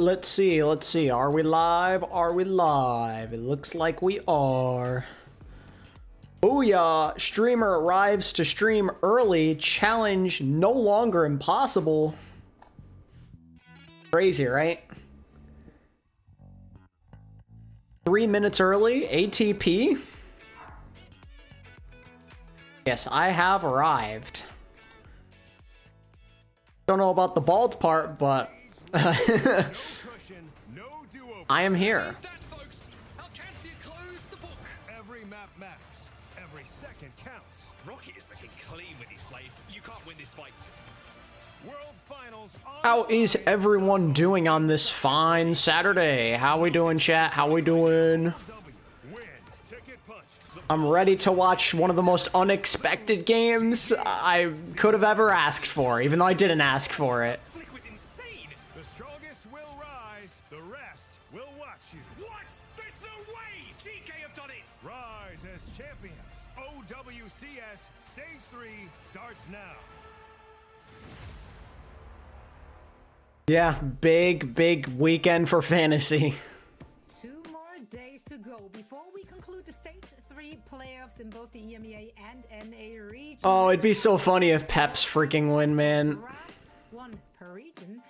Let's see, let's see. Are we live? Are we live? It looks like we are. Booyah! Streamer arrives to stream early. Challenge no longer impossible. Crazy, right? 3 minutes early. ATP. Yes, I have arrived. Don't know about the bald part, but I am here. Every map matters. Every second counts. Rocket is looking clean with his blades. You can't win this fight. World Finals. How is everyone doing on this fine Saturday? How we doing, chat? How we doing? I'm ready to watch one of the most unexpected games I could have ever asked for, even though I didn't ask for it. Flick was insane. The strongest will rise. The rest will watch you. What? There's no way. Geekay have done it. Rise as champions. OWCS Stage 3 starts now. Yeah, big weekend for fantasy. 2 more days to go before we conclude the Stage 3 playoffs in both the EMEA and EMEA region. Oh, it'd be so funny if Peps freaking win, man. One per region.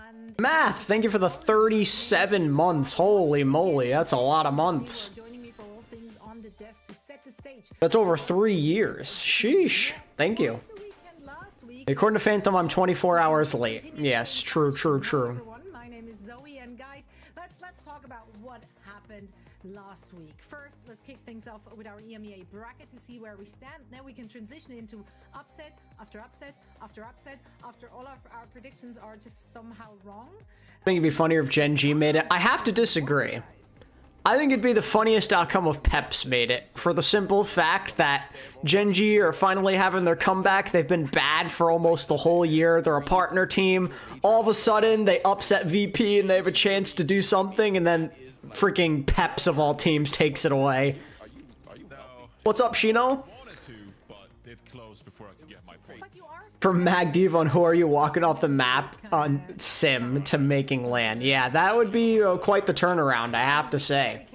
And Math, thank you for the 37 months. Holy moly, that's a lot of months. joining me for all things on the desk to set the stage. That's over 3 years. Sheesh. Thank you. The weekend last week. According to Phantom, I'm 24 hours late. Yes, true. Everyone, my name is Zoe, and guys, let's talk about what happened last week. First, let's kick things off with our EMEA bracket to see where we stand. Now we can transition into upset after upset after upset after all of our predictions are just somehow wrong. I think it'd be funnier if Gen G made it. I have to disagree. I think it'd be the funniest outcome if Peps made it, for the simple fact that Gen G are finally having their comeback. They've been bad for almost the whole year. They're a partner team. All of a sudden, they upset VP and they have a chance to do something, and then freaking Peps of all teams takes it away. What's up, Shino? But you are From Magdiv on Who Are You Walking Off the Map on Sim to making land. Yeah, that would be quite the turnaround, I have to say.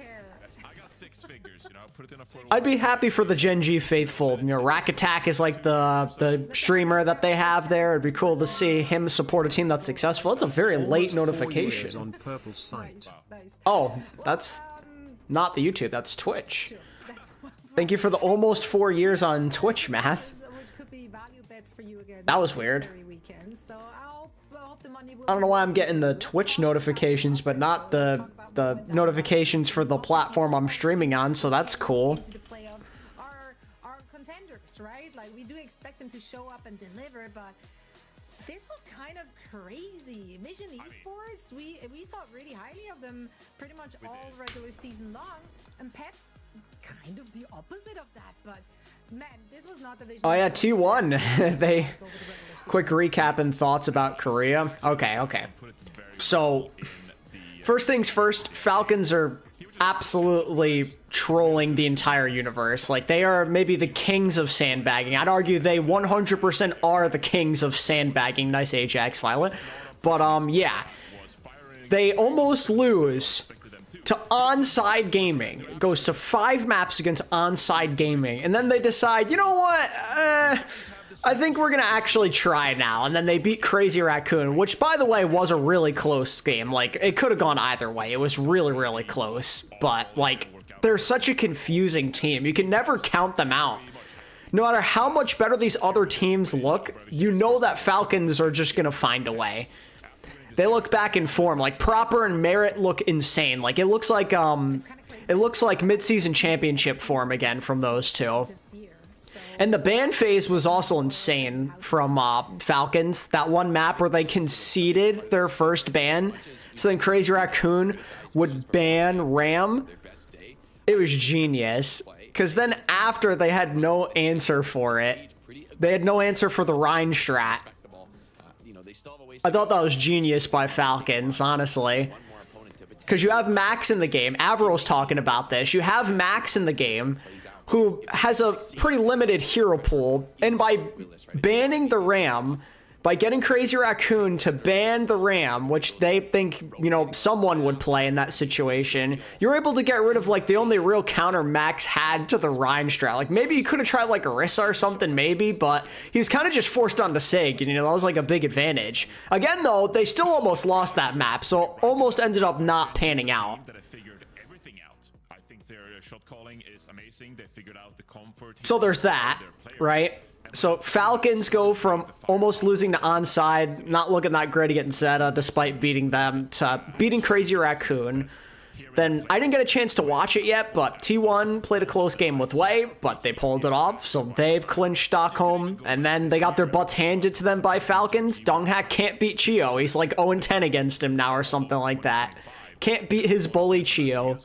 I'd be happy for the Gen G faithful. You know, Rack Attack is like the streamer that they have there. It'd be cool to see him support a team that's successful. It's a very late notification. On purple site. nice. Oh, that's not the YouTube, that's Twitch. That's Thank you for the almost 4 years on Twitch, Math. which could be value bets for you again. That was this weird. very weekend. So I hope the money will I don't know why I'm getting the Twitch notifications, but not the notifications for the platform I'm streaming on, so that's cool. into the playoffs are contenders, right? Like, we do expect them to show up and deliver, but this was kind of crazy. Mission Esports, we thought really highly of them pretty much all regular season long, and Peps kind of the opposite of that. But man, this was not the vision. Oh yeah, T1. They quick recap and thoughts about Korea. Okay. So first things first, Falcons are absolutely trolling the entire universe. Like, they are maybe the kings of sandbagging. I'd argue they 100% are the kings of sandbagging. Nice Ajax, Violet. But yeah, they almost lose to Onside Gaming. It goes to 5 maps against Onside Gaming, and then they decide, you know what, I think we're gonna actually try now. And then they beat Crazy Raccoon, which, by the way, was a really close game. Like, it could have gone either way. It was really close. But, like, they're such a confusing team. You can never count them out. No matter how much better these other teams look, you know that Falcons are just gonna find a way. They look back in form. Like, Proper and Merit look insane. Like, it looks like mid-season championship form again from those two. And the ban phase was also insane from Falcons. That one map where they conceded their first ban, so then Crazy Raccoon would ban Ram. It was genius. Because then after, they had no answer for it. They had no answer for the Rhine strat. I thought that was genius by Falcons, honestly. Because you have Max in the game. Avril's talking about this. You have Max in the game, who has a pretty limited hero pool. And by banning the Ram, by getting Crazy Raccoon to ban the Ram, which they think, you know, someone would play in that situation, you're able to get rid of, like, the only real counter Max had to the Ryan strat. Like, maybe he could have tried, like, Orisa or something, maybe, but he was kind of just forced onto Sig, and, you know, that was, like, a big advantage. Again, though, they still almost lost that map, so almost ended up not panning out. I think their shot calling is amazing. They figured out the comfort. So there's that, right? So Falcons go from almost losing to onside, not looking that great against Zeta despite beating them, to beating Crazy Raccoon. Then I didn't get a chance to watch it yet, but T1 played a close game with Wei, but they pulled it off, so they've clinched Stockholm, and then they got their butts handed to them by Falcons. Donghack can't beat Chio. He's like 0-10 against him now or something like that. Can't beat his bully Chio. I do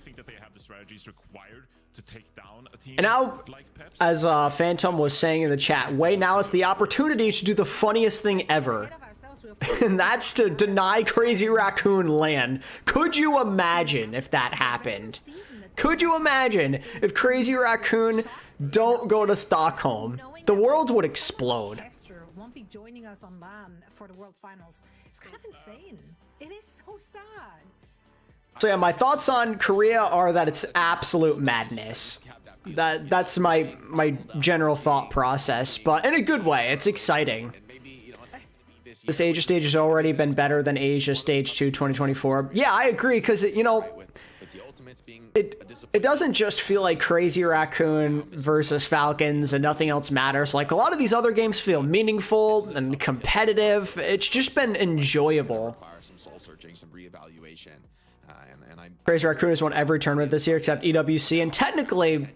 think that they have the strategies required to take down a team And now, like Peps. as Phantom was saying in the chat, Wei now has the opportunity to do the funniest thing ever. And that's to deny Crazy Raccoon land. Could you imagine if that happened? Could you imagine if Crazy Raccoon don't go to Stockholm? The world would explode. Won't be joining us on LAN for the World Finals. It's kind of insane. It is so sad. So yeah, my thoughts on Korea are that it's absolute madness. That's my general thought process, but in a good way. It's exciting. This Asia stage has already been better than Asia Stage 2 2024. Yeah, I agree, because, you know, it doesn't just feel like Crazy Raccoon versus Falcons and nothing else matters. Like, a lot of these other games feel meaningful and competitive. It's just been enjoyable. Crazy Raccoon has won every tournament this year except EWC, and technically,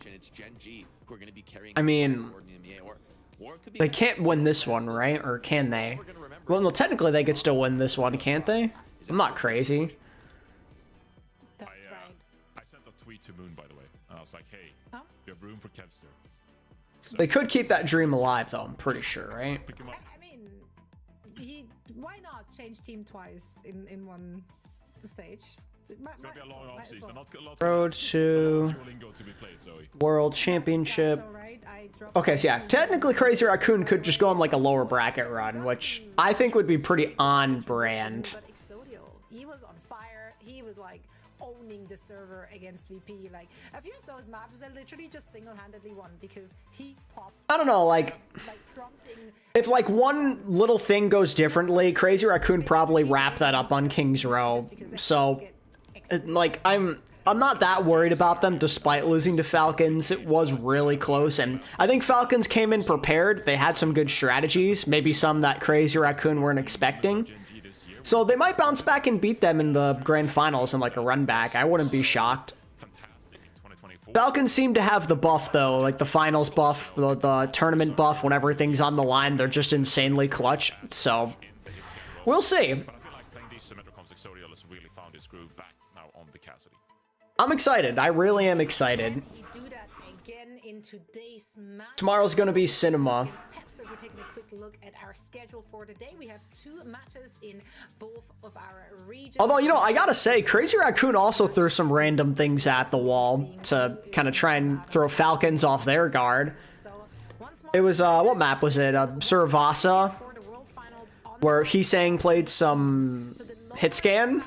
I mean, they can't win this one, right? Or can they? Well, no, technically they could still win this one, can't they? I'm not crazy. That's right. I sent a tweet to Moon, by the way. I was like, hey, Huh? you have room for Kevster. They could keep that dream alive, though, I'm pretty sure, right? Pick him up. I mean, why not change team twice in one stage? It's gonna be a long off season. Not a lot Road to Duolingo to be played, Zoe. World Championship. That's all right. I dropped Okay, so yeah, technically Crazy Raccoon could just go on like a lower bracket run, which I think would be pretty on brand. But exoDIAL, he was on fire. He was like owning the server against VP. Like a few of those maps, I literally just single-handedly won because he popped. I don't know, like, Prompting. if like one little thing goes differently, Crazy Raccoon probably wrap that up on King's Row. So, like, I'm not that worried about them despite losing to Falcons. It was really close, and I think Falcons came in prepared. They had some good strategies, maybe some that Crazy Raccoon weren't expecting. So they might bounce back and beat them in the grand finals in like a run back. I wouldn't be shocked. Falcons seem to have the buff though, like the finals buff, the tournament buff. When everything's on the line, they're just insanely clutch. So we'll see. But I feel like playing these Symmetra comps, exoDIAL has really found his groove back now on the Cassidy. I'm excited. I really am excited. He do that again in today's match. Tomorrow's gonna be cinema. So we're taking a quick look at our schedule for today. We have 2 matches in both of our regions. Although, you know, I gotta say, Crazy Raccoon also threw some random things at the wall to kind of try and throw Falcons off their guard. So, once more, It was, what map was it? Suravasa, for the World Finals on where Heesang played some hit scan,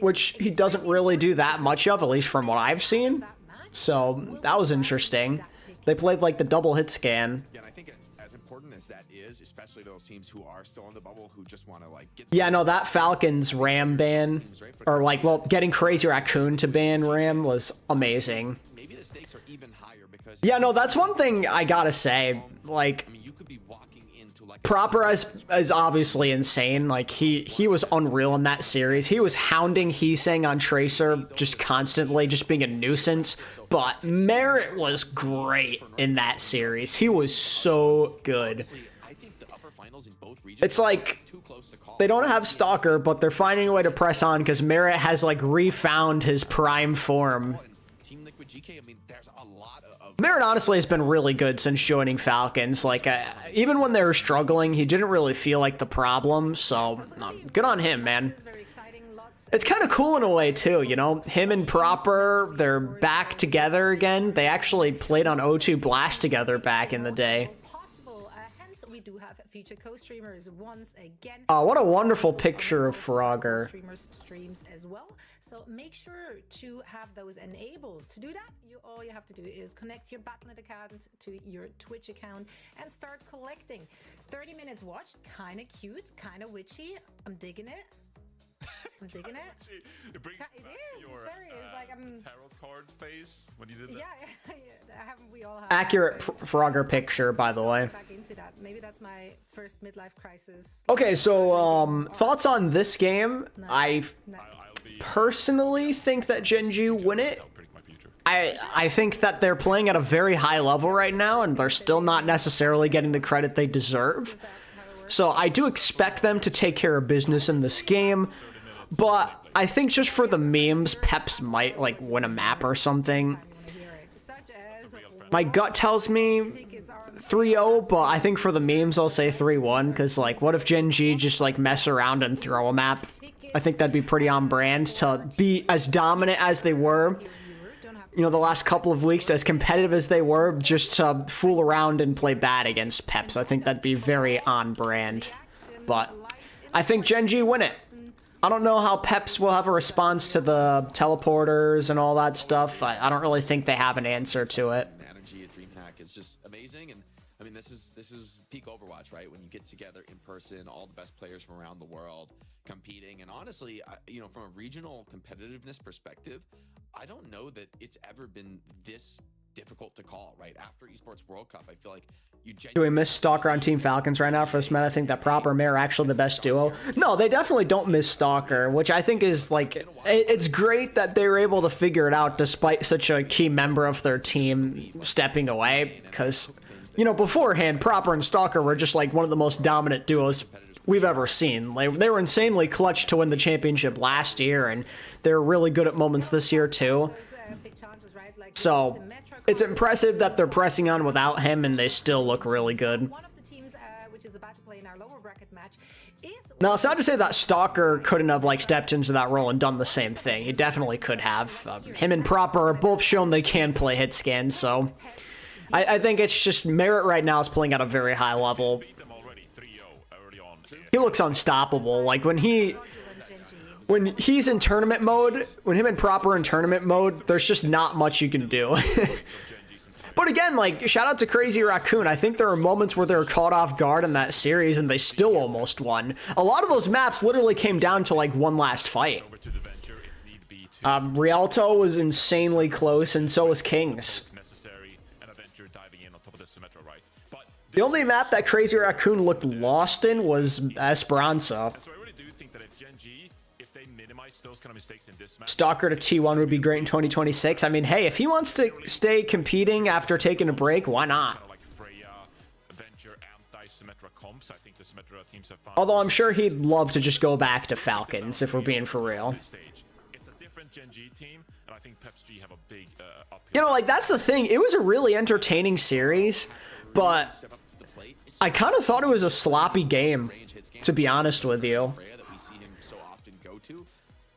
which he doesn't really do that much of, at least from what I've seen. So that was interesting. They played like the double hit scan. Yeah, and I think as important as that is, especially those teams who are still in the bubble, who just want to like get. Yeah, no, that Falcons Ram ban, or like, well, getting Crazy Raccoon to ban Ram was amazing. Maybe the stakes are even higher because. Yeah, no, that's one thing I gotta say. Like, I mean, you could be walking into like. Proper is obviously insane. Like, he was unreal in that series. He was hounding Heesang on Tracer just constantly, just being a nuisance. But Merit was great in that series. He was so good. I think the upper finals in both regions. It's like Too close to call. they don't have Stalker, but they're finding a way to press on because Merit has like refound his prime form. Team Liquid GK. I mean, there's a lot of. Merit honestly has been really good since joining Falcons. Like, even when they were struggling, he didn't really feel like the problem. So, good on him, man. very exciting. Lots It's kind of cool in a way, too, you know? Him and Proper, they're back together again. They actually played on O2 Blast together back in the day. possible. Hence, we do have future co-streamers once again. Oh, what a wonderful So, picture of all our Frogger. streamers streams as well. So make sure to have those enabled. To do that, all you have to do is connect your Battle.net account to your Twitch account and start collecting. 30 minutes watched, kind of cute, kind of witchy. I'm digging it. I'm digging it. It brings It back is, your very, it's like I'm- tarot card face when you did that. Yeah, haven't we all have Accurate that face? Frogger picture, by the way. Back into that. Maybe that's my first midlife crisis. Okay, so thoughts on this game? I Nice. personally think that Gen G win it. That'll predict my future. I think that they're playing at a very high level right now, and they're still not necessarily getting the credit they deserve. So I do expect them to take care of business in this game, but I think just for the memes, Peps might like win a map or something. My gut tells me 3-0, but I think for the memes I'll say 3-1, because like what if Gen G just like mess around and throw a map? I think that'd be pretty on brand to be as dominant as they were, you know, the last couple of weeks, as competitive as they were, just to fool around and play bad against Peps. I think that'd be very on brand. But I think Gen G win it. I don't know how Peps will have a response to the teleporters and all that stuff. I don't really think they have an answer to it. The energy at DreamHack is just amazing, and I mean this is peak Overwatch, right? When you get together in person, all the best players from around the world competing, and honestly, you know, from a regional competitiveness perspective, I don't know that it's ever been this difficult to call, right? After Esports World Cup, I feel like you Do we miss Stalker on Team Falcons right now for this meta? I think that Proper and Mare are actually the best duo. No, they definitely don't miss Stalker, which I think is like, it's great that they were able to figure it out despite such a key member of their team stepping away, because, you know, beforehand, Proper and Stalker were just like one of the most dominant duos we've ever seen. Like, they were insanely clutch to win the championship last year, and they were really good at moments this year too. So it's impressive that they're pressing on without him, and they still look really good. One of the teams which is about to play in our lower bracket match is Now, it's not to say that Stalker couldn't have like stepped into that role and done the same thing. He definitely could have. Him and Proper are both shown they can play hit scans, so I think it's just Merit right now is playing at a very high level. Beat them already 3-0 early on. He looks unstoppable. Like when he's in tournament mode, when him and Proper in tournament mode, there's just not much you can do. But again, like, shout out to Crazy Raccoon. I think there are moments where they were caught off guard in that series and they still almost won. A lot of those maps literally came down to like one last fight. Over to the venture if need be to Rialto was insanely close, and so was Kings. necessary, and a venture diving in on top of the Symmetra, right? But The only map that Crazy Raccoon looked lost in was Esperanza. so I really do think that if Gen G, if they minimize those kind of mistakes in this match, Stalker to T1 would be great in 2026. I mean, hey, if he wants to stay competing after taking a break, why not? kind of like Freya, Venture, anti-Symmetra comps, I think the Symmetra teams have found. Although I'm sure he'd love to just go back to Falcons, if we're being for real. This stage. It's a different Gen G team, and I think Peps G have a big uphill. You know, like, that's the thing. It was a really entertaining series, but step up to the plate. I kind of thought it was a sloppy game, to be honest with you. Freya that we see him so often go to.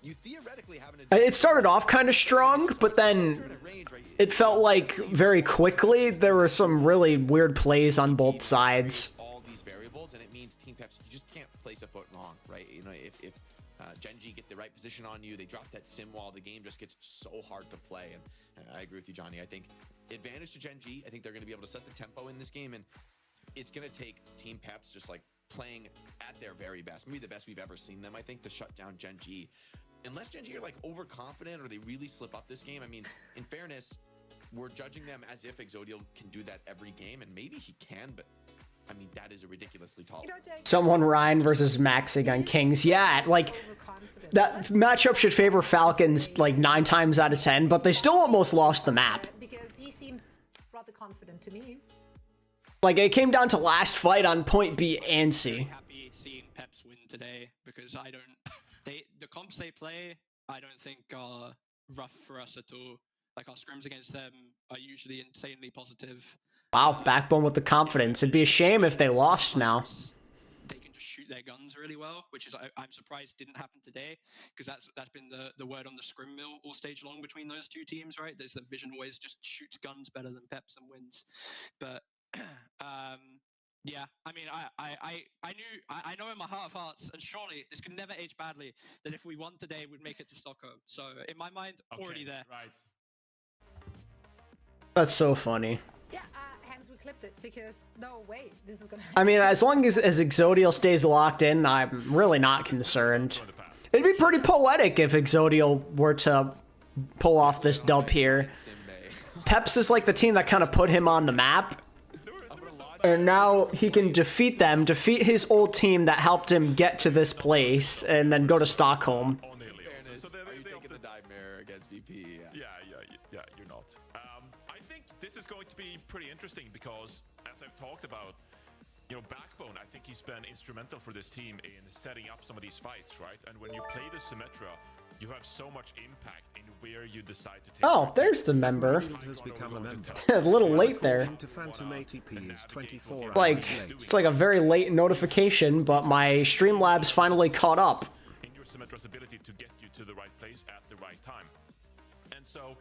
You theoretically have an It started off kind of strong, but then range, right? it felt like very quickly there were some really weird plays on both sides. All these variables, and it means Team Peps, you just can't place a foot wrong, right? You know, if Gen G get the right position on you, they drop that sim wall, the game just gets so hard to play. And I agree with you, Johnny. I think advantage to Gen G. I think they're going to be able to set the tempo in this game, and it's going to take Team Peps just like playing at their very best, maybe the best we've ever seen them, I think, to shut down Gen G. Unless Gen G are like overconfident or they really slip up this game. I mean, in fairness, we're judging them as if exoDIAL can do that every game, and maybe he can, but I mean, that is a ridiculously tall. Someone Ryan versus Maxig on Kings. Yeah, like, that matchup should favor Falcons like 9 times out of 10, but they still almost lost the map. because he seemed rather confident to me. Like, it came down to last fight on point B and C. Happy seeing Peps win today because the comps they play I don't think are rough for us at all. Like our scrims against them are usually insanely positive. Wow, Backbone with the confidence. It'd be a shame if they lost now. They can just shoot their guns really well, which is I'm surprised didn't happen today because that's been the word on the scrim mill all stage long between those two teams, right? There's the Vision always just shoots guns better than Peps and wins, but Yeah, I mean, I know in my heart of hearts, and surely this could never age badly, that if we won today, we'd make it to Stockholm. So in my mind, already there. Right. That's so funny. Yeah, hence we clipped it because no way this is gonna. I mean, as long as exoDial stays locked in, I'm really not concerned. It'd be pretty poetic if exoDial were to pull off this dub here. Peps is like the team that kind of put him on the map. And now he can defeat them, defeat his old team that helped him get to this place, and then go to Stockholm. Are you taking the dive mirror against VP? Yeah, you're not. I think this is going to be pretty interesting because, as I've talked about, you know, Backbone, I think he's been instrumental for this team in setting up some of these fights, right? And when you play the Symmetra, you have so much impact in where you decide to take. Oh, there's the member. Has become a member. A little late there. To Phantom ATP is 24 hours Like, late. it's like a very late notification, but my Streamlabs finally caught up. In your Symmetra's ability to get you to the right place at the right time. And so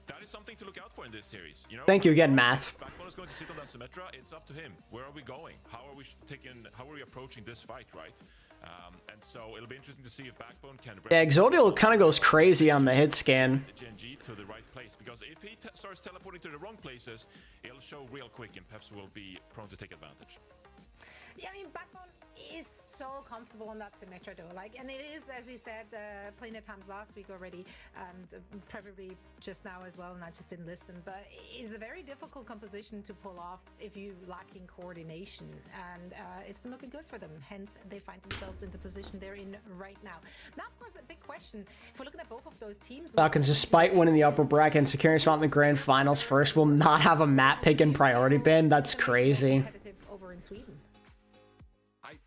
that is something to look out for in this series. You know, Thank you again, Math. Backbone is going to sit on that Symmetra. It's up to him. Where are we going? How are we approaching this fight, right? And so it'll be interesting to see if Backbone can. Yeah, exoDial kind of goes crazy on the hit scan. Gen G to the right place, because if he starts teleporting to the wrong places, it'll show real quick, and Peps will be prone to take advantage. Yeah, I mean, Backbone is so comfortable on that Symmetra though. Like, and it is, as you said, playing it times last week already, and probably just now as well, and I just didn't listen. But it's a very difficult composition to pull off if you lacking coordination, and it's been looking good for them. Hence, they find themselves in the position they're in right now. Now, of course, a big question. If we're looking at both of those teams, Falcons, despite winning the upper bracket and securing a spot in the grand finals first, will not have a map pick in priority bin. That's crazy. competitive over in Sweden.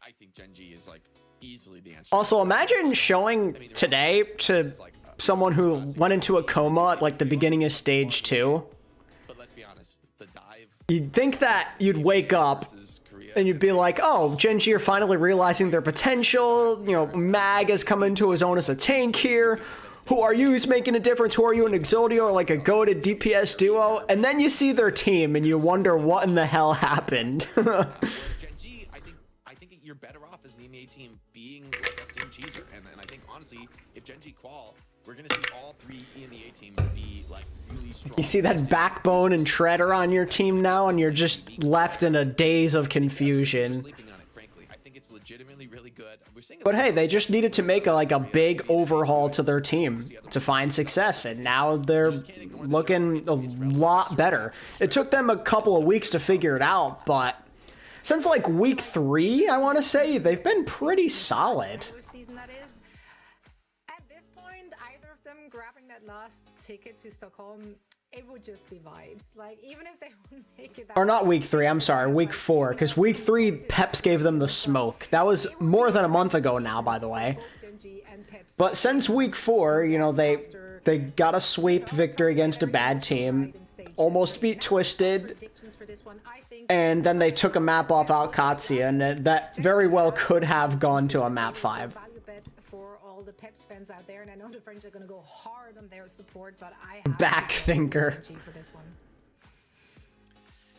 I think Gen G is like easily the answer. Also, imagine showing today to someone who went into a coma at like the beginning of stage 2. But let's be honest, the dive You'd think that you'd wake up versus Korea. and you'd be like, oh, Gen G are finally realizing their potential. You know, Mag has come into his own as a tank here. Who are you? Who's making a difference? Who are you, an exoDial or like a goated DPS duo? And then you see their team and you wonder what in the hell happened. Gen G, I think you're better off as an EMEA team being like a sim cheeser. And I think honestly, if Gen G qual, we're gonna see all 3 EMEA teams be like really strong. You see that Backbone and Treader on your team now, and you're just left in a daze of confusion. Sleeping on it, frankly. I think it's legitimately really good. We're seeing But hey, they just needed to make a big overhaul to their team to find success, and now they're looking a lot better. It took them a couple of weeks to figure it out, but since like week 3, I want to say, they've been pretty solid. Season that is. At this point, either of them grabbing that last ticket to Stockholm, it would just be vibes. Like, even if they wouldn't make it that Or not week 3, I'm sorry, week 4, because week 3, Peps gave them the smoke. That was more than a month ago now, by the way. But since week 4, you know, they got a sweep victory against a bad team, almost beat Twisted, and then they took a map off AlexyOWL, and that very well could have gone to a map 5. For all the Peps fans out there, and I know the French are going to go hard on their support, but I have Back thinker. for this one.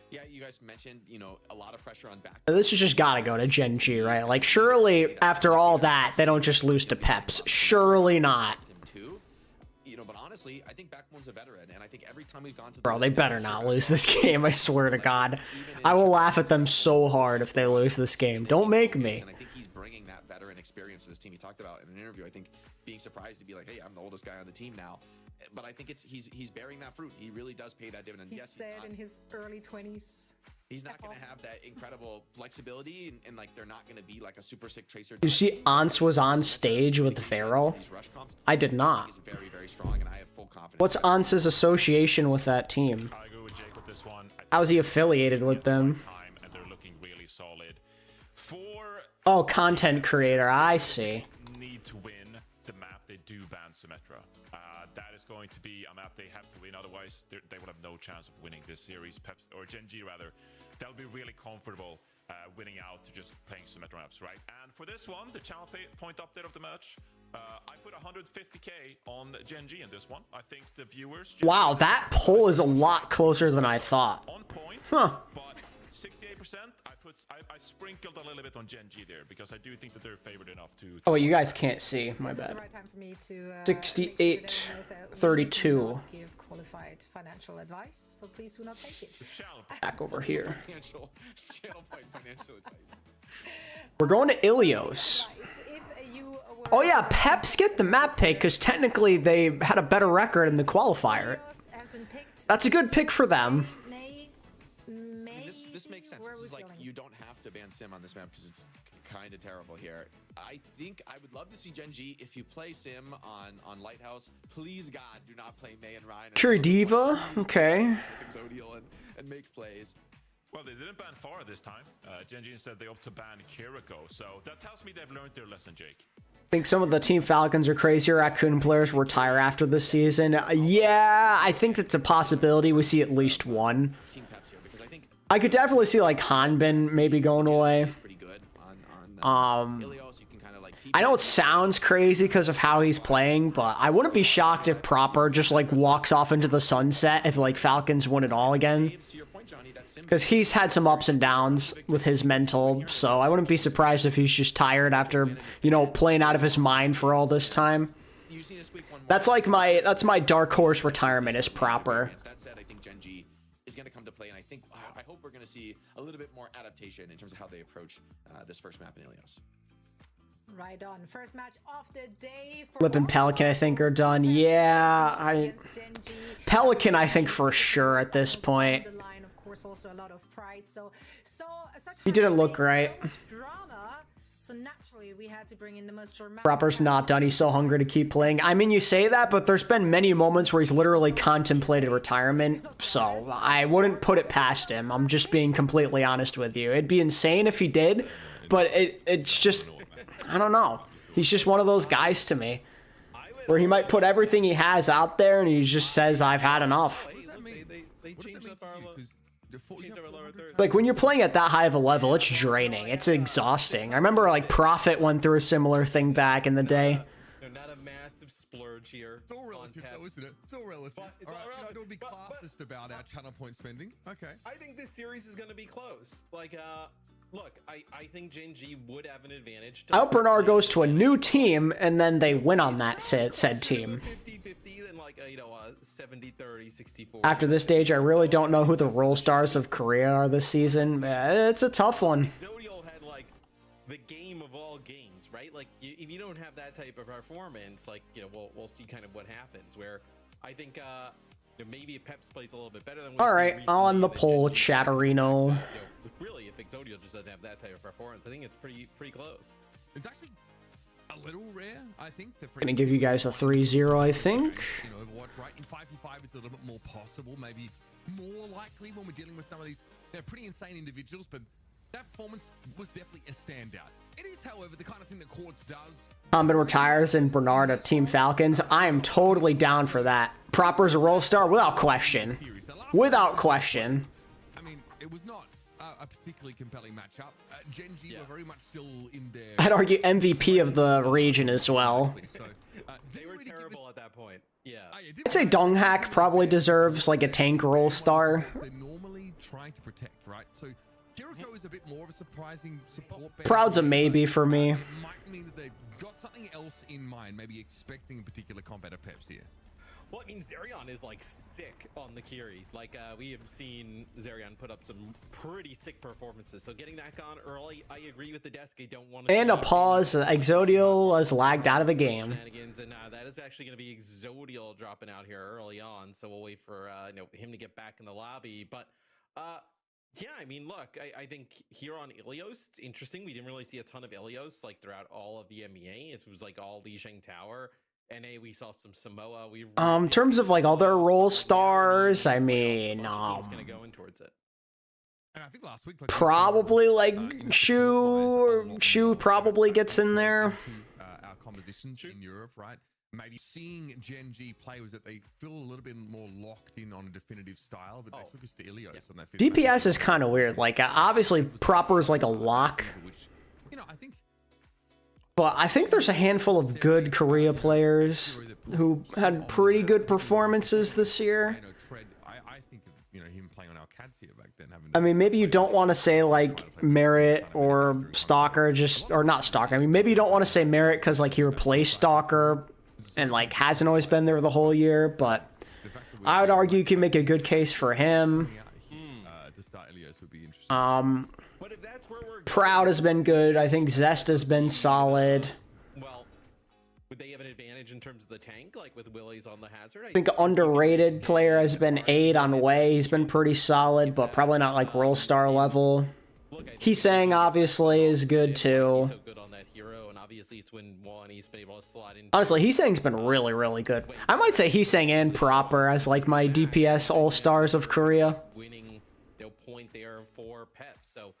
Yeah, you guys mentioned, you know, a lot of pressure on back. This has just got to go to Gen G, right? Like, surely, after all that, they don't just lose to Peps. Surely not. You know, but honestly, I think Backbone's a veteran, and I think every time we've gone to the Bro, they better not lose this game, I swear to God. I will laugh at them so hard if they lose this game. Don't make me. And I think he's bringing that veteran experience to this team. He talked about in an interview, I think, being surprised to be like, hey, I'm the oldest guy on the team now. But I think he's bearing that fruit. He really does pay that dividend. He Yes, said in his early 20s. he's not going to have that incredible flexibility, and like they're not going to be like a super sick tracer. You see Ans was on stage with Vero? I did not. He's very, very strong, and I have full confidence. What's Ans's association with that team? I agree with Jake with this one. How's he affiliated with them? And they're looking really solid. Oh, content creator, I see. Need to win the map. They do ban Symmetra. That is going to be a map they have to win. Otherwise, they would have no chance of winning this series. Peps, or Gen G rather, they'll be really comfortable winning out to just playing Symmetra maps, right? And for this one, the channel point update of the match, I put 150k on Gen G in this one. I think the viewers. Wow, that poll is a lot closer than I thought. On point. Huh. But 68%. I sprinkled a little bit on Gen G there because I do think that they're favored enough to. Oh, you guys can't see. My This is the bad. right time for me to 68, make sure that everyone knows that we 32. do not give qualified financial advice, so please do not take it. Back over here. Financial channel point financial advice. We're going to Ilios. If you were Oh yeah, Peps get the map pick because technically they had a better record in the qualifier. has been picked, That's a good pick for them. May, This makes sense. where This are is we like feeling? you don't have to ban Sim on this map because it's kind of terrible here. I think I would love to see Gen G if you play Sim on Lighthouse. Please God, do not play May and Ryan. Pure Diva, okay. Exodial and make plays. Well, they didn't ban Farah this time. Gen G instead they opt to ban Kiriko, so that tells me they've learned their lesson, Jake. I think some of the Team Falcons or Crazy Raccoon players retire after this season. Yeah, I think that's a possibility. We see at least one. Team Peps here because I think I could definitely see like Hanbin maybe going away. pretty good on Ilios. You can kind of like. I know it sounds crazy because of how he's playing, but I wouldn't be shocked if Proper just like walks off into the sunset if like Falcons win it all again. To your point, Johnny, that Sim Because he's had some ups and downs with his mental, so I wouldn't be surprised if he's just tired after, you know, playing out of his mind for all this time. you just need to squeak one more. That's my dark horse retirement is Proper. That said, I think Gen G is going to come to play, and I hope we're going to see a little bit more adaptation in terms of how they approach this first map in Ilios. Right on. First match of the day. For Flip and Pelican, I think, are done. Yeah, against Gen G. Pelican, I think, for sure at this point. On the line, of course, also a lot of pride. So such He high didn't look stakes, right. So much drama. So naturally, we had to bring in the most dramatic. Proper's not done. He's so hungry to keep playing. I mean, you say that, but there's been many moments where he's literally contemplated retirement, so I wouldn't put it past him. I'm just being completely honest with you. It'd be insane if he did, but it's just, I don't know. He's just one of those guys to me, where he might put everything he has out there and he just says, I've had enough. They changed up our Like, when you're playing at that high of a level, it's draining. It's exhausting. I remember, like, Prophet went through a similar thing back in the day. not a massive splurge here. It's all relative, though, isn't it? It's all relative. It's All all right, relative, don't be but- classist about our channel point spending. Okay. I think this series is going to be close. Like, look, I think Gen G would have an advantage. I hope Bernard goes to a new team, and then they win on that said team. 50-50 and like, 70-30, 60-40. After this stage, I really don't know who the role stars of Korea are this season. It's a tough one. Zodiel had like the game of all games, right? Like, if you don't have that type of performance, like, we'll see kind of what happens. Where I think maybe if Peps plays a little bit better than we've All seen right, recently, on the then poll, Gen G- Chatterino. Really, if Exodial just doesn't have that type of performance, I think it's pretty close. It's actually a little rare, I think. Gonna give you guys a 3-0, I think. Overwatch, right? In 5v5, it's a little bit more possible, maybe more likely when we're dealing with some of these. They're pretty insane individuals, but that performance was definitely a standout. It is, however, the kind of thing that Quartz does. Hanbin retires and Bernard at Team Falcons. I am totally down for that. Proper's a role star without question. Without question. I mean, it was not a particularly compelling matchup. Gen G were very much still in their. I'd argue MVP of the region as well. So, They were terrible at that point. Yeah. I'd say Donghack probably deserves like a tank role star. They're normally trying to protect, right? So Kiriko is a bit more of a surprising support. Proud's a maybe for me. It might mean that they've got something else in mind, maybe expecting a particular combat of Peps here. Well, I mean, Zerion is like sick on the Kiri. Like, we have seen Zerion put up some pretty sick performances. So getting that gone early, I agree with the desk. I don't want to. And a pause. Exodial was lagged out of the game. Shenanigans, and that is actually going to be Exodial dropping out here early on. So we'll wait for him to get back in the lobby. But yeah, I mean, look, I think here on Ilios, it's interesting. We didn't really see a ton of Ilios like throughout all of the EMEA. It was like all Lijiang Tower. NA, we saw some Samoa. In terms of like other role stars, I mean, gonna go in towards it. And I think last week, probably like Shu probably gets in there. Our compositions in Europe, right? Maybe seeing Gen G play was that they feel a little bit more locked in on a definitive style, but they took us to Ilios on that. DPS is kind of weird. Like obviously Proper is like a lock. I think. But I think there's a handful of good Korea players who had pretty good performances this year. I think of him playing on our CADs here back then. Haven't I mean, maybe you don't want to say like Merit or Stalker, or not Stalker. I mean, maybe you don't want to say Merit because like he replaced Stalker and like hasn't always been there the whole year. But I would argue you can make a good case for him. To start Ilios would be interesting. But if that's where we're Proud has been good. I think Zest has been solid. well, would they have an advantage in terms of the tank, like with Willie's on the hazard? I think underrated player has been Aid on Way. He's been pretty solid, but probably not like World Star level. Heesang obviously is good too. So good on that hero, and obviously it's when one he's been able to slot in. Honestly, Heesang's been really, really good. I might say Heesang and Proper as like my DPS all-stars of Korea. Winning, point there for Pep. So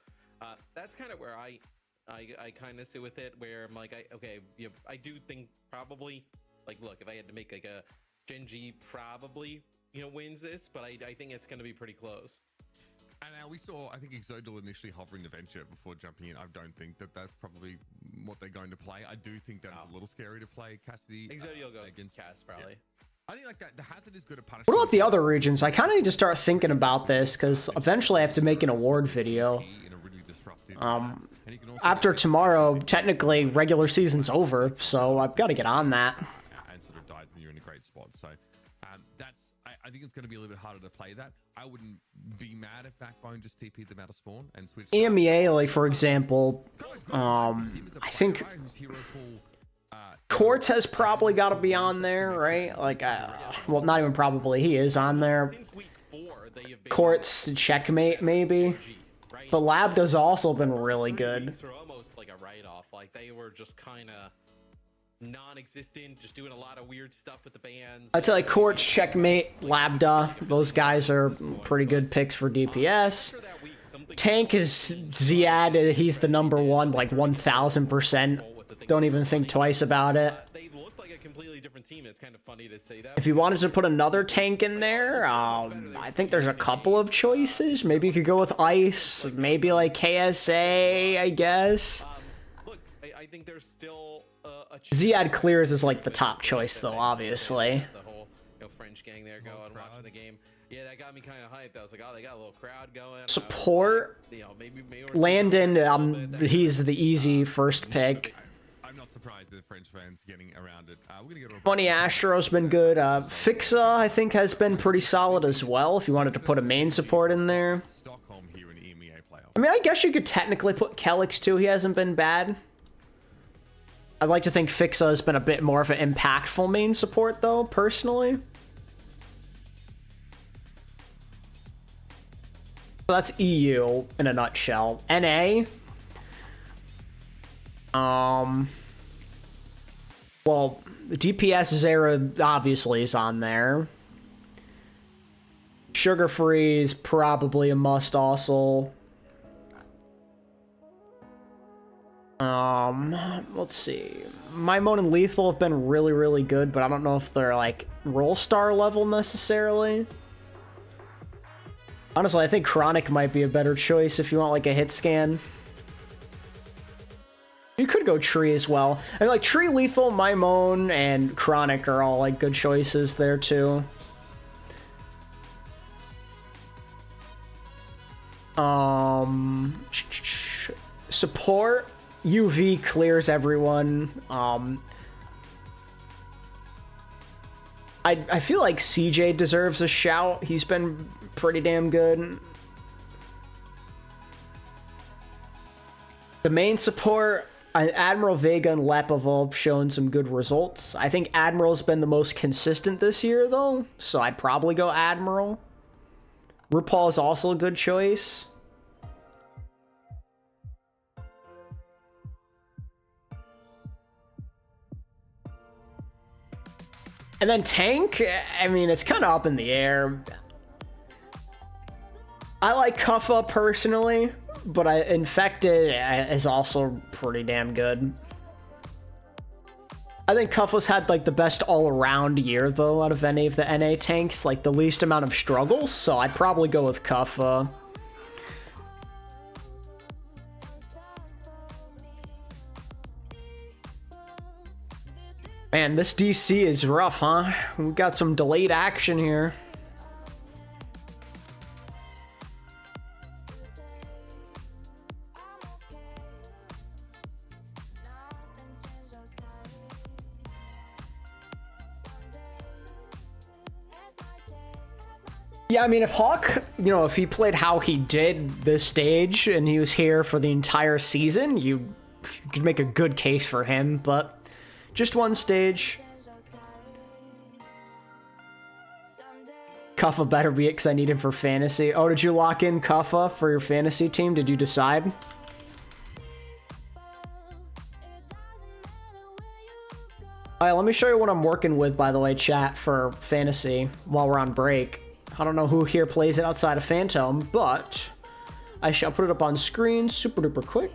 that's kind of where I kind of sit with it, where I'm like, I do think probably, like, look, if I had to make like a Genji probably wins this, but I think it's going to be pretty close. And now we saw, I think Exodal initially hovering the venture before jumping in. I don't think that that's probably what they're going to play. I do think that's a little scary to play Cassidy. Exodia will go against Cass probably. Yeah. I think like that. The hazard is good at punishing. What about the other regions? I kind of need to start thinking about this because eventually I have to make an award video. After tomorrow, technically regular season's over, so I've got to get on that. And sort of died, and you're in a great spot. So that's. I think it's going to be a little bit harder to play that. I wouldn't be mad if Backbone just TP'd them out of spawn and switched. EMEA, like for example, I think Quartz has probably got to be on there, right? Like, well, not even probably, he is on there. Quartz, Checkmate, maybe. But Lambda's also been really good. They're almost like a write-off. Like they were just kind of non-existent, just doing a lot of weird stuff with the bands. I'd say like Quartz, Checkmate, Lambda. Those guys are pretty good picks for DPS. Tank is Ziad. He's the number one, like 1000%. Don't even think twice about it. They look like a completely different team. It's kind of funny to say that. If you wanted to put another tank in there, I think there's a couple of choices. Maybe you could go with Ice. Maybe like KSA, I guess. Look, I think there's still a Ziad clears is like the top choice, though, obviously. The whole French gang there going, watching the game. Yeah, that got me kind of hyped. I was like, oh, they got a little crowd going. Support. Maybe Landon, he's the easy first pick. I'm not surprised that French fans getting around it. We're gonna go to Funny Astro's been good. Fixa, I think, has been pretty solid as well, if you wanted to put a main support in there. Stockholm here in EMEA playoffs. I mean, I guess you could technically put Kelix, too. He hasn't been bad. I'd like to think Fixa has been a bit more of an impactful main support, though, personally. So that's EU in a nutshell. NA. Well, the DPS Zera obviously is on there. Sugar Free is probably a must also. Let's see. Mimone and Lethal have been really, really good, but I don't know if they're like Roll Star level necessarily. Honestly, I think Chronic might be a better choice if you want like a hit scan. You could go Tree as well. I mean, like Tree, Lethal, Mimone, and Chronic are all like good choices there too. Support. UV clears everyone. I feel like CJ deserves a shout. He's been pretty damn good. The main support, Admiral Vega and Lepov have shown some good results. I think Admiral's been the most consistent this year, though, so I'd probably go Admiral. RuPaul is also a good choice. And then Tank, I mean, it's kind of up in the air. I like Kuffa personally, but Infected is also pretty damn good. I think Kuffa's had like the best all-around year though out of any of the NA tanks, like the least amount of struggles, so I'd probably go with Kuffa. Man, this DC is rough, huh? We got some delayed action here. Yeah, I mean, if Hawk, you know, if he played how he did this stage and he was here for the entire season, you could make a good case for him, but just one stage. Kuffa better be it because I need him for fantasy. Oh, did you lock in Kuffa for your fantasy team? Did you decide? Alright, let me show you what I'm working with, by the way, chat, for fantasy while we're on break. I don't know who here plays it outside of Phantom, but I shall put it up on screen super duper quick.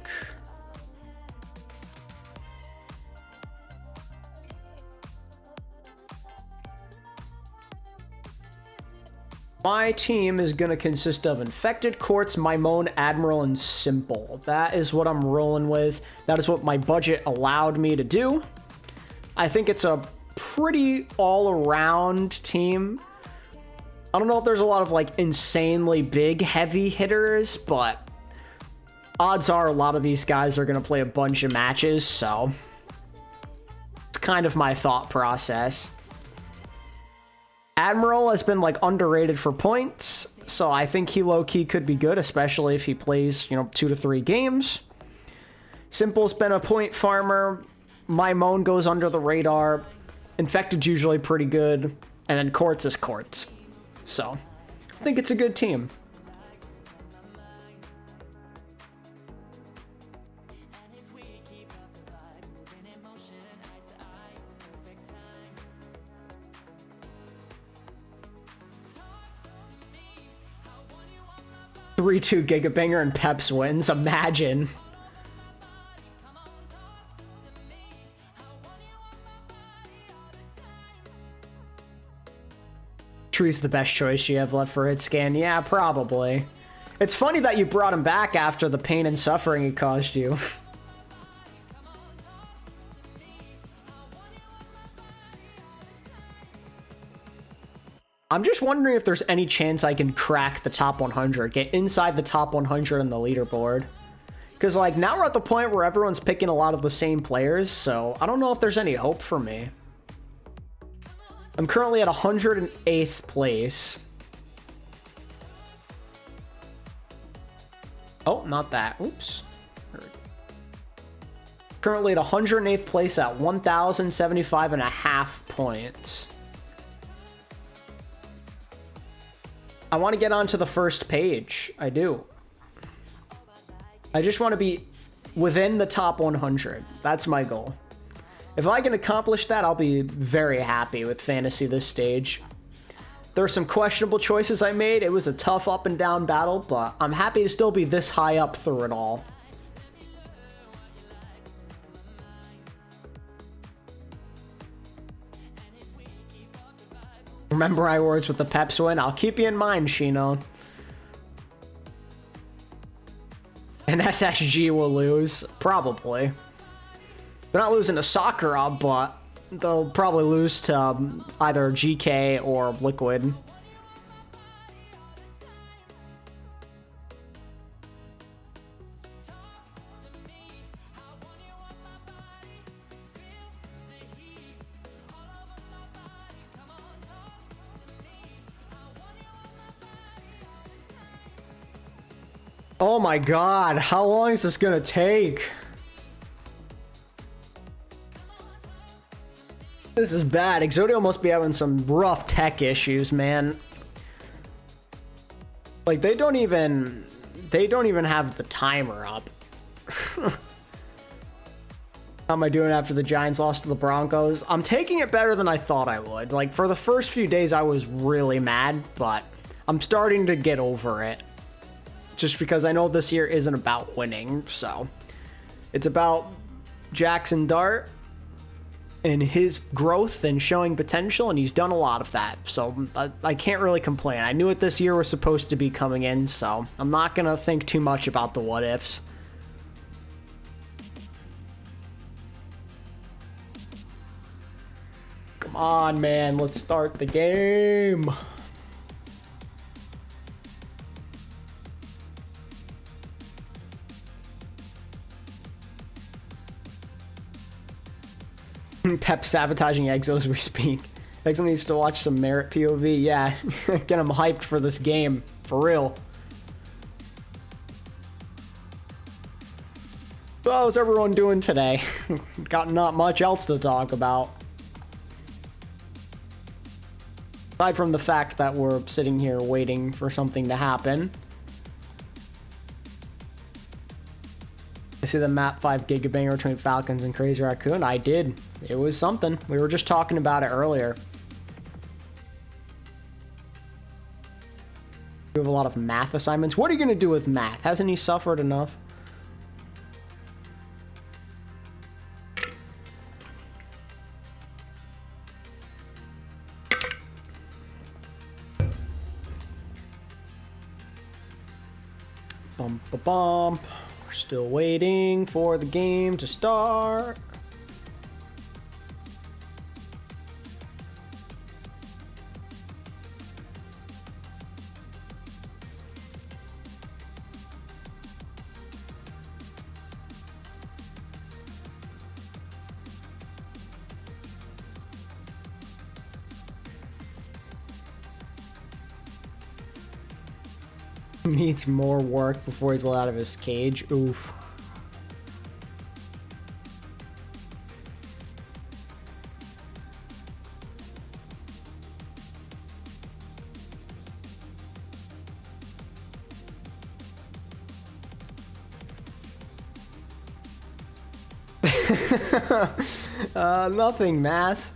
My team is going to consist of Infected, Quartz, Maimon, Admiral, and Simple. That is what I'm rolling with. That is what my budget allowed me to do. I think it's a pretty all-around team. I don't know if there's a lot of like insanely big heavy hitters, but odds are a lot of these guys are going to play a bunch of matches, so it's kind of my thought process. Admiral has been like underrated for points, so I think he low-key could be good, especially if he plays, you know, 2 to 3 games. Simple's been a point farmer. Maimon goes under the radar. Infected's usually pretty good, and then Quartz is Quartz. So, I think it's a good team. (3-2) Gigabanger and Peps wins. Imagine. Tree's the best choice you have left for hit scan. Yeah, probably. It's funny that you brought him back after the pain and suffering he caused you. I'm just wondering if there's any chance I can crack the top 100, get inside the top 100 on the leaderboard. Because, like, now we're at the point where everyone's picking a lot of the same players, so I don't know if there's any hope for me. I'm currently at 108th place. Oh, not that. Oops. Currently at 108th place at 1,075.5 points. I want to get onto the first page. I do. I just want to be within the top 100. That's my goal. If I can accomplish that, I'll be very happy with fantasy this stage. There are some questionable choices I made. It was a tough up and down battle, but I'm happy to still be this high up through it all. Remember my words with the Peps win? I'll keep you in mind, Shino. And SSG will lose. Probably. They're not losing to Sakura, but they'll probably lose to either Geekay or Liquid. Oh my god, how long is this gonna take? This is bad. Exodio must be having some rough tech issues, man. Like, they don't even have the timer up. How am I doing after the Giants lost to the Broncos? I'm taking it better than I thought I would. Like, for the first few days, I was really mad, but I'm starting to get over it. Just because I know this year isn't about winning, so. It's about Jackson Dart and his growth and showing potential, and he's done a lot of that, so I can't really complain. I knew what this year was supposed to be coming in, so I'm not going to think too much about the what-ifs. Come on, man, let's start the game. Pep sabotaging Exo as we speak. Exo needs to watch some Merit POV. Yeah, get him hyped for this game. For real. So how's everyone doing today? Got not much else to talk about. Aside from the fact that we're sitting here waiting for something to happen. I see the map 5 gigabanger between Falcons and Crazy Raccoon. I did. It was something. We were just talking about it earlier. You have a lot of math assignments. What are you going to do with math? Hasn't he suffered enough? Bump a bump. We're still waiting for the game to start. Needs more work before he's let out of his cage. Oof. Nothing, math.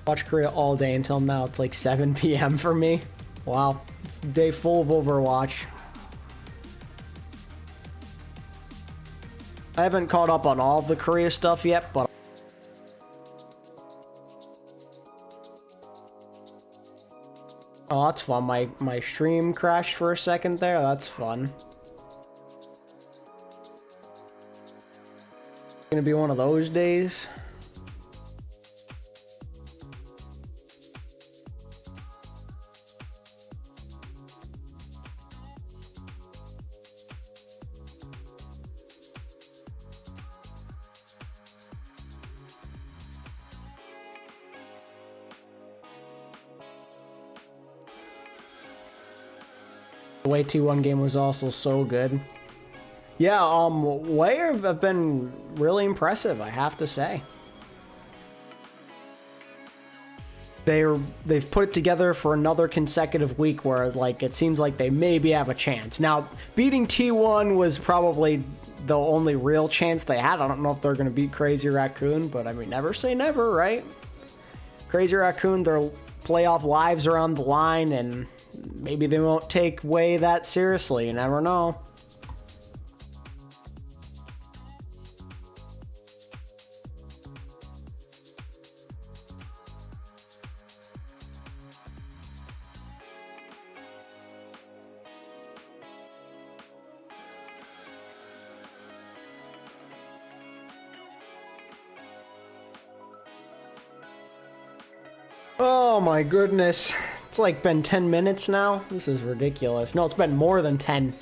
Watch Korea all day until now. It's like 7 p.m. for me. Wow. Day full of Overwatch. I haven't caught up on all of the Korea stuff yet, but oh, that's fun. My stream crashed for a second there. That's fun. Gonna be one of those days. The way T1 game was also so good. Yeah, Layer have been really impressive, I have to say. They've put it together for another consecutive week where like it seems like they maybe have a chance. Now, beating T1 was probably the only real chance they had. I don't know if they're going to beat Crazy Raccoon, but I mean, never say never, right? Crazy Raccoon, their playoff lives are on the line, and maybe they won't take Way that seriously. You never know. Oh my goodness. It's like been 10 minutes now. This is ridiculous. No, it's been more than 10.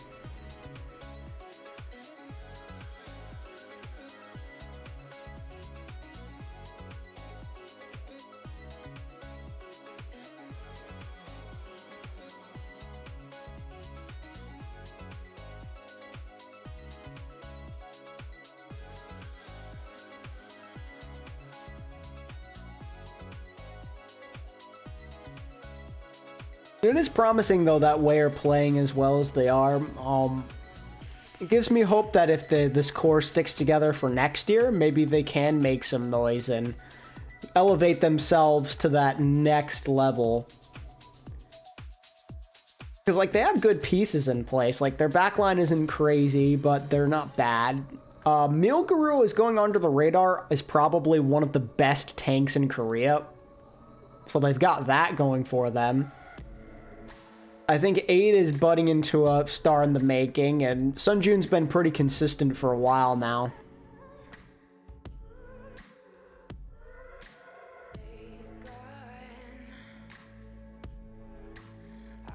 It is promising, though, that Way are playing as well as they are. It gives me hope that if this core sticks together for next year, maybe they can make some noise and elevate themselves to that next level. Because, like, they have good pieces in place. Like, their backline isn't crazy, but they're not bad. Milguru is going under the radar as probably one of the best tanks in Korea. So they've got that going for them. I think 8 is budding into a star in the making, and Sunjun's been pretty consistent for a while now.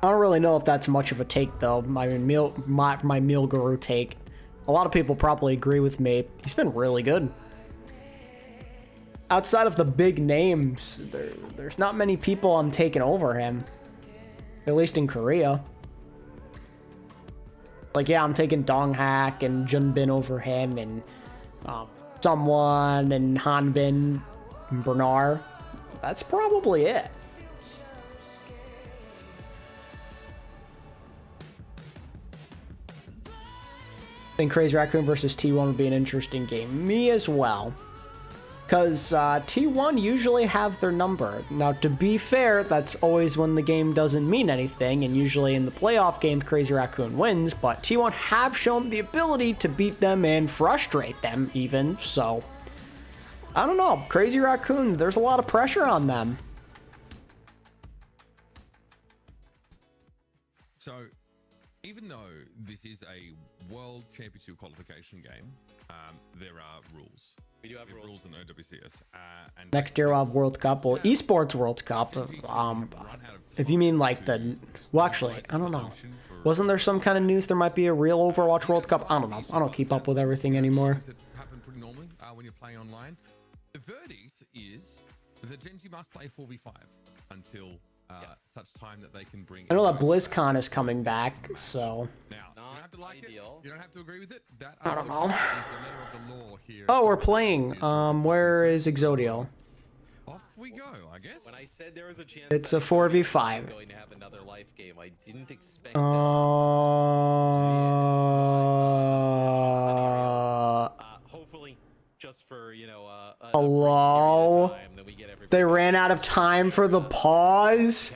I don't really know if that's much of a take, though. I mean, my Meal Guru take. A lot of people probably agree with me. He's been really good. outside of the big names, there's not many people I'm taking over him. At least in Korea. Like, yeah, I'm taking Donghack and Junbin over him, and Someone and Hanbin and Bernard. That's probably it. I think Crazy Raccoon versus T1 would be an interesting game. Me as well. Because T1 usually have their number. Now, to be fair, that's always when the game doesn't mean anything, and usually in the playoff games, Crazy Raccoon wins, but T1 have shown the ability to beat them and frustrate them, even, so... I don't know. Crazy Raccoon, there's a lot of pressure on them. So, even though this is a World Championship qualification game, there are rules. We do have rules in OWCS. And Next year we'll have World Cup. Well, Esports World Cup. If you mean like the... Well, actually, I don't know. Wasn't there some kind of news there might be a real Overwatch World Cup? I don't know. I don't keep up with everything anymore. That happen pretty normally when you're playing online. The verdict is that Genji must play 4v5 until such time that they can bring... I know that BlizzCon is coming back, so... Now, you don't have to like it. You don't have to agree with it. That I don't know. is the letter of the law here. Oh, we're playing. Where is exoDIAL? Off we go, I guess. When I said there was a chance It's a 4v5. going to have another life game, I didn't expect hopefully just for, you know, hello? They ran out of time for the pause?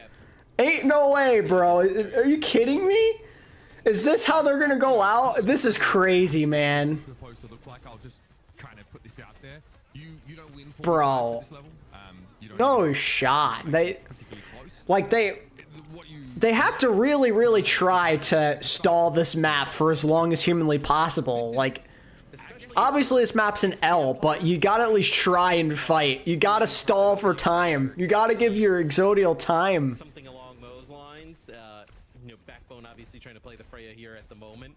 Ain't no way, bro. Are you kidding me? Is this how they're gonna go out? This is crazy, man. Supposed to look like. I'll just kind of put this out there. You don't win Bro. this level. No shot. They have to really try to stall this map for as long as humanly possible. Like, obviously this map's an L, but you gotta at least try and fight. You gotta stall for time. You gotta give your exoDIAL time. something along those lines. You know, Backbone obviously trying to play the Freya here at the moment.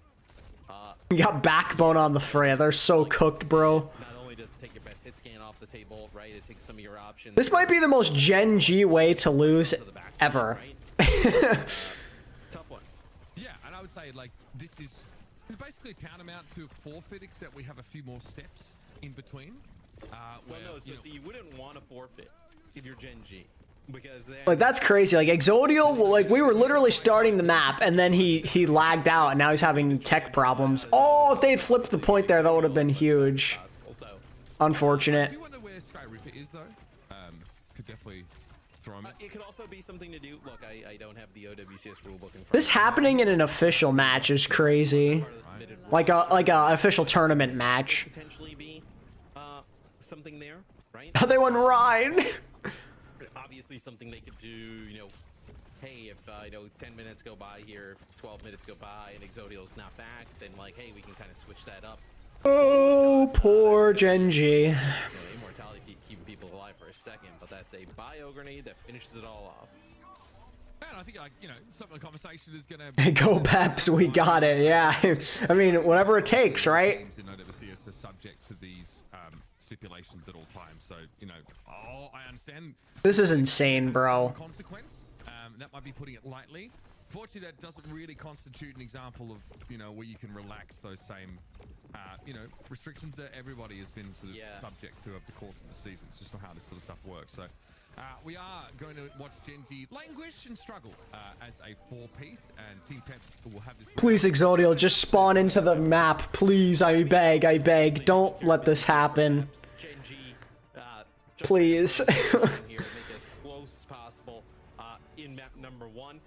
You got Backbone on the Freya. They're so cooked, bro. Not only does it take your best hit scan off the table, right? It takes some of your options. This might be the most Gen G way to lose ever. Tough one. Yeah, and I would say like this is basically a tantamount to a forfeit, except we have a few more steps in between. Well, no, so you wouldn't want to forfeit if you're Gen G. Because Like, that's crazy. Like, exoDIAL, like, we were literally starting the map, and then he lagged out, and now he's having tech problems. Oh, if they had flipped the point there, that would have been huge. Unfortunate. Do you wonder where Sky Ripper is, though? Could definitely throw him. It could also be something to do. Look, I don't have the OWCS rulebook in front. This happening in an official match is crazy. Like a official tournament match. Potentially be something there, right? They went Rhine. Obviously something they could do, you know, hey, if, you know, 10 minutes go by here, 12 minutes go by, and exoDIAL's not back, then, like, hey, we can kind of switch that up. Oh, poor Gen G. You know, immortality keeping people alive for a second, but that's a bio grenade that finishes it all off. And I think, like, you know, some of the conversation is going to... Go Peps, we got it, yeah. I mean, whatever it takes, right? Games in OWCS are subject to these stipulations at all times, so, you know, I understand... This is insane, bro. Consequence, that might be putting it lightly. Fortunately, that doesn't really constitute an example of, you know, where you can relax those same, you know, restrictions that everybody has been sort of subject to over the course of the season. It's just not how this sort of stuff works. So we are going to watch Genji languish and struggle as a four-piece, and Team Peps will have this... Please, exoDIAL, just spawn into the map. Please, I beg, I beg. Don't let this happen. Please. Here, make it as close as possible in map number 1.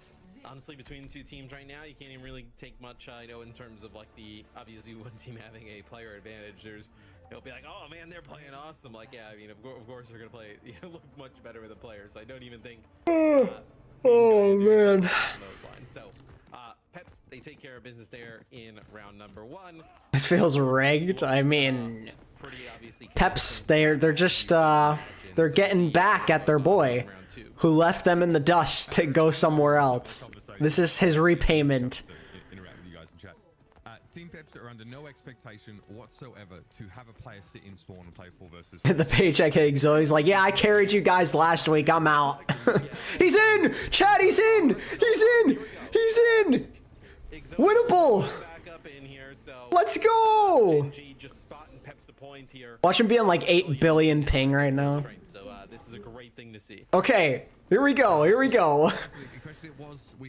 Honestly, between the two teams right now, you can't even really take much, you know, in terms of like the obviously one team having a player advantage. They'll be like, oh man, they're playing awesome. Like, yeah, I mean, of course they're gonna play, you know, look much better with the players. So I don't even think. Oh man. Those lines. So, Peps, they take care of business there in round number 1. This feels rigged. I mean, Peps, they're just they're getting back at their boy who left them in the dust to go somewhere else. This is his repayment. Interact with you guys in chat. Team Peps Peps are under no expectation whatsoever to have a player sit in spawn and play 4 versus The paycheck hitting zone. He's like, yeah, I carried you guys last week. I'm out. He's in! Chad, he's in! He's in! He's in! Winnable! Back up in here, so Let's go! Genji just spotting Peps a point here. Watch him be on like 8 billion ping right now. So this is a great thing to see. Okay, here we go. Here we go.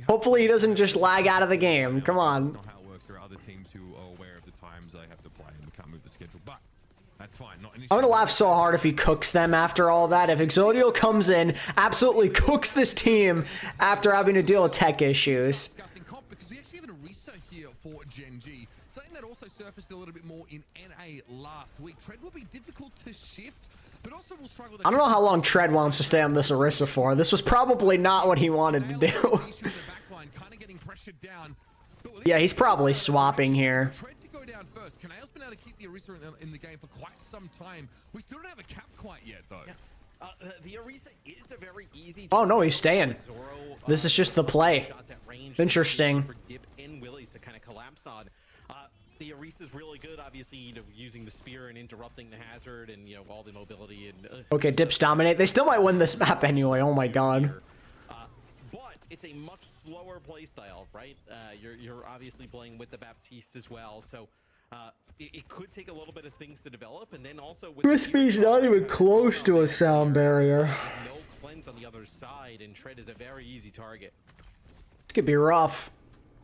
Hopefully he doesn't just lag out of the game. Come on. Not how it works. There are other teams who are aware of the times they have to play and can't move the schedule, but that's fine. Not an issue. I'm gonna laugh so hard if he cooks them after all that. If exodio comes in, absolutely cooks this team after having to deal with tech issues. Discussing comp because we actually have a research here for Gen G. Something that also surfaced a little bit more in NA last week. Tread will be difficult to shift, but also will struggle to... I don't know how long Tread wants to stay on this Orisa for. This was probably not what he wanted to do. Yeah, he's probably swapping here. Tread to go down first. Canale's been able to keep the Orisa in the game for quite some time. We still don't have a cap quite yet, though. Yeah. The Orisa is a very easy... Oh, no, he's staying. This is just the play. Interesting. For Dip and Willies to kind of collapse on. The Orisa is really good, obviously, you know, using the spear and interrupting the hazard and, you know, all the mobility and... Okay, Dips dominate. They still might win this map anyway. Oh my god. But it's a much slower playstyle, right? You're obviously playing with the Baptiste as well, so it could take a little bit of things to develop, and then also with Crispy's not even close to a sound barrier. no cleanse on the other side, and Tread is a very easy target. This could be rough.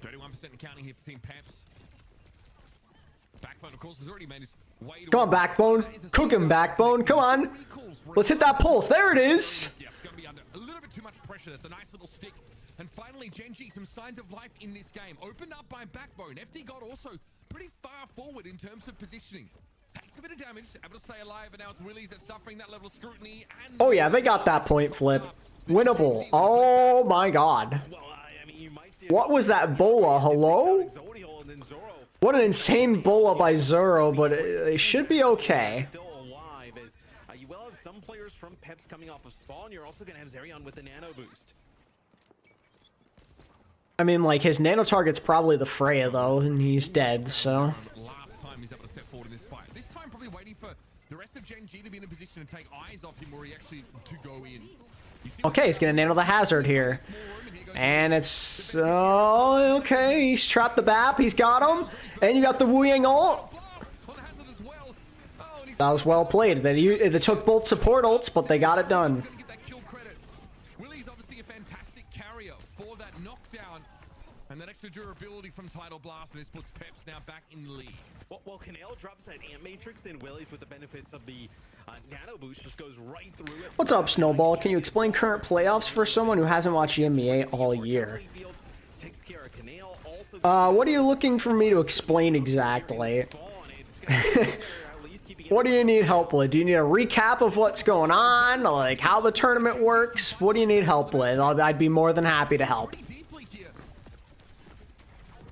31% and counting here for Team Peps. Backbone, of course, has already made his way to... Come on, Backbone. Cook him, Backbone. Come on. Let's hit that pulse. There it is. Yeah, gonna be under a little bit too much pressure. That's a nice little stick. And finally, Gen G, some signs of life in this game. Opened up by Backbone. FD got also pretty far forward in terms of positioning. Takes a bit of damage, able to stay alive, and now it's Willies that's suffering that level of scrutiny. And Oh yeah, they got that point flip. Winnable. Oh my god. Well, I mean, you might see What was that bola? Hello? Zodial and then Zoro What an insane bola by Zoro, but it should be okay. still alive as you will have some players from Peps coming off of spawn. You're also going to have Zerion with the nano boost. I mean, like, his nano target's probably the Freya, though, and he's dead, so... last time he's able to step forward in this fight. This time probably waiting for the rest of Gen G to be in a position to take eyes off him where he actually to go in. Okay, he's gonna nano the hazard here. And it's... Oh, okay, he's trapped the BAP, he's got him. And you got the Wu Yang ult. That was well played. They took both support ults, but they got it done. Willie's obviously a fantastic carrier for that knockdown and that extra durability from Tidal Blast, and this puts Peps now back in the lead. Well, Canale drops that Ant Matrix, and Willies with the benefits of the nano boost just goes right through it. What's up, Snowball? Can you explain current playoffs for someone who hasn't watched EMEA all year? Takes care of Canale, also What are you looking for me to explain exactly? What do you need help with? Do you need a recap of what's going on? Like, how the tournament works? What do you need help with? I'd be more than happy to help.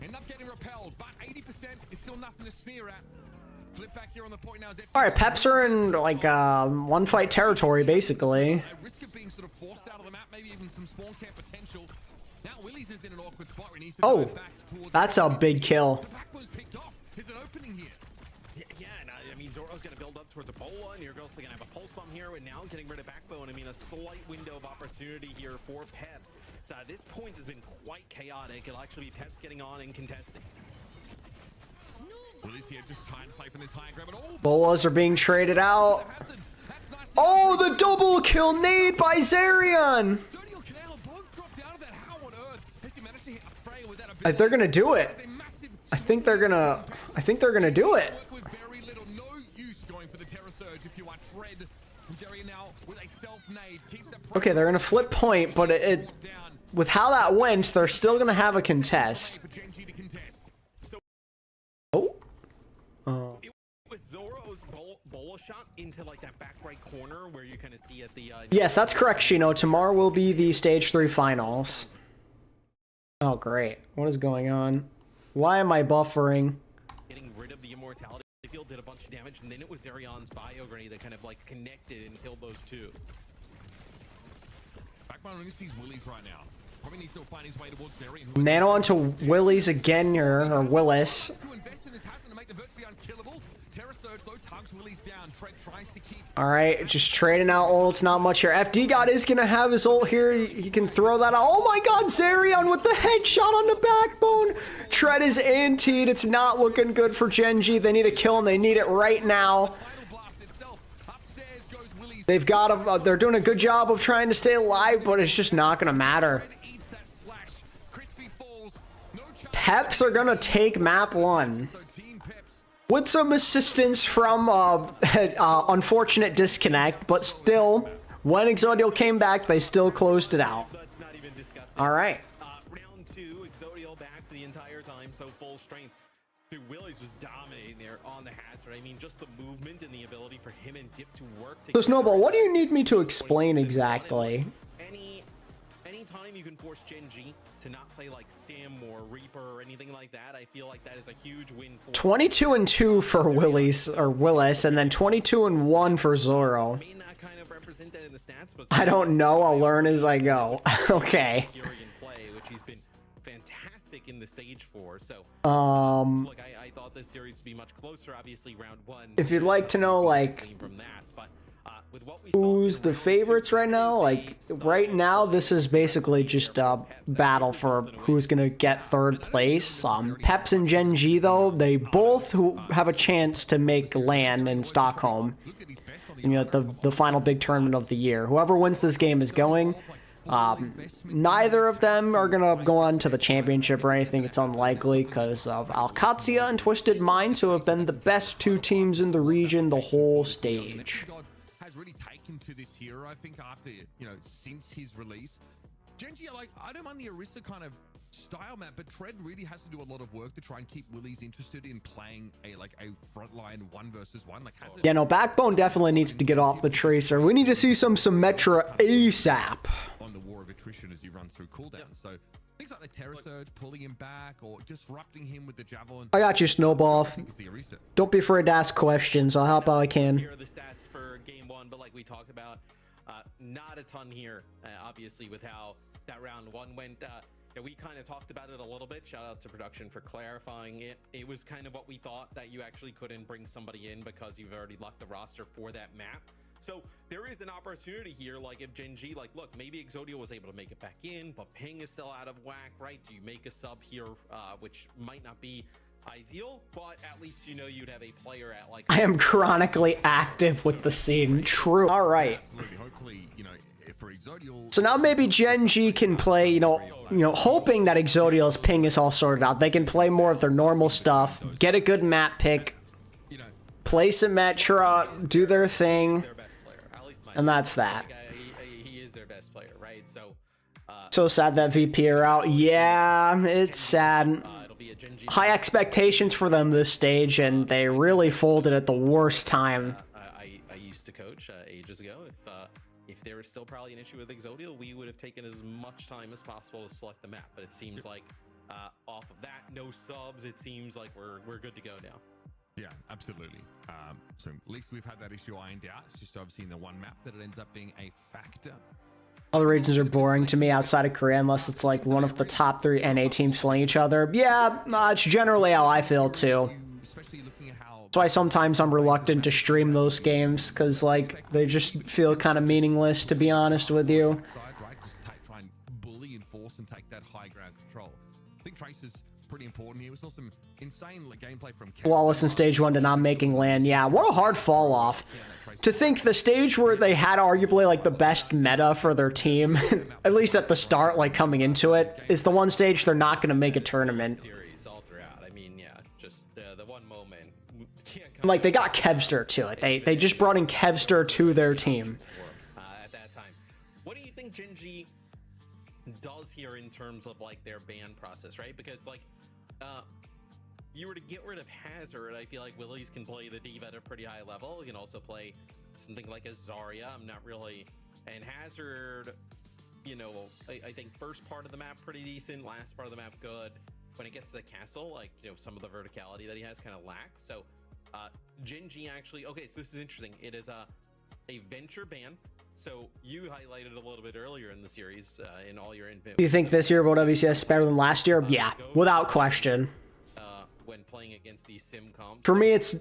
End up getting repelled, but 80% is still nothing to sneer at. Flip back here on the point now. Alright, Peps are in, like, one fight territory, basically. A risk of being sort of forced out of the map, maybe even some spawn camp potential. Now Willies is in an awkward spot where he needs to Oh, go back towards that's a big kill. The back was picked off. There's an opening here. Yeah, and I mean, Zoro's going to build up towards a bola, and you're also going to have a pulse bomb here, and now getting rid of Backbone. I mean, a slight window of opportunity here for Peps. So this point has been quite chaotic. It'll actually be Peps getting on and contesting. Willies here just trying to play from this high grab, but oh, Bolas are being traded out. Oh, the double kill nade by Zerion! They're gonna do it. I think they're gonna do it. Okay, they're gonna flip point, but with how that went, they're still gonna have a contest. Oh. It was Zoro's bola shot into like that back right corner where you kind of see at the Yes, that's correct, Shino. Tomorrow will be the stage 3 finals. Oh great. What is going on? Why am I buffering? Getting rid of the immortality field did a bunch of damage, and then it was Zerion's bio grenade that kind of like connected and killed those two. Backbone only sees Willies right now. Probably needs to find his way towards Zeri. Nano onto Willies again here, or Willis. To invest in this Hassan to make the virtually unkillable. Terra Surge though tugs Willies down. Tread tries to keep. All right, just trading out ults, not much here. FD God is gonna have his ult here. He can throw that out. Oh my God, Zerion with the headshot on the backbone. Tread is antied. It's not looking good for Genji. They need a kill and they need it right now. They've got they're doing a good job of trying to stay alive, but it's just not gonna matter. Peps are gonna take map 1 with some assistance from unfortunate disconnect, but still, when Exodial came back, they still closed it out. All right. Round 2, Exodial back for the entire time, so full strength. Dude, Willies was dominating there on the hazard. I mean, just the movement and the ability for him and Dip to work together. So Snowball, what do you need me to explain exactly? Any time you can force Genji to not play like Sim or Reaper or anything like that, I feel like that is a huge win for 22-2 for Willis, and then 22-1 for Zoro. may not kind of represent that in the stats, but I don't know. I'll learn as I go. Okay. play, which he's been fantastic in the stage for. So look, I thought this series would be much closer. Obviously, round 1. If you'd like to know, like, from that, but with what we who's the favorites right now? Like, right now, this is basically just a battle for who's gonna get 3rd place. Peps and Genji, though, they both who have a chance to make LAN in Stockholm. You know, the final big tournament of the year. Whoever wins this game is going. Neither of them are gonna go on to the championship or anything. It's unlikely because of alexyOWL and Twisted Minds, who have been the best 2 teams in the region the whole stage. Has really taken to this hero, I think, after, you know, since his release. Genji, like, I don't mind the Orisa kind of style map, but Tread really has to do a lot of work to try and keep Willies interested in playing a frontline 1 versus 1. Like, Yeah, no, Backbone definitely needs to get off the Tracer. We need to see some Symmetra ASAP. On the war of attrition as he runs through cooldown. So things like the Terra Surge pulling him back or disrupting him with the Javelin. I got you, Snowball. Don't be afraid to ask questions. I'll help how I can. Here are the stats for game 1, but like we talked about, not a ton here, obviously, with how that round 1 went. Yeah, we kind of talked about it a little bit. Shout out to production for clarifying it. It was kind of what we thought, that you actually couldn't bring somebody in because you've already locked the roster for that map. So there is an opportunity here, like if Genji, like, look, maybe Exodial was able to make it back in, but ping is still out of whack, right? Do you make a sub here, which might not be ideal, but at least you know you'd have a player at like. I am chronically active with the scene. True. All right. Absolutely. Hopefully, you know, for Exodial. So now maybe Genji can play, you know, hoping that Exodial's ping is all sorted out. They can play more of their normal stuff, get a good map pick, play Symmetra, do their thing, and that's that. He is their best player, right? So sad that VP are out. Yeah, it's sad. High expectations for them this stage, and they really folded at the worst time. I used to coach ages ago. If there was still probably an issue with Exodial, we would have taken as much time as possible to select the map. But it seems like off of that, no subs. It seems like we're good to go now. Yeah, absolutely. So at least we've had that issue ironed out. It's just obviously in the one map that it ends up being a factor. Other regions are boring to me outside of Korea, unless it's like one of the top 3 NA teams playing each other. Yeah, it's generally how I feel too. That's why sometimes I'm reluctant to stream those games, because like they just feel kind of meaningless, to be honest with you. Just try and bully and force and take that high ground control. I think Trace is pretty important here. We saw some insane gameplay from Flawless in stage 1 to not making land. Yeah, what a hard fall off. To think the stage where they had arguably like the best meta for their team, at least at the start, like coming into it, is the one stage they're not going to make a tournament. I mean, yeah, just the one moment. Like they got Kevster to it. They just brought in Kevster to their team. At that time, what do you think Genji does here in terms of like their ban process, right? Because like, you were to get rid of Hazard, I feel like Willies can play the diva at a pretty high level. He can also play something like a Zarya. I'm not really, and Hazard, you know, I think first part of the map pretty decent, last part of the map good. When it gets to the castle, like, you know, some of the verticality that he has kind of lacks. So Genji actually, okay, so this is interesting. It is a venture ban, So you highlighted a little bit earlier in the series in all your input. Do you think this year of OWCS is better than last year? Yeah, without question. When playing against these sim comps, For me, it's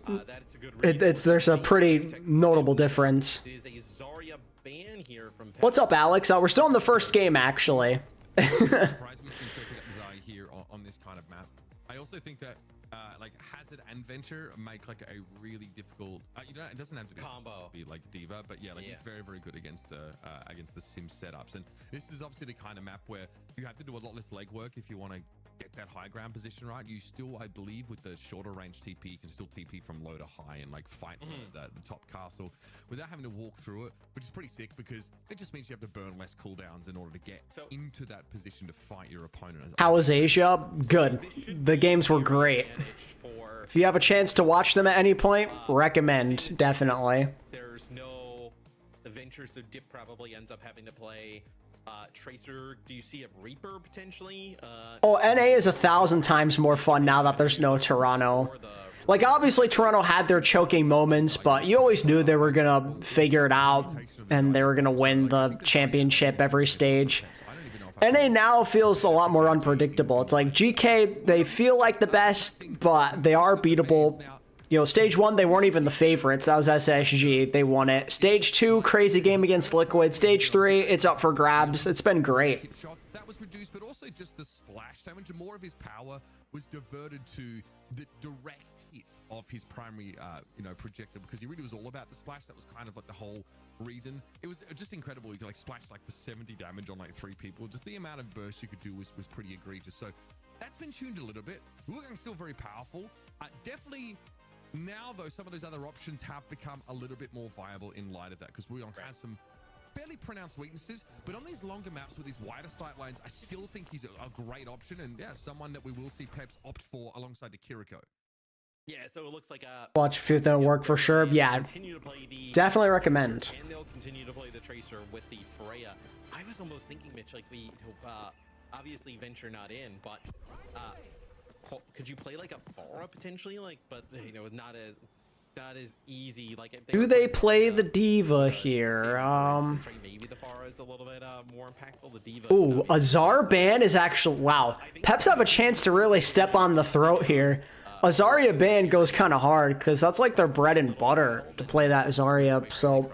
there's a pretty notable difference. It is a Zarya ban here from What's up, Alex? We're still in the first game, actually. Here on this kind of map. I also think that like Hazard and Venture make like a really difficult. You know, it doesn't have to be combo, be like Diva, but yeah, like it's very good against the sim setups. And this is obviously the kind of map where you have to do a lot less legwork if you want to get that high ground position right. You still, I believe, with the shorter range TP, you can still TP from low to high and like fight for the top castle without having to walk through it, which is pretty sick because it just means you have to burn less cooldowns in order to get into that position to fight your opponent. How was Asia? Good. The games were great. If you have a chance to watch them at any point, recommend, definitely. There's no adventure, so Dip probably ends up having to play Tracer. Do you see a Reaper potentially? Oh, NA is 1,000 times more fun now that there's no Toronto. Like, obviously, Toronto had their choking moments, but you always knew they were going to figure it out, and they were going to win the championship every stage. NA now feels a lot more unpredictable. It's like GK, they feel like the best, but they are beatable. You know, stage 1, they weren't even the favorites. That was SSG. They won it. Stage 2, crazy game against Liquid. Stage 3, it's up for grabs. It's been great. That was reduced, but also just the splash damage. More of his power was diverted to the direct hit of his primary, projector, because he really was all about the splash. That was kind of like the whole reason. It was just incredible. He could like splash like for 70 damage on like 3 people. Just the amount of burst you could do was pretty egregious. So that's been tuned a little bit. Looking still very powerful. Definitely. Now, though, some of those other options have become a little bit more viable in light of that, because Wuyon has some fairly pronounced weaknesses, but on these longer maps with these wider sight lines, I still think he's a great option, and yeah, someone that we will see Peps opt for alongside the Kiriko. Yeah, so it looks like watch if it don't work for sure. Yeah, definitely recommend. And they'll continue to play the Tracer with the Freya. I was almost thinking, Mitch, like we obviously Venture not in, but could you play like a Pharah potentially, like, but you know, not as easy. Like, if do they play the Diva here? Maybe the Pharah is a little bit more impactful. The Diva. Ooh, a Zar ban is actually wow. Peps have a chance to really step on the throat here. A Zarya ban goes kind of hard because that's like their bread and butter to play that Zarya. So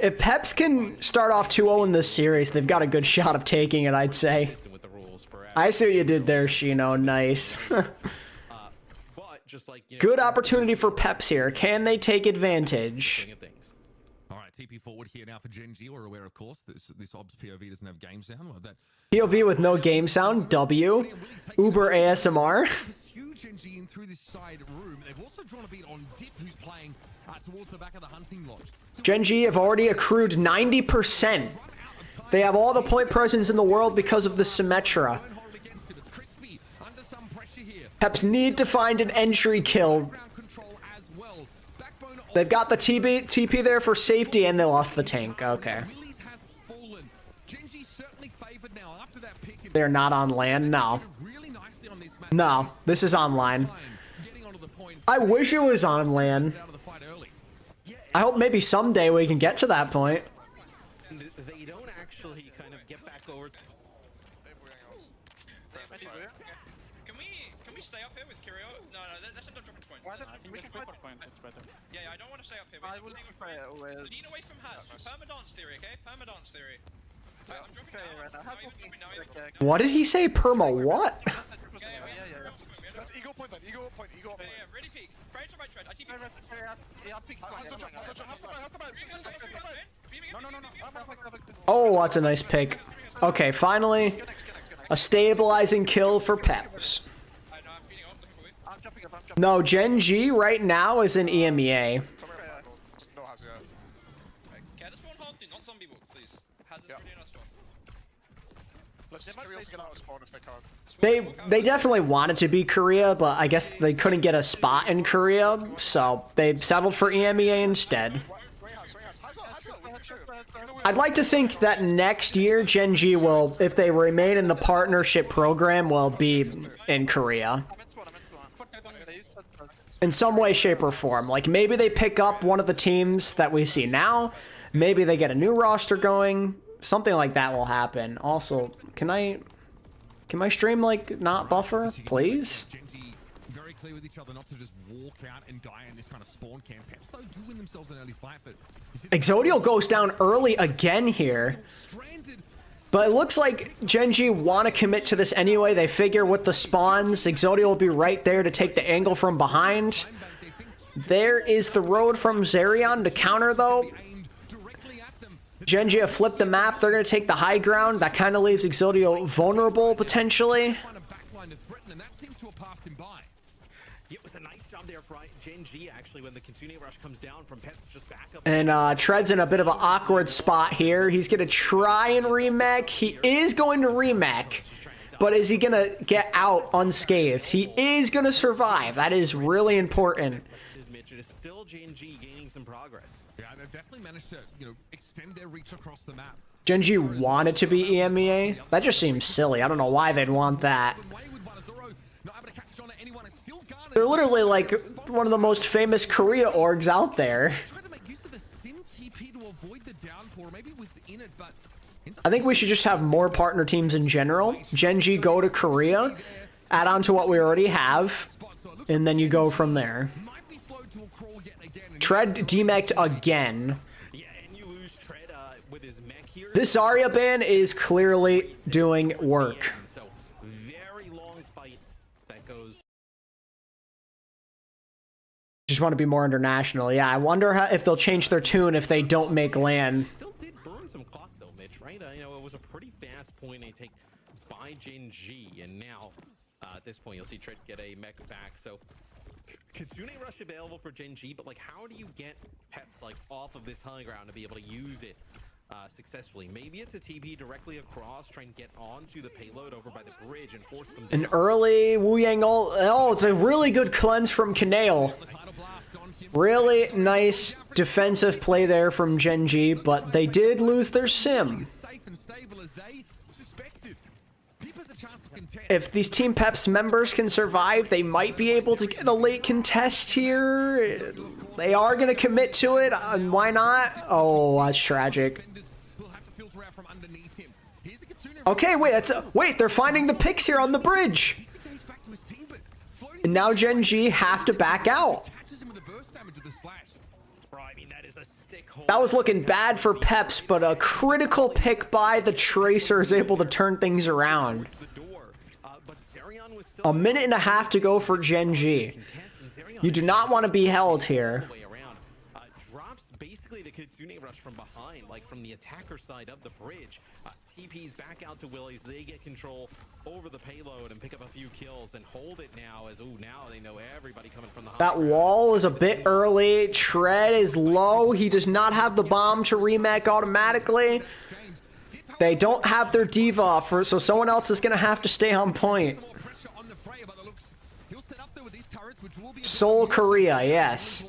if Peps can start off 2-0 in this series, they've got a good shot of taking it, I'd say. I see what you did there, Shino. Nice. Good opportunity for Peps here. Can they take advantage? All right, TP forward here now for Gen G. We're aware, of course, this OBS POV doesn't have game sound. Well, that POV with no game sound. W. Uber ASMR. Gen G in through this side room. They've also drawn a beat on Dip, who's playing towards the back of the hunting lodge. Gen G have already accrued 90%. They have all the point presence in the world because of the Symmetra. Peps need to find an entry kill. They've got the TP there for safety, and they lost the tank. Okay. They're not on land? No. No, this is online. I wish it was on land. I hope maybe someday we can get to that point. They don't actually kind of get back over. Can we stay up here with Curio? No, let's end up dropping point. We can fight point. It's better. Yeah, I don't want to stay up here. I will try with. Lean away from Haz. Perma-dance theory, okay? Perma-dance theory. I'm dropping now. What did he say? Perma what? Yeah. That's ego point then. Ego point. Yeah, ready peek. Frame to right tread. I TP. Oh, that's a nice pick. Okay, finally, a stabilizing kill for Peps. No, Gen G right now is in EMEA. They definitely wanted to be Korea, but I guess they couldn't get a spot in Korea, so they settled for EMEA instead. I'd like to think that next year Gen G will, if they remain in the partnership program, will be in Korea. In some way, shape, or form. Like, maybe they pick up one of the teams that we see now. Maybe they get a new roster going. Something like that will happen. Also, can my stream like not buffer, please? Genji very clear with each other not to just walk out and die in this kind of spawn camp. Peps though do win themselves an early fight, but exodeal goes down early again here. But it looks like Genji want to commit to this anyway. They figure with the spawns, exodeal will be right there to take the angle from behind. There is the road from Zerion to counter though. Genji have flipped the map. They're going to take the high ground. That kind of leaves exodeal vulnerable potentially. It was a nice job there for Genji actually when the Kitsune rush comes down from Peps just back up. And Tread's in a bit of an awkward spot here. He's going to try and remech. He is going to remech. But is he going to get out unscathed? He is going to survive. That is really important. It is still Genji gaining some progress. Yeah, they've definitely managed to, extend their reach across the map. Genji wanted to be EMEA? That just seems silly. I don't know why they'd want that. They're literally like one of the most famous Korea orgs out there. I think we should just have more partner teams in general. Genji go to Korea, add on to what we already have, and then you go from there. Tread demeched again. This Zarya ban is clearly doing work. Very long fight that goes. Just want to be more international. Yeah, I wonder if they'll change their tune if they don't make land. Still did burn some clock though, Mitch, right? It was a pretty fast point they take by Genji, and now at this point you'll see Tread get a mech back. So Kitsune rush available for Genji, but like how do you get Peps like off of this high ground to be able to use it successfully? Maybe it's a TP directly across, try and get onto the payload over by the bridge and force them An early Wu Yang ult. Oh, it's a really good cleanse from Kanale. Really nice defensive play there from Genji, but they did lose their sim. If these Team Peps members can survive, they might be able to get a late contest here. They are going to commit to it, and why not? Oh, that's tragic. Okay, wait, they're finding the picks here on the bridge. And now Genji have to back out. That was looking bad for Peps, but a critical pick by the Tracer is able to turn things around. A minute and a half to go for Genji. You do not want to be held here. Drops basically the Kitsune rush from behind, like from the attacker side of the bridge. TP's back out to Willies. They get control over the payload and pick up a few kills and hold it now as, now they know everybody coming from the high That wall is a bit early. Tread is low. He does not have the bomb to remech automatically. They don't have their diva, so someone else is going to have to stay on point. Seoul, Korea, yes.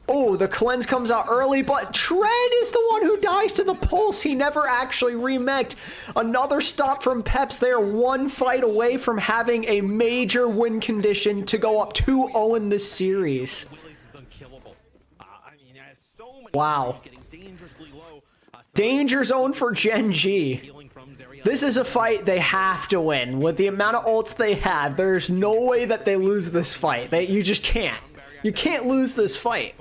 Oh, the cleanse comes out early, but Tread is the one who dies to the pulse. He never actually remeched. Another stop from Peps. They are one fight away from having a major win condition to go up 2-0 in this series. Wow. Danger zone for Genji. This is a fight they have to win. With the amount of ults they have, there's no way that they lose this fight. You just can't. You can't lose this fight.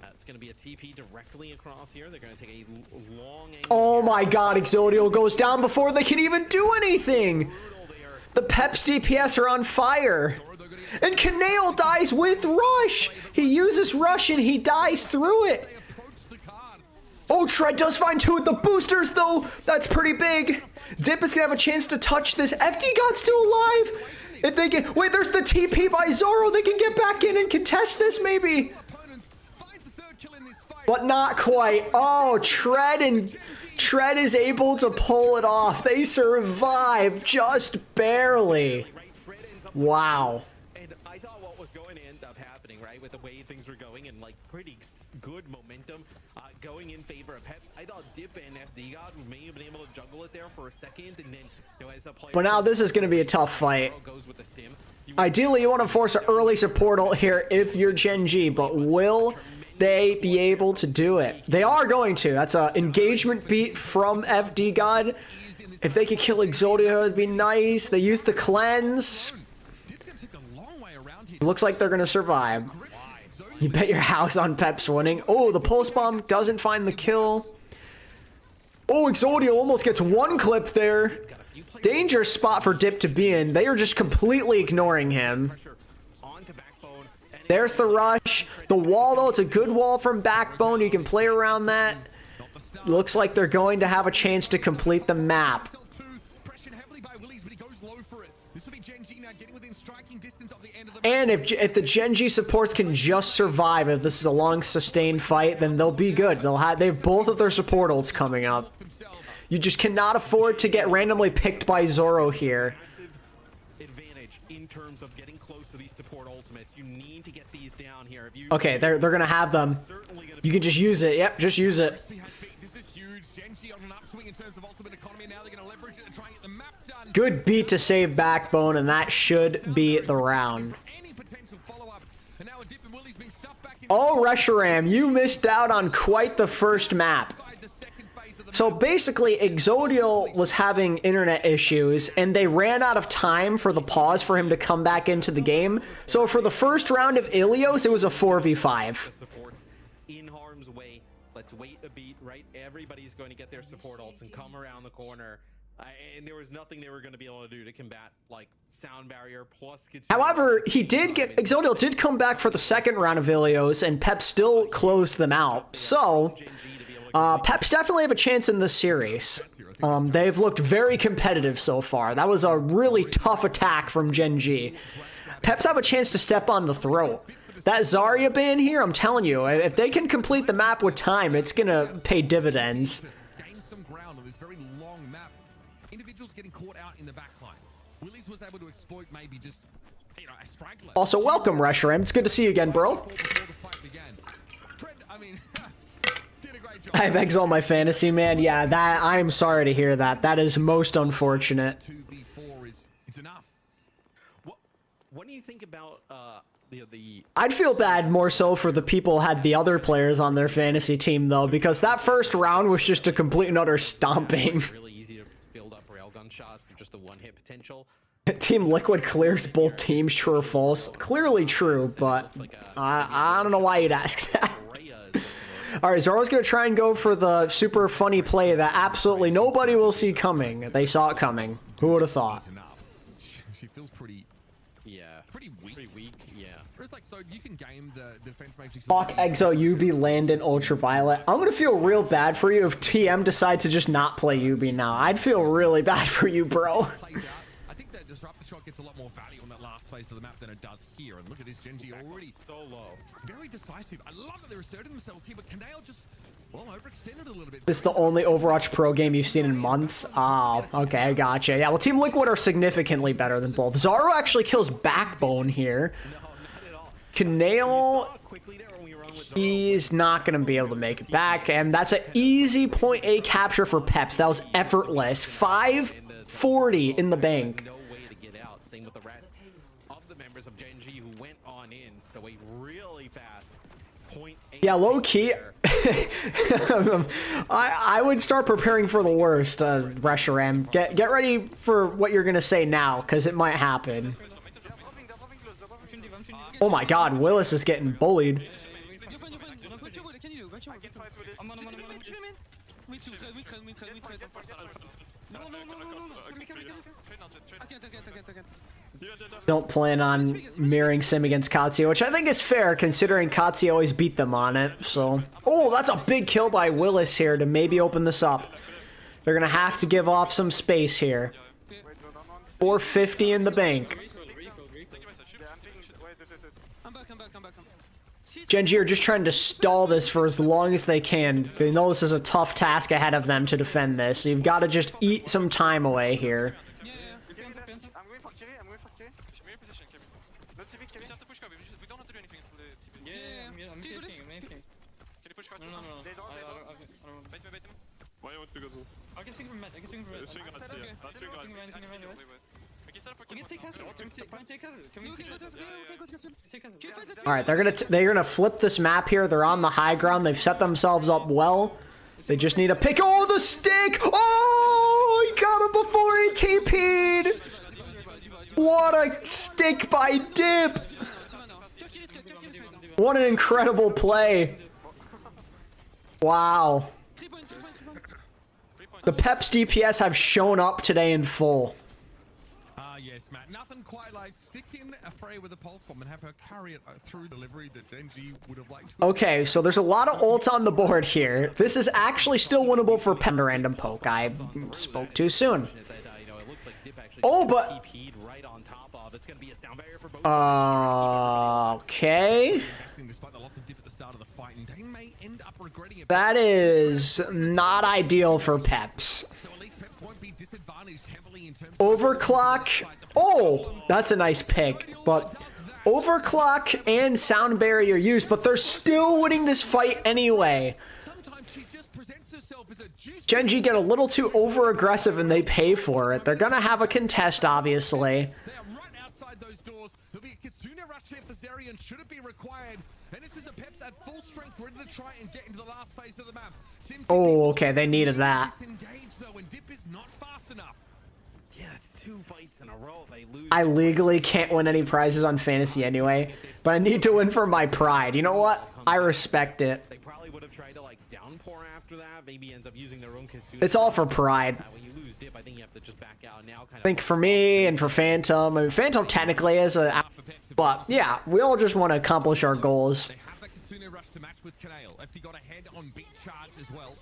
It's going to be a TP directly across here. They're going to take a long angle. Oh my god, exodeal goes down before they can even do anything. The Peps DPS are on fire. And Kanale dies with Rush. He uses Rush and he dies through it. Oh, Tread does find two of the boosters, though. That's pretty big. Dip is going to have a chance to touch this. FD God's still alive. If they get... Wait, there's the TP by Zoro. They can get back in and contest this, maybe. But not quite. Oh, Tread is able to pull it off. They survive just barely. Wow. And I thought what was going to end up happening, right, with the way things were going and like pretty good momentum going in favor of Peps. I thought Dip and FD God may have been able to juggle it there for a second, and then as a player. But now this is going to be a tough fight. Ideally, you want to force an early support ult here if you're Genji, but will they be able to do it? They are going to. That's a engagement beat from FD God. If they could kill Exodia, it'd be nice. They used the cleanse. Looks like they're gonna survive. You bet your house on Pep's winning. Oh, the pulse bomb doesn't find the kill. Oh, Exodia almost gets one clip there. Dangerous spot for Dip to be in. They are just completely ignoring him. There's the rush. The wall, though, it's a good wall from Backbone. You can play around that. Looks like they're going to have a chance to complete the map. And if the Genji supports can just survive, if this is a long sustained fight, then they'll be good. They have both of their support ults coming up. You just cannot afford to get randomly picked by Zoro here. Advantage in terms of getting close to these support ultimates. You need to get these down here. If you Okay, they're gonna have them. You can just use it. Yep, just use it. Good beat to save Backbone, and that should be the round. Oh, Reshiram, you missed out on quite the first map. So basically, Exodial was having internet issues, and they ran out of time for the pause for him to come back into the game. So for the first round of Ilios, it was a 4v5. In harm's way. Let's wait a beat, right? Everybody's going to get their support ults and come around the corner. And there was nothing they were going to be able to do to combat, like, sound barrier plus... However, Exodial did come back for the second round of Ilios, and Pep still closed them out. So, Peps definitely have a chance in this series. They've looked very competitive so far. That was a really tough attack from Genji. Peps have a chance to step on the throat. That Zarya ban here, I'm telling you, if they can complete the map with time, it's going to pay dividends. Getting caught out in the backline. Willies was able to exploit maybe just, you know, a strike lane. Also, welcome, Reshiram. It's good to see you again, bro. I have eggs on my fantasy, man. Yeah, that I'm sorry to hear that. That is most unfortunate. 2v4 it's enough. What do you think about the I'd feel bad more so for the people who had the other players on their fantasy team, though, because that first round was just a complete and utter stomping. Really easy to build up railgun shots and just a one-hit potential. Team Liquid clears both teams, true or false. Clearly true, but I don't know why you'd ask that. Alright, Zoro's gonna try and go for the super funny play that absolutely nobody will see coming. They saw it coming. Who would have thought? She feels pretty weak. Yeah. Whereas, like, so you can game the defense matrix. Fuck Exo, Yubi, Landon, Ultraviolet. I'm gonna feel real bad for you if TM decides to just not play Yubi now. I'd feel really bad for you, bro. I think that disruptor shot gets a lot more value on that last phase of the map than it does here. And look at this Genji already so low. Very decisive. I love that they're asserting themselves here, but Kanale just, well, overextended a little bit. This is the only Overwatch Pro game you've seen in months? Oh, okay, I gotcha. Yeah, well, Team Liquid are significantly better than both. Zaro actually kills Backbone here. Kanale, he's not going to be able to make it back, and that's an easy point A capture for Peps. That was effortless. 540 in the bank. No way to get out. Same with the rest of the members of Genji who went on in. So a really fast point. Yeah, low key. I would start preparing for the worst, Reshiram. Get ready for what you're gonna say now, because it might happen. Oh my God, Willis is getting bullied. Don't plan on mirroring Sim against Katsuo, which I think is fair considering Katsuo always beat them on it. So, oh, that's a big kill by Willis here to maybe open this up. They're gonna have to give off some space here. 450 in the bank. Genji are just trying to stall this for as long as they can. They know this is a tough task ahead of them to defend this. So you've got to just eat some time away here. All right, they're gonna flip this map here. They're on the high ground. They've set themselves up well. They just need a pick. Oh, the stick! Oh, he got him before he TP'd. What a stick by Dip! What an incredible play! Wow. The Peps DPS have shown up today in full. Yes, Matt. Nothing quite like stick in a fray with a pulse bomb and have her carry it through delivery that Genji would have liked to. Okay, so there's a lot of ults on the board here. This is actually still winnable for Pep. Random poke. I spoke too soon. Oh, but... Okay. That is not ideal for Peps. Overclock. Oh, that's a nice pick. But overclock and sound barrier used, but they're still winning this fight anyway. Genji get a little too over aggressive and they pay for it. They're gonna have a contest, obviously. Should it be required? And this is a Peps at full strength, ready to try and get into the last phase of the map. Oh, okay, they needed that. Yeah, it's 2 fights in a row. They lose. I legally can't win any prizes on fantasy anyway, but I need to win for my pride. You know what? I respect it. They probably would have tried to like downpour after that. Maybe ends up using their own Kitsune. It's all for pride. When you lose Dip, I think you have to just back out now. I think for me and for Phantom, I mean, Phantom technically is a, but yeah, we all just want to accomplish our goals. They have that Kitsune rush to match with Kanale. FT got ahead on beat charge as well.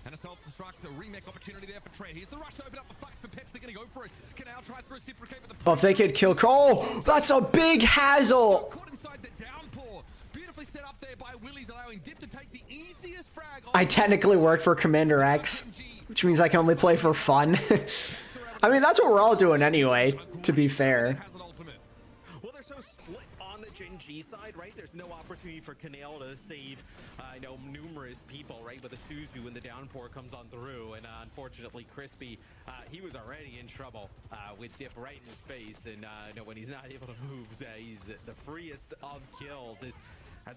And a self-destruct, a remake opportunity there for Trey. Here's the rush to open up the fight for Peps. They're going to go for it. Kanale tries to reciprocate with the... Oh, if they could kill Cole, that's a big hassle. Caught inside the downpour. Beautifully set up there by Willies, allowing Dip to take the easiest frag. I technically work for Commander X, which means I can only play for fun. I mean, that's what we're all doing anyway, to be fair. Well, they're so split on the Genji side, right? There's no opportunity for Kanale to save, I know, numerous people, right? But the Suzu when the downpour comes on through, and unfortunately, Crispy, he was already in trouble with Dip right in his face, and you know, when he's not able to move, he's the freest of kills. I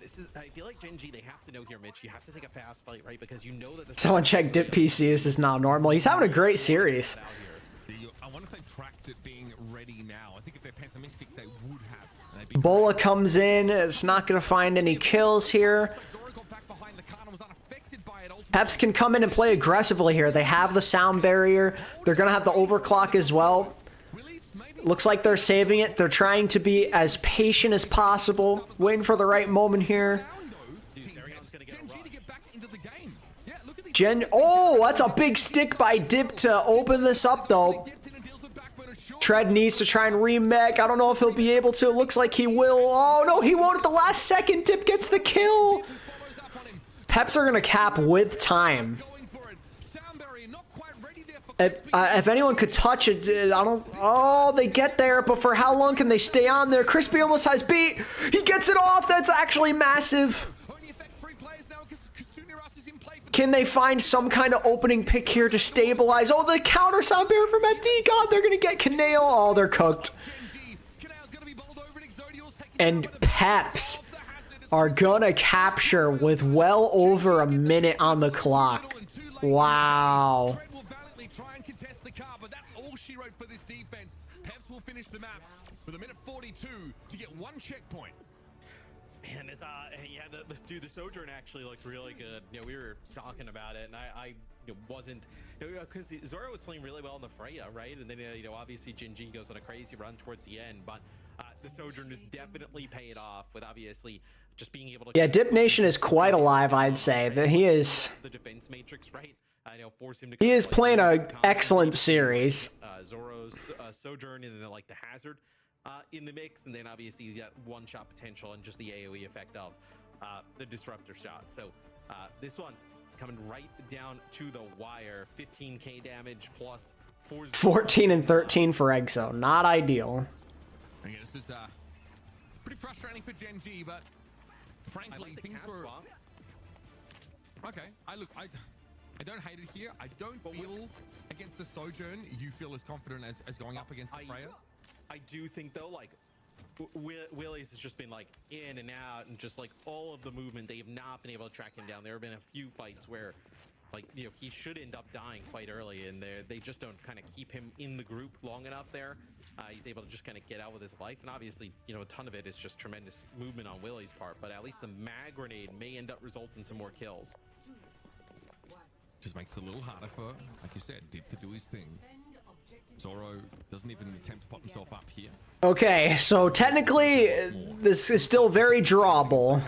feel like Genji, they have to know here, Mitch. You have to take a fast fight, right? Because you know that. Someone check Dip PC. This is not normal. He's having a great series. I wonder if they tracked it being ready now. I think if they're pessimistic, they would have. Bola comes in. It's not going to find any kills here. Peps can come in and play aggressively here. They have the sound barrier. They're going to have the overclock as well. Looks like they're saving it. They're trying to be as patient as possible. Waiting for the right moment here. Oh, that's a big stick by Dip to open this up, though. Tread needs to try and remake. I don't know if he'll be able to. It looks like he will. Oh, no, he won't at the last second. Dip gets the kill. Peps are going to cap with time. If anyone could touch it, I don't... Oh, they get there, but for how long can they stay on there? Crispy almost has beat. He gets it off. That's actually massive. Can they find some kind of opening pick here to stabilize? Oh, the counter sound barrier from FD. God, they're going to get Kanale. Oh, they're cooked. And Peps are going to capture with well over a minute on the clock. Wow. Try and contest the car, but that's all she wrote for this defense. Peps will finish the map with a minute 42 to get 1 checkpoint. Man, this, yeah, the Sojourn actually looked really good. You know, we were talking about it, and I wasn't, because Zoro was playing really well in the Freya, right? And then, obviously Genji goes on a crazy run towards the end, but the Sojourn is definitely paid off with obviously just being able to... Yeah, Dip Nation is quite alive, I'd say. That he is... The defense matrix, right? Force him to... He is playing an excellent series. Zoro's Sojourn, and then like the Hazard in the mix, and then obviously you got one-shot potential and just the AoE effect of the Disruptor shot. So this one coming right down to the wire. 15k damage plus 14 and 13 for Exo. Not ideal. I guess this is pretty frustrating for Genji, but frankly, things were... Okay, I don't hate it here. I don't feel against the Sojourn you feel as confident as going up against the Freya. I do think though, like Willie's has just been like in and out, and just like all of the movement, they have not been able to track him down. There have been a few fights where, like, you know, he should end up dying quite early, and they just don't kind of keep him in the group long enough there. He's able to just kind of get out with his life, and obviously, you know, a ton of it is just tremendous movement on Willie's part, but at least the mag grenade may end up resulting in some more kills. Just makes it a little harder for, like you said, Dip to do his thing. Zoro doesn't even attempt to pop himself up here. Okay, so technically, this is still very drawable.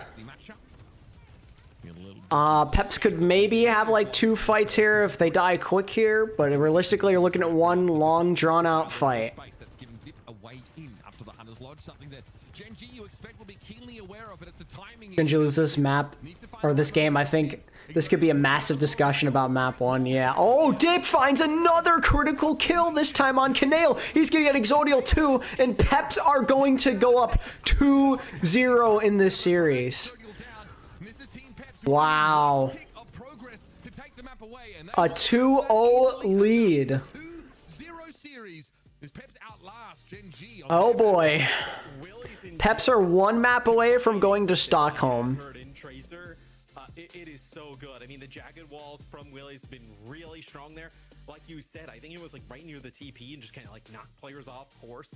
Peps could maybe have like 2 fights here if they die quick here, but realistically, you're looking at 1 long, drawn-out fight. That's given Dip a way in up to the Hunter's Lodge, something that Gen G you expect will be keenly aware of, but it's the timing. Gen G lose this map, or this game, I think this could be a massive discussion about map 1, yeah. Oh, Dip finds another critical kill, this time on Canale. He's gonna get Exodial 2, and Peps are going to go up 2-0 in this series. Wow. A 2-0 lead. Oh boy. Peps are 1 map away from going to Stockholm. It is so good. I mean, the jagged walls from Willie's have been really strong there. Like you said, I think it was like right near the TP and just kind of like knocked players off course.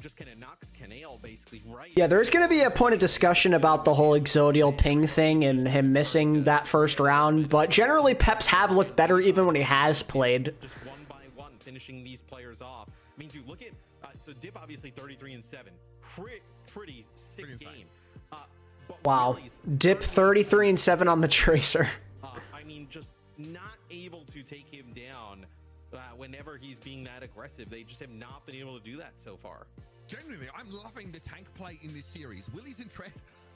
Just kind of knocks Canale basically right. Yeah, there's going to be a point of discussion about the whole Exodial ping thing and him missing that first round, but generally Peps have looked better even when he has played. Just 1 by 1 finishing these players off. I mean, dude, look at so Dip obviously 33-7. Pretty sick game. Wow. Dip 33-7 on the Tracer. I mean, just not able to take him down whenever he's being that aggressive. They just have not been able to do that so far. Genuinely, I'm loving the tank play in this series. Willie's in Tread.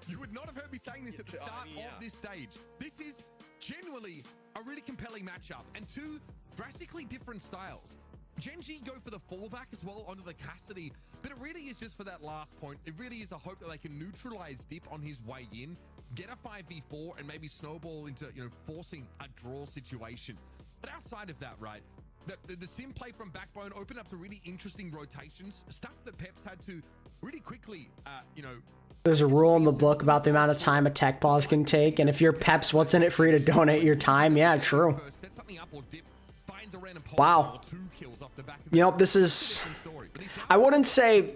You would not have heard me saying this at the start of this stage. This is genuinely a really compelling matchup, and 2 drastically different styles. Gen G go for the fallback as well onto the Cassidy, but it really is just for that last point. It really is the hope that they can neutralize Dip on his way in, get a 5v4, and maybe snowball into, you know, forcing a draw situation. But outside of that, right, the sim play from Backbone opened up to really interesting rotations, stuff that Peps had to really quickly, you know. There's a rule in the book about the amount of time a tech pause can take, and if you're Peps, what's in it for you to donate your time? Yeah, true. Wow. You know, this is, I wouldn't say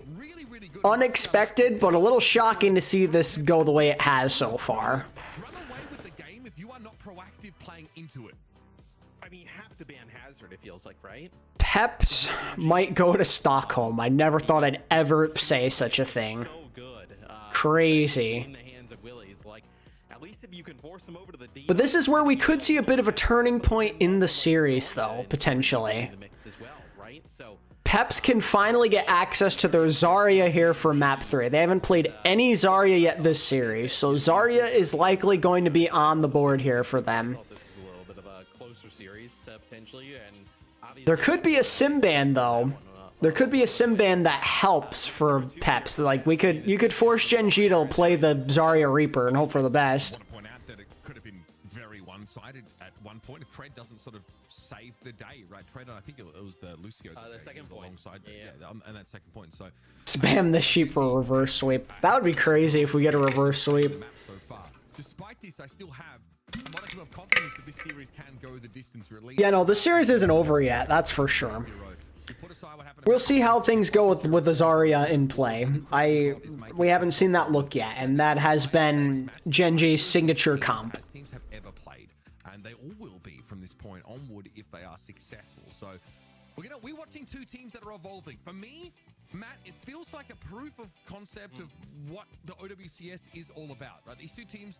unexpected, but a little shocking to see this go the way it has so far. Run away with the game if you are not proactive playing into it. I mean, you have to ban Hazard, it feels like, right? Peps might go to Stockholm. I never thought I'd ever say such a thing. So good. Crazy. In the hands of Willie's, like, at least if you can force him over to the D. But this is where we could see a bit of a turning point in the series, though, potentially. Peps can finally get access to their Zarya here for map 3. They haven't played any Zarya yet this series, so Zarya is likely going to be on the board here for them. This is a little bit of a closer series, potentially, and obviously there could be a sim ban, though. There could be a sim ban that helps for Peps. Like, you could force Gen G to play the Zarya Reaper and hope for the best. I want to point out that it could have been very one-sided at one point if Tread doesn't sort of save the day, right? Tread, I think it was the Lucio. The second point. Alongside, yeah, and that second point. So spam this sheep for a reverse sweep. That would be crazy if we get a reverse sweep. So far. Despite this, I still have a modicum of confidence that this series can go the distance. Yeah, no, the series isn't over yet. That's for sure. We'll see how things go with the Zarya in play. We haven't seen that look yet, and that has been Gen G's signature comp. Teams have ever played, and they all will be from this point onward if they are successful. So we're watching 2 teams that are evolving. For me, Matt, it feels like a proof of concept of what the OWCS is all about, right? These 2 teams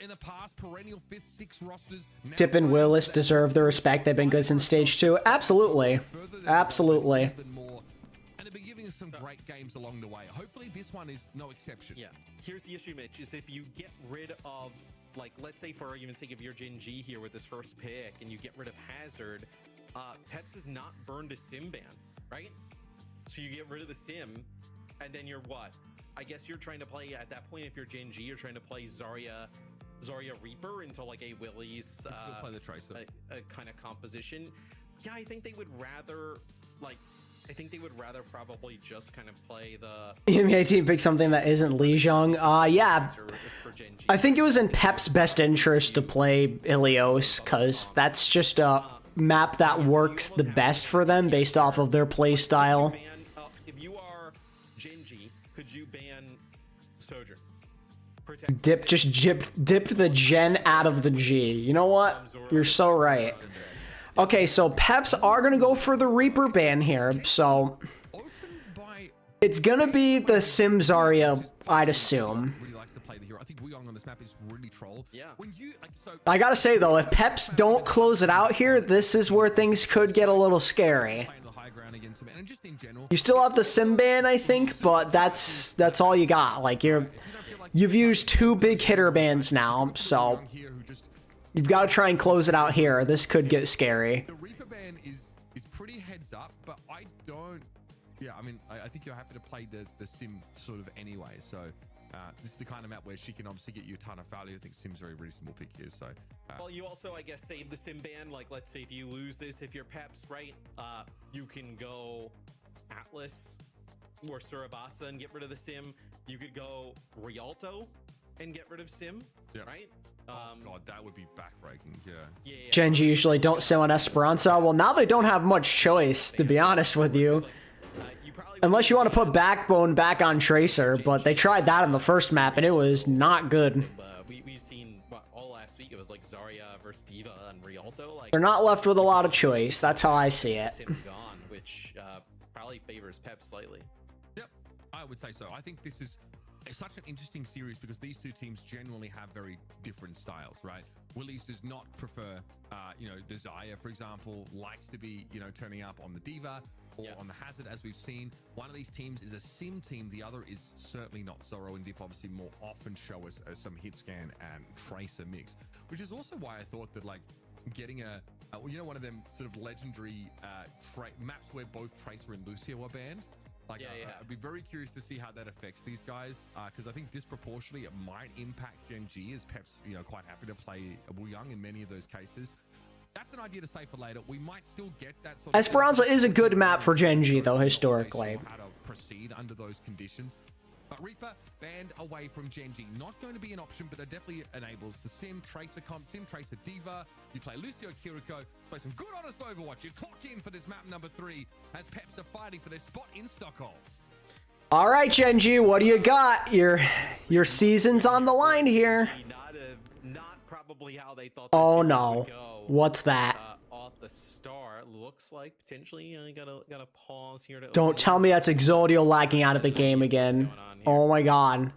in the past, perennial 5th, 6th rosters. Dip and Willis deserve the respect. They've been good since stage 2. Absolutely. Absolutely. And they've been giving us some great games along the way. Hopefully this one is no exception. Yeah. Here's the issue, Mitch, is if you get rid of, like, let's say for argument's sake, if you're Gen G here with this first pick and you get rid of Hazard, Peps has not burned a sim ban, right? So you get rid of the sim, and then you're what? I guess you're trying to play, at that point, if you're Gen G, you're trying to play Zarya Reaper into like a Willie's play the Tracer. A kind of composition. Yeah, I think they would rather, like, I think they would rather probably just kind of play the EMEA team pick something that isn't Lijiang. Yeah. I think it was in Pep's best interest to play Ilios, because that's just a map that works the best for them based off of their play style. If you are Genji, could you ban Sojourn? Dip the Gen out of the G. You know what? You're so right. Okay, so Peps are gonna go for the Reaper ban here, so it's gonna be the Sim Zarya, I'd assume. I gotta say though, if Peps don't close it out here, this is where things could get a little scary. You still have the Sim ban, I think, but that's all you got. Like you've used 2 big hitter bans now, so you've got to try and close it out here. This could get scary. The Reaper ban is pretty heads up, but I don't. Yeah, I mean, I think you're happy to play the Sim sort of anyway. So this is the kind of map where she can obviously get you a ton of value. I think Sim's a very reasonable pick here. So well, you also, I guess, save the Sim ban. Like, let's say if you lose this, if you're Peps, right, you can go Atlas or Surabasa and get rid of the Sim. You could go Rialto and get rid of Sim, right? God, that would be backbreaking. Yeah. Genji usually don't sim on Esperanza. Well, now they don't have much choice, to be honest with you. Unless you want to put Backbone back on Tracer, but they tried that in the first map and it was not good. We've seen all last week. It was like Zarya versus Diva and Rialto. Like, they're not left with a lot of choice. That's how I see it. Sim gone, which probably favors Pep slightly. Yep, I would say so. I think this is such an interesting series because these two teams generally have very different styles, right? Willies does not prefer, the Zarya, for example, likes to be, turning up on the Diva or on the Hazard, as we've seen. One of these teams is a Sim team. The other is certainly not. Zoro and Dip obviously more often show us some hit scan and Tracer mix, which is also why I thought that, like, getting one of them sort of legendary maps where both Tracer and Lucio are banned. Like, I'd be very curious to see how that affects these guys, because I think disproportionately it might impact Genji, as Pep's quite happy to play Wu Young in many of those cases. That's an idea to save for later. We might still get that sort of Esperanza is a good map for Genji, though, historically. How to proceed under those conditions. But Reaper banned away from Genji. Not going to be an option, but it definitely enables the Sim Tracer comp, Sim Tracer Diva. You play Lucio Kiriko, play some good honest Overwatch. You clock in for this map number 3 as Peps are fighting for their spot in Stockholm. All right, Genji, what do you got? Your season's on the line here. Not probably how they thought. Oh no, what's that? Off the start, looks like potentially. I gotta pause here. Don't tell me that's Exodio lagging out of the game again. Oh my god.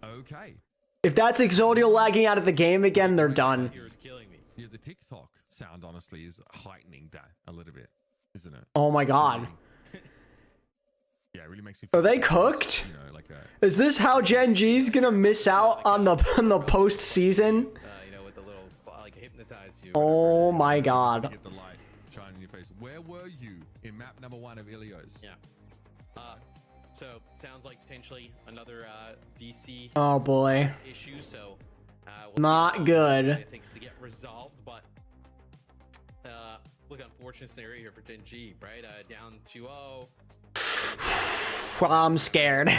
Okay. If that's Exodio lagging out of the game again, they're done. Yeah, the TikTok sound honestly is heightening that a little bit, isn't it? Oh my god. Yeah, it really makes me feel. Are they cooked? Is this how Genji's gonna miss out on the postseason? With the little hypnotize you. Oh my god. Get the light shining in your face. Where were you in map number 1 of Ilios? Yeah. So sounds like potentially another DC. Oh boy. Issue. So we'll not good. It takes to get resolved, but look, unfortunate scenario here for Genji, right? Down 2-0. I'm scared.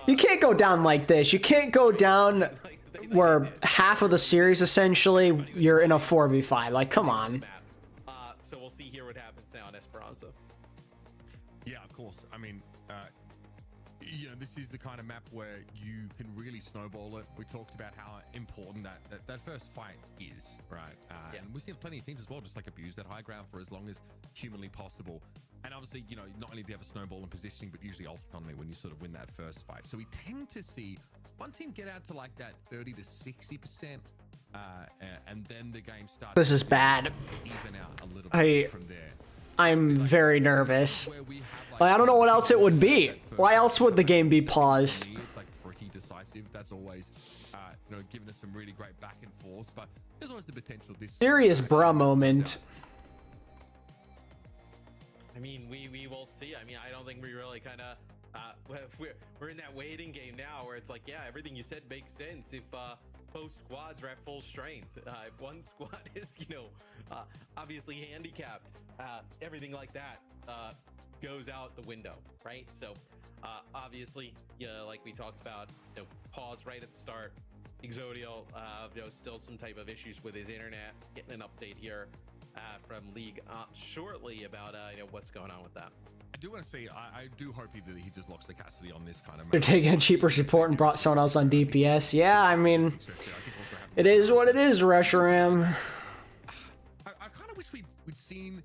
You can't go down like this. You can't go down where half of the series essentially you're in a 4v5. Like, come on. So we'll see here what happens now in Esperanza. Yeah, of course. I mean, this is the kind of map where you can really snowball it. We talked about how important that first fight is, right? And we've seen plenty of teams as well just like abuse that high ground for as long as humanly possible. And obviously, not only do you have a snowball in positioning, but usually ult economy when you sort of win that first fight. So we tend to see one team get out to like that 30 to 60%, and then the game starts. This is bad. Even out a little bit from there. I'm very nervous. Like, I don't know what else it would be. Why else would the game be paused? It's like pretty decisive. That's always, giving us some really great back and forth. But there's always the potential. This serious bruh moment. I mean, we will see. I mean, I don't think we really kind of we're in that waiting game now where it's like, yeah, everything you said makes sense. If both squads are at full strength. If one squad is, obviously handicapped, everything like that goes out the window, right? So obviously, like we talked about, pause right at the start. exoDial, still some type of issues with his internet. Getting an update here from League shortly about what's going on with that. I do want to say, I do hope that he just locks the custody on this kind of. They're taking a cheaper support and brought someone else on DPS. Yeah, I mean, it is what it is, Rushram. I kind of wish we'd seen.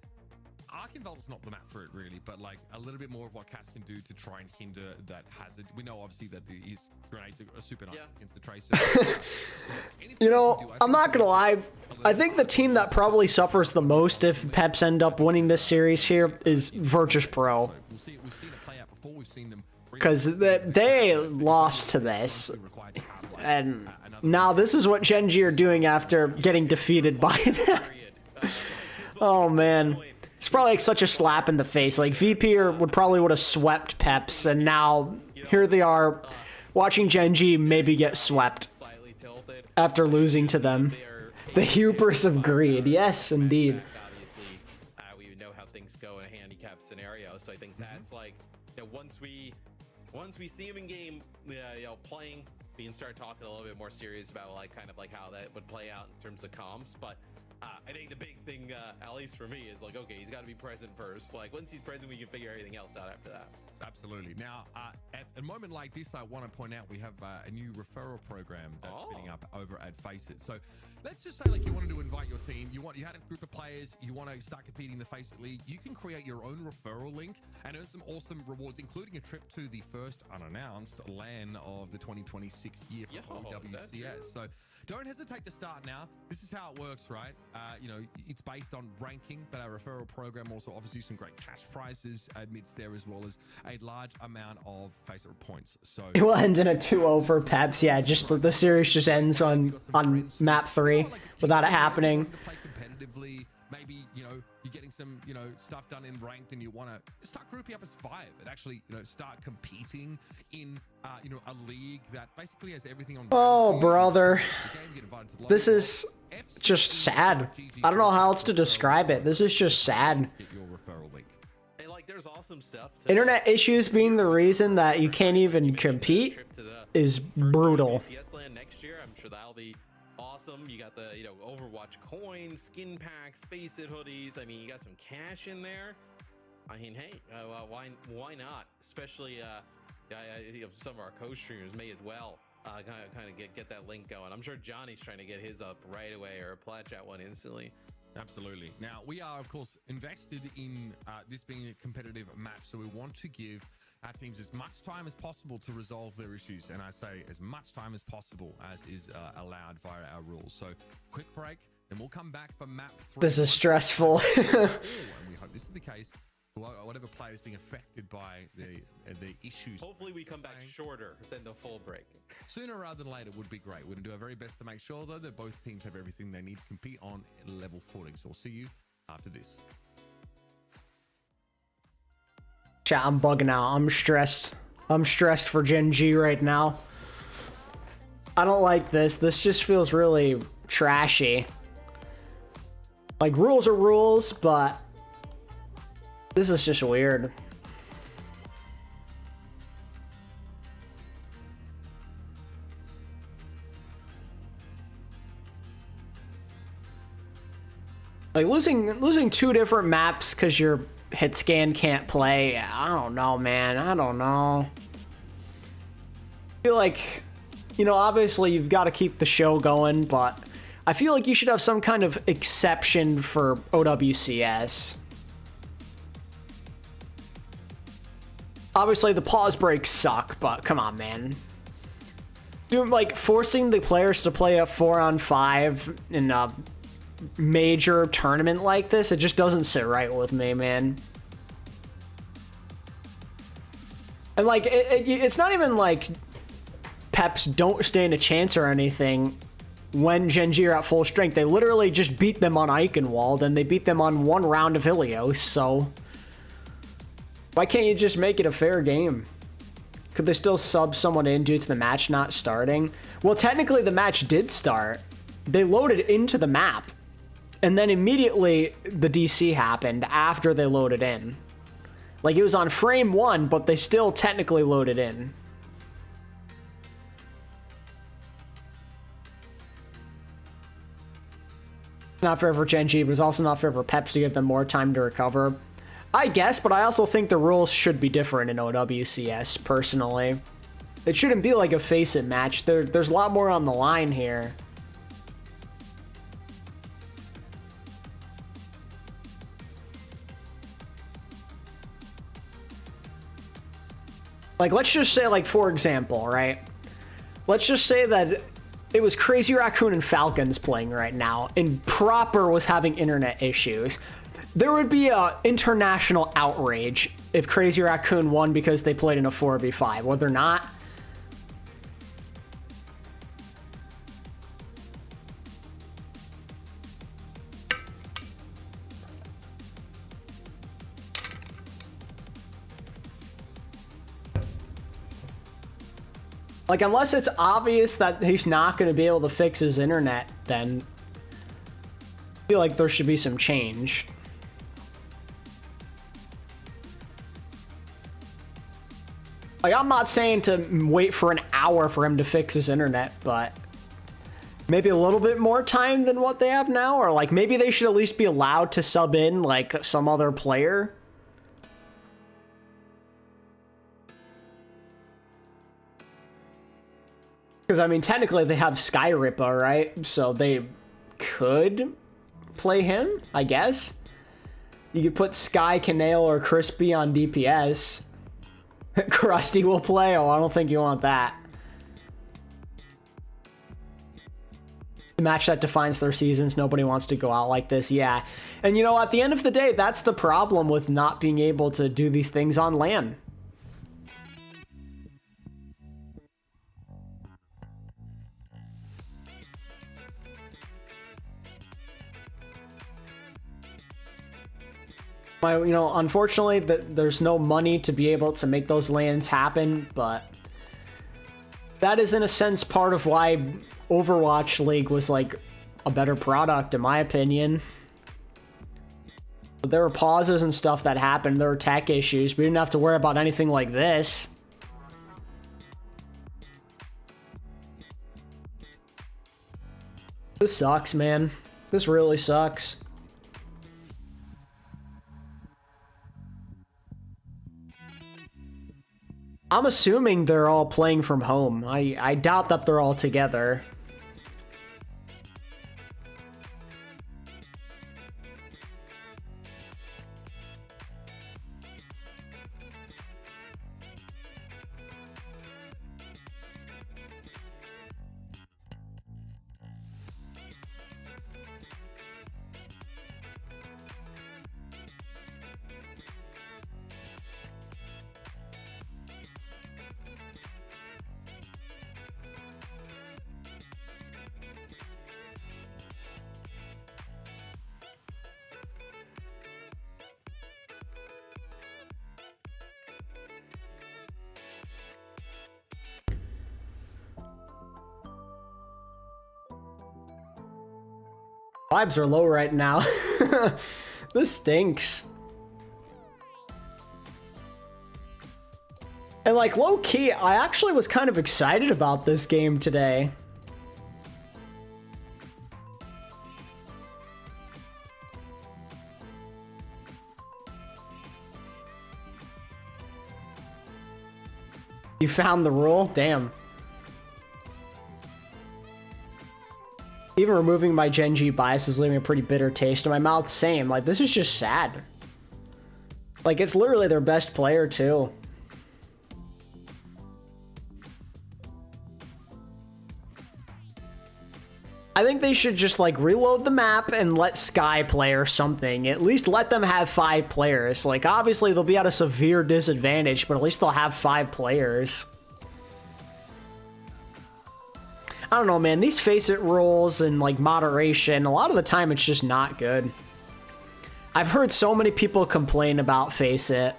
Archinvol's not the map for it really, but like a little bit more of what Cats can do to try and hinder that hazard. We know obviously that his grenades are super nice against the Tracer. You know, I'm not gonna lie. I think the team that probably suffers the most if Peps end up winning this series here is Virtus Pro. We've seen it play out before. We've seen them because they lost to this, and now this is what Gen G are doing after getting defeated by them. Oh man. It's probably like such a slap in the face. Like VP would have swept Peps, and now here they are watching Gen G maybe get swept after losing to them. The hubris of greed. Yes, indeed. Obviously, we know how things go in a handicap scenario, so I think that's like once we see him in game, playing, we can start talking a little bit more serious about how that would play out in terms of comps, but. I think the big thing, at least for me, is like, okay, he's got to be present first. Like, once he's present, we can figure everything else out after that. Absolutely. Now, at a moment like this, I want to point out we have a new referral program that's spinning up over at Faceit. So let's just say, like, you wanted to invite your team, you had a group of players, you want to start competing in the Faceit League, you can create your own referral link and earn some awesome rewards, including a trip to the first unannounced LAN of the 2026 year for OWCS. So don't hesitate to start now. This is how it works, right? It's based on ranking, but our referral program also offers you some great cash prizes amidst there, as well as a large amount of Faceit points. So it will end in a 2-0 for Peps. Yeah, just the series just ends on map 3 without it happening. Play competitively. Maybe you're getting some stuff done in ranked, and you want to start grouping up as 5 and actually start competing in a league that basically has everything on. Oh brother, this is just sad. I don't know how else to describe it. This is just sad. Your referral link. Hey, like there's awesome stuff. Internet issues being the reason that you can't even compete is brutal. OWCS LAN next year, I'm sure that'll be awesome. You got the Overwatch coins, skin packs, Faceit hoodies. I mean, you got some cash in there. I mean, hey, why not? Especially some of our co-streamers may as well kind of get that link going. I'm sure Johnny's trying to get his up right away, or Plat Chat one instantly. Absolutely. Now, we are, of course, invested in this being a competitive match, so we want to give our teams as much time as possible to resolve their issues, and I say as much time as possible as is allowed via our rules. So, quick break, then we'll come back for map 3. This is stressful. And we hope this is the case. Whatever player is being affected by the issues. Hopefully we come back shorter than the full break. Sooner rather than later would be great. We're going to do our very best to make sure, though, that both teams have everything they need to compete on level footing. So we'll see you after this. Chat, I'm bugging out. I'm stressed. I'm stressed for Gen G right now. I don't like this. This just feels really trashy. Like, rules are rules, but this is just weird. Like losing 2 different maps because your hit scan can't play. I don't know, man. I don't know. I feel like, obviously you've got to keep the show going, but I feel like you should have some kind of exception for OWCS. Obviously, the pause breaks suck, but come on, man. Forcing the players to play a 4-on-5 in a major tournament like this, it just doesn't sit right with me, man. And, it's not even like Peps don't stand a chance or anything when Gen G are at full strength. They literally just beat them on Eichenwald, and they beat them on 1 round of Helios, so why can't you just make it a fair game? Could they still sub someone in due to the match not starting? Well, technically the match did start. They loaded into the map. And then immediately the DC happened after they loaded in. Like, it was on frame 1, but they still technically loaded in. Not fair for Genji, but it's also not fair for Peps to give them more time to recover. I guess, but I also think the rules should be different in OWCS, personally. It shouldn't be like a face-it match. There's a lot more on the line here. Like, let's just say, like, for example, right? Let's just say that it was Crazy Raccoon and Falcons playing right now, and Proper was having internet issues. There would be a international outrage if Crazy Raccoon won because they played in a 4v5, would there not? Like, unless it's obvious that he's not going to be able to fix his internet, then I feel like there should be some change. Like, I'm not saying to wait for an hour for him to fix his internet, but maybe a little bit more time than what they have now, or like maybe they should at least be allowed to sub in like some other player. Because, I mean, technically they have Skyrippa, right? So they could play him, I guess. You could put Sky, Canale, or Crispy on DPS. Krusty will play? Oh, I don't think you want that. The match that defines their seasons. Nobody wants to go out like this, yeah. And, you know, at the end of the day, that's the problem with not being able to do these things on LAN. You know, unfortunately, there's no money to be able to make those LANs happen, but that is, in a sense, part of why Overwatch League was, like, a better product, in my opinion. There were pauses and stuff that happened. There were tech issues. We didn't have to worry about anything like this. This sucks, man. This really sucks. I'm assuming they're all playing from home. I doubt that they're all together. Vibes are low right now. This stinks. And like, low-key, I actually was kind of excited about this game today. You found the rule? Damn. Even removing my Genji bias is leaving a pretty bitter taste in my mouth. Same. Like, this is just sad. Like, it's literally their best player, too. I think they should just, like, reload the map and let Sky play or something. At least let them have 5 players. Like, obviously, they'll be at a severe disadvantage, but at least they'll have 5 players. I don't know, man. These face-it rules and, like, moderation, a lot of the time it's just not good. I've heard so many people complain about face-it.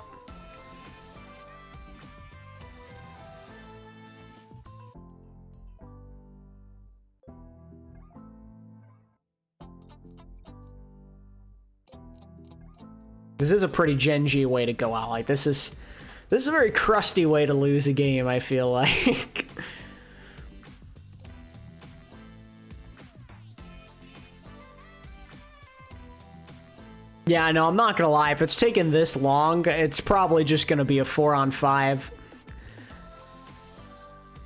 This is a pretty Gen G way to go out. Like, this is a very crusty way to lose a game, I feel like. Yeah, no, I'm not gonna lie. If it's taken this long, it's probably just gonna be a 4-on-5.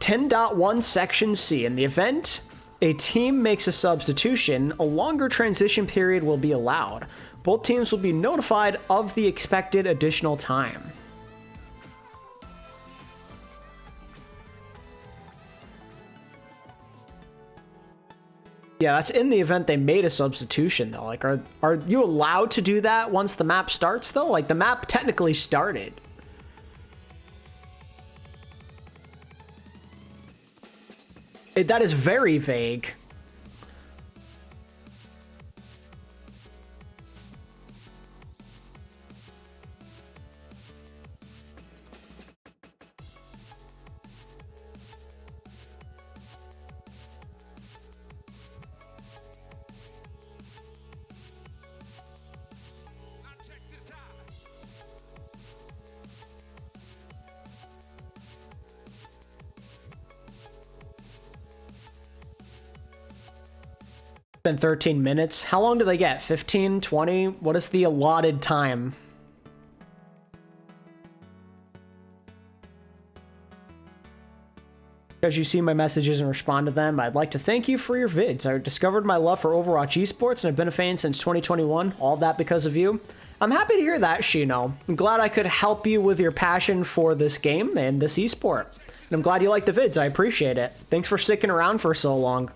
10.1 Section C. In the event a team makes a substitution, a longer transition period will be allowed. Both teams will be notified of the expected additional time. Yeah, that's in the event they made a substitution, though. Like, are you allowed to do that once the map starts, though? Like, the map technically started. That is very vague. Been 13 minutes. How long do they get? 15, 20? What is the allotted time? As you see my messages and respond to them, I'd like to thank you for your vids. I discovered my love for Overwatch Esports and I've been a fan since 2021. All that because of you. I'm happy to hear that, Shino. I'm glad I could help you with your passion for this game and this esport. And I'm glad you like the vids. I appreciate it. Thanks for sticking around for so long.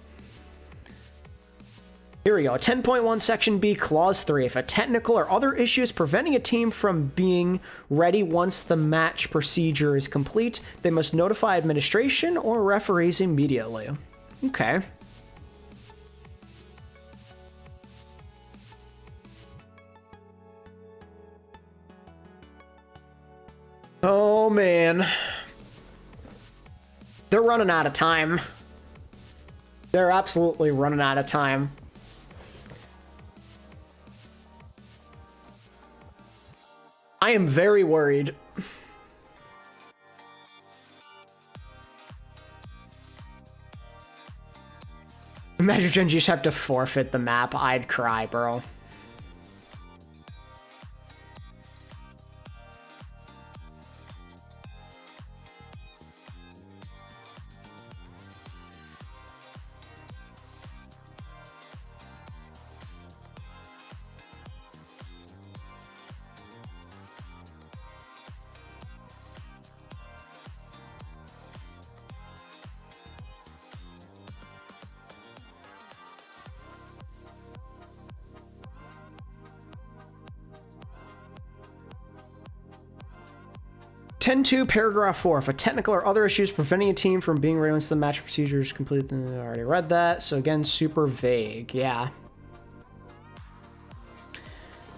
Here we go. 10.1 Section B, Clause 3. If a technical or other issue is preventing a team from being ready once the match procedure is complete, they must notify administration or referees immediately. Okay. Oh, man. They're running out of time. They're absolutely running out of time. I am very worried. Imagine you just have to forfeit the map. I'd cry, bro. (10.2) Paragraph 4. If a technical or other issues preventing a team from being ready once the match procedure is complete, then I already read that. So again, super vague. Yeah.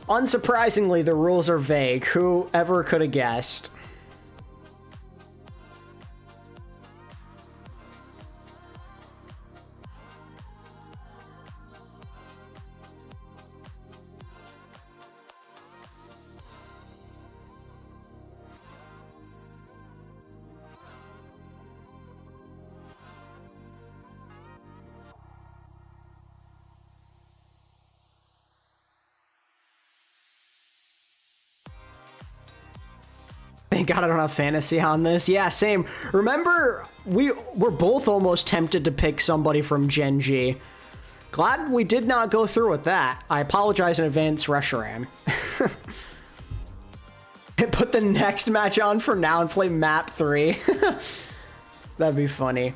Unsurprisingly, the rules are vague. Whoever could have guessed? Thank God I don't have fantasy on this. Yeah, same. Remember, we were both almost tempted to pick somebody from Gen G. Glad we did not go through with that. I apologize in advance, Reshiram. Put the next match on for now and play map 3. That'd be funny.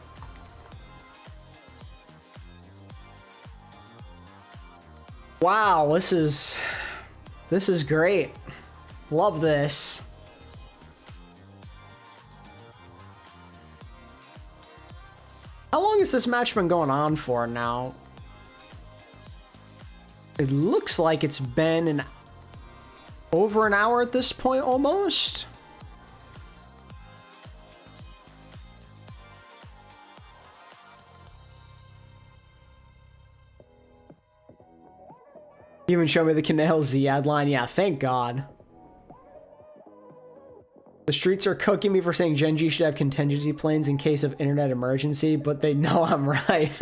Wow, this is great. Love this. How long has this match been going on for now? It looks like it's been over an hour at this point, almost. You even show me the Canal Ziad line. Yeah, thank God. The streets are cooking me for saying Gen G should have contingency plans in case of internet emergency, but they know I'm right.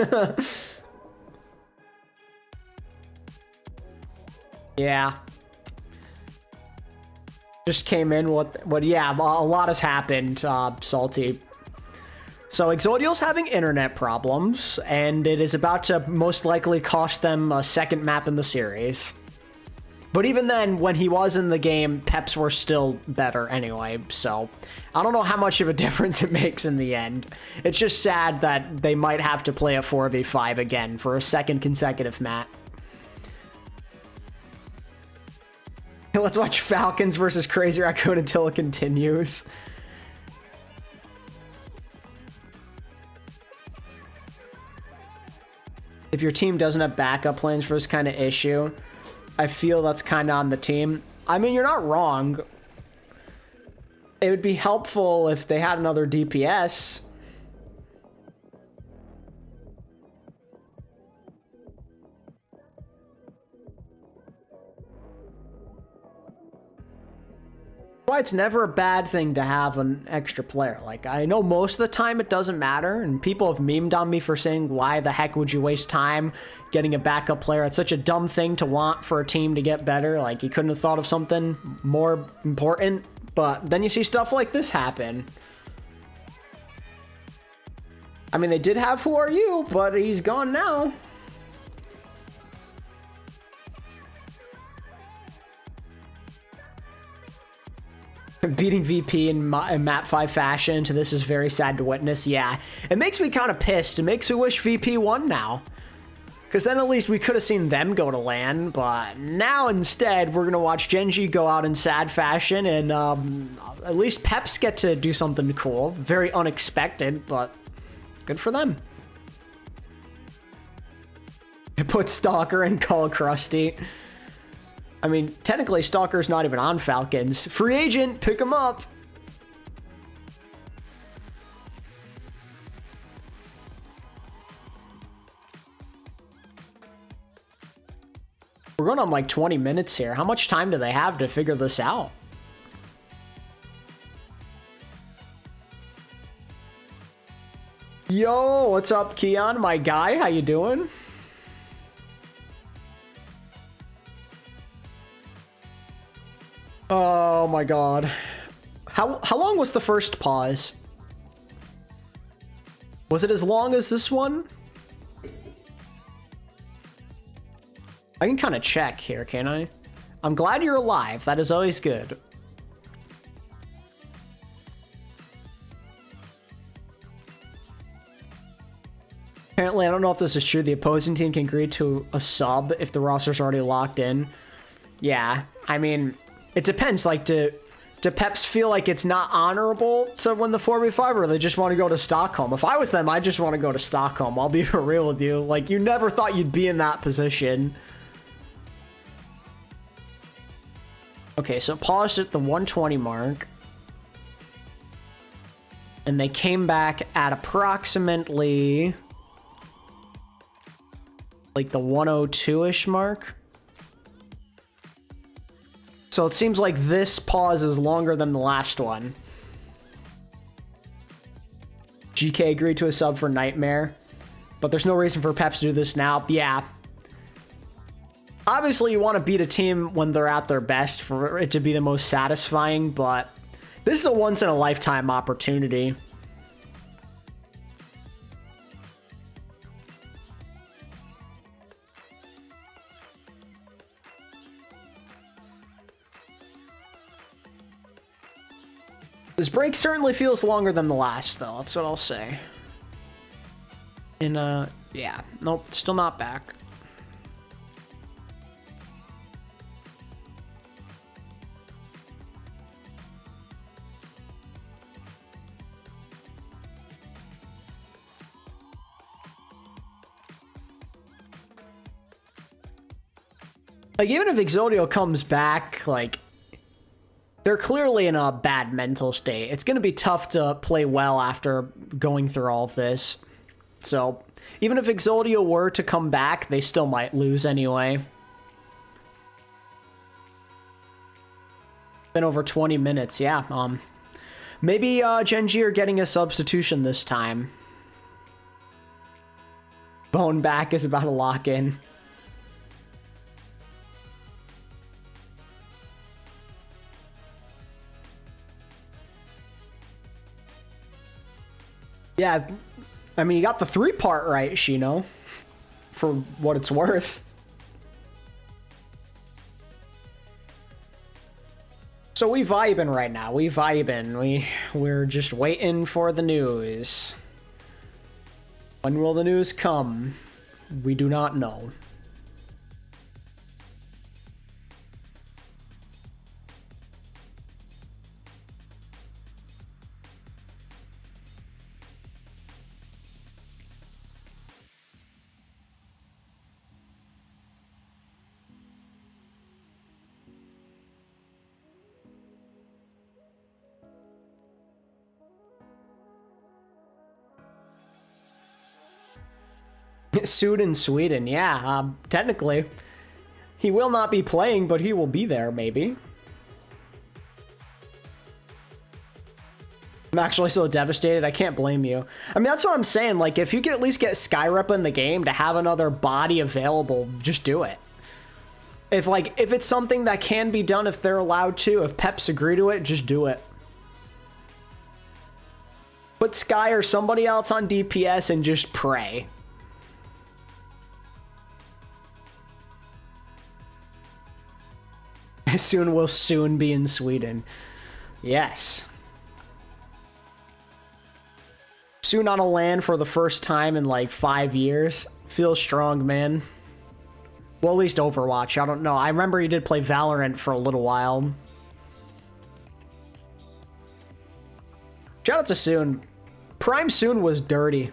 Yeah. Just came in yeah, a lot has happened, Salty. So Exodial's having internet problems, and it is about to most likely cost them a second map in the series. But even then, when he was in the game, Peps were still better anyway, so I don't know how much of a difference it makes in the end. It's just sad that they might have to play a 4v5 again for a second consecutive map. Let's watch Falcons versus Crazy Raccoon until it continues. If your team doesn't have backup plans for this kind of issue, I feel that's kind of on the team. I mean, you're not wrong. It would be helpful if they had another DPS. Why it's never a bad thing to have an extra player. Like, I know most of the time it doesn't matter, and people have memed on me for saying, why the heck would you waste time getting a backup player? It's such a dumb thing to want for a team to get better. Like, you couldn't have thought of something more important. But then you see stuff like this happen. I mean, they did have Who Are You, but he's gone now. Beating VP in map 5 fashion, so this is very sad to witness. Yeah, it makes me kind of pissed. It makes me wish VP won now, because then at least we could have seen them go to LAN, but now instead we're gonna watch Gen G go out in sad fashion, and at least Peps get to do something cool. Very unexpected, but good for them. I put Stalker and Call Krusty. I mean, technically, Stalker's not even on Falcons. Free agent, pick him up. We're going on like 20 minutes here. How much time do they have to figure this out? Yo, what's up, Keon? My guy, how you doing? Oh my god. How long was the first pause? Was it as long as this one? I can kind of check here, can I? I'm glad you're alive. That is always good. Apparently, I don't know if this is true. The opposing team can agree to a sub if the roster's already locked in. Yeah, I mean, it depends. Like, do Peps feel like it's not honorable to win the 4v5, or they just want to go to Stockholm? If I was them, I just want to go to Stockholm. I'll be for real with you. Like, you never thought you'd be in that position. Okay, so paused at the 120 mark. And they came back at approximately like the 102-ish mark. So it seems like this pause is longer than the last one. GK agreed to a sub for Nightmare, but there's no reason for Peps to do this now. Yeah. Obviously, you want to beat a team when they're at their best for it to be the most satisfying, but this is a once-in-a-lifetime opportunity. This break certainly feels longer than the last, though. That's what I'll say. And, yeah. Nope, still not back. Like, even if Exodio comes back, like, they're clearly in a bad mental state. It's going to be tough to play well after going through all of this. So, even if Exodio were to come back, they still might lose anyway. Been over 20 minutes, yeah. Maybe Gen.G are getting a substitution this time. Bone back is about to lock in. Yeah, I mean, you got the 3-part right, Shino, for what it's worth. So we vibing right now. We vibing. We're just waiting for the news. When will the news come? We do not know. Sued in Sweden, yeah, technically. He will not be playing, but he will be there, maybe. I'm actually so devastated, I can't blame you. I mean, that's what I'm saying, like, if you could at least get Skyrep in the game to have another body available, just do it. If it's something that can be done, if they're allowed to, if Peps agree to it, just do it. Put Sky or somebody else on DPS and just pray. Soon will soon be in Sweden. Yes. Soon on a LAN for the first time in like 5 years. Feels strong, man. Well, at least Overwatch. I don't know. I remember he did play Valorant for a little while. Shout out to Soon. Prime Soon was dirty.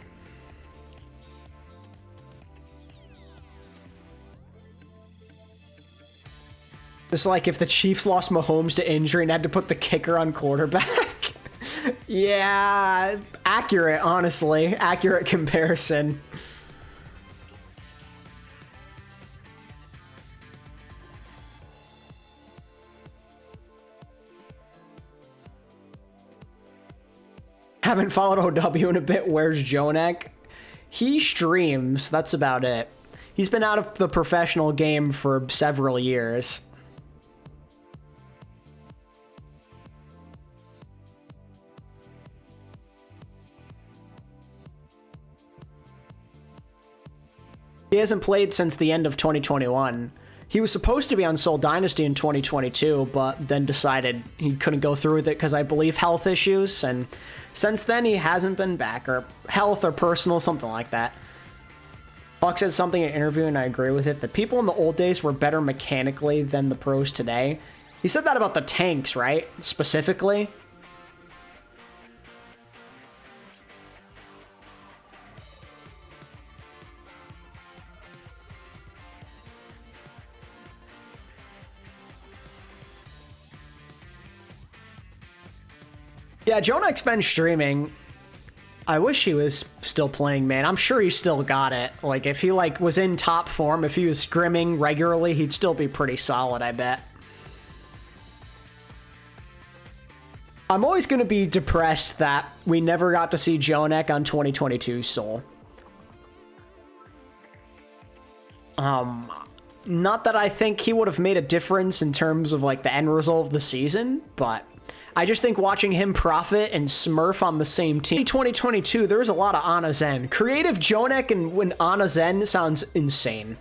It's like if the Chiefs lost Mahomes to injury and had to put the kicker on quarterback. Yeah, accurate, honestly. Accurate comparison. Haven't followed OW in a bit. Where's Jonek? He streams, that's about it. He's been out of the professional game for several years. He hasn't played since the end of 2021. He was supposed to be on Seoul Dynasty in 2022, but then decided he couldn't go through with it because I believe health issues, and since then he hasn't been back, or health or personal, something like that. Hawk said something in an interview, and I agree with it. The people in the old days were better mechanically than the pros today. He said that about the tanks, right? Specifically. Yeah, Jonek's been streaming. I wish he was still playing, man. I'm sure he still got it. Like, if he, like, was in top form, if he was scrimming regularly, he'd still be pretty solid, I bet. I'm always going to be depressed that we never got to see Jonek on 2022 Soul. Not that I think he would have made a difference in terms of, like, the end result of the season, but I just think watching him profit and Smurf on the same team. 2022, there was a lot of Ana Zen. Creative Jonek and when Ana Zen sounds insane.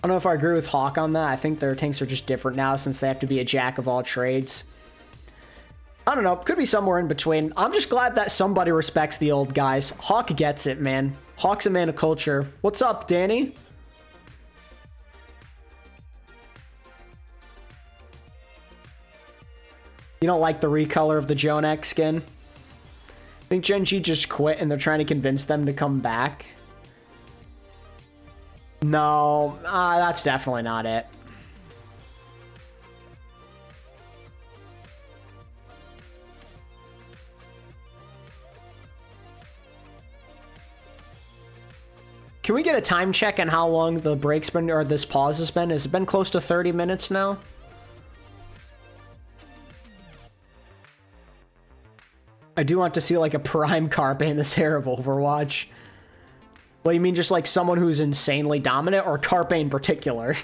I don't know if I agree with Hawk on that. I think their tanks are just different now since they have to be a jack of all trades. I don't know. Could be somewhere in between. I'm just glad that somebody respects the old guys. Hawk gets it, man. Hawk's a man of culture. What's up, Danny? You don't like the recolor of the Jonek skin? I think Gen.G just quit and they're trying to convince them to come back. No, that's definitely not it. Can we get a time check on how long the break's been, or this pause has been? Has it been close to 30 minutes now? I do want to see like a prime Carpe in this era of Overwatch. Well, you mean just like someone who's insanely dominant, or Carpe in particular?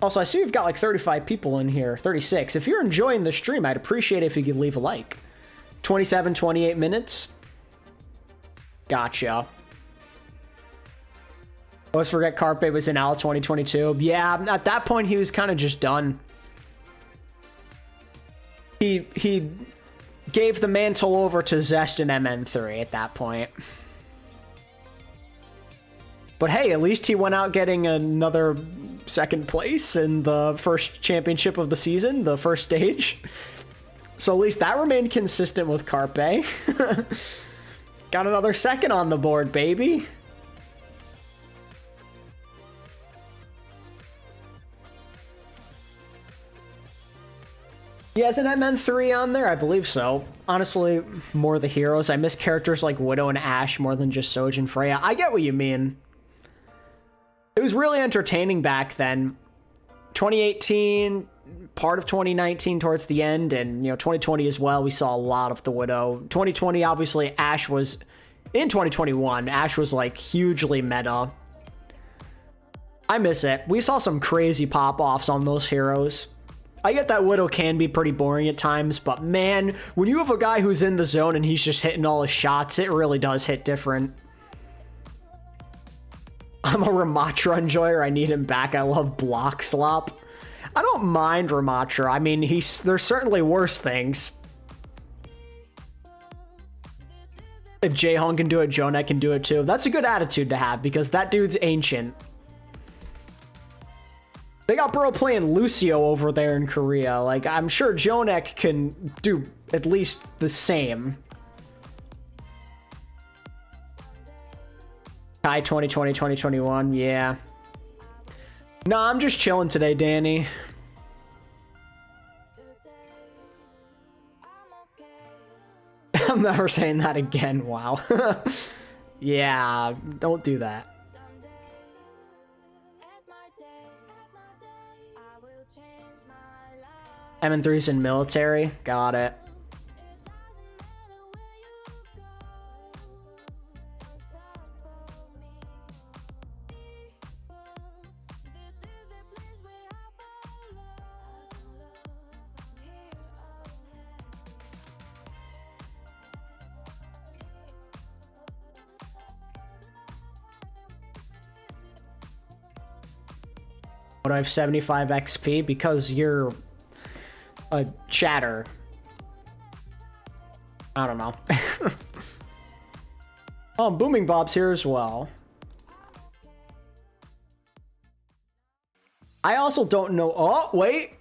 Also, I see we've got like 35 people in here, 36. If you're enjoying the stream, I'd appreciate it if you could leave a like. 27, 28 minutes. Gotcha. Let's forget Carpe was in AL 2022. Yeah, at that point, he was kind of just done. He gave the mantle over to Zest and MN3 at that point. But hey, at least he went out getting another second place in the first championship of the season, the first stage. So at least that remained consistent with Carpe. Got another second on the board, baby. He has an MN3 on there? I believe so. Honestly, more the heroes. I miss characters like Widow and Ashe more than just Soj and Freya. I get what you mean. It was really entertaining back then. 2018, part of 2019 towards the end, and 2020 as well. We saw a lot of the Widow. 2020, obviously, Ashe was... In 2021, Ashe was like hugely meta. I miss it. We saw some crazy pop-offs on those heroes. I get that Widow can be pretty boring at times, but man, when you have a guy who's in the zone and he's just hitting all his shots, it really does hit different. I'm a Ramatra enjoyer. I need him back. I love Block Slop. I don't mind Ramatra. I mean, there's certainly worse things. If Jaehong can do it, Jonek can do it too. That's a good attitude to have because that dude's ancient. They got bro playing Lucio over there in Korea. Like, I'm sure Jonek can do at least the same. Kai 2020, 2021, yeah. No, I'm just chilling today, Danny. I'm never saying that again, wow. Yeah, don't do that. MN3's in military, got it. But I have 75 XP because you're a chatter. I don't know. Oh, Booming Bob's here as well. I also don't know. Oh, wait.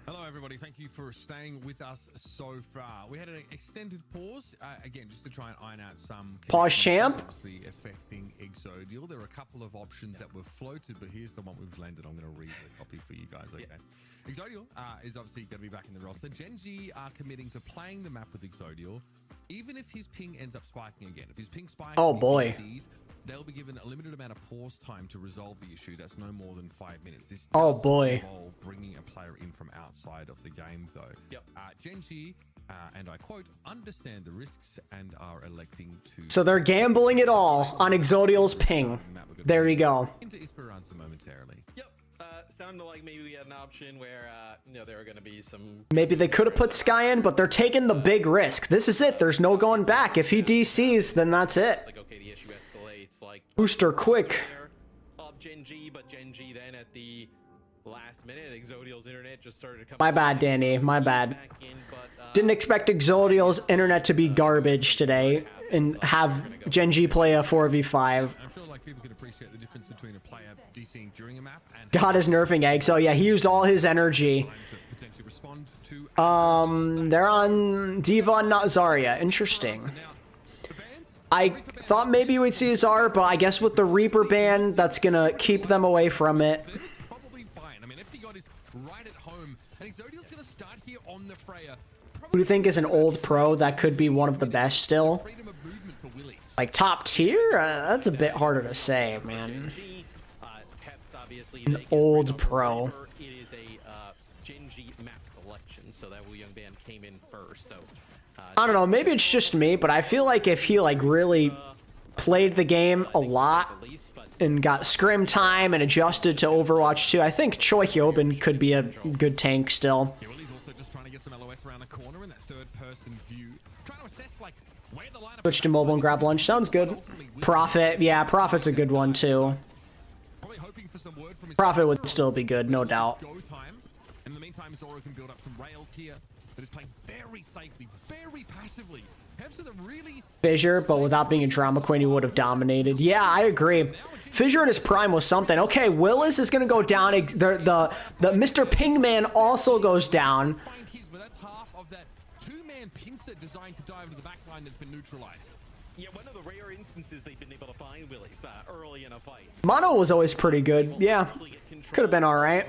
Hello, everybody. Thank you for staying with us so far. We had an extended pause, again, just to try and iron out some... Pause, champ. Obviously affecting ExoDeal. There are a couple of options that were floated, but here's the one we've landed. I'm going to read the copy for you guys, okay? Yeah. ExoDeal is obviously going to be back in the roster. Gen.G are committing to playing the map with ExoDeal, even if his ping ends up spiking again. If his ping spikes... Oh, boy. They'll be given a limited amount of pause time to resolve the issue. That's no more than 5 minutes. This does involve bringing a player in from outside of the game, though. Yep. Gen.G, and I quote, understand the risks and are electing to... So they're gambling it all on ExoDeal's ping. There you go. Into Esperanza momentarily. Yep. Sounded like maybe we had an option where, there were going to be some... Maybe they could have put Sky in, but they're taking the big risk. This is it. There's no going back. If he DCs, then that's it. It's like, okay, the issue escalates. Like, Booster quick. Of Gen.G, but Gen.G then at the last minute, ExoDeal's internet just started to come... My bad, Danny. My bad. Didn't expect ExoDeal's internet to be garbage today and have Gen.G play a 4v5. I'm sure like people can appreciate the difference between a player DCing during a map and... God is nerfing Egg, so yeah, he used all his energy. They're on Diva, not Zarya. Interesting. I thought maybe we'd see Zar, but I guess with the Reaper ban, that's gonna keep them away from it. Probably fine. I mean, FD God is right at home, and ExoDeal's gonna start here on the Freya. Who do you think is an old pro that could be one of the best still? Like top tier? That's a bit harder to say, man. An old pro. It is a Gen.G map so that Wu Young Band came in first. So I don't know, maybe it's just me, but I feel like if he like really played the game a lot and got scrim time and adjusted to Overwatch 2, I think Choi Hyobin could be a good tank still. Yeah, Willie's also just trying to get some LOS around the corner in that third-person view, trying to assess like where the lineup. Switch to mobile and grab lunch. Sounds good. Prophet, yeah, Prophet's a good one too. Probably hoping for some word from his Prophet would still be good, no doubt. go time. And in the meantime, Zoro can build up some rails here, but is playing very safely, very passively. Perhaps with a really Fissure, but without being a drama queen, he would have dominated. Yeah, I agree. Fissure in his prime was something. Okay, Willis is gonna go down. The Mr. Pingman also goes down. find his, but that's half of that two-man pincer designed to dive into the back line that's been neutralized. yeah, one of the rare instances they've been able to find Willie's early in a fight. Mono was always pretty good. Yeah, could have been all right.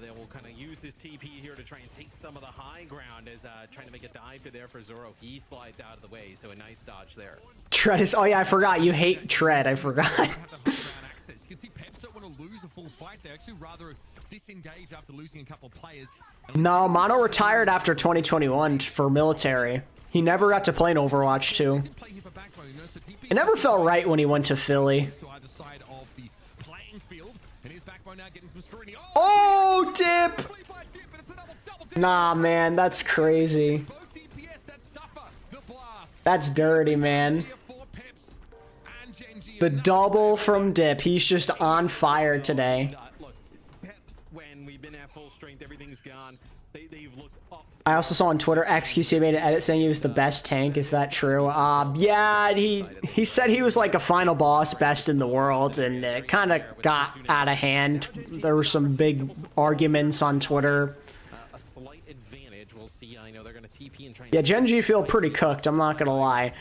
They will kind of use his TP here to try and take some of the high ground as trying to make a dive to there for Zoro. He slides out of the way, so a nice dodge there. Tread is. Oh yeah, I forgot. You hate Tread. I forgot. Have the high ground access. You can see Peps don't want to lose a full fight. They actually rather disengage after losing a couple of players. No, Mono retired after 2021 for military. He never got to play in Overwatch 2. Play here for backbone. He knows the TP It never felt right when he went to Philly. to either side of the playing field, and his backbone now getting some scrutiny. Oh, dip! Complete by dip, and it's a double dip. Nah, man, that's crazy. Both DPS that suffer the blast. That's dirty, man. Here for Peps and Genji. The double from Dip. He's just on fire today. Look, Peps, when we've been at full strength, everything's gone. They've looked up. I also saw on Twitter, XQC made an edit saying he was the best tank. Is that true? Yeah, he said he was like a final boss, best in the world, and it kind of got out of hand. There were some big arguments on Twitter. A slight advantage. We'll see. I know they're going to TP and try and Yeah, Genji feel pretty cooked, I'm not gonna lie.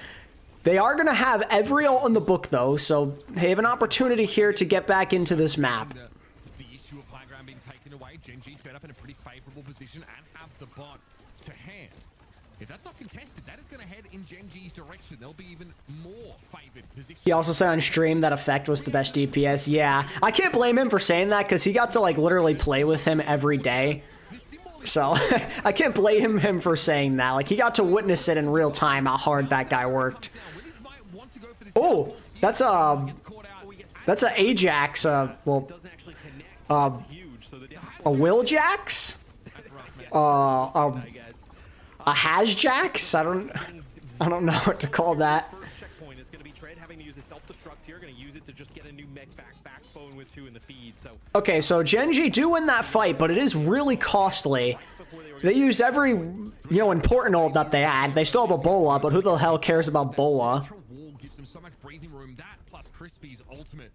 They are gonna have every ult in the book though, so they have an opportunity here to get back into this map. The issue of high ground being taken away, Genji set up in a pretty favorable position and have the bot to hand. If that's not contested, that is going to head in Genji's direction. They'll be even more favored position. He also said on stream that Effect was the best DPS. Yeah, I can't blame him for saying that because he got to like literally play with him every day. So I can't blame him for saying that. Like he got to witness it in real time how hard that guy worked. Oh, that's a Ajax. A Willjax. A Hasjax? I don't know what to call that. first checkpoint is going to be Tread having to use a self-destruct here. Going to use it to just get a new mech backbone with 2 in the feed. So Okay, so Genji do win that fight, but it is really costly. They used every, important ult that they had. They still have a Bola, but who the hell cares about Bola? Wall gives them so much breathing room. That plus Crispy's ultimate.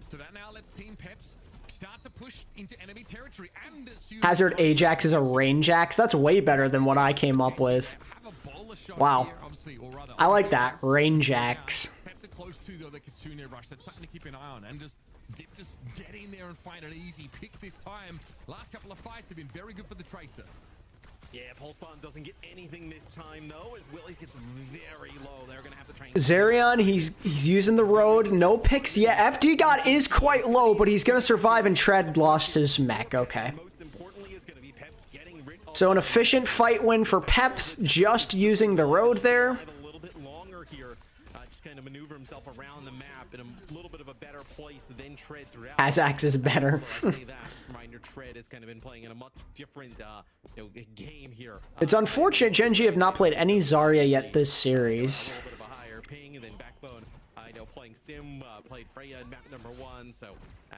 So that now lets Team Peps start to push into enemy territory and Hazard Ajax is a range axe. That's way better than what I came up with. Wow. I like that. Range axe. Peps are close to the Kitsune rush. That's something to keep an eye on. And just get in there and find an easy pick this time. Last couple of fights have been very good for the Tracer. yeah, Pulse Bomb doesn't get anything this time though, as Willie's gets very low. They're going to have to try and Zerion, he's using the road. No picks yet. FD God is quite low, but he's going to survive, and Tread lost his mech. Okay. most importantly, it's going to be Peps getting rid of So an efficient fight win for Peps, just using the road there. a little bit longer here. Just kind of maneuver himself around the map in a little bit of a better place than Tread throughout. Azax is better. I'll say that. Reminder, Tread has kind of been playing in a much different game here. It's unfortunate Genji have not played any Zarya yet this series. A little bit of a higher ping, and then Backbone, playing Sim, played Freya in map number 1, so...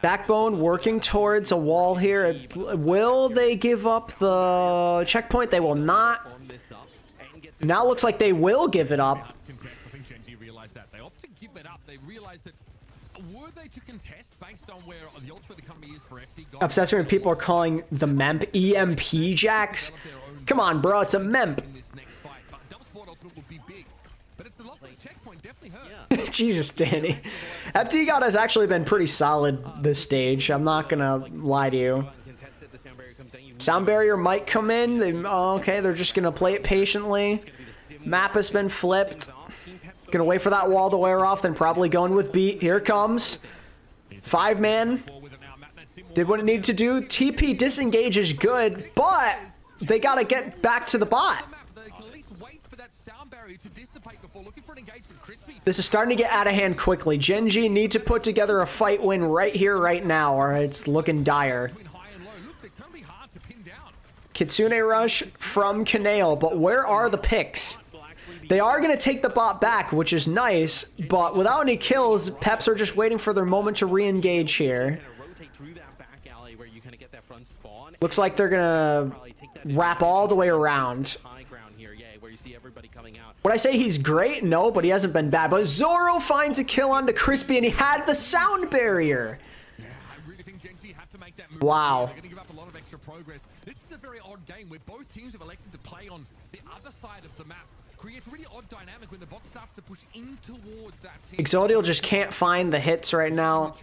Backbone working towards a wall here. Will they give up the checkpoint? They will not. Now looks like they will give it up. I think Genji realized that. They opt to give it up. They realized that were they to contest based on where the ultimate economy is for FD God. Obsessed when people are calling the MEMP EMP Jax. Come on, bro, it's a MEMP. In this next fight, but double sport ultimate would be big. But if the loss of the checkpoint definitely hurt. Jesus, Danny. FD God has actually been pretty solid this stage. I'm not gonna lie to you. Sound barrier might come in. Okay, they're just gonna play it patiently. Map has been flipped. Gonna wait for that wall to wear off, then probably going with beat. Here it comes. 5-man. Did what it needed to do. TP disengage is good, but they gotta get back to the bot. This is starting to get out of hand quickly. Gen G need to put together a fight win right here, right now, or it's looking dire. Kitsune Rush from Kanale, but where are the picks? They are going to take the bot back, which is nice, but without any kills, Peps are just waiting for their moment to re-engage here. Looks like they're going to wrap all the way around. Would I say he's great? No, but he hasn't been bad. But Zoro finds a kill onto Crispy, and he had the sound barrier. Wow. This is a very odd game where both teams have elected to play on the other side of the map. Creates a really odd dynamic when the bot starts to push in towards that team. Exodial just can't find the hits right now.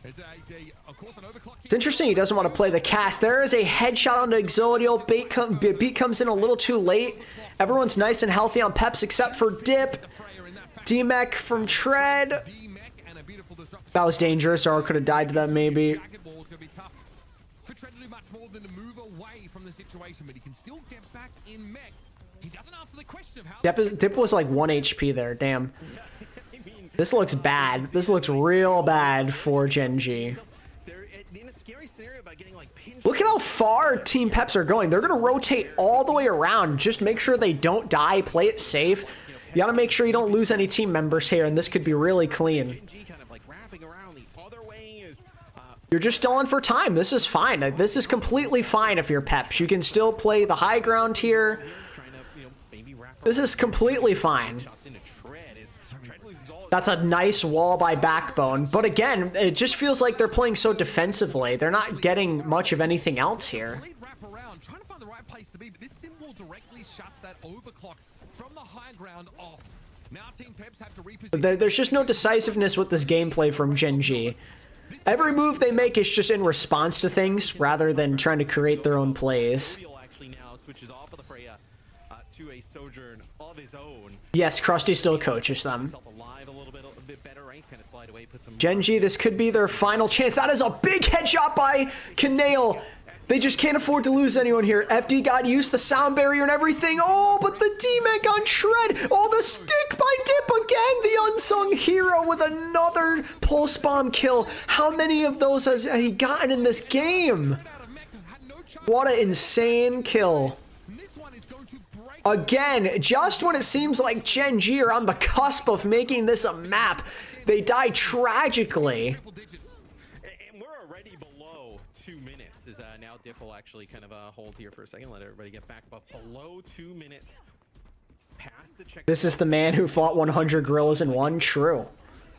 It's interesting he doesn't want to play the cast. There is a headshot onto Exodial. Beat comes in a little too late. Everyone's nice and healthy on Peps except for Dip. D-Mech from Tread. That was dangerous, or could have died to that maybe. For Tread to do much more than to move away from the situation, but he can still get back in mech. He doesn't answer the question of how... Dip was like 1 HP there, damn. This looks bad. This looks real bad for Gen G. Look at how far Team Peps are going. They're going to rotate all the way around. Just make sure they don't die. Play it safe. You got to make sure you don't lose any team members here, and this could be really clean. You're just still on for time. This is fine. This is completely fine if you're Peps. You can still play the high ground here. This is completely fine. That's a nice wall by Backbone. But again, it just feels like they're playing so defensively. They're not getting much of anything else here. Trying to find the right place to be, but this symbol directly shuts that overclock from the high ground off. Now Team Peps have to reposition. There's just no decisiveness with this gameplay from Gen G. Every move they make is just in response to things rather than trying to create their own plays. Yes, Krusty still coaches them. Gen G, this could be their final chance. That is a big headshot by Kanale. They just can't afford to lose anyone here. FD got used the sound barrier and everything. Oh, but the D-Mech on Shred. Oh, the stick by Dip again. The unsung hero with another pulse bomb kill. How many of those has he gotten in this game? What an insane kill. Again, just when it seems like Gen G are on the cusp of making this a map, they die tragically. And we're already below 2 minutes. Is now Dip will actually kind of hold here for a second, let everybody get back, but below 2 minutes. Past the check. This is the man who fought 100 gorillas in one. True.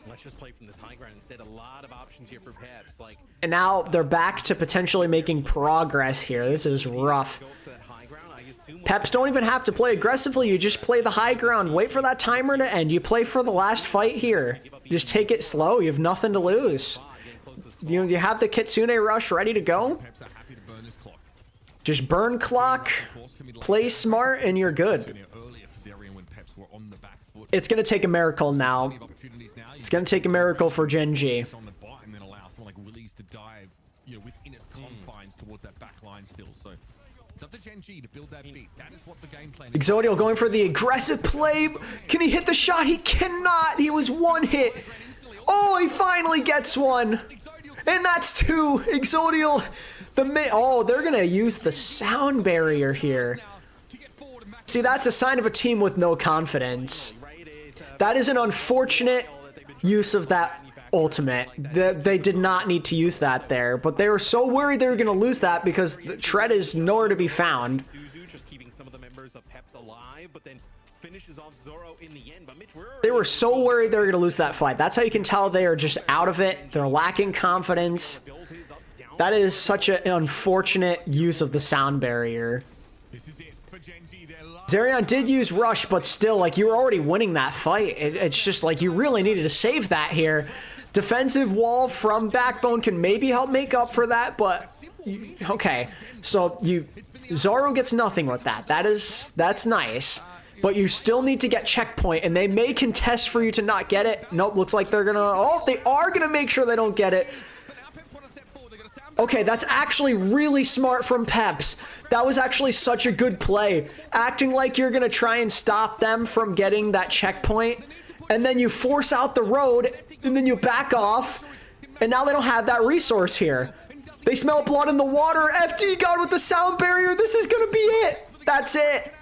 Let's just play from this high ground instead. A lot of options here for Peps. Like, and now they're back to potentially making progress here. This is rough. Peps don't even have to play aggressively. You just play the high ground. Wait for that timer to end. You play for the last fight here. You just take it slow. You have nothing to lose. You have the Kitsune Rush ready to go. Just burn clock, play smart, and you're good. It's going to take a miracle now. It's going to take a miracle for Gen G. It's up to Gen G to build that beat. That is what the game plan is. Exodial going for the aggressive play. Can he hit the shot? He cannot. He was one hit. Oh, he finally gets one. And that's two. Exodial. They're going to use the sound barrier here. See, that's a sign of a team with no confidence. That is an unfortunate use of that ultimate. They did not need to use that there, but they were so worried they were going to lose that because the Tread is nowhere to be found. They were so worried they were going to lose that fight. That's how you can tell they are just out of it. They're lacking confidence. That is such an unfortunate use of the sound barrier. Zerion did use Rush, but still, like, you were already winning that fight. It's just like you really needed to save that here. Defensive wall from Backbone can maybe help make up for that, but okay. So Zoro gets nothing with that. That's nice. But you still need to get checkpoint, and they may contest for you to not get it. Nope, looks like they're gonna. Oh, they are gonna make sure they don't get it. Okay, that's actually really smart from Peps. That was actually such a good play. Acting like you're gonna try and stop them from getting that checkpoint, and then you force out the road, and then you back off, and now they don't have that resource here. They smell blood in the water. FD God with the sound barrier. This is gonna be it. That's it.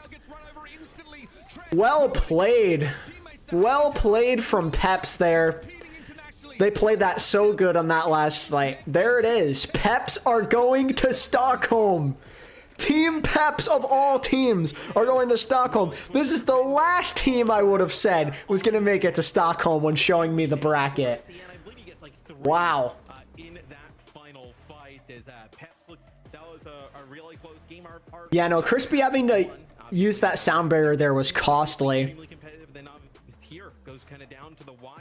Well played. Well played from Peps there. They played that so good on that last fight. There it is. Peps are going to Stockholm. Team Peps of all teams are going to Stockholm. This is the last team I would have said was going to make it to Stockholm when showing me the bracket. Wow. In that final fight, as Peps looked, that was a really close game. Yeah, no, Crispy having to use that sound barrier there was costly.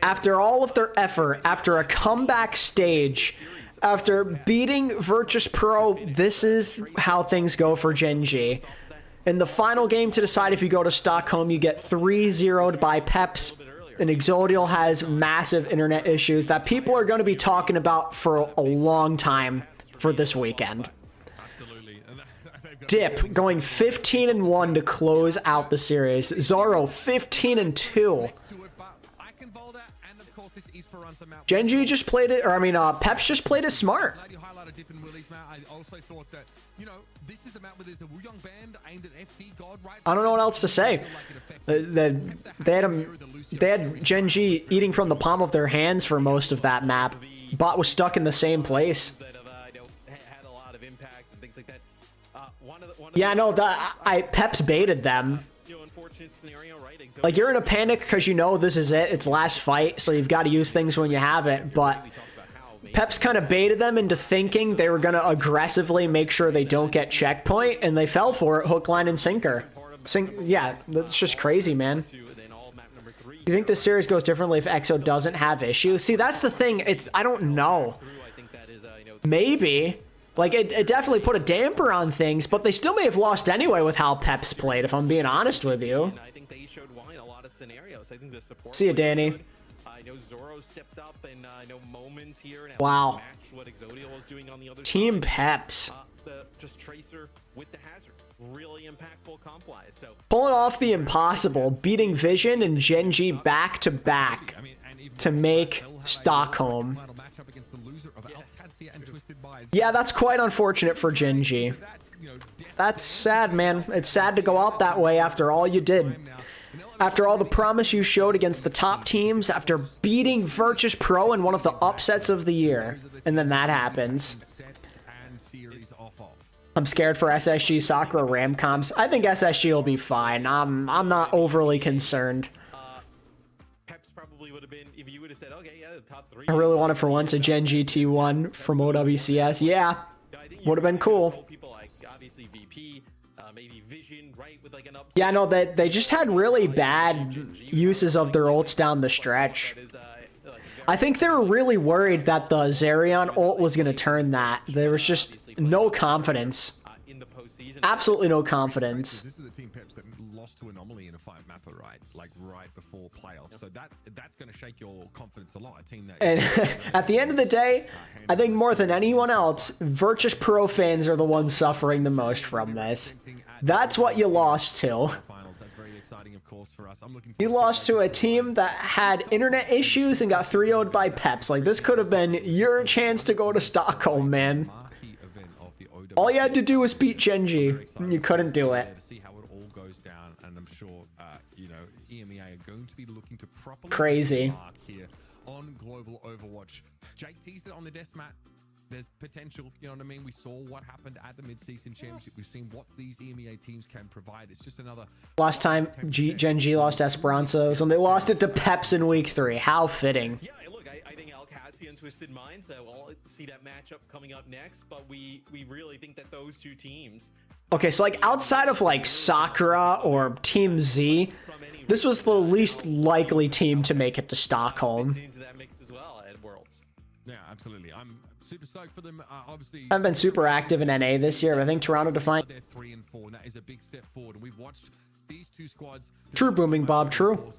After all of their effort, after a comeback stage, after beating Virtus Pro, this is how things go for Gen G. In the final game to decide if you go to Stockholm, you get 3-0'd by Peps, and Exodial has massive internet issues that people are going to be talking about for a long time for this weekend. Dip going 15-1 to close out the series. Zoro 15-2. Gen G just played it, or I mean, Peps just played it smart. I don't know what else to say. They had Gen G eating from the palm of their hands for most of that map. Bot was stuck in the same place. Yeah, no, Peps baited them. Like, you're in a panic because you know this is it. It's last fight, so you've got to use things when you have it. But Peps kind of baited them into thinking they were going to aggressively make sure they don't get checkpoint, and they fell for it, hook, line, and sinker. Yeah, that's just crazy, man. You think this series goes differently if EXO doesn't have issues? See, that's the thing. I don't know. Maybe. Like, it definitely put a damper on things, but they still may have lost anyway with how Peps played, if I'm being honest with you. See ya, Danny. Wow. Team Peps. Pulling off the impossible, beating Vision and Gen G back to back to make Stockholm. Yeah, that's quite unfortunate for Gen G. That's sad, man. It's sad to go out that way after all you did. After all the promise you showed against the top teams, after beating Virtus Pro in one of the upsets of the year. And then that happens. I'm scared for SSG Sakura Ram comps. I think SSG will be fine. I'm not overly concerned. I really wanted for once a Gen G T1 from OWCS. Yeah, would have been cool. Yeah, no, they just had really bad uses of their ults down the stretch. I think they were really worried that the Zerion ult was going to turn that. There was just no confidence. Absolutely no confidence. This is the team Peps that lost to Anomaly in a 5-mapper, right? Like right before playoffs. So that's going to shake your confidence a lot. A team that and at the end of the day, I think more than anyone else, Virtus Pro fans are the ones suffering the most from this. That's what you lost to. You lost to a team that had internet issues and got 3-0'd by Peps. Like, this could have been your chance to go to Stockholm, man. All you had to do was beat Gen G, and you couldn't do it. See how it all goes down, and I'm sure you know, EMEA are going to be looking to properly crazy here on global Overwatch. Jake teased it on the desk mat. There's potential, you know what I mean? We saw what happened at the mid-season championship. We've seen what these EMEA teams can provide. It's just another... Last time Gen G lost Esperanza was when they lost it to Peps in week 3. How fitting. Yeah, look, I think Alexy and Twisted Minds, so we'll see that matchup coming up next, but we really think that those two teams... Okay, so like outside of like Sakura or Team Z, this was the least likely team to make it to Stockholm. Yeah, absolutely. I'm super stoked for them. Obviously, I've been super active in NA this year, but I think Toronto Defiant. They're 3 and 4, and that is a big step forward. And we've watched these two squads. True, Booming Bob. True.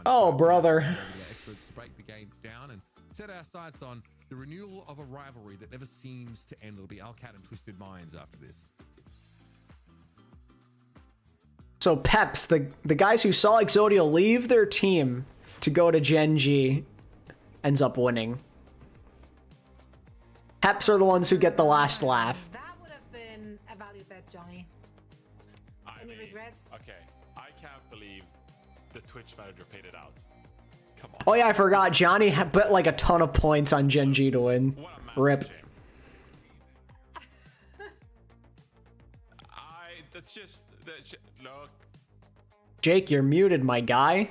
Oh, brother. Experts break the game down and set our sights on The renewal of a rivalry that never seems to end. It'll be Alcat and Twisted Minds after this. So Peps, the guys who saw ExoDeal leave their team to go to Gen G, ends up winning. Peps are the ones who get the last laugh. That would have been a value bet, Johnny. Any regrets? Okay, I can't believe the Twitch manager paid it out. Come on. Oh yeah, I forgot. Johnny bet like a ton of points on Gen G to win. What a massive Rip. shame. Look, Jake, you're muted, my guy.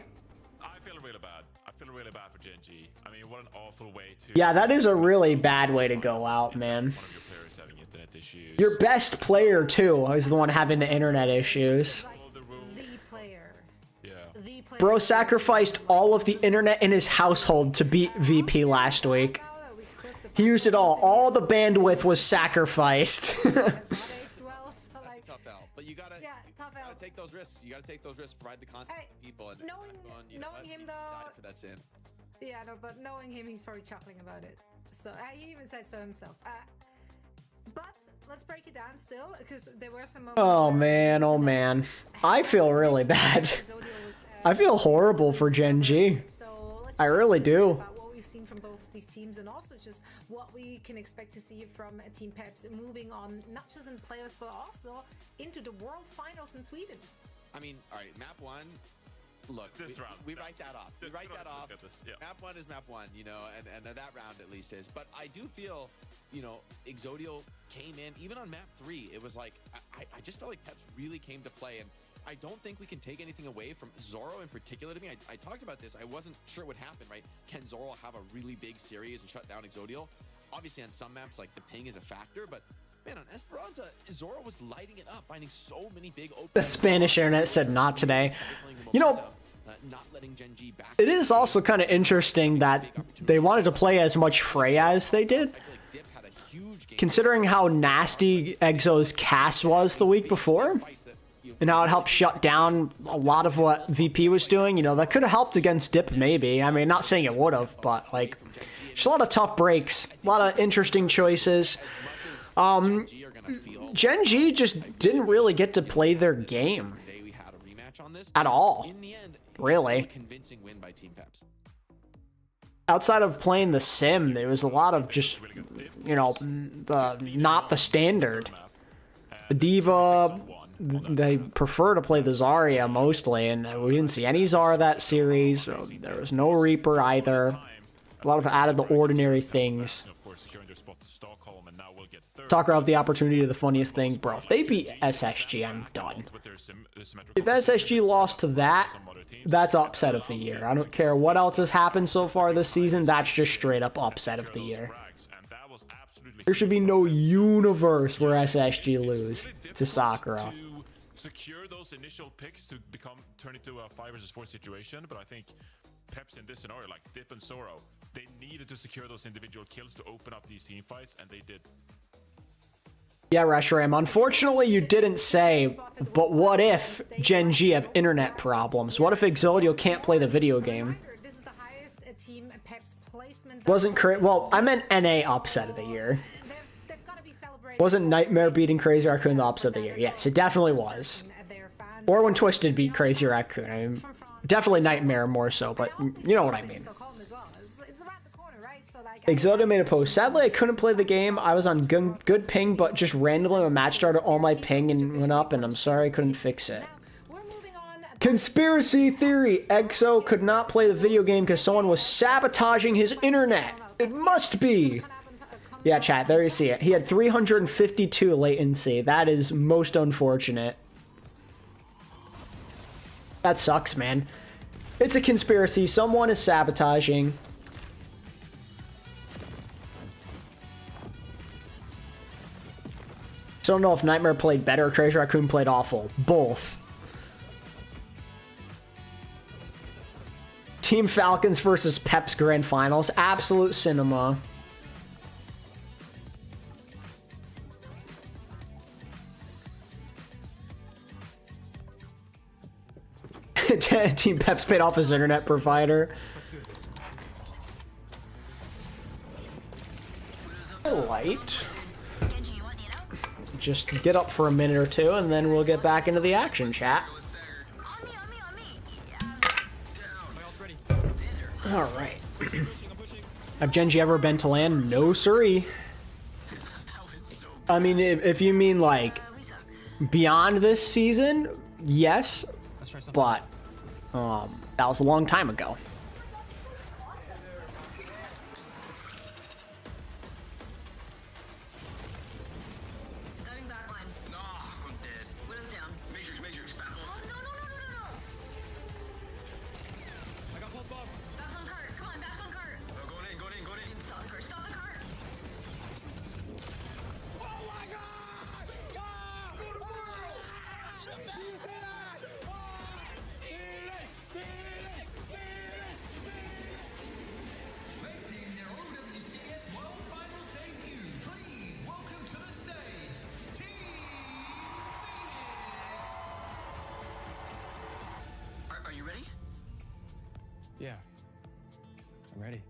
I feel really bad. I feel really bad for Gen G. I mean, what an awful way to. Yeah, that is a really bad way to go out, man. One of your players having internet issues. Your best player, too, is the one having the internet issues. The player. Yeah. The player. Bro sacrificed all of the internet in his household to beat VP last week. He used it all. All the bandwidth was sacrificed. But you gotta, take those risks. You gotta take those risks. Provide the content to people. And Knowing him though. For that sin. Yeah, no, but knowing him, he's probably chuckling about it. So he even said so himself. But let's break it down still, because there were some moments. Oh man, oh man. I feel really bad. I feel horrible for Gen G. I really do. About what we've seen from both these teams, and also just what we can expect to see from Team Peps moving on, not just in playoffs, but also into the World Finals in Sweden. I mean, all right, map one. Look, we write that off. We write that off. Map one is map one, you know, and that round at least is. But I do feel, you know, ExoDeal came in, even on map 3, it was like, I just felt like Peps really came to play. And I don't think we can take anything away from Zoro in particular. To me, I talked about this. I wasn't sure what happened, right? Can Zoro have a really big series and shut down ExoDeal? Obviously, on some maps, like the ping is a factor, but man, on Esperanza, Zoro was lighting it up, finding so many big open. The Spanish internet said not today. You know, it is also kind of interesting that they wanted to play as much Freya as they did. Considering how nasty Exo's cast was the week before, and how it helped shut down a lot of what VP was doing, you know, that could have helped against Dip maybe. I mean, not saying it would have, but like, just a lot of tough breaks, a lot of interesting choices. Gen G just didn't really get to play their game at all, really. Outside of playing the sim, there was a lot of just, you know, not the standard. The Diva, they prefer to play the Zarya mostly, and we didn't see any Zara that series. There was no Reaper either. A lot of out of the ordinary things. Talk about the opportunity to the funniest thing, bro. If they beat SSG, I'm done. If SSG lost to that, that's upset of the year. I don't care what else has happened so far this season. That's just straight up upset of the year. There should be no universe where SSG lose to Sakura. Secure those initial picks to turn into a 5 versus 4 situation, but I think Peps in this scenario, like Dip and Zoro, they needed to secure those individual kills to open up these team fights, and they did. Yeah, Reshram, unfortunately you didn't say, but what if Gen G have internet problems? What if ExoDeal can't play the video game? Wasn't well, I meant NA upset of the year. Wasn't Nightmare beating Crazy Raccoon the upset of the year? Yes, it definitely was. Or when Twisted beat Crazy Raccoon. I mean, definitely Nightmare more so, but you know what I mean. ExoDeal made a post. Sadly, I couldn't play the game. I was on good ping, but just randomly when match started, all my ping and went up, and I'm sorry I couldn't fix it. Conspiracy theory. Exo could not play the video game because someone was sabotaging his internet. It must be. Yeah, chat, there you see it. He had 352 latency. That is most unfortunate. That sucks, man. It's a conspiracy. Someone is sabotaging. So I don't know if Nightmare played better or Crazy Raccoon played awful. Both. Team Falcons versus Peps Grand Finals. Absolute cinema. Team Peps paid off his internet provider. right. Just get up for a minute or two, and then we'll get back into the action, chat. All right. Have Genji ever been to LAN? No, siree. I mean, if you mean like beyond this season, yes, but that was a long time ago. Yeah, I'm ready.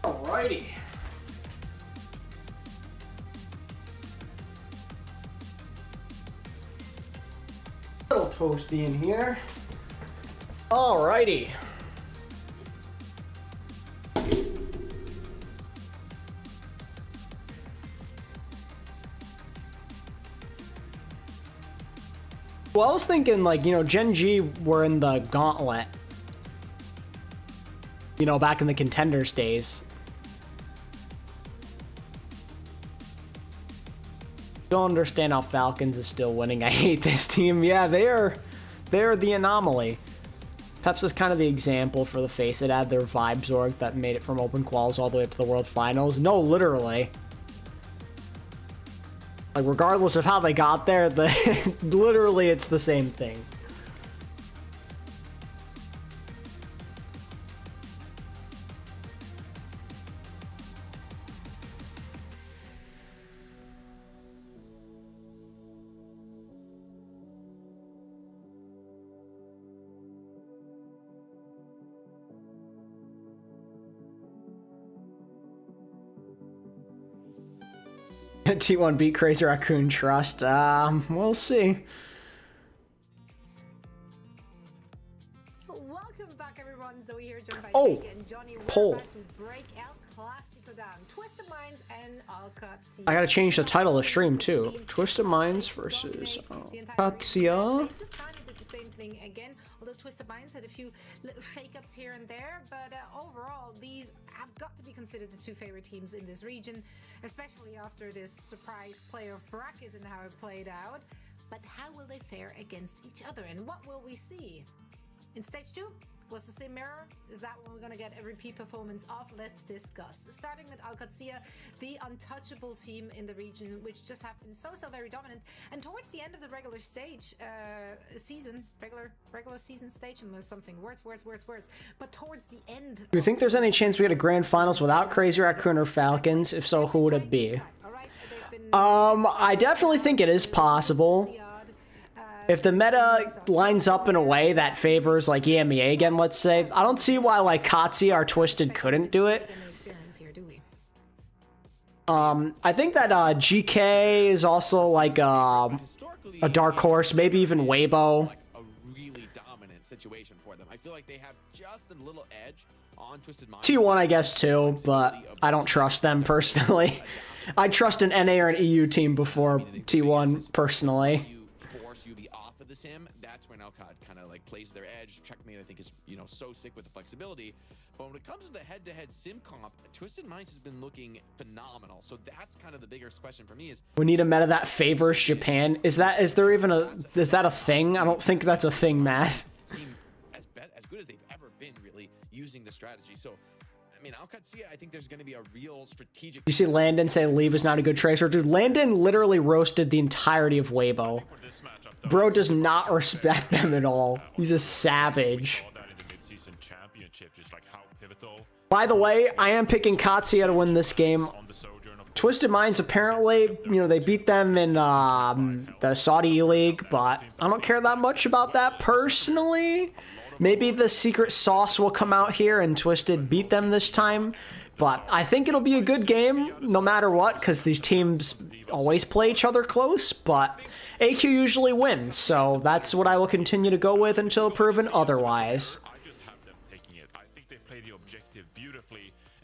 Alrighty. Little toasty in here. Alrighty. Well, I was thinking, like, you know, Gen G were in the gauntlet. You know, back in the Contenders days. Don't understand how Falcons is still winning. I hate this team. Yeah, they're the anomaly. Peps is kind of the example for the face. It had their vibes org that made it from open quals all the way up to the world finals. No, literally. Like, regardless of how they got there, literally it's the same thing. T1 beat Crazy Raccoon Trust. We'll see. Welcome back, everyone. Zoe here, joined by Jake and Johnny. Poll. To break El Clasico down. Twisted Minds and alexyOWL. I gotta change the title of the stream too. Twisted Minds versus alexyOWL. Just kind of did the same thing again. Although Twisted Minds had a few little shakeups here and there, but overall, these have got to be considered the two favorite teams in this region, especially after this surprise playoff bracket and how it played out. But how will they fare against each other, and what will we see? In stage 2, was the same mirror? Is that when we're going to get a repeat performance of? Let's discuss. Starting with alexyOWL, the untouchable team in the region, which just have been so very dominant. And towards the end of the regular stage season, regular season stage, and was something words. But towards the end, Do you think there's any chance we get a grand finals without Crazy Raccoon or Falcons? If so, who would it be? I definitely think it is possible. If the meta lines up in a way that favors, like, EMEA again, let's say, I don't see why, like, Katsuya or Twisted couldn't do it. I think that Geekay is also, like, a dark horse, maybe even Weibo. A really dominant situation for them. I feel like they have just a little edge on Twisted Minds. T1, I guess, too, but I don't trust them personally. I trust an NA or an EU team before T1, personally. The sim, that's when alexyOWL kind of like plays their edge. Checkmate, I think, is, you know, so sick with the flexibility. But when it comes to the head-to-head sim comp, Twisted Minds has been looking phenomenal. So that's kind of the bigger question for me is, we need a meta that favors Japan. Is that a thing? I don't think that's a thing, Math. Seem as good as they've ever been, really, using the strategy. So I mean, alexyOWL, I think there's going to be a real strategic. You see Landon say Leave is not a good tracer. Dude, Landon literally roasted the entirety of Weibo. Bro does not respect them at all. He's a savage. That in the mid-season championship, just like how pivotal By the way, I am picking Katsuya to win this game. Twisted Minds, apparently, you know, they beat them in the Saudi E-League, but I don't care that much about that personally. Maybe the secret sauce will come out here and Twisted beat them this time. But I think it'll be a good game no matter what, because these teams always play each other close, but AQ usually wins, so that's what I will continue to go with until proven otherwise.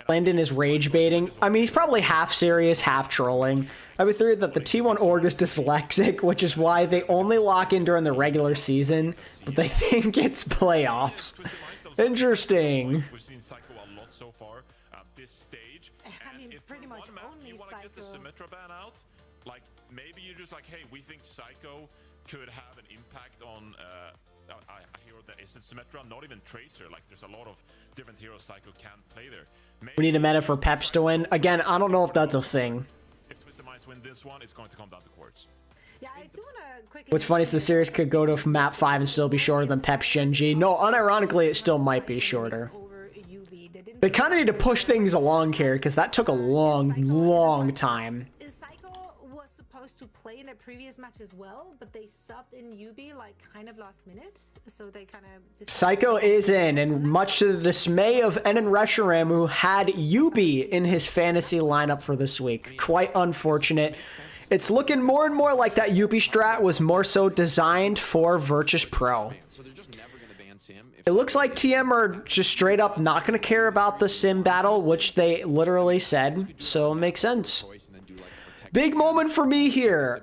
Landon is rage baiting. I mean, he's probably half serious, half trolling. I have a theory that the T1 org is dyslexic, which is why they only lock in during the regular season, but they think it's playoffs. Interesting. We've seen Psycho a lot so far at this stage. I mean, pretty much only you want to get the Psycho. Symmetra ban out? Like, maybe you're just like, hey, we think Psycho could have an impact on a hero that isn't Symmetra, not even Tracer. Like, there's a lot of different heroes Psycho can play there. Maybe We need a meta for Peps to win. Again, I don't know if that's a thing. if Twisted Minds win this one, it's going to come down to Quartz. Yeah, I do want to quickly. What's funny is the series could go to map 5 and still be shorter than Peps Genji. No, unironically, it still might be shorter. They kind of need to push things along here, because that took a long time. Psycho was supposed to play in the previous match as well, but they subbed in UB like kind of last minute, so they kind of. Psycho is in, and much to the dismay of Enan Reshiram, who had Yubi in his fantasy lineup for this week. Quite unfortunate. It's looking more and more like that Yubi strat was more so designed for Virtus Pro. So they're just never going to ban Sim. It looks like TM are just straight up not going to care about the sim battle, which they literally said, so it makes sense. Big moment for me here,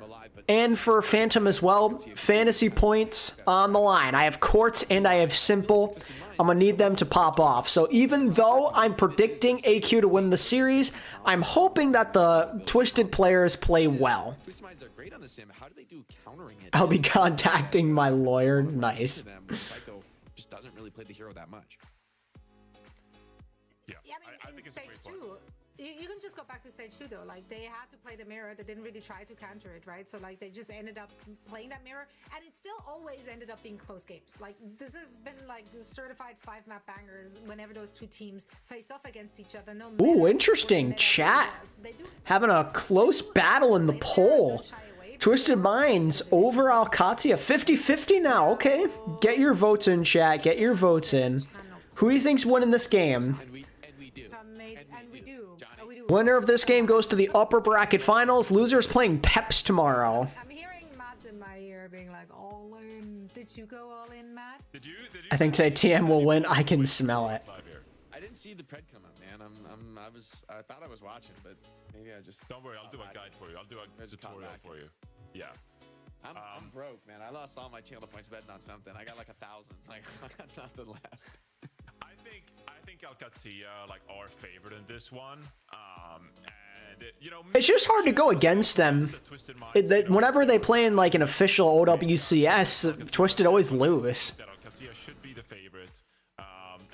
and for Phantom as well. Fantasy points on the line. I have Quartz and I have Simple. I'm going to need them to pop off. So even though I'm predicting AQ to win the series, I'm hoping that the Twisted players play well. Twisted Minds are great on the Sim. How do they do countering it? I'll be contacting my lawyer. Nice. Psycho just doesn't really play the hero that much. Yeah, Yeah, I mean, in stage 2, you can just go back to stage 2 though. Like, they had to play the mirror. They didn't really try to counter it, right? So like, they just ended up playing that mirror, and it still always ended up being close games. Like, this has been like certified 5-map bangers whenever those two teams face off against each other. No matter Ooh, what interesting. meta Chat. it is. They do Having a close battle in the poll. Twisted Minds over Alcatia. 50-50 now. Okay. Get your votes in, chat. Get your votes in. Who do you think's winning this game? And we do. And we do. Oh, we do. Winner of this game goes to the upper bracket finals. Losers playing Peps tomorrow. I'm hearing Matt in my ear being like, all in. Did you go all in, Matt? Did you I think today TM will win. I can smell it. I didn't see the pred come up, man. I thought I was watching, but maybe I just. Don't worry, I'll do a guide for you. I'll do a tutorial for you. Yeah. I'm broke, man. I lost all my channel points betting on something. I got like 1,000. Like, I got nothing left. I think Alcatia like are favored in this one. And you know, It's just hard to go against them. Whenever they play in like an official OWCS, Twisted always lose. that Alcatia should be the favorite.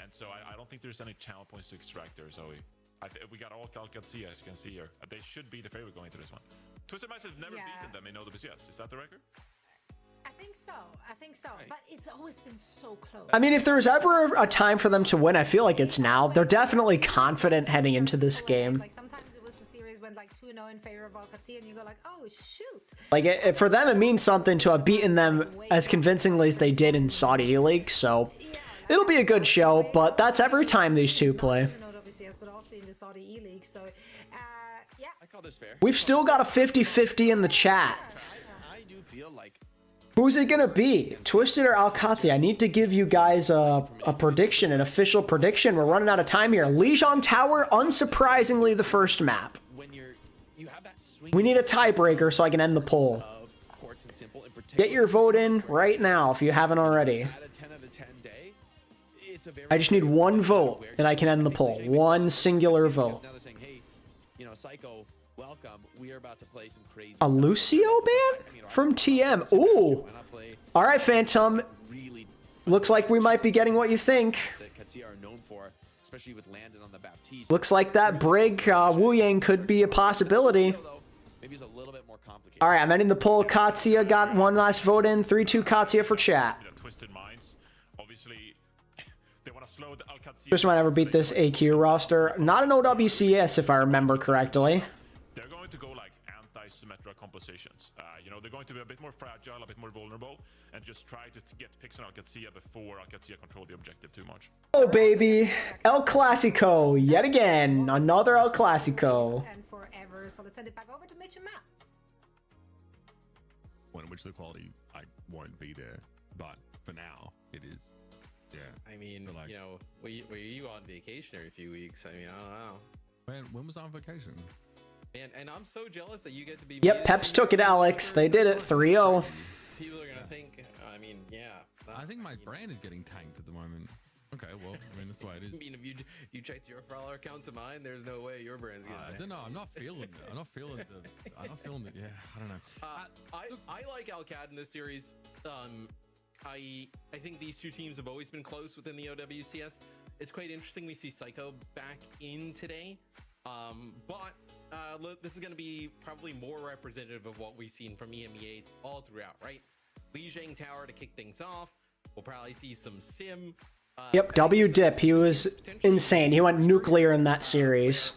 And so I don't think there's any channel points to extract there. So we got all Alcatia, as you can see here. They should be the favorite going into this one. Twisted Minds have never beaten them in OWCS. Is that the record? I think so. But it's always been so close. I mean, if there was ever a time for them to win, I feel like it's now. They're definitely confident heading into this game. Like, sometimes it was the series went like 2-0 in favor of Alcatia, and you go like, oh shoot. Like, for them, it means something to have beaten them as convincingly as they did in Saudi E-League, so it'll be a good show, but that's every time these two play. But also in the Saudi E-League, so yeah. I call this fair. We've still got a 50-50 in the chat. I do feel like. Who's it gonna be? Twisted or Alcatia? I need to give you guys a prediction, an official prediction. We're running out of time here. Legion Tower, unsurprisingly, the first map. When you have that swing. We need a tiebreaker so I can end the poll. Get your vote in right now if you haven't already. I just need one vote and I can end the poll. One singular vote. Now they're saying, hey, you know, Psycho, welcome. We are about to play some crazy. A Lucio ban from TM. Ooh. All right, Phantom. Looks like we might be getting what you think. That Katsuya are known for, especially with Landon on the Baptiste. Looks like that Brig Wu Yang could be a possibility. Maybe it's a little bit more complicated. All right, I'm ending the poll. Katsuya got one last vote in. 3-2 Katsuya for chat. Twisted Minds, obviously, they want Just might ever beat this AQ roster. Not an OWCS, if I remember correctly. They're going to go like anti-Symmetra compositions. You know, they're going to be a bit more fragile, a bit more vulnerable, and just try to get picks on alexyOWL before alexyOWL control the objective too much. Oh, baby. El Clasico, yet again. Another El Clasico. And forever. So let's send it back over to Mitch and Matt. One in which the quality won't be there, but for now it is. Yeah. I mean, like, you know, were you on vacation every few weeks? I mean, I don't know. Man, when was I on vacation? Man, and I'm so jealous that you get to be. Yep, Peps took it, Alex. They did it 3-0. People are gonna think. I mean, yeah. I think my brand is getting tanked at the moment. Okay, well, I mean, that's the way it is. I mean, if you checked your follower account to mine, there's no way your brand's getting. I don't know. I'm not feeling it. I'm not feeling it. Yeah, I don't know. I like Alcad in this series. I think these two teams have always been close within the OWCS. It's quite interesting we see Psycho back in today. But this is going to be probably more representative of what we've seen from EMEA all throughout, right? Lijiang Tower to kick things off. We'll probably see some Sim. Yep, W Dip. He was insane. He went nuclear in that series.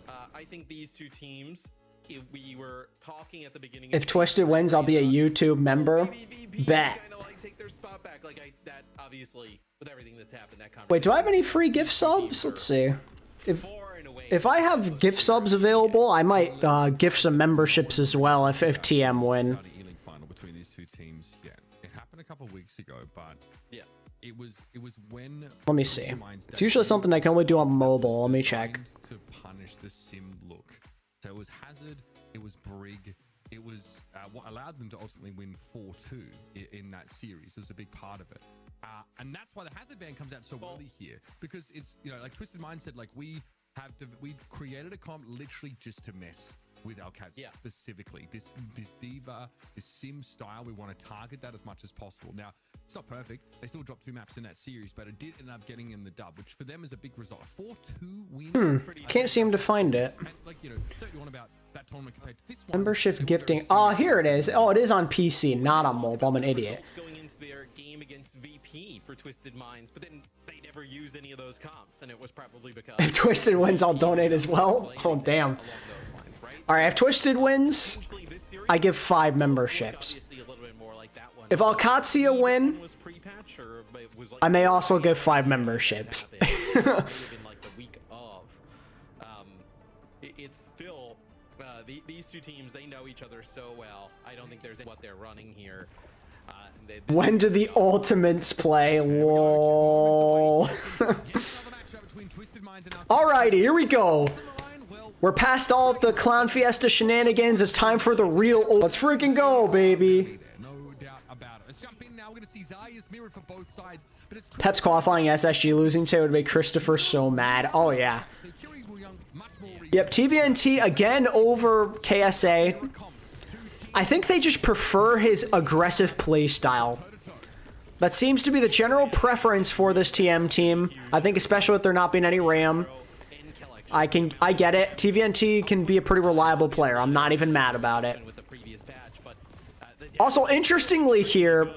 I think these two teams, if we were talking at the beginning, If Twisted wins, I'll be a YouTube member. Bet. Kind of like take their spot back, like that obviously with everything that's happened. That Wait, do I have any free gift subs? Let's see. If I have gift subs available, I might gift some memberships as well if TM win. E-League final between these two teams. Yeah, it happened a couple of weeks ago, but yeah, it was when. Let me see. It's usually something I can only do on mobile. Let me check. To punish the Sim look, so it was Hazard, it was Brig, it was what allowed them to ultimately win 4-2 in that series. It was a big part of it. And that's why the Hazard ban comes out so early here, because it's, you know, like Twisted Mind said, like we created a comp literally just to mess with our cats, specifically this diva, this Sim style. We want to target that as much as possible. Now it's not perfect. They still dropped 2 maps in that series, but it did end up getting in the dub, which for them is a big result. 4-2 win. Can't seem to find it. And like, you know, so you want about that tournament compared to this one. Membership gifting. Oh, here it is. Oh, it is on PC, not on mobile. I'm an idiot. Going into their game against VP for Twisted Minds, but then they never use any of those comps, and it was probably because If Twisted wins, I'll donate as well. Oh, damn. All right, if Twisted wins, I give 5 memberships. If alexyOWL win, I may also give 5 memberships. It's still these two teams, they know each other so well. I don't think there's what they're running here. When do the ultimates play? Lol. Alrighty, here we go. We're past all of the Clown Fiesta shenanigans. It's time for the real. Let's freaking go, baby. No doubt about it. Let's jump in now. We're going to see Zaya's mirrored for both sides. But it's Pep's qualifying SSG losing to would make Christopher so mad. Oh, yeah. Yep, TVNT again over KSA. I think they just prefer his aggressive play style. That seems to be the general preference for this TM team. I think especially with there not being any RAM. I get it. TVNT can be a pretty reliable player. I'm not even mad about it. Also, interestingly here,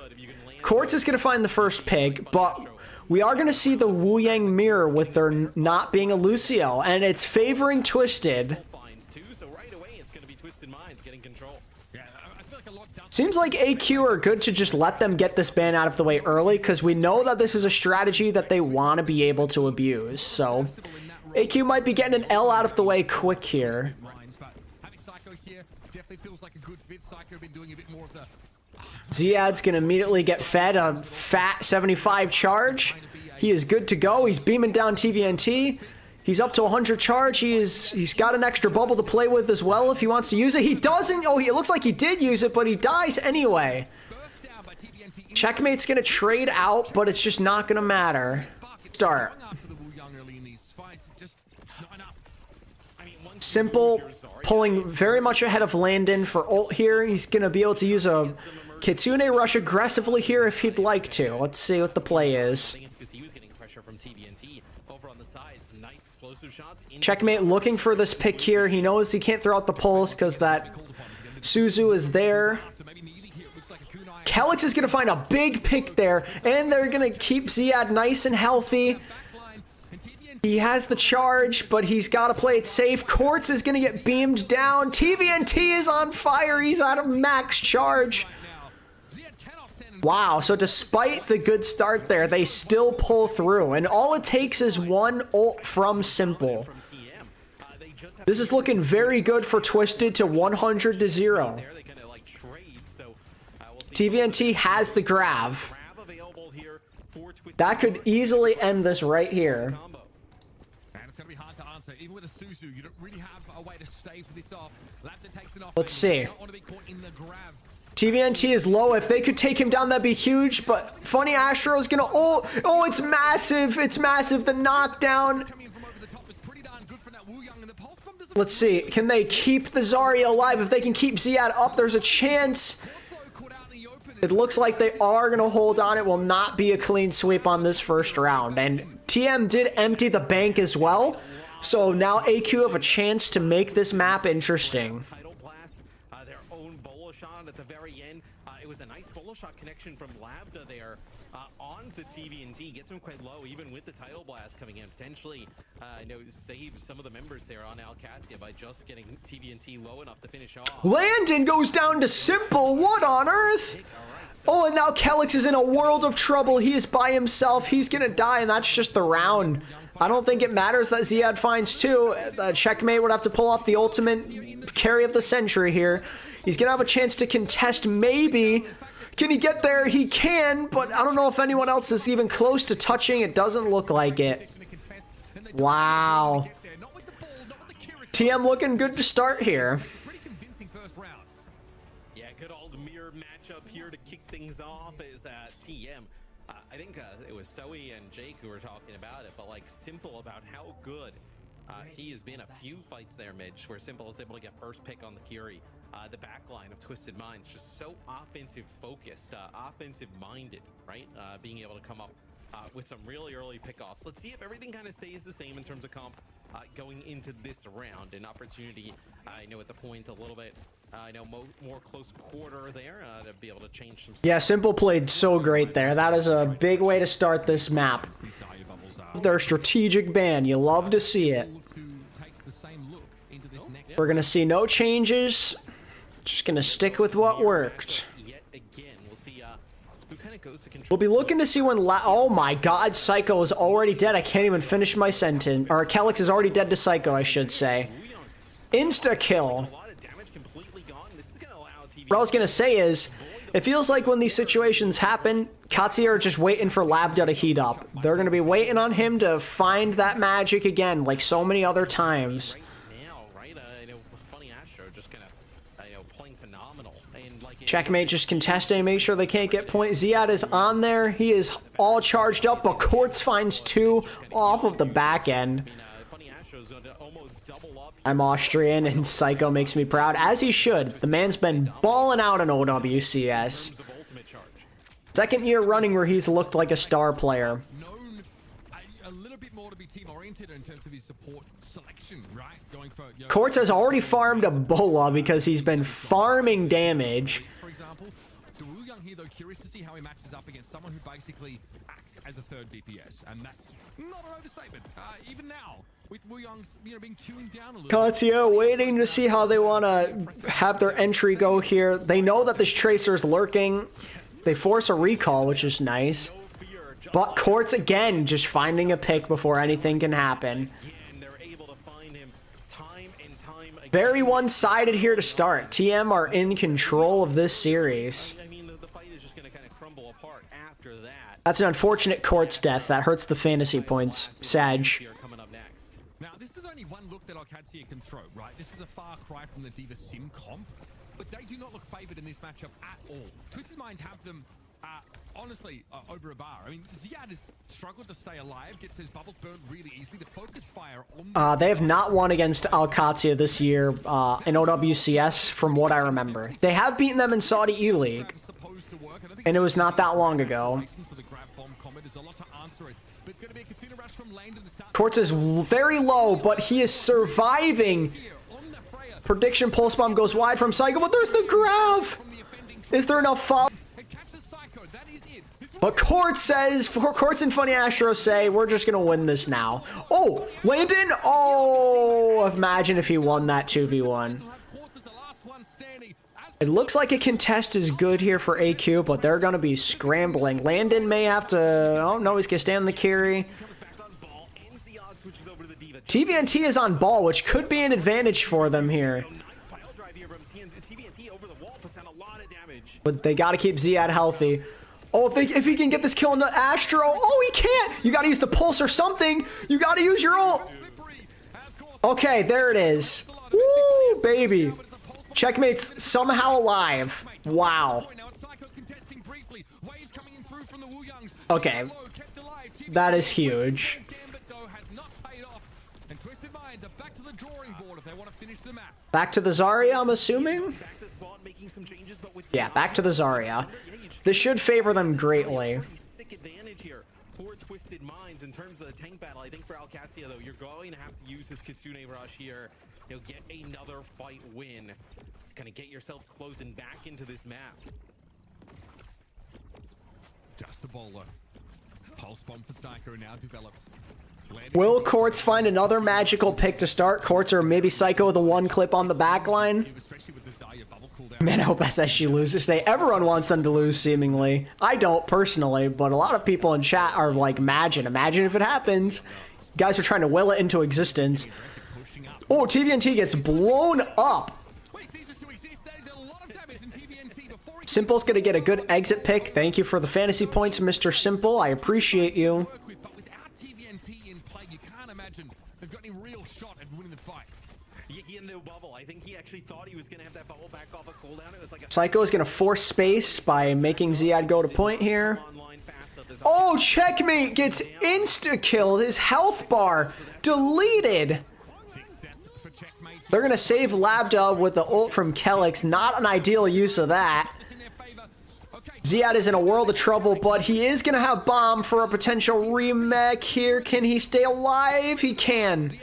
Quartz is going to find the first pick, but we are going to see the Wu Yang mirror with there not being a Lucio, and it's favoring Twisted. Seems like AQ are good to just let them get this ban out of the way early, because we know that this is a strategy that they want to be able to abuse. So AQ might be getting an L out of the way quick here. Ziad's going to immediately get fed a fat 75 charge. He is good to go. He's beaming down TVNT. He's up to 100 charge. He's got an extra bubble to play with as well if he wants to use it. He doesn't. Oh, it looks like he did use it, but he dies anyway. Checkmate's going to trade out, but it's just not going to matter. Start. Simple, pulling very much ahead of Landon for ult here. He's going to be able to use a Kitsune rush aggressively here if he'd like to. Let's see what the play is. Checkmate looking for this pick here. He knows he can't throw out the pulse because that Suzu is there. Kelix is going to find a big pick there, and they're going to keep Ziad nice and healthy. He has the charge, but he's got to play it safe. Quartz is going to get beamed down. TVNT is on fire. He's out of max charge. Wow, so despite the good start there, they still pull through, and all it takes is one ult from Simple. This is looking very good for Twisted to 100-0. TVNT has the grav. That could easily end this right here. Let's see. TVNT is low. If they could take him down, that'd be huge. But Funny Astro is gonna... Oh, it's massive. It's massive. The knockdown. Let's see. Can they keep the Zarya alive? If they can keep Ziad up, there's a chance. It looks like they are going to hold on. It will not be a clean sweep on this first round. And TM did empty the bank as well. So now AQ have a chance to make this map interesting. Their own bolo shot at the very end. It was a nice bolo shot connection from Labda there onto TVNT. Gets him quite low, even with the title blast coming in. Potentially, save some of the members there on alexyOWL by just getting TVNT low enough to finish off. Landon goes down to Simple. What on earth? Oh, and now Kelix is in a world of trouble. He is by himself. He's going to die, and that's just the round. I don't think it matters that Ziad finds two. Checkmate would have to pull off the ultimate carry of the century here. He's going to have a chance to contest, maybe. Can he get there? He can, but I don't know if anyone else is even close to touching. It doesn't look like it. Wow. TM looking good to start here. Yeah, good old mirror matchup here to kick things off is TM. I think it was Zoe and Jake who were talking about it, but like Simple about how good he has been. A few fights there, Mitch, where Simple is able to get first pick on the Curie. The backline of Twisted Minds just so offensive focused, offensive minded, right? Being able to come up with some really early pickoffs. Let's see if everything kind of stays the same in terms of comp going into this round. An opportunity, at the point a little bit, more close quarter there to be able to change some stuff. Yeah, Simple played so great there. That is a big way to start this map. Their strategic ban, you love to see it. We're going to see no changes. Just going to stick with what worked. We'll be looking to see when... Oh my god, Psycho is already dead. I can't even finish my sentence. Or Kelix is already dead to Psycho, I should say. Insta-kill. What I was going to say is, it feels like when these situations happen, Katsuya are just waiting for Labda to heat up. They're going to be waiting on him to find that magic again, like so many other times. Checkmate just contesting, make sure they can't get points. Ziad is on there. He is all charged up, but Quartz finds two off of the back end. I'm Austrian, and Psycho makes me proud, as he should. The man's been balling out in OWCS. Second year running where he's looked like a star player. Quartz has already farmed a Bola because he's been farming damage. For example, the Wu Young here, though, curious to see how he matches up against someone who basically acts as a third DPS, and that's not an overstatement. Even now, with Wu Young's, being tuned down a little. Katsuya waiting to see how they want to have their entry go here. They know that this Tracer is lurking. They force a recall, which is nice. But Quartz again, just finding a pick before anything can happen. Very one-sided here to start. TM are in control of this series. That's an unfortunate Quartz death. That hurts the fantasy points. Sag. Now, this is only one look that alexyOWL can throw, right? This is a far cry from the Diva Sim comp, but they do not look favored in this matchup at all. Twisted Minds have them honestly, over a bar. I mean, Ziad has struggled to stay alive, gets his bubbles burned really easily. The focus fire on they have not won against alexyOWL this year in OWCS, from what I remember. They have beaten them in Saudi E-League, and it was not that long ago. Quartz is very low, but he is surviving. Prediction pulse bomb goes wide from Psycho, but there's the grab. Is there enough follow? But Quartz and Funny Astro say, we're just going to win this now. Oh, Landon. Oh, imagine if he won that 2v1. It looks like a contest is good here for AQ, but they're going to be scrambling. Landon may have to... Oh, no, he's going to stay on the carry. TVNT is on ball, which could be an advantage for them here. But they got to keep Ziad healthy. Oh, if he can get this kill into Astro. Oh, he can't. You got to use the pulse or something. You got to use your ult. Okay, there it is. Woo, baby. Checkmate's somehow alive. Wow. Okay. That is huge. Back to the Zarya, I'm assuming? Yeah, back to the Zarya. This should favor them greatly. For Twisted Minds in terms of the tank battle. I think for alexyOWL though, you're going to have to use this Kitsune rush here. You'll get another fight win. Kind of get yourself closing back into this map. Just the bowler. Pulse bomb for Psycho now develops. Will Quartz find another magical pick to start? Quartz or maybe Psycho with a one clip on the back line? Man, I hope SSG loses today. Everyone wants them to lose, seemingly. I don't, personally, but a lot of people in chat are like, imagine if it happens. You guys are trying to will it into existence. Oh, TVNT gets blown up. Simple's gonna get a good exit pick. Thank you for the fantasy points, Mr. Simple. I appreciate you. They've got any real shot at winning the fight. He had no bubble. I think he actually thought he was going to have that bubble back off a cooldown. It was like a Psycho is going to force space by making Ziad go to point here. Oh, Checkmate gets insta-killed. His health bar deleted. They're going to save Labda with the ult from Kelix. Not an ideal use of that. Ziad is in a world of trouble, but he is going to have bomb for a potential remake here. Can he stay alive? He can.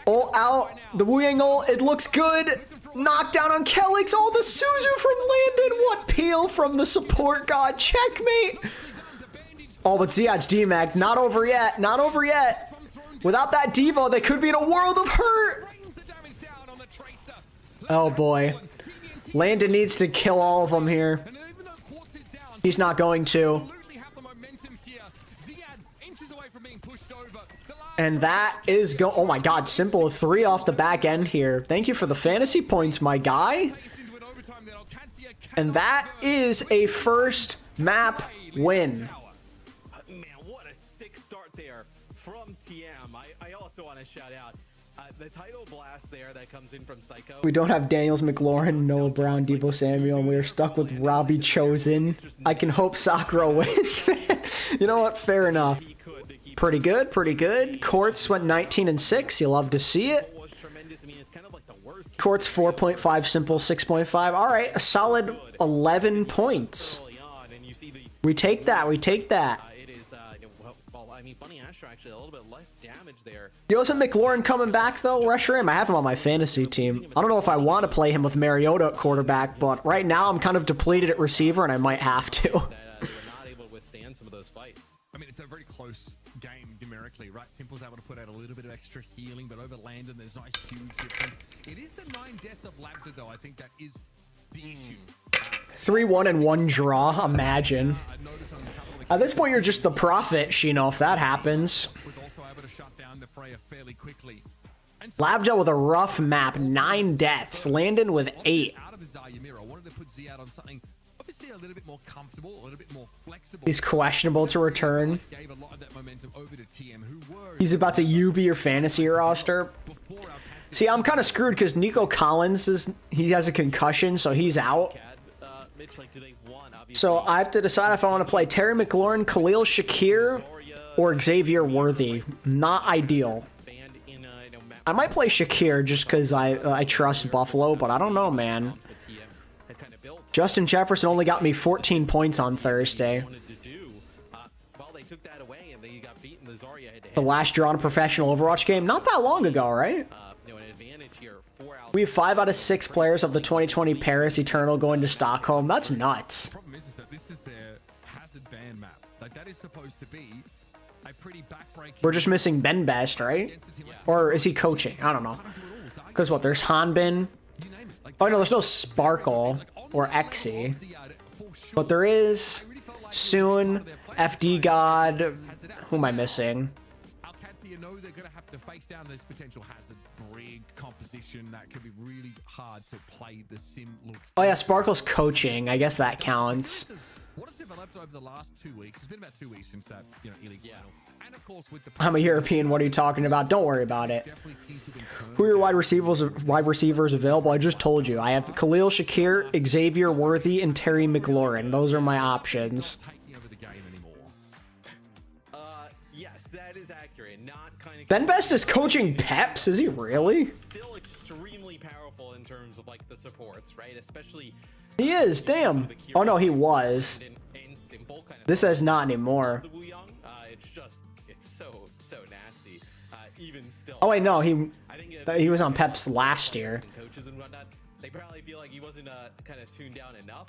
Ult out. The Wu Yang ult. It looks good. Knockdown on Kelix. Oh, the Suzu from Landon. What peel from the support god. Checkmate. Oh, but Ziad's DMAG. Not over yet. Not over yet. Without that Devo, they could be in a world of hurt. Oh, boy. Landon needs to kill all of them here. He's not going to. And that is oh my god, Simple 3 off the back end here. Thank you for the fantasy points, my guy. And that is a first map win. Man, what a sick start there from TM. I also want to shout out the title blast there that comes in from Psycho. We don't have Daniels, McLaurin, Noah Brown, Debo Samuel, and we are stuck with Robbie Chosen. I can hope Sakura wins. You know what? Fair enough. Pretty good, pretty good. Quartz went 19-6. You love to see it. Quartz 4.5, Simple 6.5. All right, a solid 11 points. We take that. We take that. I mean, Funny Astro actually a little bit less damage there. Wasn't McLaurin coming back though? Rusher him. I have him on my fantasy team. I don't know if I want to play him with Mariota at quarterback, but right now I'm kind of depleted at receiver, and I might have to. They were not able to withstand some of those fights. I mean, it's a very close game numerically, right? Simple's able to put out a little bit of extra healing, but over Landon, there's not a huge difference. It is the 9 deaths of Labda, though. I think that is the issue. 3-1 and 1 draw. Imagine. At this point, you're just the prophet, Shino, if that happens. Labda with a rough map, 9 deaths. Landon with 8. He's questionable to return. He's about to UB your fantasy roster. See, I'm kind of screwed because Nico Collins he has a concussion, so he's out. So I have to decide if I want to play Terry McLaurin, Khalil Shakir, or Xavier Worthy. Not ideal. I might play Shakir just because I trust Buffalo, but I don't know, man. Justin Jefferson only got me 14 points on Thursday. The last draw in a professional Overwatch game, not that long ago, right? We have 5 out of 6 players of the 2020 Paris Eternal going to Stockholm. That's nuts. Problem is that this is their hazard ban map. Like that is supposed to be a pretty backbreaking. We're just missing Ben Best, right? Or is he coaching? I don't know. Because what? There's Hanbin. Oh no, there's no Sparkle or Exy. But there is Soon, FD God. Who am I missing? You know they're going to have to face down this potential hazard brig composition that could be really hard to play the sim look. Oh yeah, Sparkle's coaching. I guess that counts. What has developed over the last 2 weeks? It's been about 2 weeks since that, you know, illegal. And of course with the I'm a European. What are you talking about? Don't worry about it. Who are your wide receivers available? I just told you. I have Khalil Shakir, Xavier Worthy, and Terry McLaurin. Those are my options. Yes, that is accurate. Not kind of. Ben Best is coaching Peps. Is he really? Still extremely powerful in terms of like the supports, right? Especially. He is. Damn. Oh no, he was. This says not anymore. It's so nasty. Even still. Oh wait, no, he was on Peps last year. Coaches and whatnot, they probably feel like he wasn't kind of tuned down enough.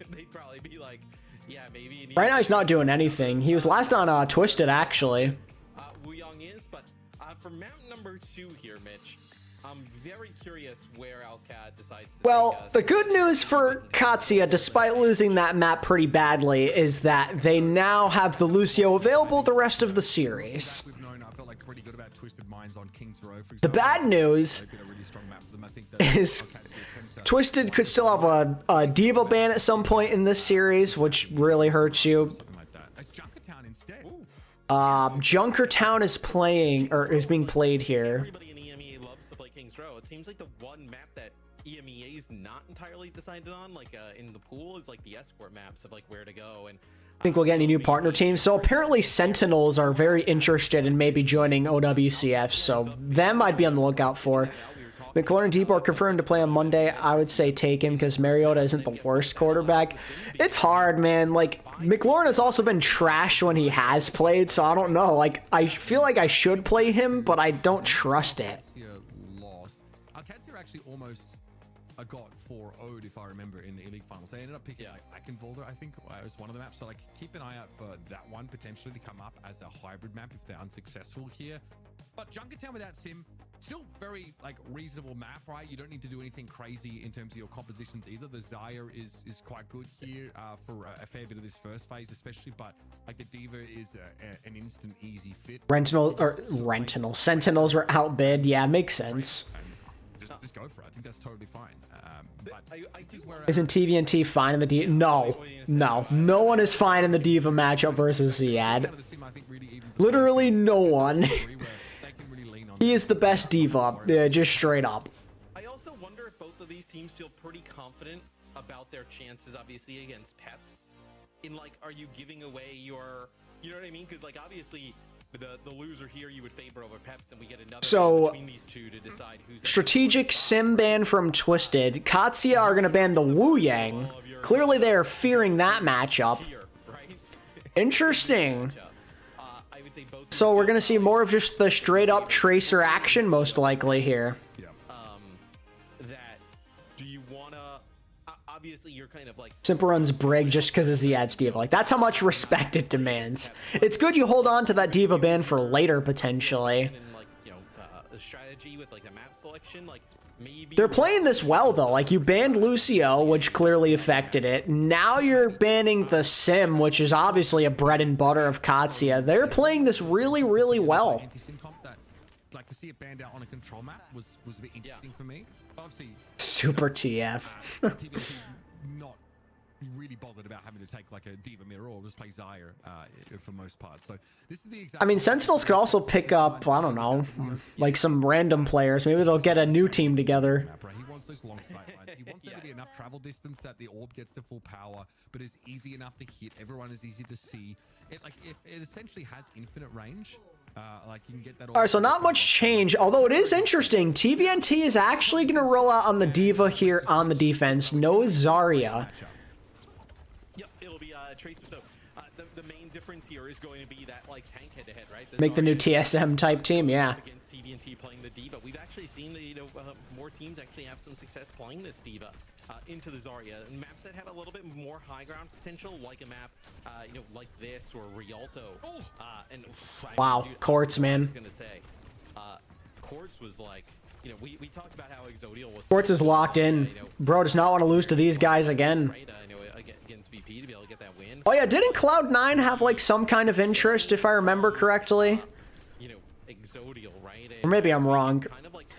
They'd probably be like, yeah, maybe. Right now he's not doing anything. He was last on Twisted actually. Wu Young is, but for map number 2 here, Mitch, I'm very curious where Alcad decides to Well, the good news for Katsuya, despite losing that map pretty badly, is that they now have the Lucio available the rest of the series. The bad news is Twisted could still have a Diva ban at some point in this series, which really hurts you. Junkertown is playing, or is being played here. Everybody in EMEA loves to play Kings Row. It seems like the one map that EMEA is not entirely decided on, like in the pool, is like the escort maps of like where to go. And I think we'll get any new partner teams. So apparently Sentinels are very interested in maybe joining OWCS, so them I'd be on the lookout for. McLaurin and Deep are confirmed to play on Monday. I would say take him because Mariota isn't the worst quarterback. It's hard, man. Like, McLaurin has also been trash when he has played, so I don't know. Like, I feel like I should play him, but I don't trust it. Lost. Alcadzir actually almost got 4-0'd, if I remember, in the E-League finals. They ended up picking like Akenvolder, I think, was one of the maps. So like, keep an eye out for that one potentially to come up as a hybrid map if they're unsuccessful here. But Junkertown without Sim, still very like reasonable map, right? You don't need to do anything crazy in terms of your compositions either. The Zaya is quite good here for a fair bit of this first phase, especially. But like the Diva is an instant easy fit. Sentinels were outbid. Yeah, makes sense. Just go for it. I think that's totally fine. Isn't TVNT fine in the Diva? No one is fine in the Diva matchup versus Ziad. Literally no one. He is the best Diva, just straight up. I also wonder if both of these teams feel pretty confident about their chances, obviously, against Peps. In like, are you giving away your, you know what I mean? Because like, obviously, the loser here you would favor over Peps, and we get another between these two to decide who's strategic sim ban from Twisted. Katsuya are going to ban the Wu Yang. Clearly they are fearing that matchup. Interesting. So we're going to see more of just the straight up Tracer action most likely here. that do you want to obviously you're kind of like Simple runs Brig just because of Ziad's Diva. Like, that's how much respect it demands. It's good you hold on to that Diva ban for later, potentially. and like, you know, a strategy with like a map selection, like maybe They're playing this well, though. Like, you banned Lucio, which clearly affected it. Now you're banning the Sim, which is obviously a bread and butter of Katsuya. They're playing this really, really well. Anti-sim comp that, like, to see it banned out on a control map was a bit interesting for me. Obviously, Super TF. TVNT not really bothered about having to take like a Diva mirror or just play Zaya for most parts. So this is the exact. I mean, Sentinels could also pick up, I don't know, like some random players. Maybe they'll get a new team together. He wants those long sight lines. He wants there to be enough travel distance that the orb gets to full power, but is easy enough to hit. Everyone is easy to see. It essentially has infinite range. Like you can get that. All right, so not much change, although it is interesting. TVNT is actually going to roll out on the Diva here on the defense. No Zarya. Yep, it'll be Tracer. So The main difference here is going to be that like tank head-to-head, right? Make the new TSM type team, yeah. Against TVNT playing the D.Va. We've actually seen the, more teams actually have some success playing this D.Va into the Zarya. And maps that have a little bit more high ground potential, like a map, like this or Rialto. Wow, Quartz, man. I was gonna say, Quartz was like, we talked about how exoDial was. Quartz is locked in. Bro does not want to lose to these guys again. Right, against VP to be able to get that win. Oh yeah, didn't Cloud9 have like some kind of interest, if I remember correctly? exoDial, right? Or maybe I'm wrong.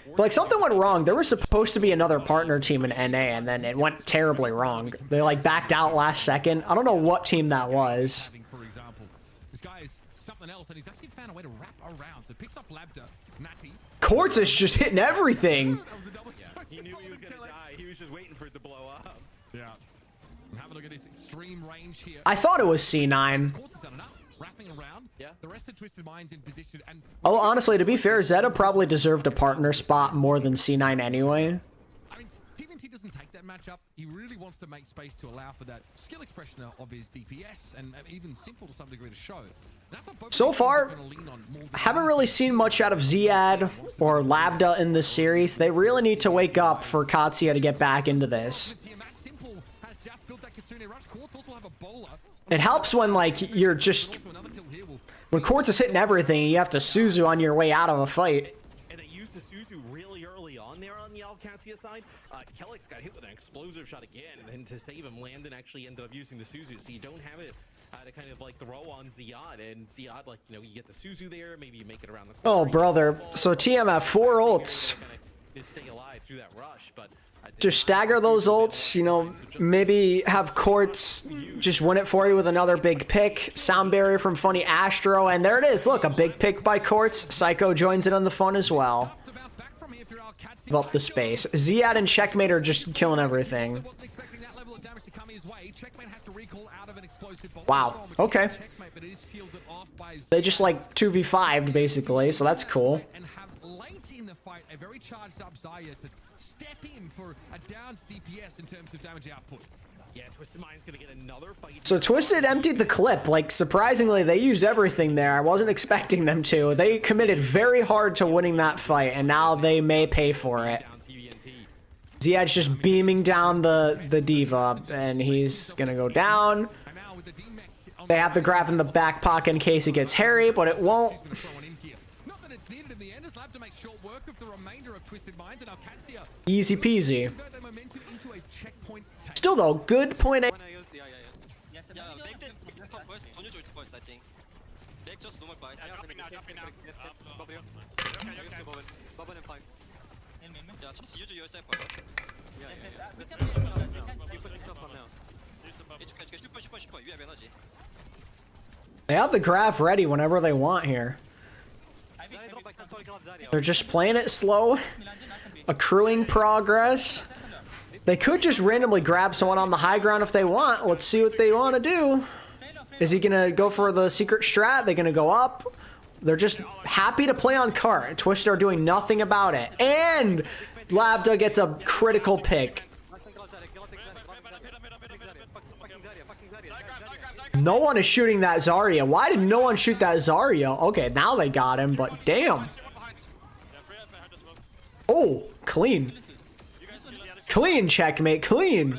But like something went wrong. There was supposed to be another partner team in NA, and then it went terribly wrong. They like backed out last second. I don't know what team that was. For example, this guy is something else, and he's actually found a way to wrap around. So picks up Labda, Matty. Quartz is just hitting everything. Yeah, he knew he was gonna die. He was just waiting for it to blow up. Yeah. And have a look at his extreme range here. I thought it was C9. Quartz has done enough. Wrapping around. Yeah. The rest of Twisted Minds in position. And Oh, honestly, to be fair, Zeta probably deserved a partner spot more than C9 anyway. I mean, TVNT doesn't take that matchup. He really wants to make space to allow for that skill expression of his DPS, and even simple to some degree to show. So far, I haven't really seen much out of Ziad or Labda in this series. They really need to wake up for Katsuya to get back into this. It helps when, like, you're just... When Quartz is hitting everything, you have to Suzu on your way out of a fight. And they used the Suzu really early on there on the Alcatia side. Kellex got hit with an explosive shot again, and then to save him, Landon actually ended up using the Suzu, so you don't have it to kind of like throw on Ziad, and Ziad, like, you get the Suzu there, maybe you make it around the corner. Oh, brother. So TMF 4 ults. To stay alive through that rush, but just stagger those ults, maybe have Quartz just win it for you with another big pick. Sound barrier from Funny Astro, and there it is. Look, a big pick by Quartz. Psycho joins in on the fun as well. Give up the space. Ziad and Checkmate are just killing everything. Wow, okay. They just like 2v5'd basically, so that's cool. And have late in the fight a very charged up Zarya to step in for a downed DPS in terms of damage output. Yeah, Twisted Mind's gonna get another fight. So Twisted emptied the clip. Like, surprisingly, they used everything there. I wasn't expecting them to. They committed very hard to winning that fight, and now they may pay for it. Ziad's just beaming down the D.Va, and he's gonna go down. They have the grab in the back pocket in case it gets hairy, but it won't. Easy peasy. Still though, good point. They have the graph ready whenever they want here. They're just playing it slow, accruing progress. They could just randomly grab someone on the high ground if they want. Let's see what they want to do. Is he going to go for the secret strat? They're going to go up. They're just happy to play on cart. Twisted are doing nothing about it. And Labda gets a critical pick. No one is shooting that Zarya. Why did no one shoot that Zarya? Okay, now they got him, but damn. Oh, clean. Clean, Checkmate, clean.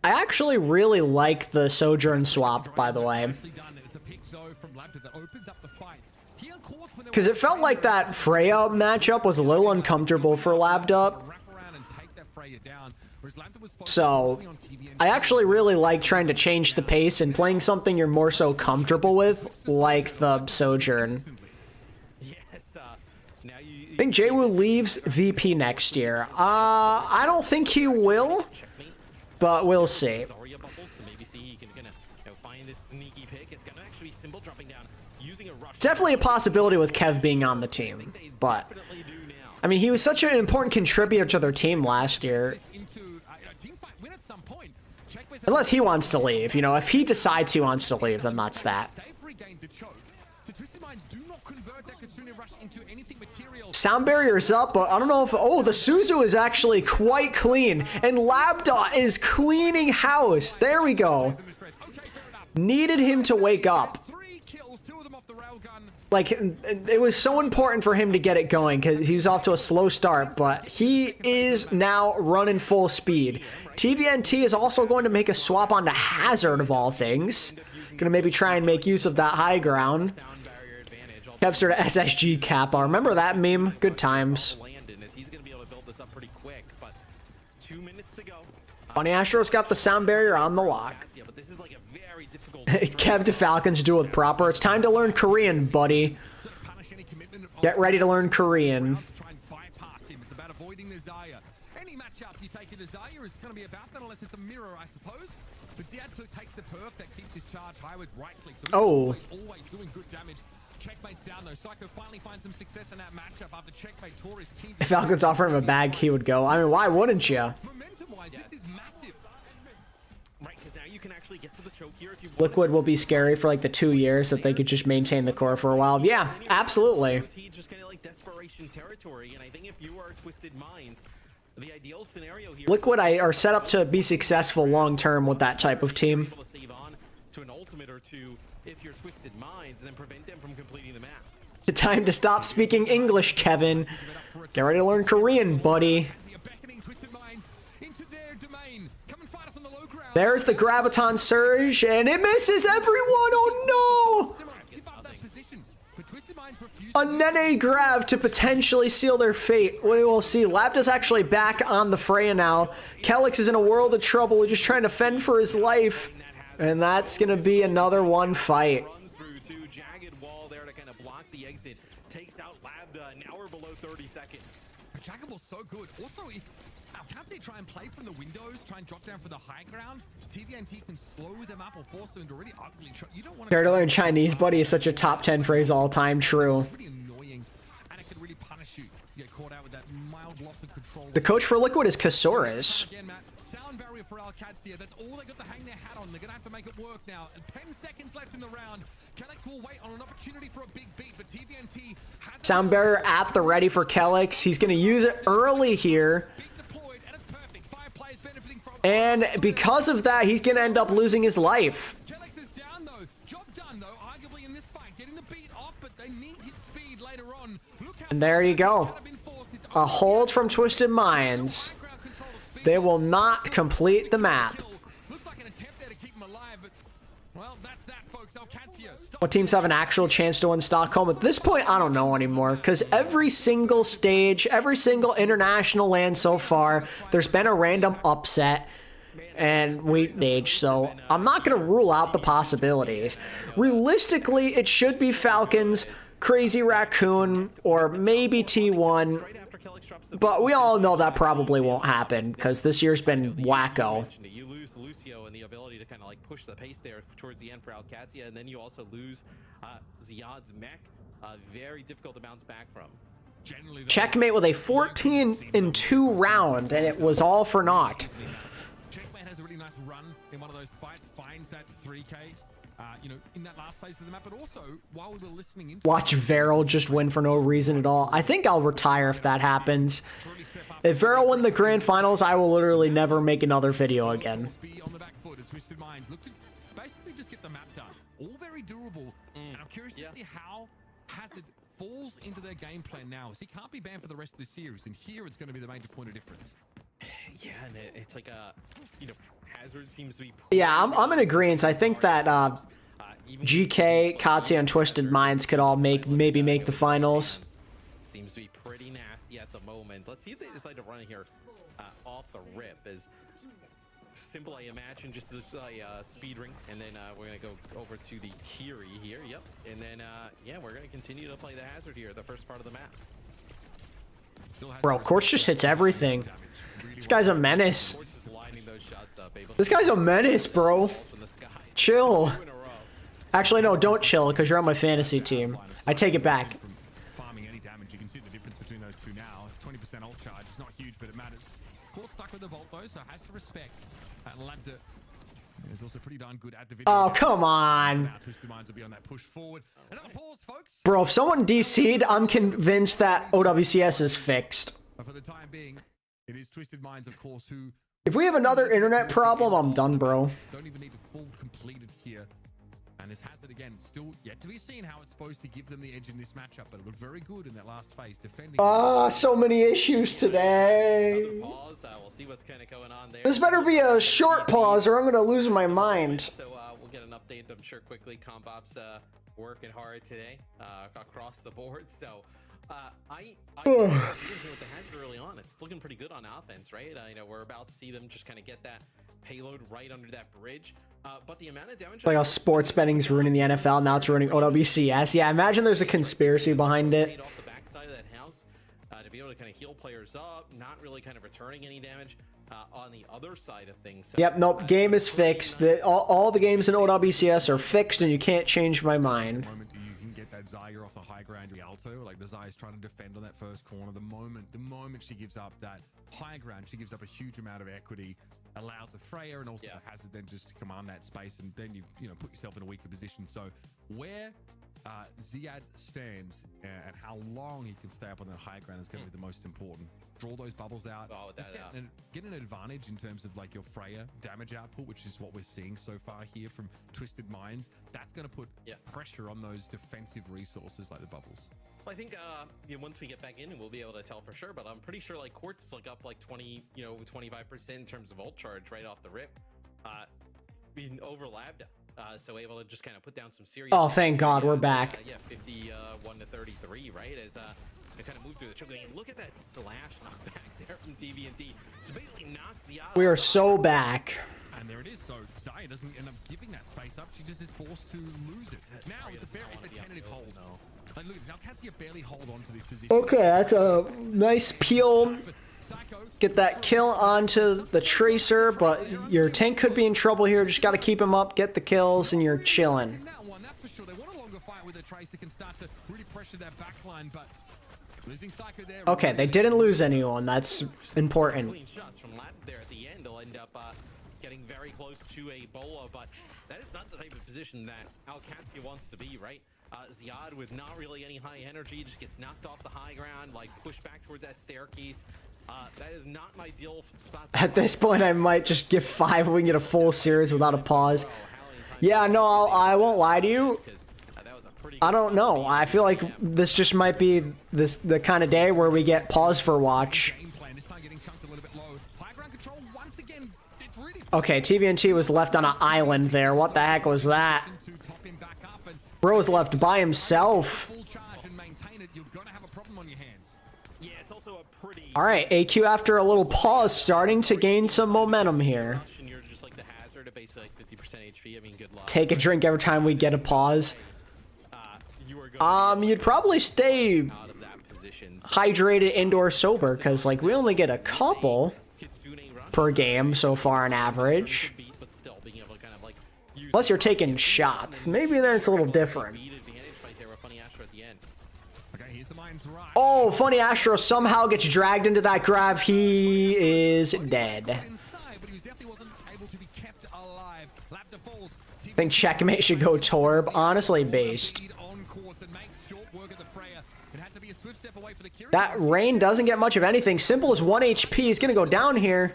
I actually really like the Sojourn swap, by the way. Because it felt like that Freya matchup was a little uncomfortable for Labda. So, I actually really like trying to change the pace and playing something you're more so comfortable with, like the Sojourn. I think Jwoo leaves VP next year. I don't think he will, but we'll see. It's definitely a possibility with Kev being on the team, but I mean, he was such an important contributor to their team last year. Unless he wants to leave, if he decides he wants to leave, then that's that. convert that Kitsune Rush into anything material. Sound barrier's up, but I don't know if... Oh, the Suzu is actually quite clean. And Labdot is cleaning house. There we go. Needed him to wake up. Like, it was so important for him to get it going because he was off to a slow start, but he is now running full speed. TVNT is also going to make a swap onto Hazard, of all things. Gonna maybe try and make use of that high ground. Kevster to SSG Kappa. Remember that meme? Good times. Bunny Astro's got the sound barrier on the lock. Kev to Falcons duel with proper. It's time to learn Korean, buddy. Get ready to learn Korean. It's about avoiding the Zaya. Any matchup you take a Zaya is going to be about that unless it's a mirror, I suppose. But Ziad takes the perk that keeps his charge high with right click. So always doing good damage. Checkmate's down though. Psycho finally finds some success in that matchup after checkmate tore his team. If Falcons offer him a bag, he would go. I mean, why wouldn't you? Momentum-wise, this is massive. Right, because now you can actually get to the choke here if you want. Liquid will be scary for like the 2 years that they could just maintain the core for a while. Yeah, absolutely. Just kind of like desperation territory, and I think if you are Twisted Minds, the ideal scenario here. Liquid are set up to be successful long term with that type of team. Save on to an ultimate or two if you're Twisted Minds, and then prevent them from completing the map. Time to stop speaking English, Kevin. Get ready to learn Korean, buddy. There's the Graviton Surge, and it misses everyone. Oh no! A Nene Grav to potentially seal their fate. We will see. Lapta's actually back on the fray now. Kelix is in a world of trouble. He's just trying to fend for his life. And that's going to be another one fight. Runs through to jagged wall there to kind of block the exit. Takes out Labda. Now we're below 30 seconds. Jagged wall's so good. Also, if alexyOWL try and play from the windows, try and drop down for the high ground, TVNT can slow them up or force them into already ugly. You don't want Care to learn Chinese, buddy, is such a top 10 phrase all time. True. Pretty annoying, and it can really punish you. You get caught out with that mild loss of control. The coach for Liquid is Kasaurus. Again, Matt, sound barrier for alexyOWL. That's all they got to hang their hat on. They're gonna have to make it work now. And 10 seconds left in the round. Kelix will wait on an opportunity for a big beat, but TVNT has Sound barrier at the ready for Kelix. He's going to use it early here. And because of that, he's going to end up losing his life. Kelix is down though. Job done though, arguably in this fight. Getting the beat off, but they need his speed later on. And there you go. A hold from Twisted Minds. They will not complete the map. Looks like an attempt there to keep him alive, but well, that's that, folks. alexyOWL. What teams have an actual chance to win Stockholm? At this point, I don't know anymore, because every single stage, every single international land so far, there's been a random upset and we age, so I'm not going to rule out the possibilities. Realistically, it should be Falcons, Crazy Raccoon, or maybe T1, but we all know that probably won't happen, because this year's been wacko. You lose Lucio and the ability to kind of like push the pace there towards the end for alexyOWL, and then you also lose Ziad's mech. Very difficult to bounce back from. Checkmate with a 14-2 round, and it was all for naught. Checkmate has a really nice run in one of those fights, finds that 3K, you know, in that last phase of the map, but also while we were listening in. Watch Varel just win for no reason at all. I think I'll retire if that happens. If Varel win the grand finals, I will literally never make another video again. On the back foot as Twisted Minds look to basically just get the map done. All very doable, and I'm curious to see how Hazard falls into their game plan now, as he can't be banned for the rest of the series, and here it's going to be the major point of difference. Yeah, and it's like a, you know, Hazard seems to be. Yeah, I'm in agreement. I think that GK, Katsuya, and Twisted Minds could all maybe make the finals. Seems to be pretty nasty at the moment. Let's see if they decide to run it here off the rip. As simple, I imagine, just a speed ring, and then we're gonna go over to the Kiri here. Yep, and then yeah, we're gonna continue to play the Hazard here, the first part of the map. Bro, Quartz just hits everything. This guy's a menace. This guy's a menace, bro. Chill. Actually, no, don't chill, because you're on my fantasy team. I take it back. Farming any damage, you can see the difference between those two now. It's 20% ult charge. It's not huge, but it matters. Caught stuck with the Volt though, so has to respect. And Labda Is also pretty darn good at the video. Oh, come on. Now Twisted Minds will be on that push forward. Another pause, folks. Bro, if someone DC'd, I'm convinced that OWCS is fixed. But for the time being, it is Twisted Minds, of course, who If we have another internet problem, I'm done, bro. don't even need the full completed here. And this Hazard, again, still yet to be seen how it's supposed to give them the edge in this matchup, but it looked very good in that last phase, defending. So many issues today. Pause. We'll see what's kind of going on there. This better be a short pause or I'm gonna lose my mind. So we'll get an update, I'm sure, quickly. Compop's working hard today across the board. So I think with the Hazard early on, it's looking pretty good on offense, right? You know, we're about to see them just kind of get that payload right under that bridge. But the amount of damage, Like how sports betting's ruining the NFL, now it's ruining OWCS. Yeah, imagine there's a conspiracy behind it. off the backside of that house to be able to kind of heal players up, not really kind of returning any damage on the other side of things. So, Yep, nope, game is fixed. All the games in OWCS are fixed and you can't change my mind. The moment you can get that Zarya off the high ground Rialto, like the Zarya's trying to defend on that first corner. The moment she gives up that high ground, she gives up a huge amount of equity, allows the Freya and also the Hazard then just to command that space, and then you know put yourself in a weaker position. So where Ziad stands and how long he can stay up on that high ground is going to be the most important. Draw those bubbles out. Get an advantage in terms of like your Freya damage output, which is what we're seeing so far here from Twisted Minds. That's going to put pressure on those defensive resources like the bubbles. Well, I think once we get back in, we'll be able to tell for sure. But I'm pretty sure like Quartz is like up like 25% in terms of ult charge right off the rip. Being overlapped. So able to just kind of put down some serious. Oh, thank God, we're back. 51 to 33, right? As they kind of move through the choke. Look at that slash knockback there from TVNT. Just basically knocks the out. We are so back. And there it is. So Zarya doesn't end up giving that space up. She just is forced to lose it. Now it's a tentative hold. Like, look, now Katia barely hold on to this position. Okay, that's a nice peel. Get that kill onto the Tracer, but your tank could be in trouble here. Just got to keep him up, get the kills, and you're chilling. That's for sure. They want a longer fight with the Tracer, can start to really pressure that backline, but losing Psycho there. Okay, they didn't lose anyone. That's important. Clean shots from Latin there at the end. They'll end up getting very close to a Bola, but that is not the type of position that alexyOWL wants to be, right? Ziad with not really any high energy, just gets knocked off the high ground, like pushed back towards that staircase. That is not my ideal spot. At this point, I might just give 5 if we can get a full series without a pause. Yeah, no, I won't lie to you. I don't know. I feel like this just might be the kind of day where we get pause for watch. Okay, TVNT was left on an island there. What the heck was that? Bro was left by himself. All right, AQ after a little pause, starting to gain some momentum here. Take a drink every time we get a pause. You'd probably stay hydrated, indoor, sober, because like we only get a couple per game so far on average. Unless you're taking shots, maybe then it's a little different. Oh, Funny Astro somehow gets dragged into that grab. He is dead. I think checkmate should go Torb. Honestly, based. That Rain doesn't get much of anything. Simple is 1 HP. He's going to go down here.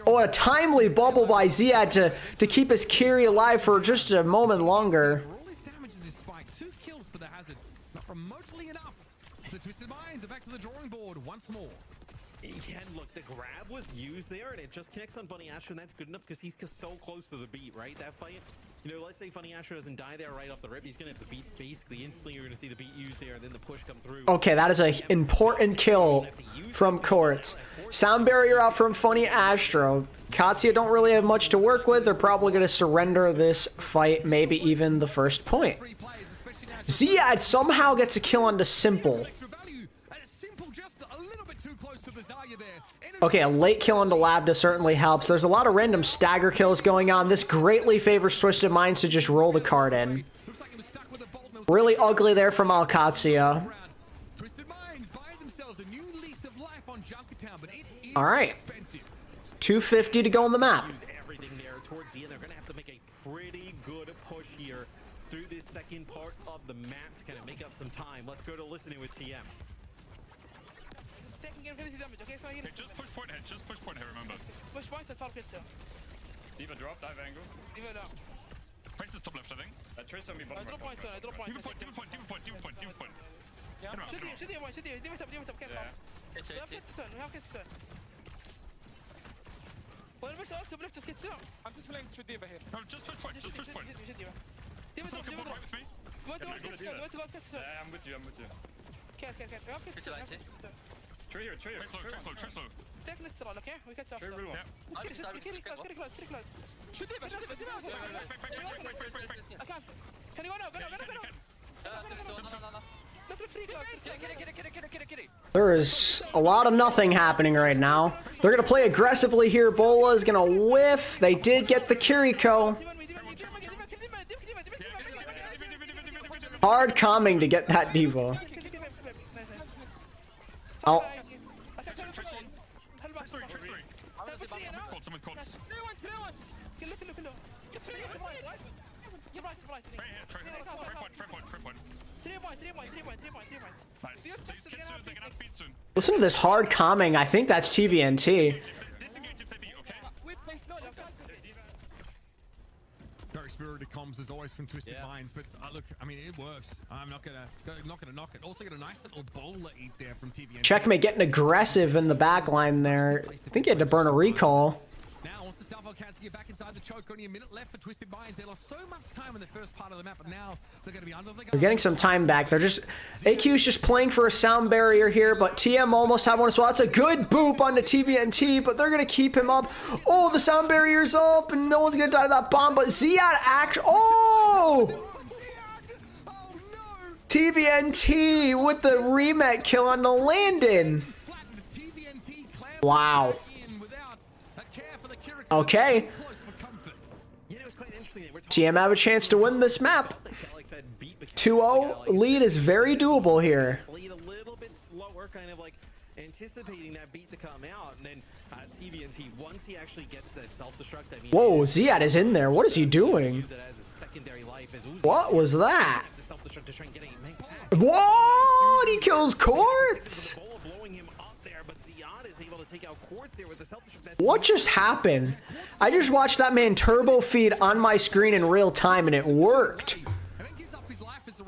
Oh, a timely bubble by Ziad to keep his Kiri alive for just a moment longer. Back to the drawing board once more. Yeah, and look, the grab was used there, and it just connects on Funny Astro, and that's good enough because he's so close to the beat, right? That fight, you know, let's say Funny Astro doesn't die there right off the rip, he's gonna have the beat basically instantly. You're gonna see the beat used there, and then the push come through. Okay, that is an important kill from Court. Sound barrier out from Funny Astro. Katsuya don't really have much to work with. They're probably gonna surrender this fight, maybe even the first point. Ziad somehow gets a kill onto Simple. Okay, a late kill onto Labda certainly helps. There's a lot of random stagger kills going on. This greatly favors Twisted Minds to just roll the card in. Really ugly there from alexyOWL. All right. 250 to go on the map. the map to kind of make up some time. Let's go to listening with TM. Taking infinity damage, okay? So Hey, just push point head, just push point head, remember. push point and Falcons here. Diva drop, dive angle. Leave it down. Price is top left, I think. Trace on me bottom. Drop point, I drop point. Diva point, diva point, diva point, diva point, diva point. Hit him out, hit him out. Shoot you, give it up, get Yeah. fast. We have kids soon, we have kids soon. Well, we're so up to lift the kids soon. I'm just playing through Diva here. No, just push point, just push point. Diva Just drop, look at Diva one drop. right with me. Go to kids soon, go to kids soon. Yeah, I'm with you, I'm with you. Okay. We have kids soon, we have kids soon. Tree here, tree here. Trace low, trace low. Take next roll, okay? We catch after. Tree real one. Yeah. Get close. Shoot Diva. I can't. Can you go now? Go now. Look free close. Get it. There is a lot of nothing happening right now. They're going to play aggressively here. Bola is going to whiff. They did get the Kiriko. Hard calming to get that Diva. Oh. Someone calls. Try point. 3 points. Nice. These kids soon, they're gonna have speed soon. Listen to this hard calming. I think that's TVNT. Disengage if they beat, okay? Very spirited comms as always from Twisted Minds, but look, I mean, it works. I'm not gonna knock it. Also got a nice little bowler eat there from TVNT. Checkmate getting aggressive in the back line there. I think he had to burn a recall. Now, once the Starfall Cats get back inside the choke, only a minute left for Twisted Minds. They lost so much time in the first part of the map, but now they're going to be under the gun. They're getting some time back. They're just... AQ's just playing for a sound barrier here, but TM almost have one as well. That's a good boop onto TVNT, but they're going to keep him up. Oh, the sound barrier's up, and no one's going to die to that bomb, but Ziad actually... Oh! TVNT with the remake kill on the Landon. Wow. Okay. TM have a chance to win this map. 2-0 lead is very doable here. Played a little bit slower, kind of like anticipating that beat to come out, and then TVNT, once he actually gets that self-destruct, I mean, Whoa, Ziad is in there. What is he doing? What was that? What? He kills Quartz? What just happened? I just watched that man turbo feed on my screen in real time and it worked.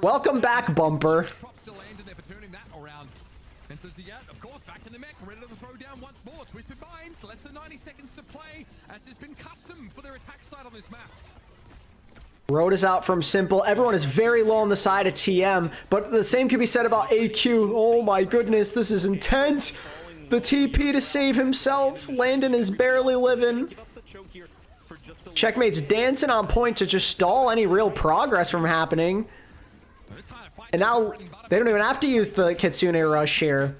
Welcome back, Bumper. And so Ziad, of course, back in the mech, ready to throw down once more. Twisted Minds, less than 90 seconds to play, as has been custom for their attack side on this map. Road is out from Simple. Everyone is very low on the side of TM, but the same can be said about AQ. Oh my goodness, this is intense. The TP to save himself. Landon is barely living. Checkmate's dancing on point to just stall any real progress from happening. And now they don't even have to use the Kitsune rush here.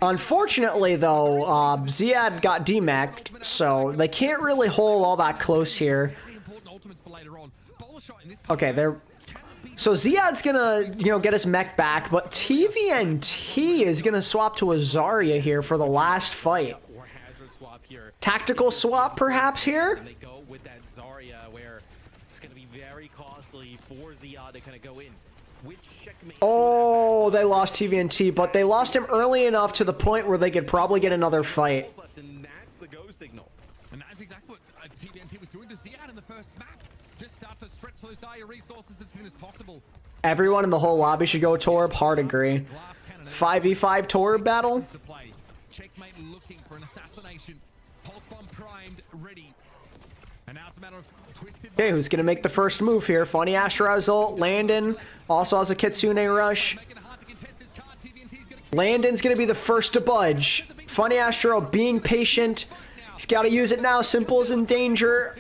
Unfortunately, though, Ziad got demeched, so they can't really hold all that close here. Okay, they're... So Ziad's gonna, get his mech back, but TVNT is gonna swap to a Zarya here for the last fight. Tactical swap, perhaps, here? And they go with that Zarya, where it's going to be very costly for Ziad to kind of go in. Oh, they lost TVNT, but they lost him early enough to the point where they could probably get another fight. And that's the go signal. And that's exactly what TVNT was doing to Ziad in the first map. Just start to stretch those Zarya resources as thin as possible. Everyone in the whole lobby should go Torb. Hard agree. 5v5 Torb battle. Checkmate looking for an assassination. Pulse bomb primed, ready. And now it's a matter of Twisted. Okay, who's gonna make the first move here? Funny Astra's ult. Landon also has a Kitsune rush. Landon's gonna be the first to budge. Funny Astro being patient. He's gotta use it now. Simple's in danger.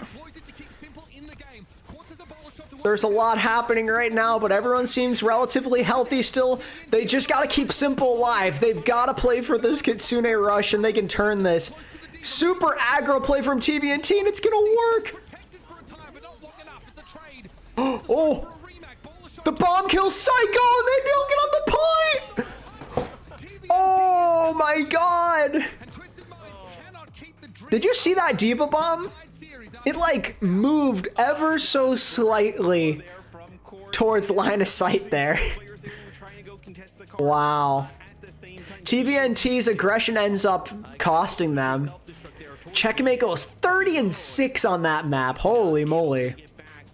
There's a lot happening right now, but everyone seems relatively healthy still. They just gotta keep Simple alive. They've gotta play for this Kitsune rush, and they can turn this. Super aggro play from TVNT, and it's gonna work. Oh, the bomb kills Psycho, and they don't get on the point. Oh my god. Did you see that Diva bomb? It like moved ever so slightly towards line of sight there. Wow. TVNT's aggression ends up costing them. Checkmate goes 30-6 on that map. Holy moly.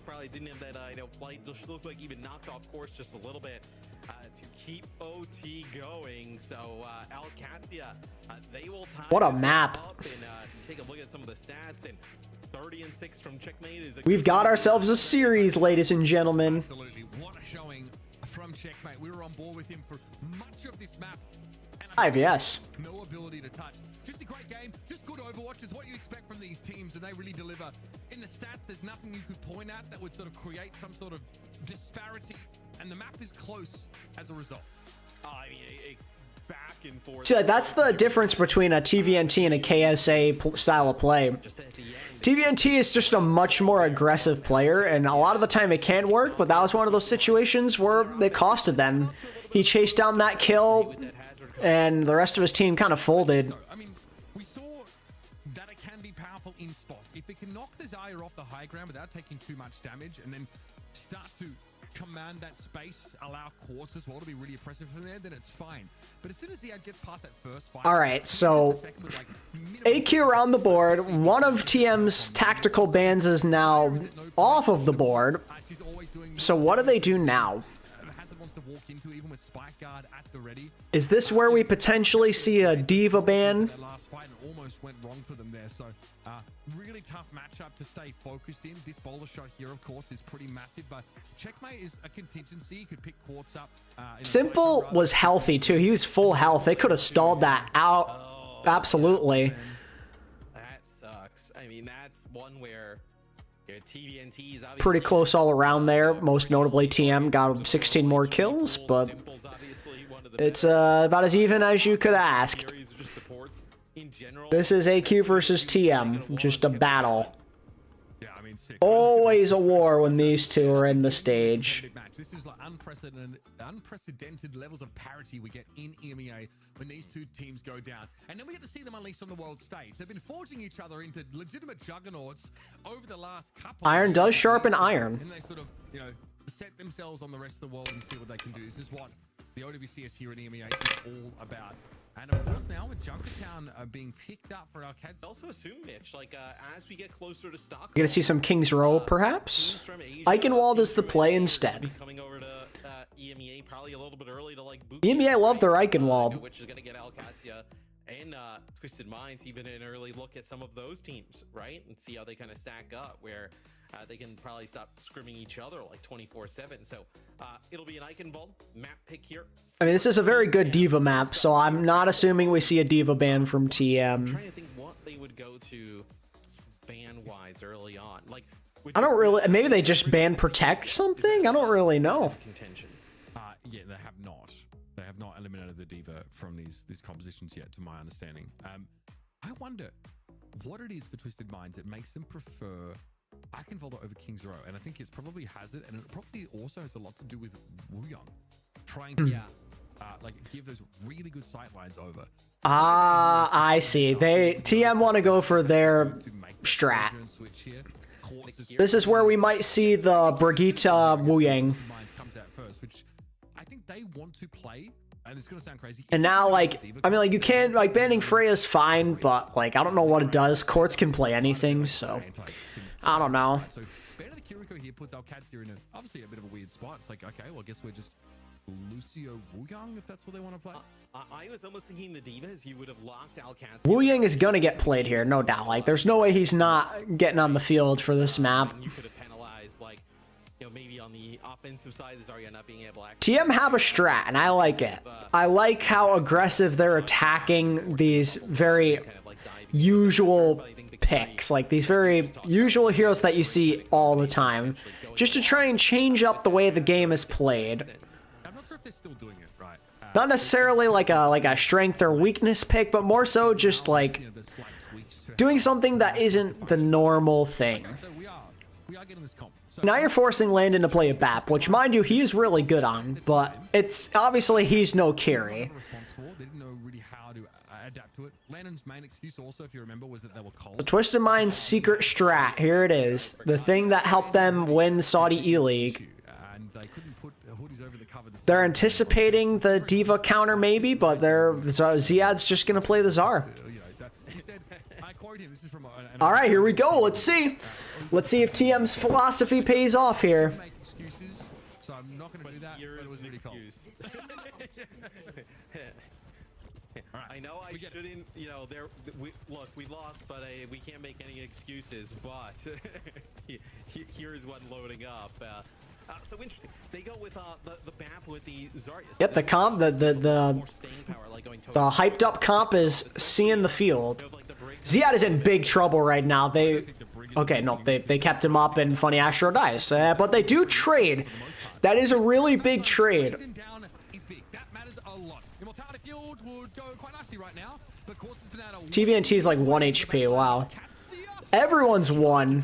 Probably didn't have that flight. Just looked like even knocked off course just a little bit to keep OT going. So alexyOWL, they will tie What a this map. up and take a look at some of the stats. And 30-6 from Checkmate is We've got ourselves a series, ladies and gentlemen. Absolutely. What a showing from Checkmate. We were on board with him for much of this map. Yes. No ability to touch. Just a great game. Just good Overwatch is what you expect from these teams, and they really deliver. In the stats, there's nothing you could point at that would sort of create some sort of disparity, and the map is close as a result. I mean, back and forth. See, that's the difference between a TVNT and a KSA style of play. TVNT is just a much more aggressive player, and a lot of the time it can work, but that was one of those situations where it costed them. He chased down that kill, and the rest of his team kind of folded. I mean, we saw that it can be powerful in spots. If it can knock the Zarya off the high ground without taking too much damage, and then start to command that space, allow course as well to be really oppressive from there, then it's fine. But as soon as the ad gets past that first fight, all right, so AQ around the board. One of TM's tactical bans is now off of the board. So what do they do now? Is this where we potentially see a Diva ban? Last fight almost went wrong for them there. So really tough matchup to stay focused in. This bowler shot here, of course, is pretty massive, but Checkmate is a contingency. You could pick Quartz up. Simple was healthy too. He was full health. They could have stalled that out. Absolutely. That sucks. I mean, that's one where TVNT is pretty close all around there. Most notably, TM got 16 more kills, but it's about as even as you could ask. This is AQ versus TM, just a battle. Always a war when these two are in the stage. This is like unprecedented levels of parity we get in EMEA when these two teams go down. And then we get to see them unleashed on the world stage. They've been forging each other into legitimate juggernauts over the last couple Iron of does years. sharpen iron. And they sort of, set themselves on the rest of the world and see what they can do. This is what the OWCS here in EMEA is all about. And of course, now with Junkertown being picked up for our cats. Also assume, Mitch, like as we get closer to Stockholm, You're gonna see some King's Row, perhaps? Eichenwald is the play instead. Coming over to EMEA, probably a little bit early to like boot. EMEA love their Eichenwald. Which is gonna get alexyOWL and Twisted Minds even an early look at some of those teams, right? And see how they kind of stack up, where they can probably stop scrimming each other like 24/7. So it'll be an Eichenwald map pick here. I mean, this is a very good Diva map, so I'm not assuming we see a Diva ban from TM. I'm trying to think what they would go to ban-wise early on. Like, I don't really. Maybe they just ban Protect something. I don't really know. Yeah, they have not. They have not eliminated the Diva from these compositions yet, to my understanding. I wonder what it is for Twisted Minds that makes them prefer Eichenwald over King's Row, and I think it's probably has it, and it probably also has a lot to do with Wuyong trying to give those really good sight lines over. I see. TM want to go for their strat. This is where we might see the Brigitte Wuyang. Comes out first, which I think they want to play. And it's gonna sound crazy. And now, you can't, banning Freya's fine, but, I don't know what it does. Courts can play anything, so I don't know. So, banning the Kiriko here puts alexyOWL in obviously a bit of a weird spot. It's like, okay, well, I guess we're just Lucio Wuyang, if that's what they want to play. I was almost thinking the Divas, you would have locked alexyOWL. Wuyang is gonna get played here, no doubt. There's no way he's not getting on the field for this map. You could have penalized, maybe on the offensive side, the Zarya not being able to TM have a strat, and I like it. I like how aggressive they're attacking these very usual picks, these very usual heroes that you see all the time, just to try and change up the way the game is played. I'm not sure if they're still doing it right. Not necessarily like a strength or weakness pick, but more so just doing something that isn't the normal thing. So we are getting this comp. So Now you're forcing Landon to play a BAP, which, mind you, he's really good on, but it's obviously he's no carry. They didn't know really how to adapt to it. Landon's main excuse also, if you remember, was that they were cold. The Twisted Mind's secret strat. Here it is. The thing that helped them win Saudi E-League. And they couldn't put hoodies over the cover. They're anticipating the Diva counter maybe, but Ziad's just going to play the Czar. All right, here we go. Let's see. Let's see if TM's philosophy pays off here. So I'm not going to do that, but it was really cold. I know I shouldn't, you know, look, we lost, but we can't make any excuses, but here's one loading up. So interesting. They go with the map with the Zarya. Yep, the comp, the hyped up comp is seeing the field. Ziad is in big trouble right now. They kept him up and Funny Astro dies, but they do trade. That is a really big trade. TVNT is like 1 HP. Wow. Everyone's 1.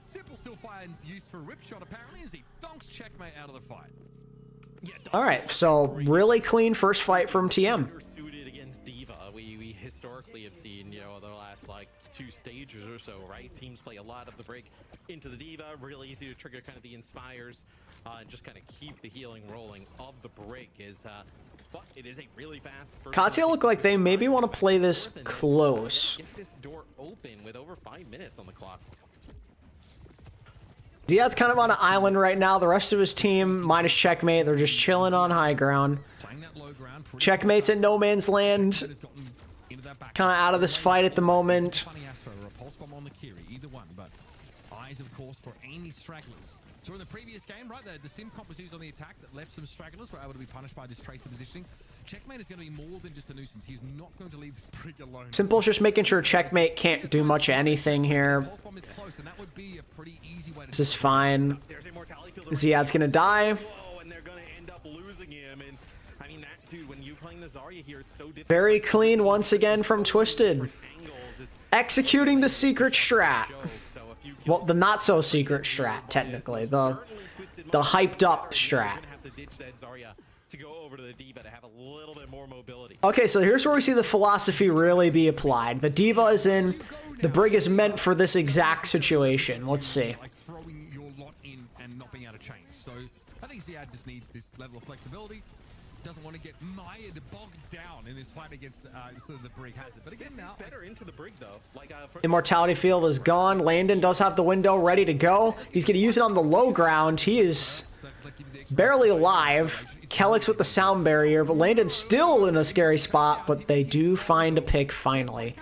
Simple still finds use for rip shot apparently as he donks checkmate out of the fight. All right, so really clean first fight from TM. Suited against Diva. We historically have seen, you know, the last like 2 stages or so, right? Teams play a lot of the break into the Diva. Really easy to trigger kind of the inspires and just kind of keep the healing rolling of the break. But it is a really fast. Katya look like they maybe want to play this close. Get this door open with over 5 minutes on the clock. Ziad's kind of on an island right now. The rest of his team, minus Checkmate, they're just chilling on high ground. Checkmate's in no man's land. Kind of out of this fight at the moment. Eyes, of course, for any stragglers. So in the previous game, right, the sim comp was used on the attack that left some stragglers were able to be punished by this tracer positioning. Checkmate is going to be more than just a nuisance. He's not going to leave this prig alone. Simple's just making sure Checkmate can't do much of anything here. This is fine. Ziad's going to die. Very clean once again from Twisted. Executing the secret strat. Well, the not so secret strat, technically. The hyped up strat. Okay, so here's where we see the philosophy really be applied. The Diva is in. The Brig is meant for this exact situation. Let's see. Like throwing your lot in and not being able to change. So I think Ziad just needs this level of flexibility. Doesn't want to get mired, bogged down in this fight against the Brig has it. But again, now better into the Brig though. Like Immortality Field is gone. Landon does have the window ready to go. He's going to use it on the low ground. He is barely alive. Kelix with the sound barrier, but Landon's still in a scary spot, but they do find a pick finally.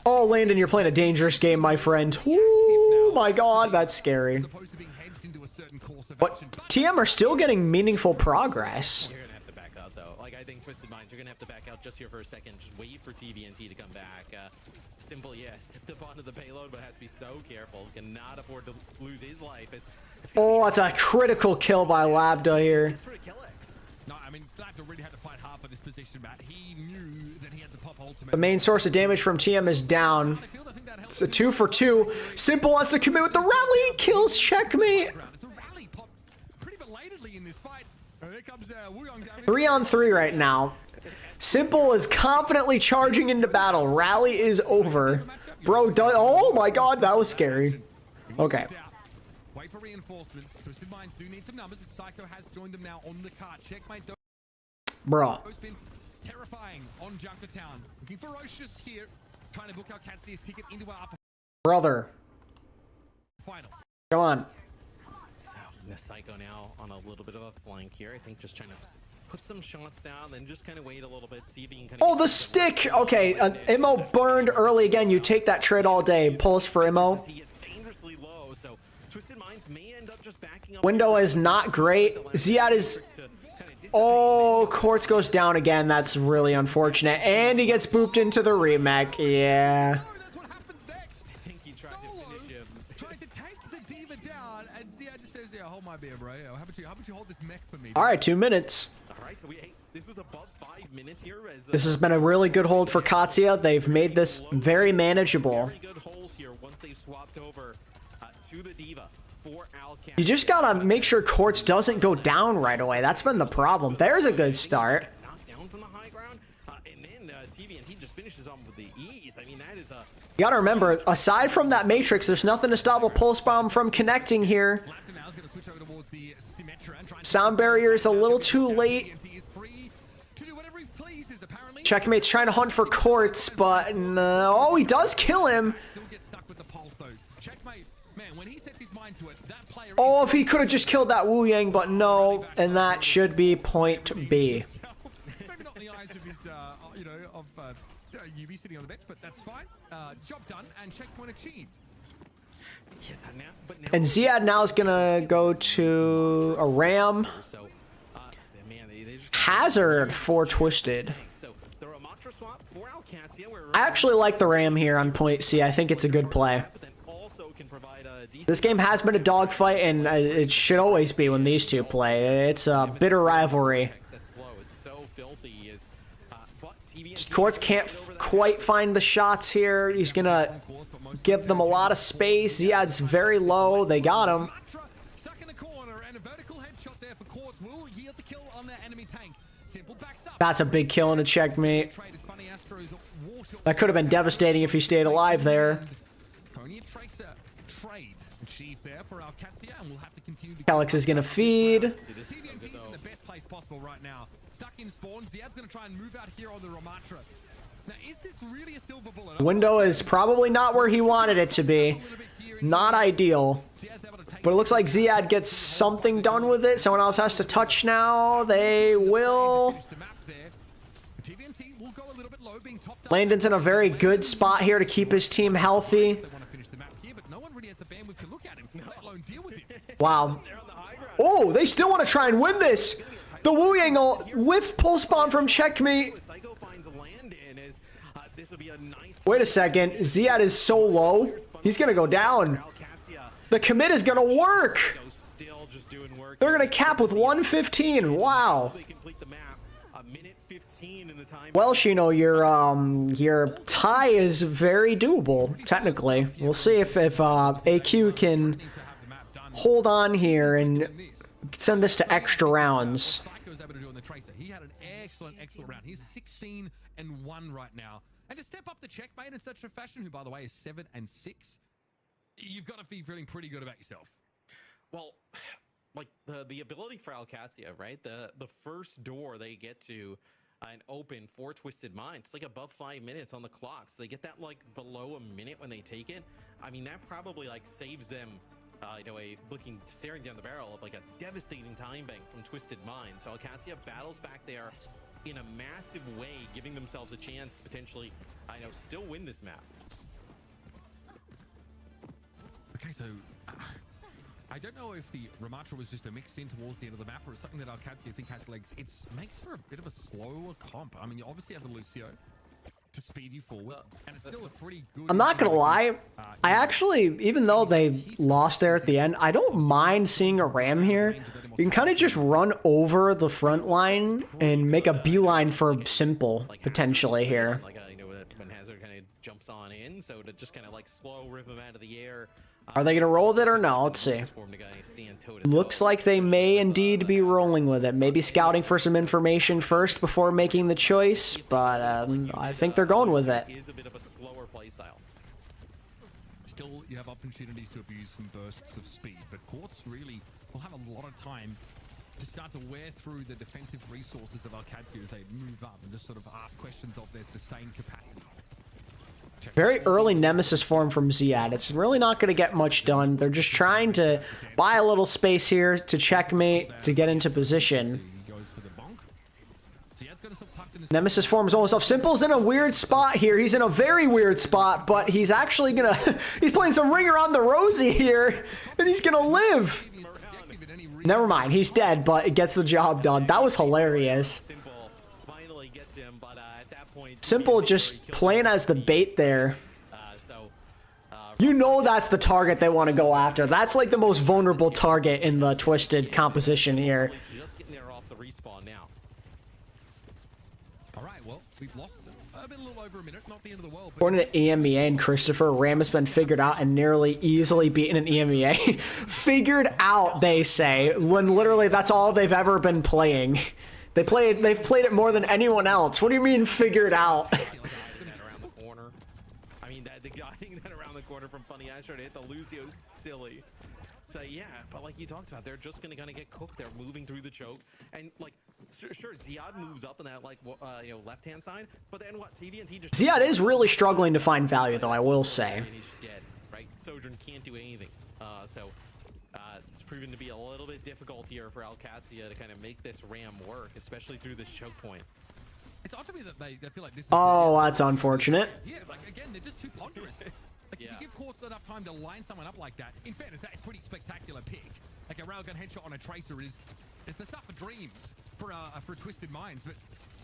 Oh, Landon, you're playing a dangerous game, my friend. Oh my god, that's scary. But TM are still getting meaningful progress. You're gonna have to back out though. Like I think Twisted Minds, you're gonna have to back out just here for a second. Just wait for TVNT to come back. Simple, yes, stepped up onto the payload, but has to be so careful. Cannot afford to lose his life. Oh, that's a critical kill by Labda here. No, I mean, Labda really had to fight hard for this position, Matt. He knew that he had to pop ultimate. The main source of damage from TM is down. It's a 2 for 2. Simple wants to commit with the rally. Kills Checkmate. 3 on 3 right now. Simple is confidently charging into battle. Rally is over. Bro, oh my god, that was scary. Okay. Wait for reinforcements. Twisted Minds do need some numbers, but Psycho has joined them now on the cart. Checkmate. Bro. Been terrifying on Junkertown. Looking ferocious here. Trying to book out Catsie's ticket into our upper brother. Final. Come on. So Psycho now on a little bit of a flank here. I think just trying to put some shots down, then just kind of wait a little bit, see if he can kind of... Oh, the stick! Okay, Immo burned early again. You take that trade all day. Pulse for Immo. Window is not great. Ziad is... Oh, Quartz goes down again. That's really unfortunate. And he gets booped into the remake. Yeah. All right, 2 minutes. So this was above 5 minutes here. This has been a really good hold for Katya. They've made this very manageable. Very good hold here once they've swapped over to the Diva. for Alcat. You just gotta make sure Quartz doesn't go down right away. That's been the problem. There's a good start. Knocked down from the high ground, and then TVNT just finishes on with the ease. I mean, that is a... You gotta remember, aside from that Matrix, there's nothing to stop a Pulse Bomb from connecting here. Sound barrier is a little too late. Checkmate's trying to hunt for Quartz, but no. Oh, he does kill him. Oh, if he could have just killed that Wu Yang, but no. And that should be point B. Maybe not in the eyes of his, you know, of UB sitting on the bench, but that's fine. Job done and checkpoint achieved. Yes, but now And Ziad now is gonna go to a Ram. So, man, they just... Hazard for Twisted. So, the Ramatra swap for Alcatia, where... I actually like the Ram here on point C. I think it's a good play. But then also can provide a decent... This game has been a dogfight, and it should always be when these two play. It's a bitter rivalry. Quartz can't quite find the shots here. He's gonna give them a lot of space. Ziad's very low. They got him. Stuck in the corner, and a vertical headshot there for Quartz will yield the kill on their enemy tank. Simple backs up. That's a big kill and a checkmate. That could have been devastating if he stayed alive there. Only a tracer trade achieved there for Alcatia, and we'll have to continue to... Alex is gonna feed. CVNT's in the best place possible right now. Stuck in spawn. Ziad's gonna try and move out here on the Ramatra. Now, is this really a silver bullet? Window is probably not where he wanted it to be. Not ideal. But it looks like Ziad gets something done with it. Someone else has to touch now. They will. Landon's in a very good spot here to keep his team healthy. Wow. Oh, they still want to try and win this. The Wu Yang with Pulse Bomb from Checkmate. Wait a second. Ziad is so low. He's going to go down. The commit is going to work. They're going to cap with 115. Wow. Well, Shino, your tie is very doable, technically. We'll see if AQ can hold on here and send this to extra rounds. He had an excellent round. He's 16-1 right now. And to step up the checkmate in such a fashion, who, by the way, is 7-6, you've got to be feeling pretty good about yourself. Well, like the ability for Alcatia, right? The first door they get to and open for Twisted Minds, it's like above 5 minutes on the clock. So they get that like below a minute when they take it. I mean, that probably like saves them, you know, staring down the barrel of like a devastating time bank from Twisted Minds. So Alcatia battles back there in a massive way, giving themselves a chance to potentially, I know, still win this map. Okay, so I don't know if the Ramatra was just a mix in towards the end of the map or something that Alcatia think has legs. It makes for a bit of a slower comp. I mean, you obviously have the Lucio to speed you forward, and it's still a pretty good... I'm not gonna lie, I actually, even though they lost there at the end, I don't mind seeing a Ram here. You can kind of just run over the front line and make a beeline for Simple, potentially, here. Like, you know, when Hazard kind of jumps on in, so to just kind of like slow rip him out of the air. Are they gonna roll with it or no? Let's see. Looks like they may indeed be rolling with it. Maybe scouting for some information first before making the choice, but I think they're going with it. Is a bit of a slower play style. Still, you have opportunities to abuse some bursts of speed, but Quartz really will have a lot of time to start to wear through the defensive resources of Alcatia as they move up and just sort of ask questions of their sustained capacity. Very early Nemesis form from Ziad. It's really not going to get much done. They're just trying to buy a little space here to checkmate, to get into position. Nemesis form is almost off. Simple's in a weird spot here. He's in a very weird spot, but he's actually going to... he's playing some Ringer on the Rosie here, and he's going to live. Never mind. He's dead, but it gets the job done. That was hilarious. Simple just playing as the bait there. You know that's the target they want to go after. That's like the most vulnerable target in the Twisted composition here. Just getting there off the respawn now. All right, well, We've lost a little over a minute, not the end of the world. But According to EMEA and Christopher, Ram has been figured out and nearly easily beaten in EMEA. Figured out, they say, when literally that's all they've ever been playing. They've played it more than anyone else. What do you mean figured out? I mean, the guy that around the corner from Funny Astro to hit the Lucio is silly. So yeah, but like you talked about, they're just gonna get cooked. They're moving through the choke, and like sure, Ziad moves up in that like left hand side, but then what? TVNT just Ziad is really struggling to find value, though, I will say. and he's dead, right? Sojourn can't do anything. It's proven to be a little bit difficult here for alexyOWL to kind of make this Ram work, especially through this choke point. it's odd to me that they feel like this is Oh, that's unfortunate. yeah, like again, they're just too ponderous. Like if you give Quartz enough time to line someone up like that, in fairness, that is pretty spectacular pick. Like a railgun headshot on a tracer is the stuff of dreams for Twisted Minds, but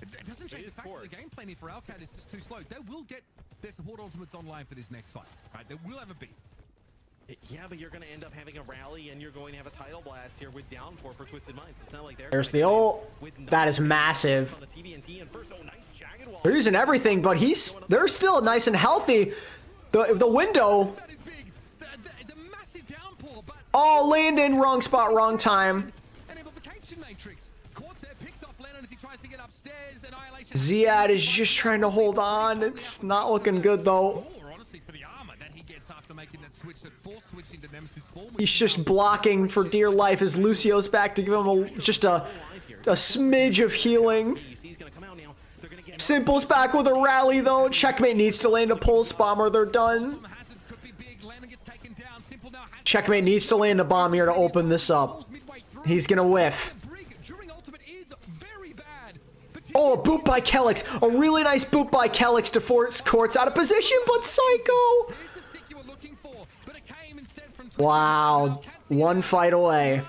it doesn't change the fact that the gameplay here for alexyOWL is just too slow. They will get their support ultimates online for this next fight, right? They will have a beat. Yeah, but you're going to end up having a rally, and you're going to have a title blast here with downpour for Twisted Minds. It's not like There's the ult. That is massive. They're using everything, but they're still nice and healthy. The window. Oh, Landon, wrong spot, wrong time. Ziad is just trying to hold on. It's not looking good, though. He's just blocking for dear life as Lucio's back to give him just a smidge of healing. Simple's back with a rally, though. Checkmate needs to land a pulse bomb or they're done. Checkmate needs to land a bomb here to open this up. He's gonna whiff. Oh, a boot by Kelix. A really nice boot by Kelix to force Quartz out of position, but Psycho. Wow. One fight away.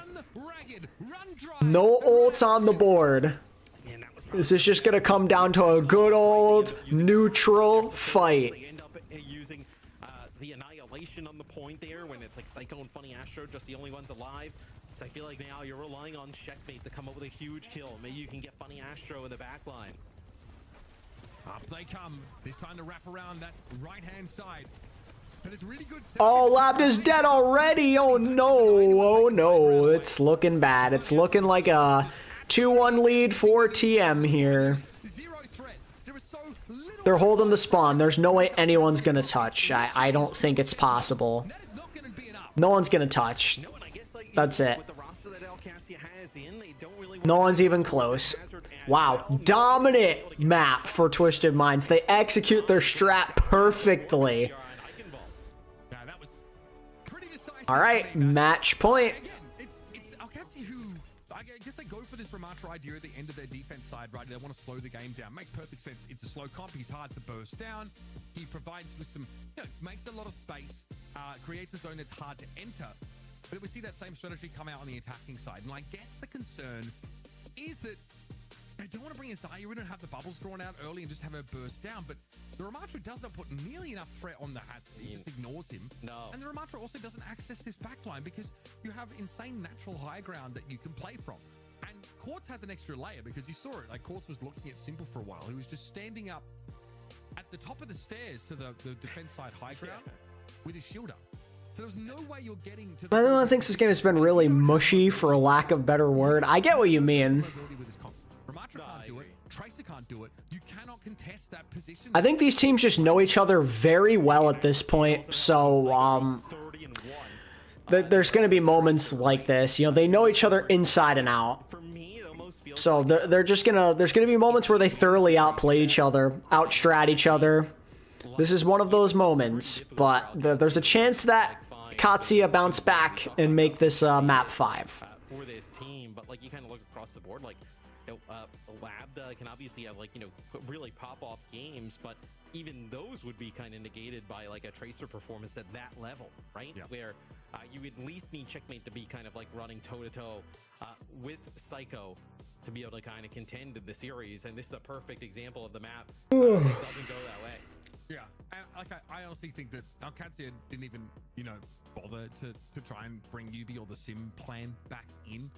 No ults on the board. This is just gonna come down to a good old neutral fight. They end up using the annihilation on the point there when it's like Psycho and Funny Astro just the only ones alive. So I feel like now you're relying on Checkmate to come up with a huge kill. Maybe you can get Funny Astro in the back line. Up they come. This time to wrap around that right-hand side. But it's really good. Oh, Lab is dead already. Oh no. Oh no. It's looking bad. It's looking like a 2-1 lead for TM here. They're holding the spawn. There's no way anyone's gonna touch. I don't think it's possible. No one's gonna touch. That's it. No one's even close. Wow. Dominant map for Twisted Minds. They execute their strat perfectly. All right, match point. It's alexyOWL who, I guess they go for this Ramatra idea at the end of their defense side, right? They want to slow the game down. Makes perfect sense. It's a slow comp. He's hard to burst down. He provides with some, makes a lot of space, creates a zone that's hard to enter. But we see that same strategy come out on the attacking side. And I guess the concern is that they don't want to bring Isaiah in and have the bubbles drawn out early and just have her burst down. But the Ramatra does not put nearly enough threat on the hat. He just ignores him. No. And the Ramatra also doesn't access this backline because you have insane natural high ground that you can play from. And Quartz has an extra layer because you saw it. Like Quartz was looking at Simple for a while. He was just standing up at the top of the stairs to the defense side high ground with his shield up. So there's no way you're getting to the Everyone thinks this game has been really mushy, for a lack of a better word. I get what you mean. Ramatra can't do it. Tracer can't do it. You cannot contest that position. I think these teams just know each other very well at this point. So, there's going to be moments like this. They know each other inside and out. So there's going to be moments where they thoroughly outplay each other, outstrat each other. This is one of those moments, but there's a chance that Katsuya bounce back and make this map 5. For this team, but like you kind of look across the board, like Lab can obviously have really pop off games, but even those would be kind of negated by like a Tracer performance at that level, right? Yeah. Where you at least need Checkmate to be kind of like running toe to toe with Psycho to be able to kind of contend in the series, and this is a perfect example of the map that doesn't go that way. Yeah, and I honestly think that alexyOWL didn't even, bother to try and bring Yubi or the Sim plan back in.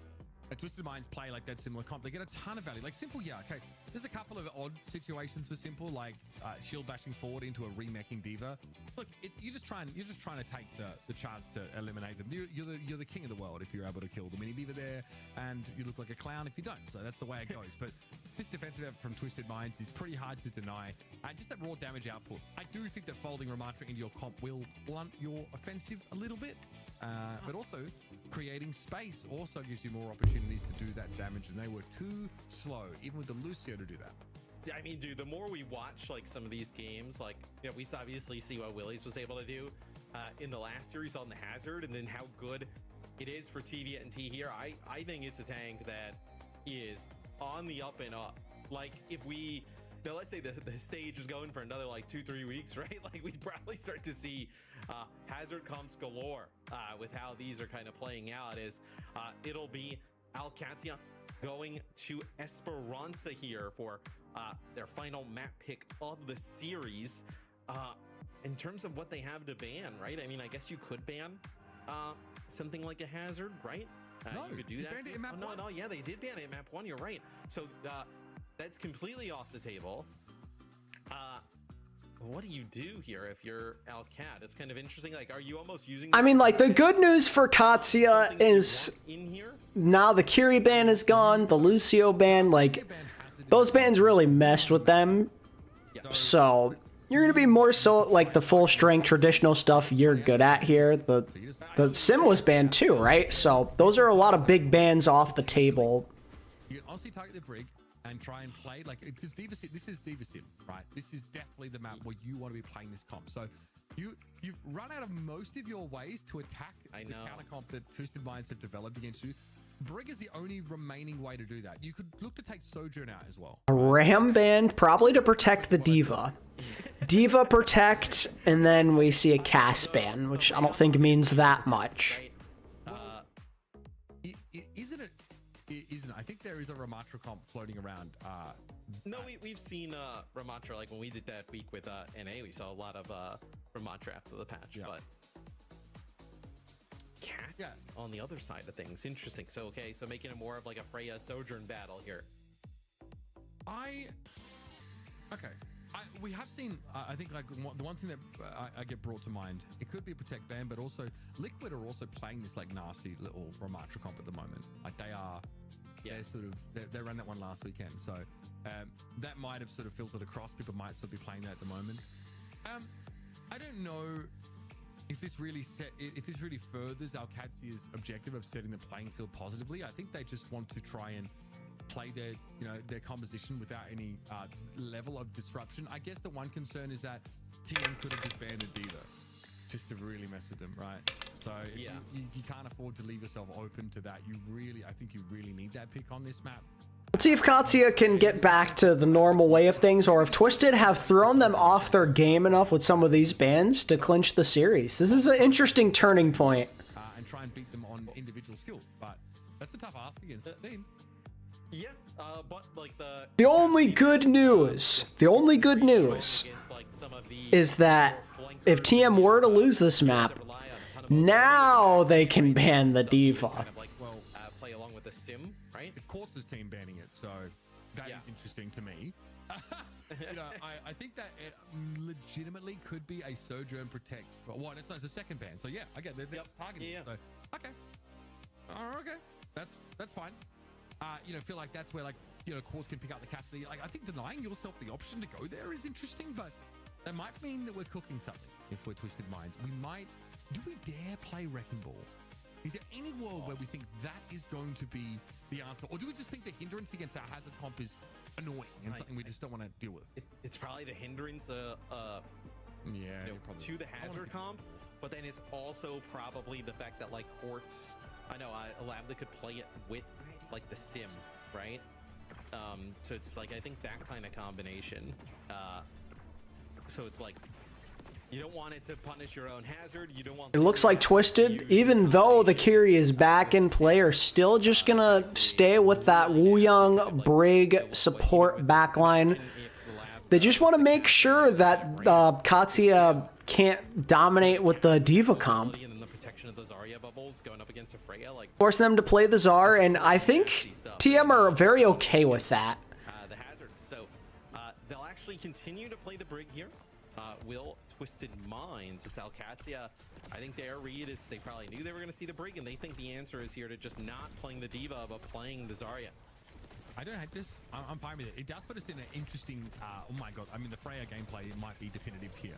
Twisted Minds play like that similar comp, they get a ton of value. Like Simple, yeah, okay. There's a couple of odd situations for Simple, like shield bashing forward into a remeching diva. Look, you're just trying to take the chance to eliminate them. You're the king of the world if you're able to kill the mini diva there, and you look like a clown if you don't. So that's the way it goes. But this defensive effort from Twisted Minds is pretty hard to deny. And just that raw damage output, I do think that folding Ramatra into your comp will blunt your offensive a little bit. But also, creating space also gives you more opportunities to do that damage, and they were too slow, even with the Lucio, to do that. Yeah, I mean, dude, the more we watch like some of these games, like we obviously see what Willies was able to do in the last series on the Hazard, and then how good it is for TVNT here. I think it's a tank that is on the up and up. Like if we, let's say the stage is going for another like 2-3 weeks, right? Like we'd probably start to see Hazard comps galore with how these are kind of playing out. Is it'll be alexyOWL going to Esperanza here for their final map pick of the series. In terms of what they have to ban, right? I mean, I guess you could ban something like a Hazard, right? No, you could do that. Banned it in map 1. No, yeah, they did ban it in map 1. You're right. So that's completely off the table. What do you do here if you're alcat? It's kind of interesting. Like, are you almost using? I mean, like, the good news for Katsuya is now the Kiri ban is gone, the Lucio ban, like, those bans really messed with them. So you're gonna be more so like the full strength traditional stuff you're good at here. The Sim was banned too, right? So those are a lot of big bans off the table. You can honestly target the Brig and try and play like, because Diva Sim, this is Diva Sim, right? This is definitely the map where you want to be playing this comp. So you've run out of most of your ways to attack the counter comp that Twisted Minds have developed against you. Brig is the only remaining way to do that. You could look to take Sojourn out as well. A Ram band, probably to protect the Diva. Diva protect, and then we see a Cass ban, which I don't think means that much. Isn't it? I think there is a Ramatra comp floating around. No, we've seen Ramatra, like when we did that week with NA, we saw a lot of Ramatra after the patch, but Cass on the other side of things. Interesting. So, okay, so making it more of like a Freya Sojourn battle here. We have seen, I think, like the one thing that I get brought to mind, it could be a protect ban, but also Liquid are also playing this like nasty little Ramatra comp at the moment. Like they are, they ran that one last weekend, so that might have sort of filtered across. People might still be playing that at the moment. I don't know if this really furthers alexyOWL's objective of setting the playing field positively. I think they just want to try and play their composition without any level of disruption. I guess the one concern is that TM could have disbanded Diva just to really mess with them, right? So you can't afford to leave yourself open to that. I think you really need that pick on this map. Let's see if Katsuya can get back to the normal way of things, or if Twisted have thrown them off their game enough with some of these bans to clinch the series. This is an interesting turning point. And try and beat them on individual skill, but that's a tough ask against the team. Yeah, but like the only good news is that if TM were to lose this map, now they can ban the Diva. Play along with the Sim, right? It's Quartz's team banning it, so that is interesting to me. I think that it legitimately could be a Sojourn protect. But what? It's the second ban, so yeah, I get they're targeting it. So okay, that's fine. Feel like that's where Quartz can pick up the Cassidy. Like I think denying yourself the option to go there is interesting, but that might mean that we're cooking something if we're Twisted Minds. Do we dare play Wrecking Ball? Is there any world where we think that is going to be the answer? Or do we just think the hindrance against our Hazard comp is annoying and something we just don't want to deal with? It's probably the hindrance to the Hazard comp, but then it's also probably the fact that like Quartz, a lab that could play it with like the Sim, right? So it's like, I think that kind of combination. So it's like, you don't want it to punish your own Hazard. You don't want. It looks like Twisted, even though the Kiri is back in play, are still just gonna stay with that Wuyang Brig support backline. They just want to make sure that Katsuya can't dominate with the Diva comp. selection of those Zarya bubbles going up against a Freya. Like Forcing them to play the Czar, and I think TM are very okay with that. the hazard. So they'll actually continue to play the Brig here. Will Twisted Minds, this alexyOWL, I think their read is they probably knew they were going to see the Brig, and they think the answer is here to just not playing the Diva, but playing the Zarya. I don't hate this. I'm fine with it. It does put us in an interesting, oh my god, I mean, the Freya gameplay might be definitive here.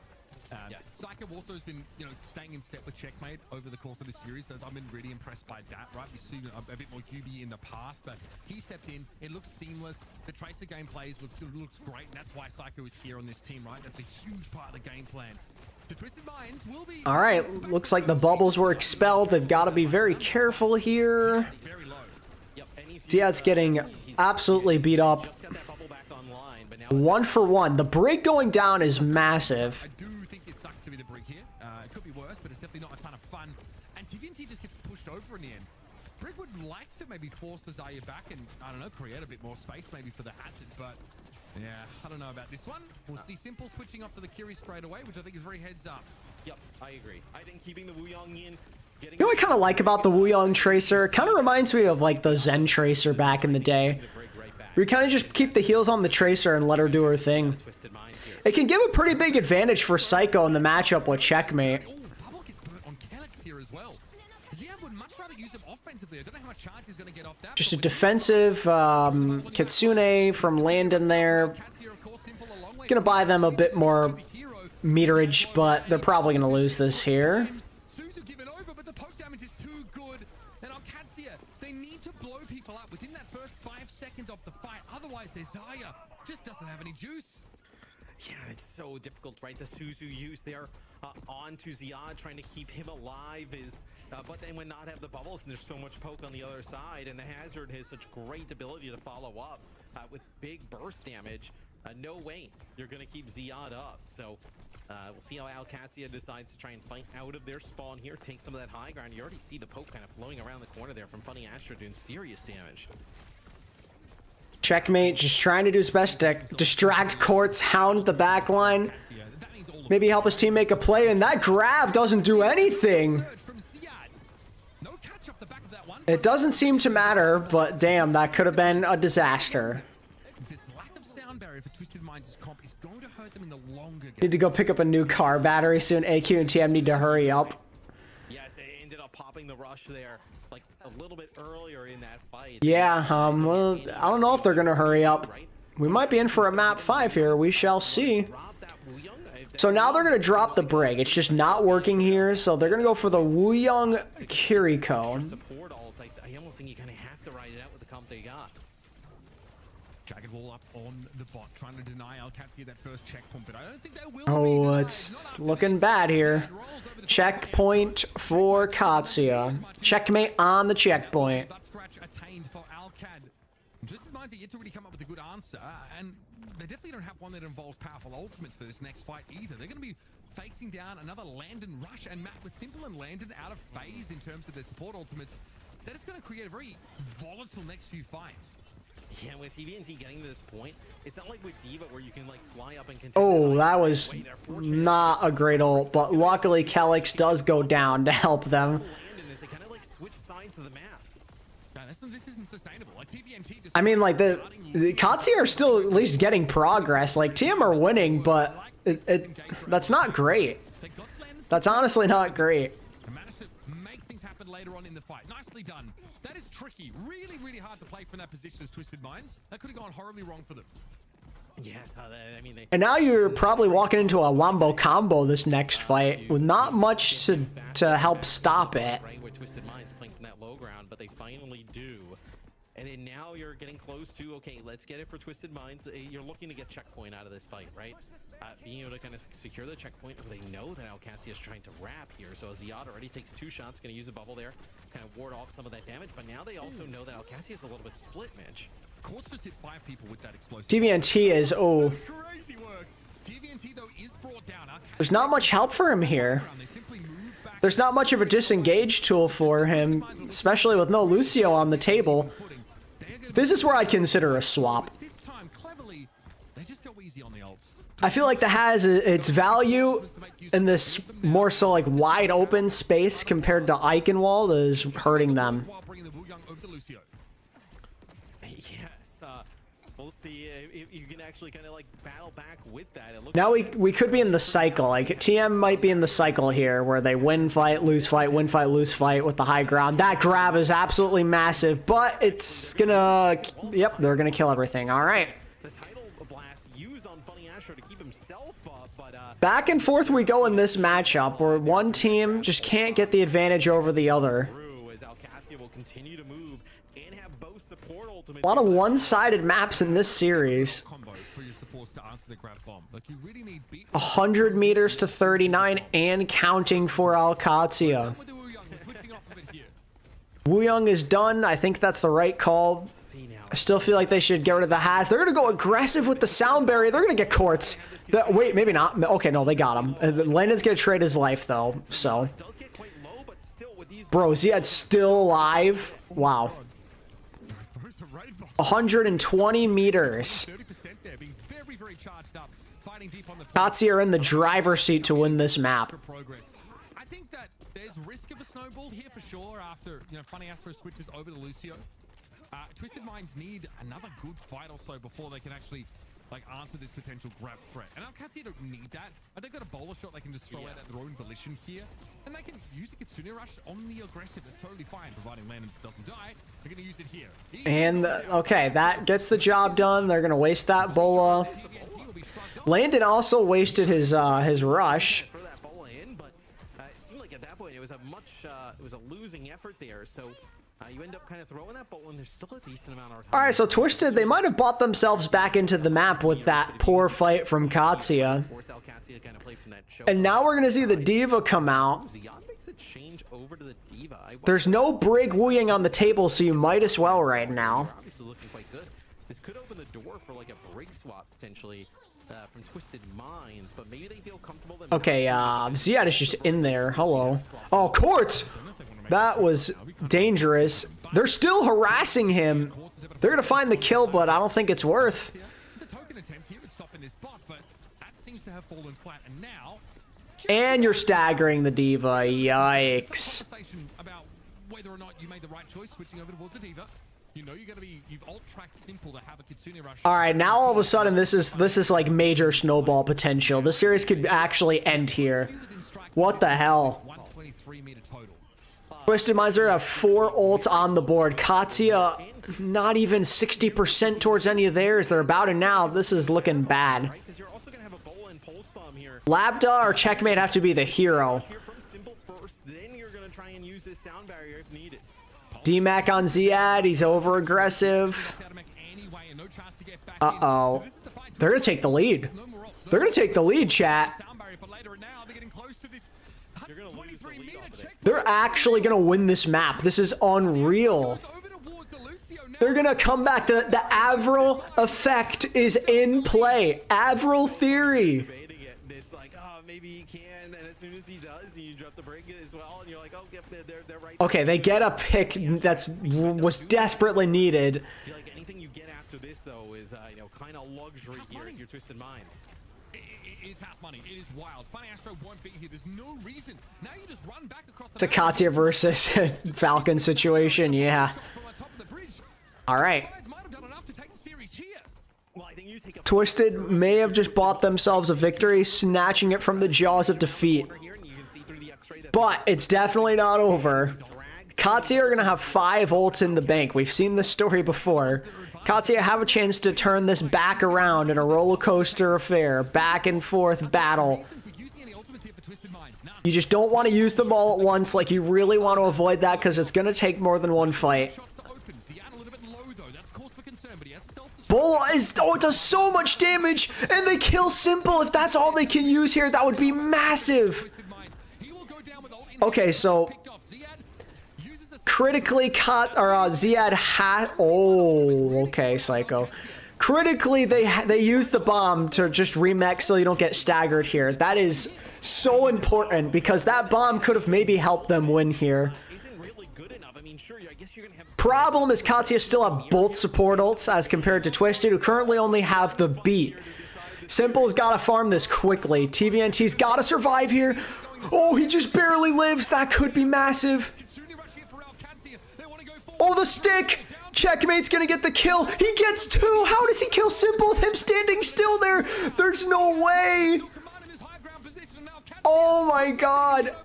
Yes. Psycho also has been, staying in step with Checkmate over the course of this series. So I've been really impressed by that, right? We've seen a bit more QB in the past, but he stepped in. It looks seamless. The Tracer gameplays looks great, and that's why Psycho is here on this team, right? That's a huge part of the game plan. The Twisted Minds will be... All right, looks like the bubbles were expelled. They've got to be very careful here. Very low. Diaz getting absolutely beat up. 1 for 1. The Brig going down is massive. I do think it sucks to be the Brig here. It could be worse, but it's definitely not a ton of fun. And TVNT just gets pushed over in the end. Brig would like to maybe force the Zarya back and, I don't know, create a bit more space maybe for the hazard, but yeah, I don't know about this one. We'll see Simple switching off to the Kiri straight away, which I think is very heads up. Yep, I agree. I think keeping the Wuyong in, You know what I kind of like about the Wuyong Tracer? It kind of reminds me of like the Zen Tracer back in the day. We kind of just keep the heals on the Tracer and let her do her thing. It can give a pretty big advantage for Psycho in the matchup with Checkmate. Oh, Bubble gets burnt on Calyx here as well. Ziad would much rather use him offensively. I don't know how much charge he's going to get off that. Just a defensive Kitsune from Landon there. Gonna buy them a bit more meterage, but they're probably gonna lose this here. Suzu given over, but the poke damage is too good. And alexyOWL, they need to blow people up within that first 5 seconds of the fight. Otherwise, their Zarya just doesn't have any juice. yeah, it's so difficult, right? The Suzu use there on to Ziad, trying to keep him alive is, but then when not have the bubbles and there's so much poke on the other side, and the hazard has such great ability to follow up with big burst damage. No way you're going to keep Ziad up. So we'll see how alexyOWL decides to try and fight out of their spawn here, take some of that high ground. You already see the poke kind of flowing around the corner there from Funny Astro doing serious damage. Checkmate just trying to do his best to distract Courts, hound the back line. Maybe help his team make a play, and that grab doesn't do anything. It doesn't seem to matter, but damn, that could have been a disaster. This lack of sound barrier for Twisted Minds' comp is going to hurt them in the longer game. Need to go pick up a new car battery soon. AQ and TM need to hurry up. Yes, it ended up popping the rush there like a little bit earlier in that fight. Yeah, well, I don't know if they're gonna hurry up. We might be in for a map 5 here. We shall see. So now they're gonna drop the Brig. It's just not working here, so they're gonna go for the Wuyong Kiriko. Support ult, I almost think you kind of have to ride it out with the comp they got. Jagged wall up on the bot, trying to deny alexyOWL that first checkpoint, but I don't think they will. Oh, it's looking bad here. Checkpoint for Katsuya. Checkmate on the checkpoint. That scratch attained for alexyOWL. Twisted Minds are yet to really come up with a good answer, and they definitely don't have one that involves powerful ultimates for this next fight either. They're going to be facing down another Landon rush, and Matt, with Simple and Landon out of phase in terms of their support ultimates, that is going to create a very volatile next few fights. Yeah, with TVNT getting to this point, it's not like with Diva where you can like fly up and contend. Oh, that was not a great ult, but luckily Calyx does go down to help them. They kind of like switch sides of the map. This isn't sustainable. Like TVNT just I mean, like the Katsuya are still at least getting progress. Like TM are winning, but that's not great. That's honestly not great. managed to make things happen later on in the fight. Nicely done. That is tricky. Really, really hard to play from that position as Twisted Minds. That could have gone horribly wrong for them. Yes, I mean, And now you're probably walking into a wombo combo this next fight with not much to help stop it. Right, where Twisted Minds playing from that low ground, but they finally do. And then now you're getting close to, okay, let's get it for Twisted Minds. You're looking to get checkpoint out of this fight, right? Being able to kind of secure the checkpoint. They know that alexyOWL is trying to wrap here, so Ziad already takes 2 shots, going to use a bubble there, kind of ward off some of that damage. But now they also know that alexyOWL is a little bit split, Mitch. Courts just hit 5 people with that explosive. TVNT is, oh. Crazy work. TVNT though is brought down. There's not much help for him here. There's not much of a disengage tool for him, especially with no Lucio on the table. This is where I'd consider a swap. This time, cleverly, they just go easy on the ults. I feel like that has its value in this more so like wide open space compared to Eichenwald is hurting them. Yes, we'll see if you can actually kind of like battle back with that. Now we could be in the cycle. Like TM might be in the cycle here where they win fight, lose fight, win fight, lose fight with the high ground. That grab is absolutely massive, but it's gonna, yep, they're gonna kill everything. All right. Back and forth we go in this matchup where one team just can't get the advantage over the other. A lot of one-sided maps in this series. 100 meters to 39 and counting for alexyOWL. Wooyoung is done. I think that's the right call. I still feel like they should get rid of the Has. They're going to go aggressive with the sound barrier. They're going to get courts. Wait, maybe not. Okay, no, they got him. Landon's going to trade his life, though, so. Bro, Ziad's still alive? Wow. 120 meters. Nazi are in the driver's seat to win this map. I think that there's risk of a snowball here for sure after, Funny Astro switches over to Lucio. Twisted Minds need another good fight or so before they can actually answer this potential grab threat. And alexyOWL don't need that. They've got a bowler shot they can just throw out at their own volition here. And they can use a Kitsune Rush on the aggressive. That's totally fine, providing Landon doesn't die. They're going to use it here. And, okay, that gets the job done. They're going to waste that bola. Landon also wasted his rush. It seemed like at that point it was a losing effort there. So you end up kind of throwing that ball, and there's still a decent amount of time. All right, so Twisted, they might have bought themselves back into the map with that poor fight from Katsuya. And now we're going to see the Diva come out. There's no Brig Wooyoung on the table, so you might as well right now. Obviously looking quite good. This could open the door for like a Brig swap potentially from Twisted Minds, but maybe they feel comfortable. Okay, Ziad is just in there. Hello. Oh, Quartz! That was dangerous. They're still harassing him. They're going to find the kill, but I don't think it's worth. It's a token attempt here at stopping this bot, but that seems to have fallen flat. And now... And you're staggering the Diva. Yikes. About whether or not you made the right choice switching over towards the Diva. You've alt-tracked simple to have a Kitsune Rush. All right, now all of a sudden this is like major snowball potential. This series could actually end here. What the hell? 123 meter total. Twisted Minds are have 4 ults on the board. Katsuya, not even 60% towards any of theirs. They're about it now. This is looking bad. Labda or Checkmate have to be the hero. DMAC on Ziad. He's over aggressive. Uh-oh. They're going to take the lead. They're going to take the lead, chat. They're actually going to win this map. This is unreal. They're going to come back. The Avril effect is in play. Avril theory. It's like, oh, maybe he can, and as soon as he does, you drop the break as well, and you're like, oh, yep, they're right. Okay, they get a pick was desperately needed. I feel like anything you get after this, though, is kind of luxury here at your Twisted Minds. It's house money. It is wild. Funny Astro won't be here. There's no reason. Now you just run back across the... It's a Katsuya versus Falcon situation, yeah. All right. Twisted may have just bought themselves a victory, snatching it from the jaws of defeat. But it's definitely not over. Katsuya are going to have 5 ults in the bank. We've seen this story before. Katsuya have a chance to turn this back around in a roller coaster affair, back and forth battle. You just don't want to use them all at once. Like, you really want to avoid that because it's going to take more than one fight. Bola is, oh, it does so much damage, and they kill Simple. If that's all they can use here, that would be massive. Okay, so critically Ziad had, oh, okay, Psycho. Critically, they use the bomb to just remix so you don't get staggered here. That is so important because that bomb could have maybe helped them win here. Problem is Katsuya still have both support ults as compared to Twisted, who currently only have the beat. Simple's got to farm this quickly. TVNT's got to survive here. Oh, he just barely lives. That could be massive. Oh, the stick. Checkmate's going to get the kill. He gets 2. How does he kill Simple with him standing still there? There's no way. Oh my god.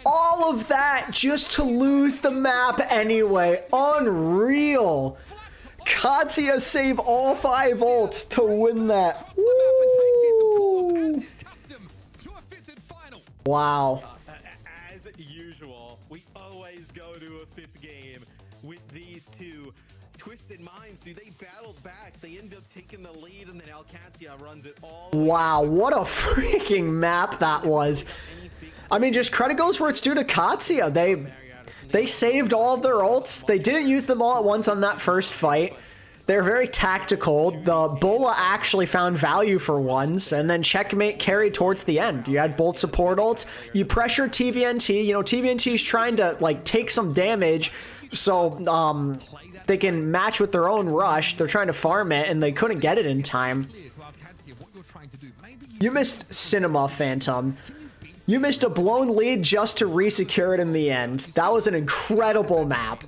All of that just to lose the map anyway. Unreal. Katsuya save all 5 ults to win that. Woo. Wow. As usual, we always go to a 5th game with these two. Twisted Minds, dude, they battled back. They end up taking the lead, and then alexyOWL runs it all. Wow, what a freaking map that was. I mean, just credit goes where it's due to Katsuya. They saved all of their ults. They didn't use them all at once on that first fight. They're very tactical. The Bola actually found value for once, and then Checkmate carried towards the end. You had both support ults. You pressure TVNT. You know, TVNT is trying to, like, take some damage, so they can match with their own rush. They're trying to farm it, and they couldn't get it in time. You missed Cinema, Phantom. You missed a blown lead just to re-secure it in the end. That was an incredible map.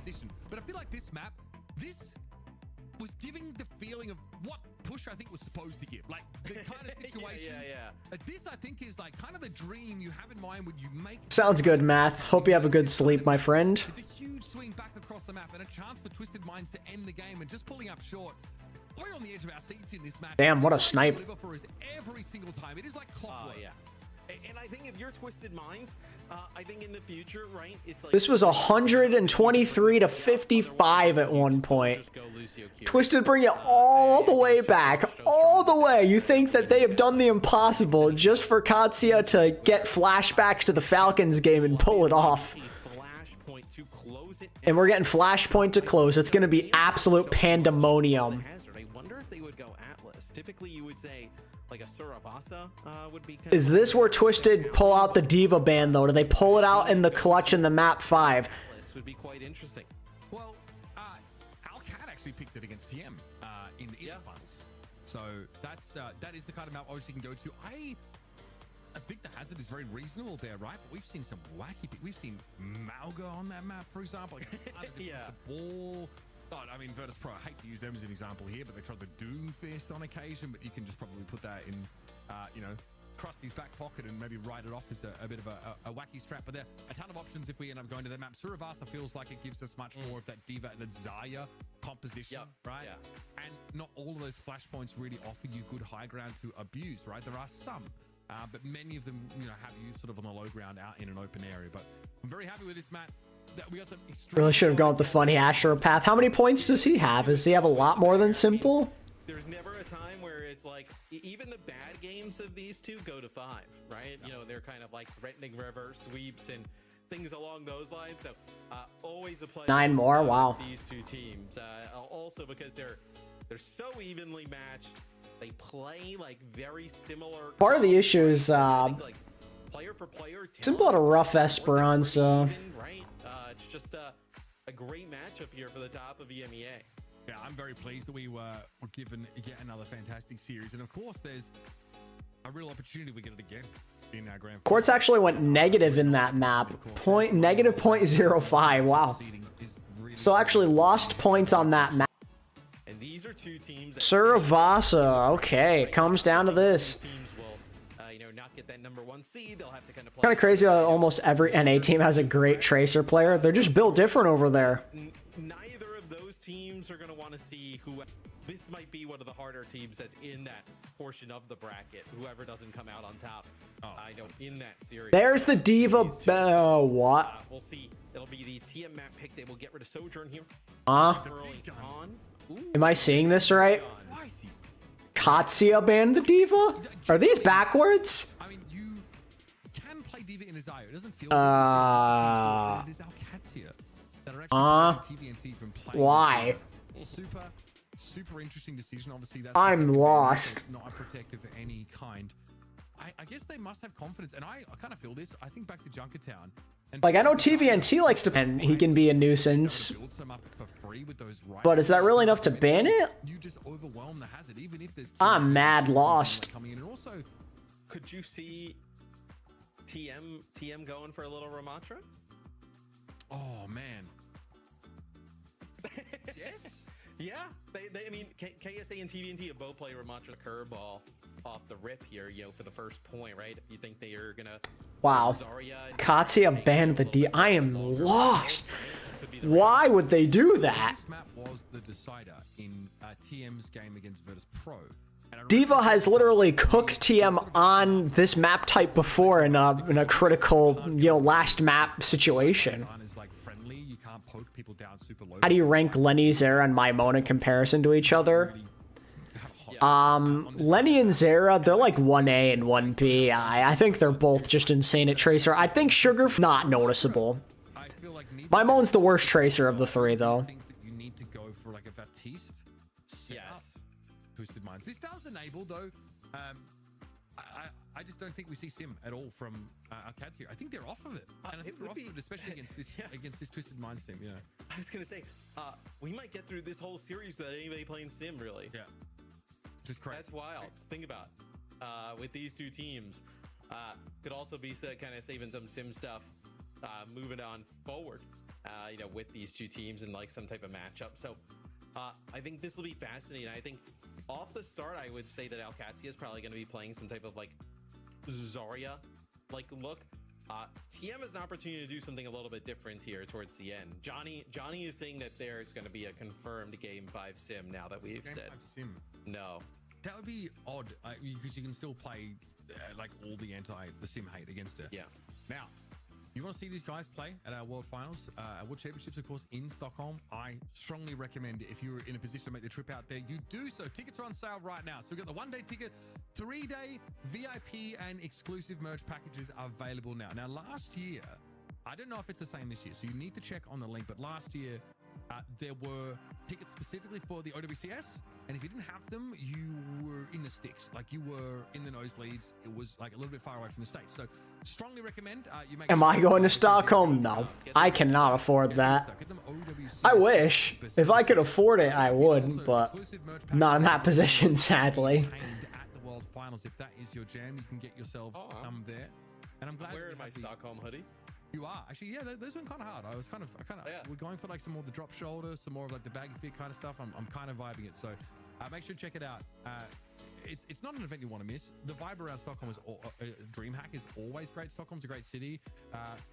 But I feel like this map, this was giving the feeling of what Push, I think, was supposed to give. Like, the kind of situation. This, I think, is like kind of the dream you have in mind when you make... Sounds good, Math. Hope you have a good sleep, my friend. It's a huge swing back across the map and a chance for Twisted Minds to end the game, and just pulling up short. We're on the edge of our seats in this match. Damn, what a snipe. Every single time. It is like clockwork. Yeah. And I think if you're Twisted Minds, I think in the future, right, it's like... This was 123 to 55 at one point. Twisted bring it all the way back. All the way. You think that they have done the impossible just for Katsuya to get flashbacks to the Falcons game and pull it off. And we're getting Flashpoint to close. It's going to be absolute pandemonium. I wonder if they would go Atlas. Typically, you would say... like a Suravasa would be. Is this where Twisted pull out the Diva ban though? Do they pull it out in the clutch in the map 5? This would be quite interesting. Well, Alcat actually picked it against TM in the finals, so that is the kind of map obviously you can go to. I think the hazard is very reasonable there, right? But we've seen some wacky. We've seen Malga on that map, for example. Like, the ball. Oh, I mean, Virtus Pro, I hate to use them as an example here, but they tried the Doomfist on occasion, but you can just probably put that in, you know, Krusty's back pocket and maybe write it off as a bit of a wacky strap. But there are a ton of options if we end up going to the map. Suravasa feels like it gives us much more of that Diva and Zarya composition, right? Yeah. And not all of those flashpoints really offer you good high ground to abuse, right? There are some, but many of them, you know, have you sort of on the low ground out in an open area. But I'm very happy with this map. We got some really should have gone with the funny Astro path. How many points does he have? Does he have a lot more than Simple? There's never a time where it's like, even the bad games of these two go to 5, right? You know, they're kind of like threatening river sweeps and things along those lines. So always a pleasure. 9 more, wow. These two teams, also because they're so evenly matched. They play like very similar. Part of the issue is like player for player. Simple had a rough Esperanza. Right. It's just a great matchup here for the top of EMEA. Yeah, I'm very pleased that we were given yet another fantastic series. And of course, there's a real opportunity we get it again in our grand final. Courts actually went negative in that map. Negative 0.05. Wow. So actually lost points on that map. And these are two teams. Suravasa. Okay, comes down to this. Not get that number 1 seed. They'll have to kind of play. Kind of crazy how almost every NA team has a great Tracer player. They're just built different over there. Neither of those teams are going to want to see who. This might be one of the harder teams that's in that portion of the bracket. Whoever doesn't come out on top, I know in that series. There's the Diva. What? We'll see. It'll be the TM map pick. They will get rid of Sojourn here. Early on. Am I seeing this right? Katsuya banned the Diva? Are these backwards? I mean, you can play Diva in a Zarya. It doesn't feel it is Alexia that are actually TVNT from playing. Why? Super interesting decision. Obviously, that's I'm lost. Not protective of any kind. I guess they must have confidence, and I kind of feel this. I think back to Junkertown. Like, I know TVNT likes to, and he can be a nuisance. agree with those right. But is that really enough to ban it? You just overwhelm the hazard, even if there's. I'm mad lost. Coming in, and also, could you see TM going for a little Ramatra? Oh man. Yes. Yeah. I mean, KSA and TVNT have both played Ramatra curveball off the rip here, for the first point, right? You think they are gonna? Wow. Katya banned the D. I am lost. Why would they do that? This map was the decider in TM's game against Virtus Pro. Diva has literally cooked TM on this map type before in a critical, last map situation. How do you rank Lenny, Zera, and Maimon in comparison to each other? Lenny and Zera, they're like 1A and 1B. I think they're both just insane at Tracer. I think Sugar, not noticeable. Maimon's the worst Tracer of the three, though. You need to go for like a Baptiste. Yes. Twisted Minds. This does enable, though. I just don't think we see Sim at all from our cats here. I think they're off of it, and I think they're off of it, especially against this Twisted Minds team. Yeah. I was gonna say, we might get through this whole series without anybody playing Sim, really. Yeah. Just crazy. That's wild. Think about with these two teams. Could also be kind of saving some Sim stuff, moving on forward. With these two teams and like some type of matchup. So I think this will be fascinating. I think off the start, I would say that alexyOWL is probably going to be playing some type of like Zarya like look. TM has an opportunity to do something a little bit different here towards the end. Johnny is saying that there's going to be a confirmed Game 5 Sim now that we've said. Sim. No. That would be odd because you can still play like all the Sim hate against it. Yeah. Now, you want to see these guys play at our World Finals, our World Championships, of course, in Stockholm. I strongly recommend if you're in a position to make the trip out there, you do so. Tickets are on sale right now. So we've got the 1-day ticket, 3-day VIP and exclusive merch packages are available now. Now, last year, I don't know if it's the same this year, so you need to check on the link. But last year, there were tickets specifically for the OWCS. And if you didn't have them, you were in the sticks. Like you were in the nosebleeds. It was like a little bit far away from the stage. So strongly recommend you make. Am I going to Stockholm? No, I cannot afford that. I wish. If I could afford it, I would, but not in that position, sadly. At the World Finals, if that is your jam, you can get yourself some there. And I'm glad. Wearing my Stockholm hoodie. You are actually, yeah. Those went kind of hard. We're going for like some more of the drop shoulder, some more of like the baggy fit kind of stuff. I'm kind of vibing it. So make sure to check it out. It's not an event you want to miss. The vibe around Stockholm is DreamHack is always great. Stockholm's a great city.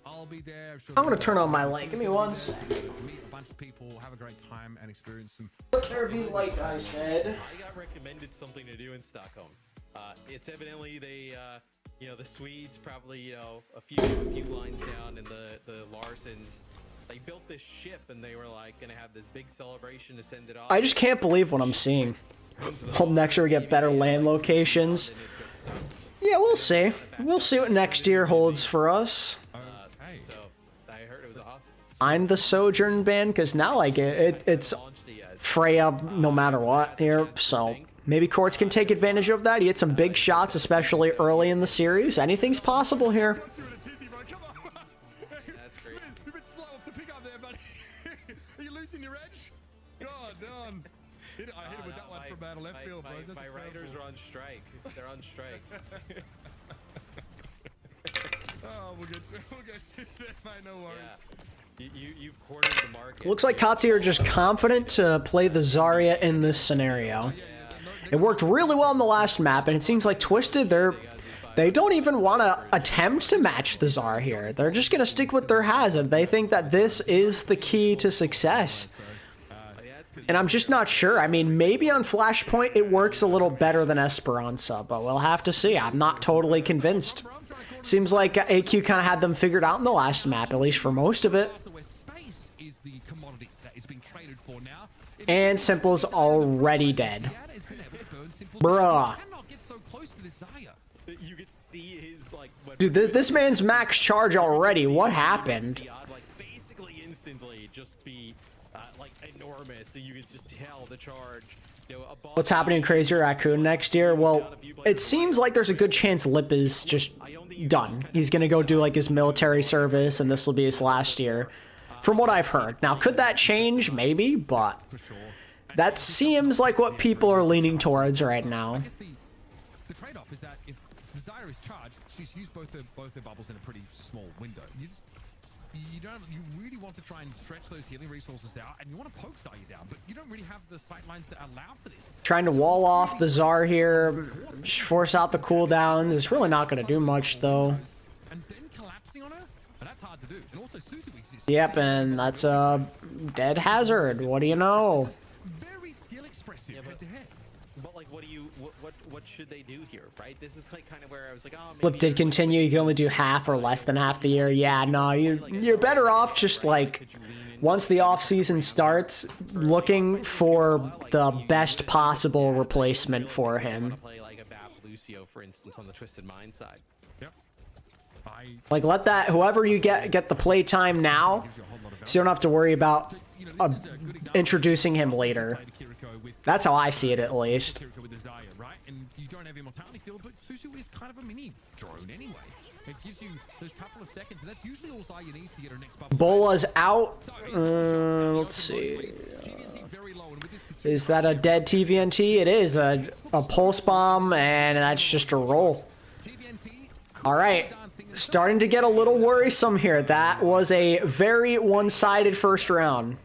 I'll be there. I'm gonna turn on my light. Give me one second. Meet a bunch of people, have a great time, and experience some. There be light, I said. I got recommended something to do in Stockholm. It's evidently they. The Swedes probably, a few lines down, and the Larsens, they built this ship, and they were like gonna have this big celebration to send it off. I just can't believe what I'm seeing. Hope next year we get better land locations. Yeah, we'll see. We'll see what next year holds for us. So I heard it was awesome. Find the Sojourn ban, because now like it's Freya no matter what here, so. Maybe Courts can take advantage of that. He hit some big shots, especially early in the series. Anything's possible here. That's great. You're a bit slow off the pickup there, buddy. Are you losing your edge? God damn. I hit him with that one from out of left field, bro. My riders are on strike. They're on strike. Oh, we'll get mate, no worries. Yeah. You've cornered the market. Looks like Katsi are just confident to play the Zarya in this scenario. It worked really well in the last map, and it seems like Twisted, they don't even want to attempt to match the Zarya here. They're just going to stick with their hazard. They think that this is the key to success. And I'm just not sure. I mean, maybe on Flashpoint it works a little better than Esperanza, but we'll have to see. I'm not totally convinced. Seems like AQ kind of had them figured out in the last map, at least for most of it. And Simple's already dead. Bruh. You could see his like. Dude, this man's max charge already. What happened? Basically instantly just be like enormous, so you could just tell the charge. What's happening in Crazy Raccoon next year? Well, it seems like there's a good chance Lip is just done. He's gonna go do like his military service, and this will be his last year. From what I've heard. Now, could that change? Maybe, but that seems like what people are leaning towards right now. The trade-off is that if Desire is charged, she's used both their bubbles in a pretty small window. You really want to try and stretch those healing resources out, and you want to poke Zarya down, but you don't really have the sight lines that allow for this. Trying to wall off the Zar here, force out the cooldowns. It's really not going to do much, though. And then collapsing on her, and that's hard to do. And also Suzu exists. Yep, and that's a dead hazard. What do you know? Very skill expressive head to head. But like, what should they do here, right? This is like kind of where I was like, oh, maybe Flip did continue. You can only do half or less than half the year. Yeah, no, you're better off just like once the off season starts, looking for the best possible replacement for him. play like a Bap Lucio, for instance, on the Twisted Mind side. Yep. Like let that whoever you get the play time now, so you don't have to worry about introducing him later. That's how I see it, at least. With the Zarya, right? And you don't have immortality field, but Suzu is kind of a mini drone anyway. It gives you those couple of seconds, and that's usually all Zarya needs to get her next bubble. Bola's out. Let's see. Is that a dead TVNT? It is a pulse bomb, and that's just a roll. All right. Starting to get a little worrisome here. That was a very one-sided first round.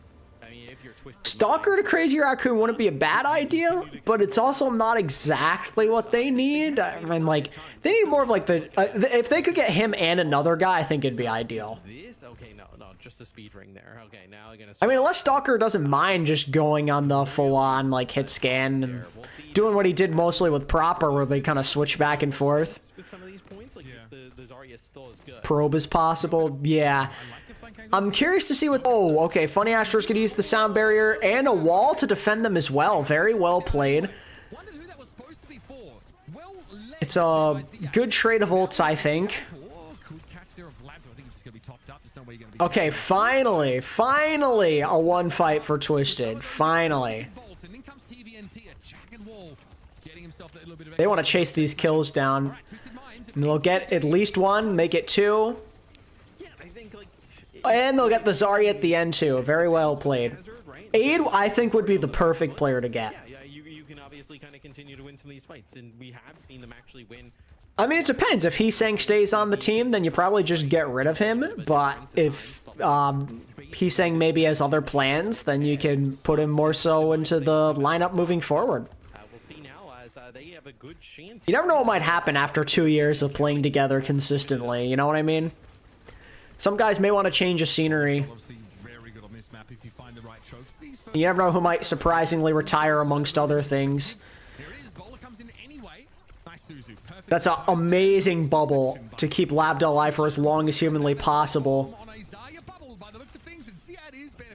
Stalker to Crazy Raccoon wouldn't be a bad idea, but it's also not exactly what they need. I mean, like, they need more of like the... if they could get him and another guy, I think it'd be ideal. Okay, no, just a speed ring there. Okay, now again. I mean, unless Stalker doesn't mind just going on the full-on, like, hit scan and doing what he did mostly with Proper, where they kind of switch back and forth. With some of these points, like the Zarya is still as good. Probe is possible. Yeah. I'm curious to see what... Oh, okay. Funny Astro's going to use the sound barrier and a wall to defend them as well. Very well played. It's a good trade of ults, I think. Okay, finally a one fight for Twisted. Finally. They want to chase these kills down. And they'll get at least one, make it two. And they'll get the Zarya at the end too. Very well played. Aid, I think, would be the perfect player to get. Yeah, you can obviously kind of continue to win some of these fights, and we have seen them actually win. I mean, it depends. If Heesang stays on the team, then you probably just get rid of him. But if Heesang maybe has other plans, then you can put him more so into the lineup moving forward. We'll see now as they have a good chance. You never know what might happen after 2 years of playing together consistently. You know what I mean? Some guys may want to change of scenery. You never know who might surprisingly retire amongst other things. That's an amazing bubble to keep Labda alive for as long as humanly possible.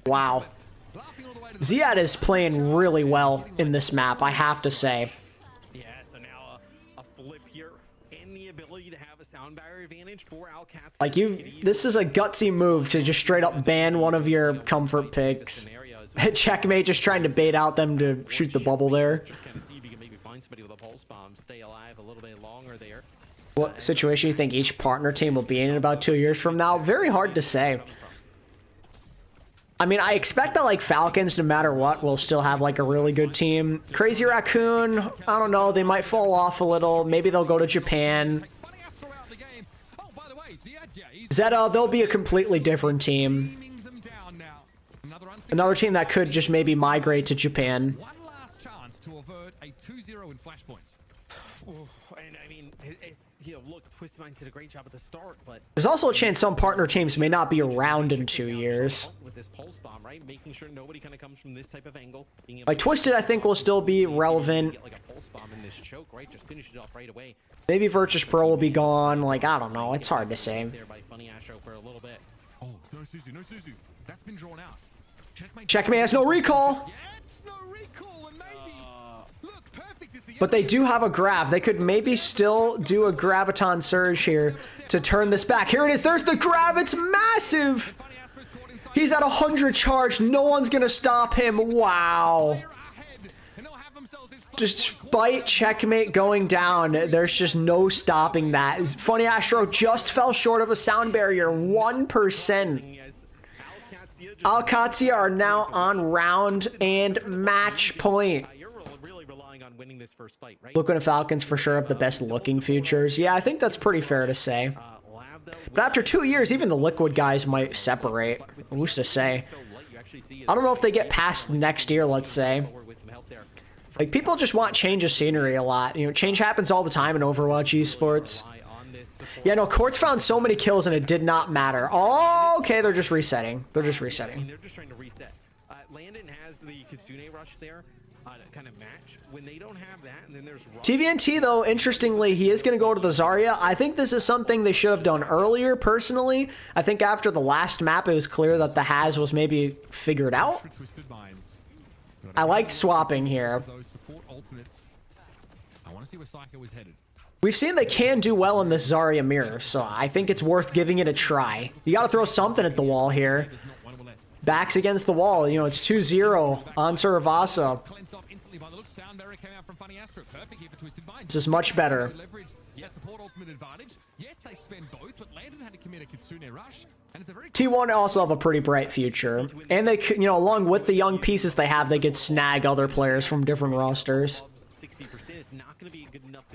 Wow. Ziad is playing really well in this map, I have to say. Yeah, so now a flip here and the ability to have a sound barrier advantage for Alcats. Like, this is a gutsy move to just straight up ban one of your comfort picks. Checkmate just trying to bait out them to shoot the bubble there. Just kind of see if you can maybe find somebody with a pulse bomb, stay alive a little bit longer there. What situation you think each partner team will be in about 2 years from now? Very hard to say. I mean, I expect that, like, Falcons, no matter what, will still have, like, a really good team. Crazy Raccoon, I don't know, they might fall off a little. Maybe they'll go to Japan. Zeta, they'll be a completely different team. Another team that could just maybe migrate to Japan. One last chance to avert a 2-0 in flashpoints. And I mean, it's, you know, look, Twisted Mind did a great job at the start, but There's also a chance some partner teams may not be around in 2 years. with this pulse bomb, right, making sure nobody kind of comes from this type of angle. Being able Like, Twisted, I think, will still be relevant. get like a pulse bomb in this choke, right? Just finish it off right away. Maybe Virtus Pro will be gone. Like, I don't know. It's hard to say. There by Funny Astro for a little bit. Oh, no Suzu, no Suzu. That's been drawn out. Checkmate has no recall. But they do have a grav. They could maybe still do a graviton surge here to turn this back. Here it is. There's the grav. It's massive. He's at 100 charge. No one's going to stop him. Wow. Despite Checkmate going down, there's just no stopping that. Funny Astro just fell short of a sound barrier. 1%. alexyOWL are now on round and match point. You're really relying on winning this first fight, right? Looking at Falcons for sure have the best looking futures. Yeah, I think that's pretty fair to say. But after 2 years, even the Liquid guys might separate. Who's to say? I don't know if they get past next year, let's say. Like, people just want change of scenery a lot. You know, change happens all the time in Overwatch esports. Yeah, no, Courts found so many kills and it did not matter. Oh, okay, they're just resetting. They're just resetting. They're just trying to reset. Landon has the Kitsune rush there to kind of match. When they don't have that, and then there's TVNT, though, interestingly, he is going to go to the Zarya. I think this is something they should have done earlier, personally. I think after the last map, it was clear that the Has was maybe figured out. I liked swapping here. I want to see where Psycho was headed. We've seen they can do well in this Zarya mirror, so I think it's worth giving it a try. You got to throw something at the wall here. Backs against the wall. You know, it's 2-0 on Saravasa. This is much better. T1 also have a pretty bright future. And they, you know, along with the young pieces they have, they could snag other players from different rosters.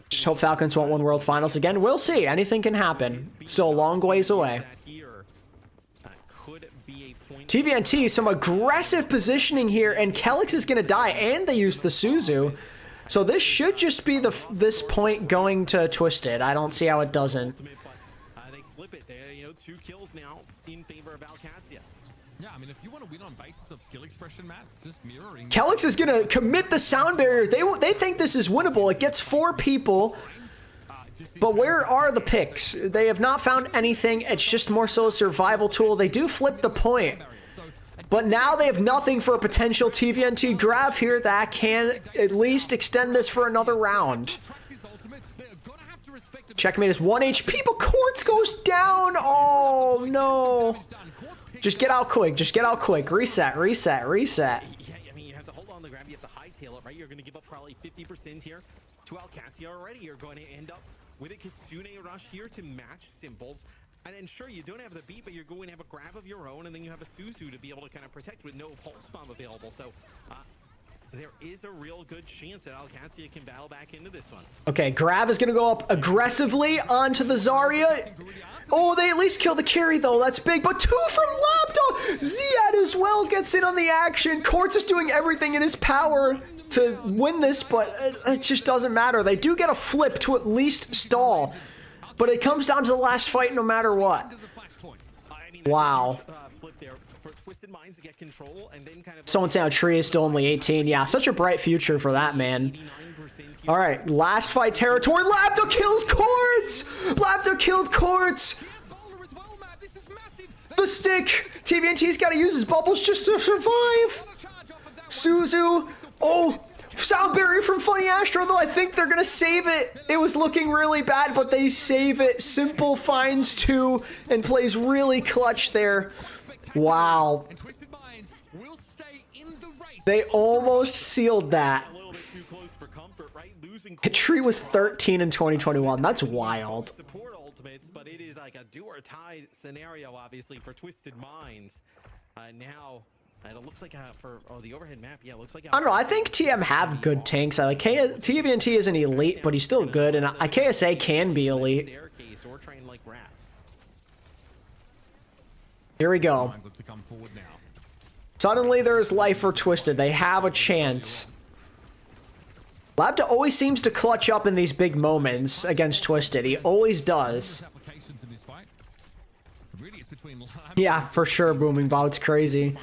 Just hope Falcons won't win World Finals again. We'll see. Anything can happen. Still a long ways away. TVNT, some aggressive positioning here, and Kelix is going to die, and they use the Suzu. So this should just be this point going to Twisted. I don't see how it doesn't. They flip it there, you know, 2 kills now in favor of alexyOWL. Yeah, I mean, if you want to win on basis of skill expression, Matt, it's just mirroring. Kelix is going to commit the sound barrier. They think this is winnable. It gets 4 people. But where are the picks? They have not found anything. It's just more so a survival tool. They do flip the point. But now they have nothing for a potential TVNT grab here that can at least extend this for another round. Checkmate is 1 HP, but Quartz goes down. Oh, no. Just get out quick. Just get out quick. Reset, reset, reset. Yeah, I mean, you have to hold on the grab. You have to hightail it, right? You're going to give up probably 50% here to alexyOWL already. You're going to end up with a Kitsune rush here to match Symbols. And then, sure, you don't have the beat, but you're going to have a grab of your own, and then you have a Suzu to be able to kind of protect with no pulse bomb available. So there is a real good chance that alexyOWL can battle back into this one. Okay, grab is going to go up aggressively onto the Zarya. Oh, they at least kill the carry, though. That's big. But 2 from Lapdog. Ziad as well gets in on the action. Quartz is doing everything in his power to win this, but it just doesn't matter. They do get a flip to at least stall. But it comes down to the last fight no matter what. Wow. Someone saying Tree is still only 18. Yeah, such a bright future for that man. All right, last fight territory. Lapdo kills Quartz! Lapdo killed Quartz! The stick! TVNT's got to use his bubbles just to survive! Suzu! Oh! Sound barrier from Funny Astro, though I think they're going to save it. It was looking really bad, but they save it. Simple finds 2 and plays really clutch there. Wow. They almost sealed that. Tree was 13 in 2021. That's wild. Support ultimates, but it is like a do or die scenario, obviously, for Twisted Minds. Now, and it looks like for the overhead map, yeah, it looks like I don't know. I think TM have good tanks. I like TVNT isn't elite, but he's still good, and KSA can be elite. Here we go. Suddenly there's life for Twisted. They have a chance. Labda always seems to clutch up in these big moments against Twisted. He always does. Yeah, for sure, Booming Bob. It's crazy.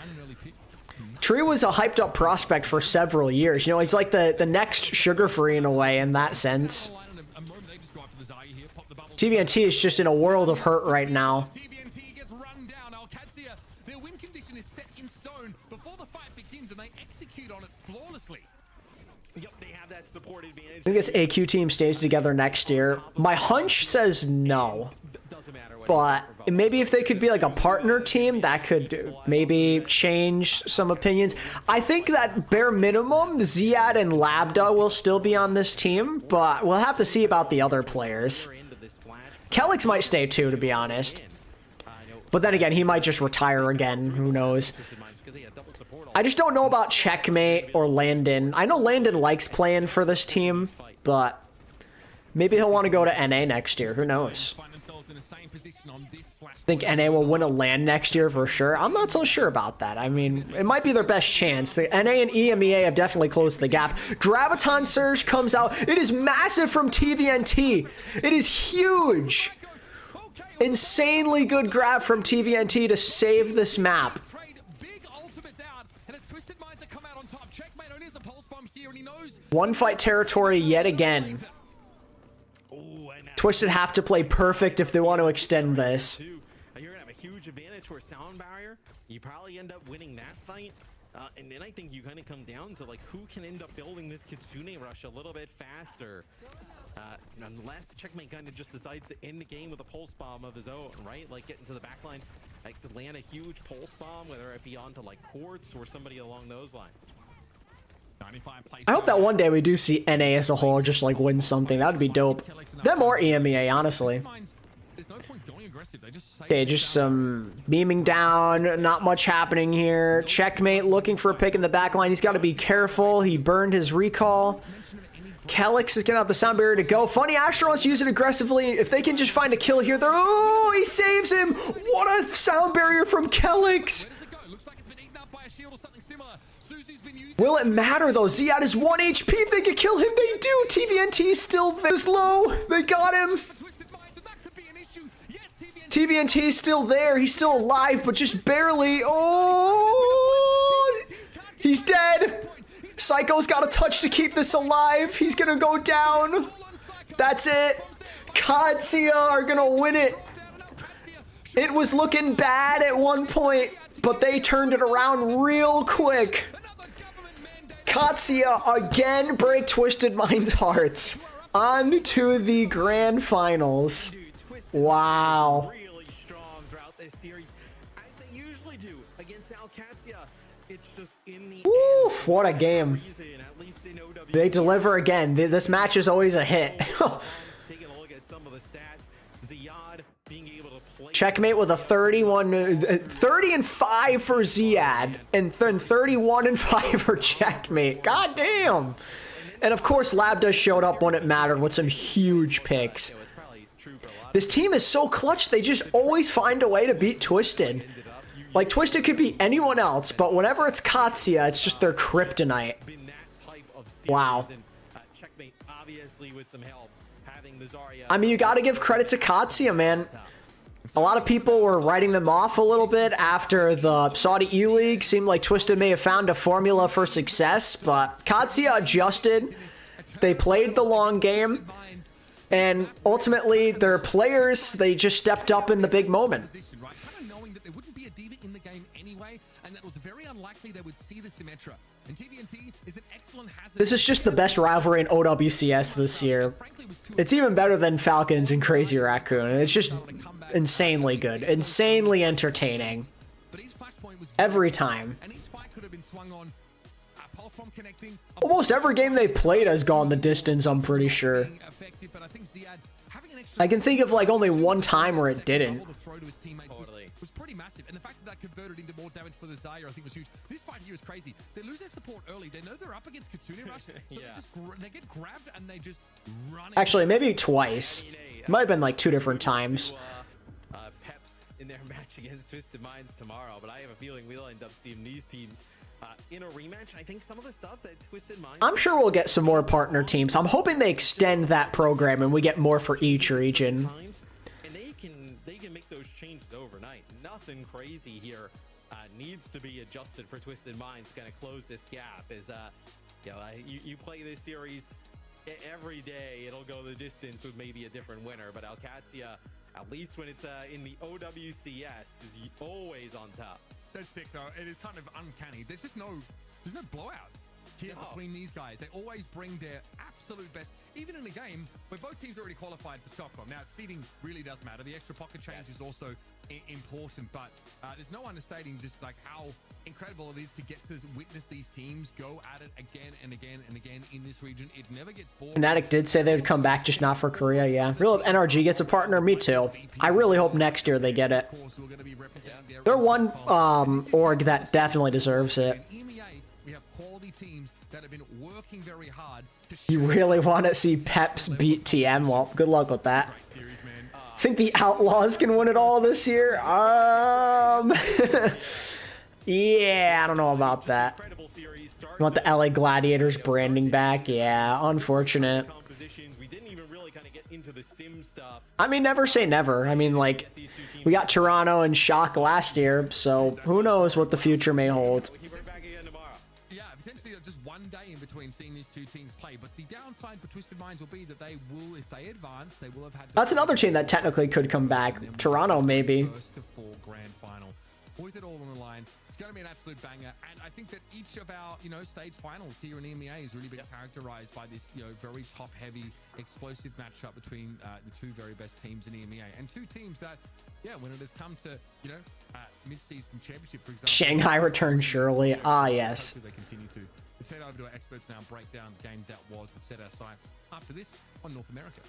Tree was a hyped up prospect for several years. You know, he's like the next Sugar Free in a way in that sense. TVNT is just in a world of hurt right now. Their win condition is set in stone before the fight begins, and they execute on it flawlessly. Yep, they have that support advantage. I think this AQ team stays together next year. My hunch says no. But maybe if they could be like a partner team, that could maybe change some opinions. I think that bare minimum, Ziad and Labda will still be on this team, but we'll have to see about the other players. Kelix might stay too, to be honest. But then again, he might just retire again. Who knows? I just don't know about Checkmate or Landon. I know Landon likes playing for this team, but maybe he'll want to go to NA next year. Who knows? I think NA will win a LAN next year for sure. I'm not so sure about that. I mean, it might be their best chance. The NA and EMEA have definitely closed the gap. Graviton Surge comes out. It is massive from TVNT. It is huge. Insanely good grab from TVNT to save this map. One fight territory yet again. Twisted have to play perfect if they want to extend this. You're gonna have a huge advantage for sound barrier. You probably end up winning that fight, and then I think you kind of come down to like who can end up building this Kitsune rush a little bit faster. Unless Checkmate kind of just decides to end the game with a pulse bomb of his own, right? Like get into the back line, like to land a huge pulse bomb, whether it be onto like Quartz or somebody along those lines. I hope that one day we do see NA as a whole just like win something. That would be dope. Them or EMEA, honestly. Okay, just some beaming down. Not much happening here. Checkmate looking for a pick in the back line. He's got to be careful. He burned his recall. Kelix is getting out the sound barrier to go. Funny Astro wants to use it aggressively. If they can just find a kill here, they're... Oh, he saves him. What a sound barrier from Kelix. Will it matter though? Ziad is 1 HP. If they could kill him, they do. TVNT is still this low. They got him. TVNT is still there. He's still alive, but just barely. Oh, he's dead. Psycho's got a touch to keep this alive. He's gonna go down. That's it. Katsuya are gonna win it. It was looking bad at one point, but they turned it around real quick. Katsuya again break Twisted Mind's hearts. On to the grand finals. Wow. Really strong throughout this series, as they usually do against AlexyOWL. It's just in the Oof, what a game. They deliver again. This match is always a hit. Taking a look at some of the stats, Ziad being able to play. Checkmate with a 30-5 for Ziad, and then 31-5 for Checkmate. God damn. And of course, Labda showed up when it mattered with some huge picks. This team is so clutch, they just always find a way to beat Twisted. Like, Twisted could be anyone else, but whenever it's Katsuya, it's just their kryptonite. Wow. I mean, you gotta give credit to Katsuya, man. A lot of people were writing them off a little bit after the Saudi E-League. Seemed like Twisted may have found a formula for success, but Katsuya adjusted. They played the long game. And ultimately, their players, they just stepped up in the big moment. This is just the best rivalry in OWCS this year. It's even better than Falcons and Crazy Raccoon. It's just insanely good, insanely entertaining. Every time. Almost every game they've played has gone the distance, I'm pretty sure. I can think of like only one time where it didn't. Was pretty massive, and the fact that converted into more damage for the Zarya, I think, was huge. This fight here is crazy. They lose their support early. They know they're up against Kitsune Rush, so they get grabbed and they just run. Actually, maybe twice. It might have been like 2 different times. Peps in their match against Twisted Minds tomorrow, but I have a feeling we'll end up seeing these teams in a rematch. I think some of the stuff that Twisted Minds... I'm sure we'll get some more partner teams. I'm hoping they extend that program and we get more for each region. And they can make those changes overnight. Nothing crazy here needs to be adjusted for Twisted Minds to kind of close this gap. Is you play this series every day, it'll go the distance with maybe a different winner. But AlexyOWL, at least when it's in the OWCS, is always on top. That's sick though. It is kind of uncanny. There's no blowouts. here between these guys. They always bring their absolute best, even in a game where both teams are already qualified for Stockholm. Now, seeding really does matter. The extra pocket change is also important, but there's no understating just like how incredible it is to get to witness these teams go at it again and again and again in this region. It never gets bored. Fnatic did say they would come back, just not for Korea. Yeah, real NRG gets a partner. Me too. I really hope next year they get it. They're one org that definitely deserves it. We have quality teams that have been working very hard to You really want to see Peps beat TM? Well, good luck with that. Think the Outlaws can win it all this year? Yeah, I don't know about that. You want the LA Gladiators branding back? Yeah, unfortunate. I mean, never say never. I mean, like, we got Toronto and Shock last year, so who knows what the future may hold. Yeah, potentially just one day in between seeing these two teams play, but the downside for Twisted Minds will be that they will, if they advance, they will have had to... That's another team that technically could come back. Toronto, maybe. First to 4 grand final. With it all on the line, it's going to be an absolute banger, and I think that each of our, stage finals here in EMEA has really been characterized by this, very top-heavy, explosive matchup between the two very best teams in EMEA, and two teams that, when it has come to, mid-season championship, for example, Shanghai return, surely. Ah, yes. They continue to. Let's head over to our experts now and break down the game that was and set our sights after this on North America.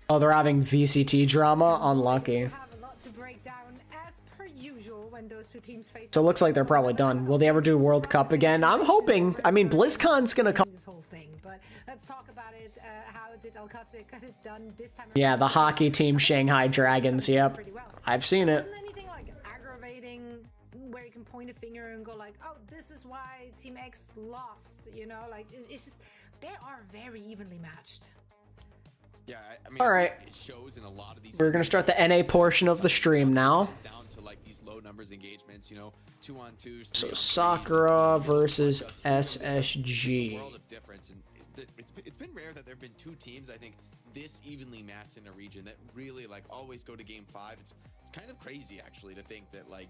Oh, they're having VCT drama? Unlucky. Have a lot to break down as per usual when those two teams face. So it looks like they're probably done. Will they ever do World Cup again? I'm hoping. I mean, BlizzCon's gonna come. This whole thing, but let's talk about it. How did alexyOWL get it done this time? Yeah, the hockey team Shanghai Dragons. Yep, I've seen it. Isn't anything like aggravating where you can point a finger and go like, oh, this is why Team X lost? Like it's just they are very evenly matched. Yeah, I mean, all right. It shows in a lot of these. We're gonna start the NA portion of the stream now. Down to like these low numbers engagements, 2-on-2s. So Sakura versus SSG. World of difference, and it's been rare that there have been two teams I think this evenly matched in a region that really like always go to game 5. It's kind of crazy actually to think that like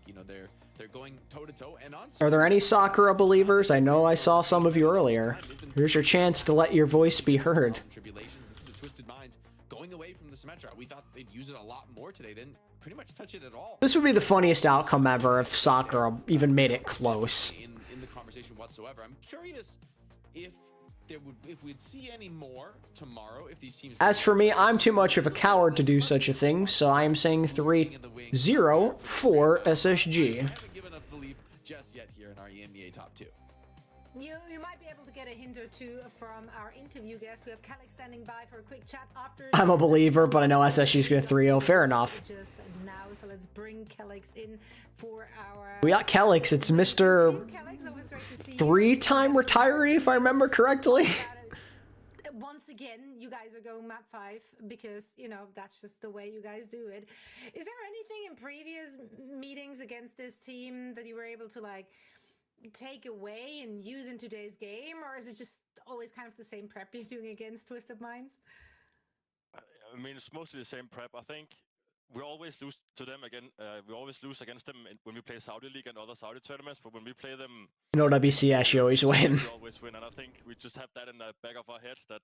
they're going toe to toe and on. Are there any Sakura believers? I know I saw some of you earlier. Here's your chance to let your voice be heard. Tribulations. This is the Twisted Minds going away from the Symmetra. We thought they'd use it a lot more today. They didn't pretty much touch it at all. This would be the funniest outcome ever if Sakura even made it close. In the conversation whatsoever. I'm curious if we'd see any more tomorrow if these teams. As for me, I'm too much of a coward to do such a thing, so I am saying 3-0 for SSG. I haven't given up belief just yet here in our EMEA top 2. You might be able to get a hint or two from our interview guest. We have Calix standing by for a quick chat after. I'm a believer, but I know SSG's gonna 3-0. Fair enough. Just now, so let's bring Calix in for our. We got Calix. It's Mr. 3-time retiree, if I remember correctly. Once again, you guys are going map 5 because that's just the way you guys do it. Is there anything in previous meetings against this team that you were able to like take away and use in today's game, or is it just always kind of the same prep you're doing against Twisted Minds? I mean, it's mostly the same prep. I think we always lose to them again. We always lose against them when we play Saudi League and other Saudi tournaments. But when we play them, In OWCS, you always win. we always win. And I think we just have that in the back of our heads that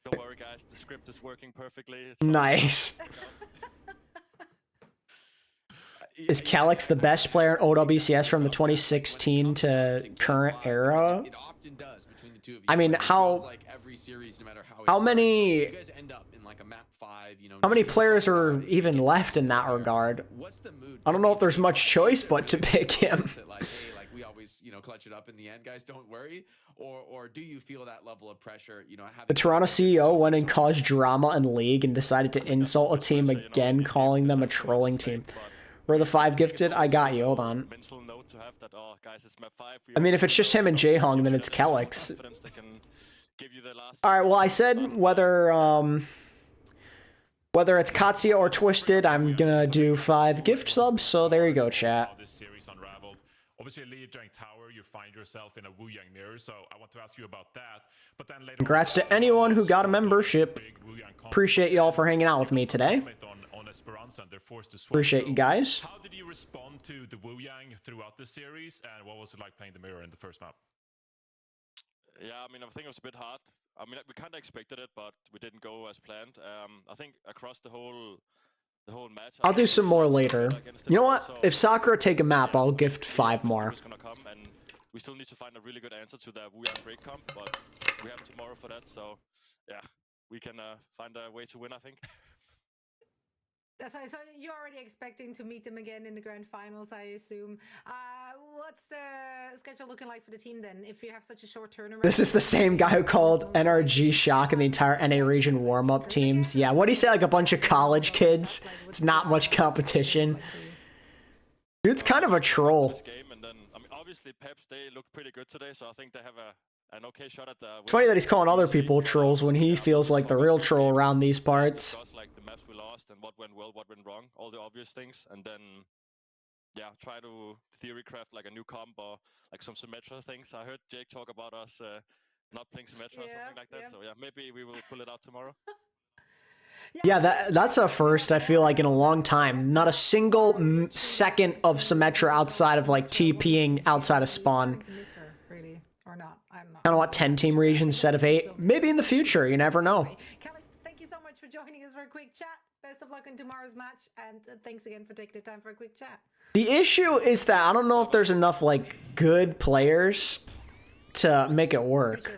don't worry, guys, the script is working perfectly. It's Nice. Is Calix the best player in OWCS from the 2016 to current era? It often does between the two of you. I mean, how like every series, no matter how many you guys end up in like a map 5, how many players are even left in that regard? What's the mood? I don't know if there's much choice but to pick him. Like, hey, like we always, clutch it up in the end, guys, don't worry. Or do you feel that level of pressure, The Toronto CEO went and caused drama in League and decided to insult a team again, calling them a trolling team. We're the 5 gifted. I got you. Hold on. I mean, if it's just him and Jaehong, then it's Calix. All right. Well, I said whether it's Katsuya or Twisted, I'm gonna do 5 gift subs. So there you go, chat. This series unraveled. Obviously, leading tower, you find yourself in a Wu Yang mirror. So I want to ask you about that. But then later. Congrats to anyone who got a membership. Appreciate y'all for hanging out with me today. Appreciate you guys. How did you respond to the Wu Yang throughout the series, and what was it like playing the mirror in the first map? Yeah, I mean, I think it was a bit hard. I mean, we kind of expected it, but we didn't go as planned. I think across the whole match. I'll do some more later. You know what? If Sakura take a map, I'll gift 5 more. Gonna come, and we still need to find a really good answer to the We Are Break comp, but we have tomorrow for that. So yeah, we can find a way to win, I think. That's right. So you're already expecting to meet them again in the grand finals, I assume. What's the schedule looking like for the team then? If you have such a short turnaround. This is the same guy who called NRG shock in the entire NA region warm-up teams. Yeah, what do you say? Like a bunch of college kids? It's not much competition. Dude's kind of a troll. And then, I mean, obviously, Peps, they look pretty good today, so I think they have an okay shot at the. It's funny that he's calling other people trolls when he feels like the real troll around these parts. Like the maps we lost and what went well, what went wrong, all the obvious things, and then yeah, try to theory craft like a new comp or like some Symmetra things. I heard Jake talk about us not playing Symmetra or something like that. So yeah, maybe we will pull it out tomorrow. Yeah, that's a first, I feel like, in a long time. Not a single second of Symmetra outside of like TPing outside of spawn. Or not. I don't know. Kind of what 10-team region instead of 8. Maybe in the future, you never know. Alex, thank you so much for joining us for a quick chat. Best of luck in tomorrow's match, and thanks again for taking the time for a quick chat. The issue is that I don't know if there's enough like good players to make it work.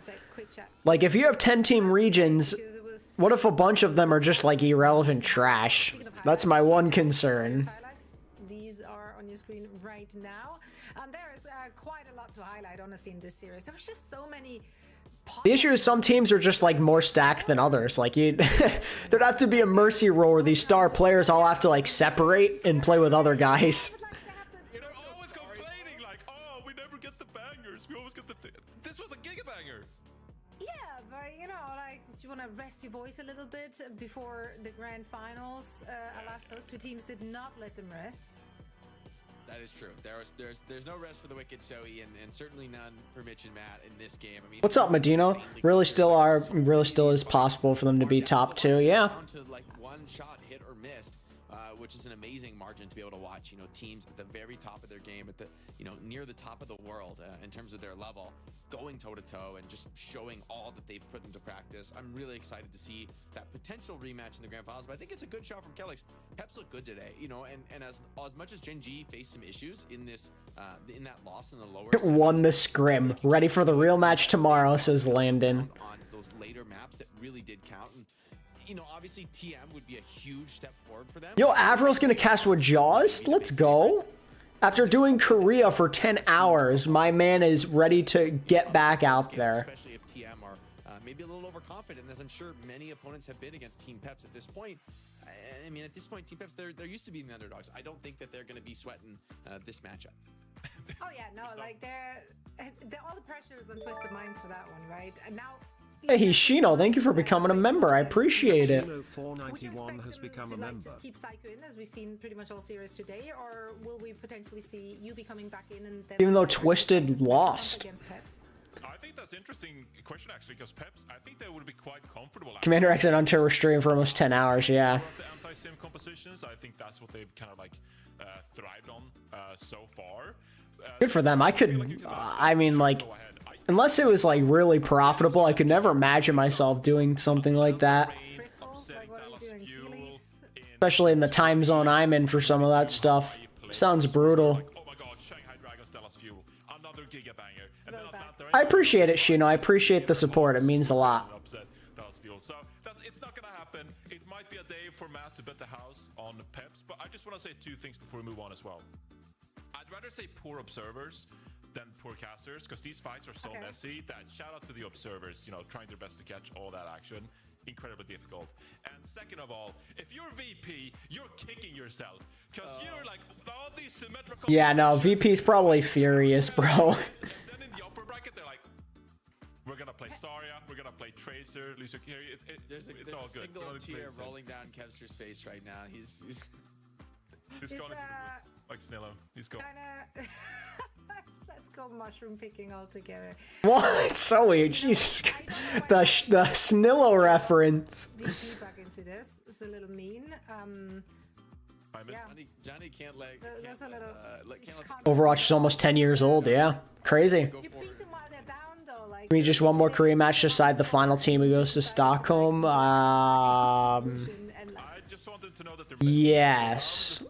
Like if you have 10-team regions, what if a bunch of them are just like irrelevant trash? That's my one concern. These are on your screen right now. There is quite a lot to highlight, honestly, in this series. There's just so many. The issue is some teams are just like more stacked than others. Like you, there'd have to be a mercy rule where these star players all have to like separate and play with other guys. You know, always complaining like, oh, we never get the bangers. We always get the thing. This was a gigabanger. Yeah, but you know, like you want to rest your voice a little bit before the grand finals. Alas, those two teams did not let them rest. That is true. There's no rest for the Wicked Zoe, and certainly none for Mitch and Matt in this game. I mean, What's up, Medino? Really still is possible for them to be top 2. Yeah. Down to like one shot hit or missed, which is an amazing margin to be able to watch. You know, teams at the very top of their game, at the near the top of the world in terms of their level, going toe to toe and just showing all that they've put into practice. I'm really excited to see that potential rematch in the grand finals. But I think it's a good shot from Kellex. Peps looked good today, you know, and as much as Gen G faced some issues in this in that loss in the lower Won the scrim. Ready for the real match tomorrow, says Landon. On those later maps that really did count. And you know, obviously TM would be a huge step forward for them. Yo, Avril's gonna cast with Jaws. Let's go. After doing Korea for 10 hours, my man is ready to get back out there. Especially if TM are maybe a little overconfident, as I'm sure many opponents have been against Team Peps at this point. I mean, at this point, Team Peps, they're used to being the underdogs. I don't think that they're going to be sweating this matchup. Oh yeah, no, like all the pressure is on Twisted Minds for that one, right? And now. Hey, Hishino, thank you for becoming a member. I appreciate it. Hishino491 has become a member. Just keep Psycho in as we've seen pretty much all series today, or will we potentially see you be coming back in and then even though Twisted lost? I think that's an interesting question actually, because Peps, I think they would be quite comfortable. Commander X and Hunter were streaming for almost 10 hours, yeah. The anti-sim compositions, I think that's what they've kind of like thrived on so far. Good for them. I mean, like, unless it was like really profitable, I could never imagine myself doing something like that. Especially in the time zone I'm in for some of that stuff. Sounds brutal. I appreciate it, Shino. I appreciate the support. It means a lot. So it's not gonna happen. It might be a day for Matt to bet the house on Peps, but I just want to say 2 things before we move on as well. I'd rather say poor observers than poor casters, because these fights are so messy that shout out to the observers, you know, trying their best to catch all that action. Incredibly difficult. And second of all, if you're VP, you're kicking yourself, because you're like all these symmetrical. Yeah, no, VP's probably furious, bro. And then in the upper bracket, they're like, we're gonna play Zarya, we're gonna play Tracer, Lucio Carry. There's all good. Single tear rolling down Kevster's face right now. He's going to the woods, like Snillo. He's going. Let's go mushroom picking all together. What? It's so weird. Jesus. The Snillo reference. VP back into this. It's a little mean. Johnny can't let. That's a little. Overwatch is almost 10 years old. Yeah, crazy. You beat them while they're down, though. Like like. Give me just one more Korea match to decide the final team who goes to Stockholm. I just wanted to know that they're Yes.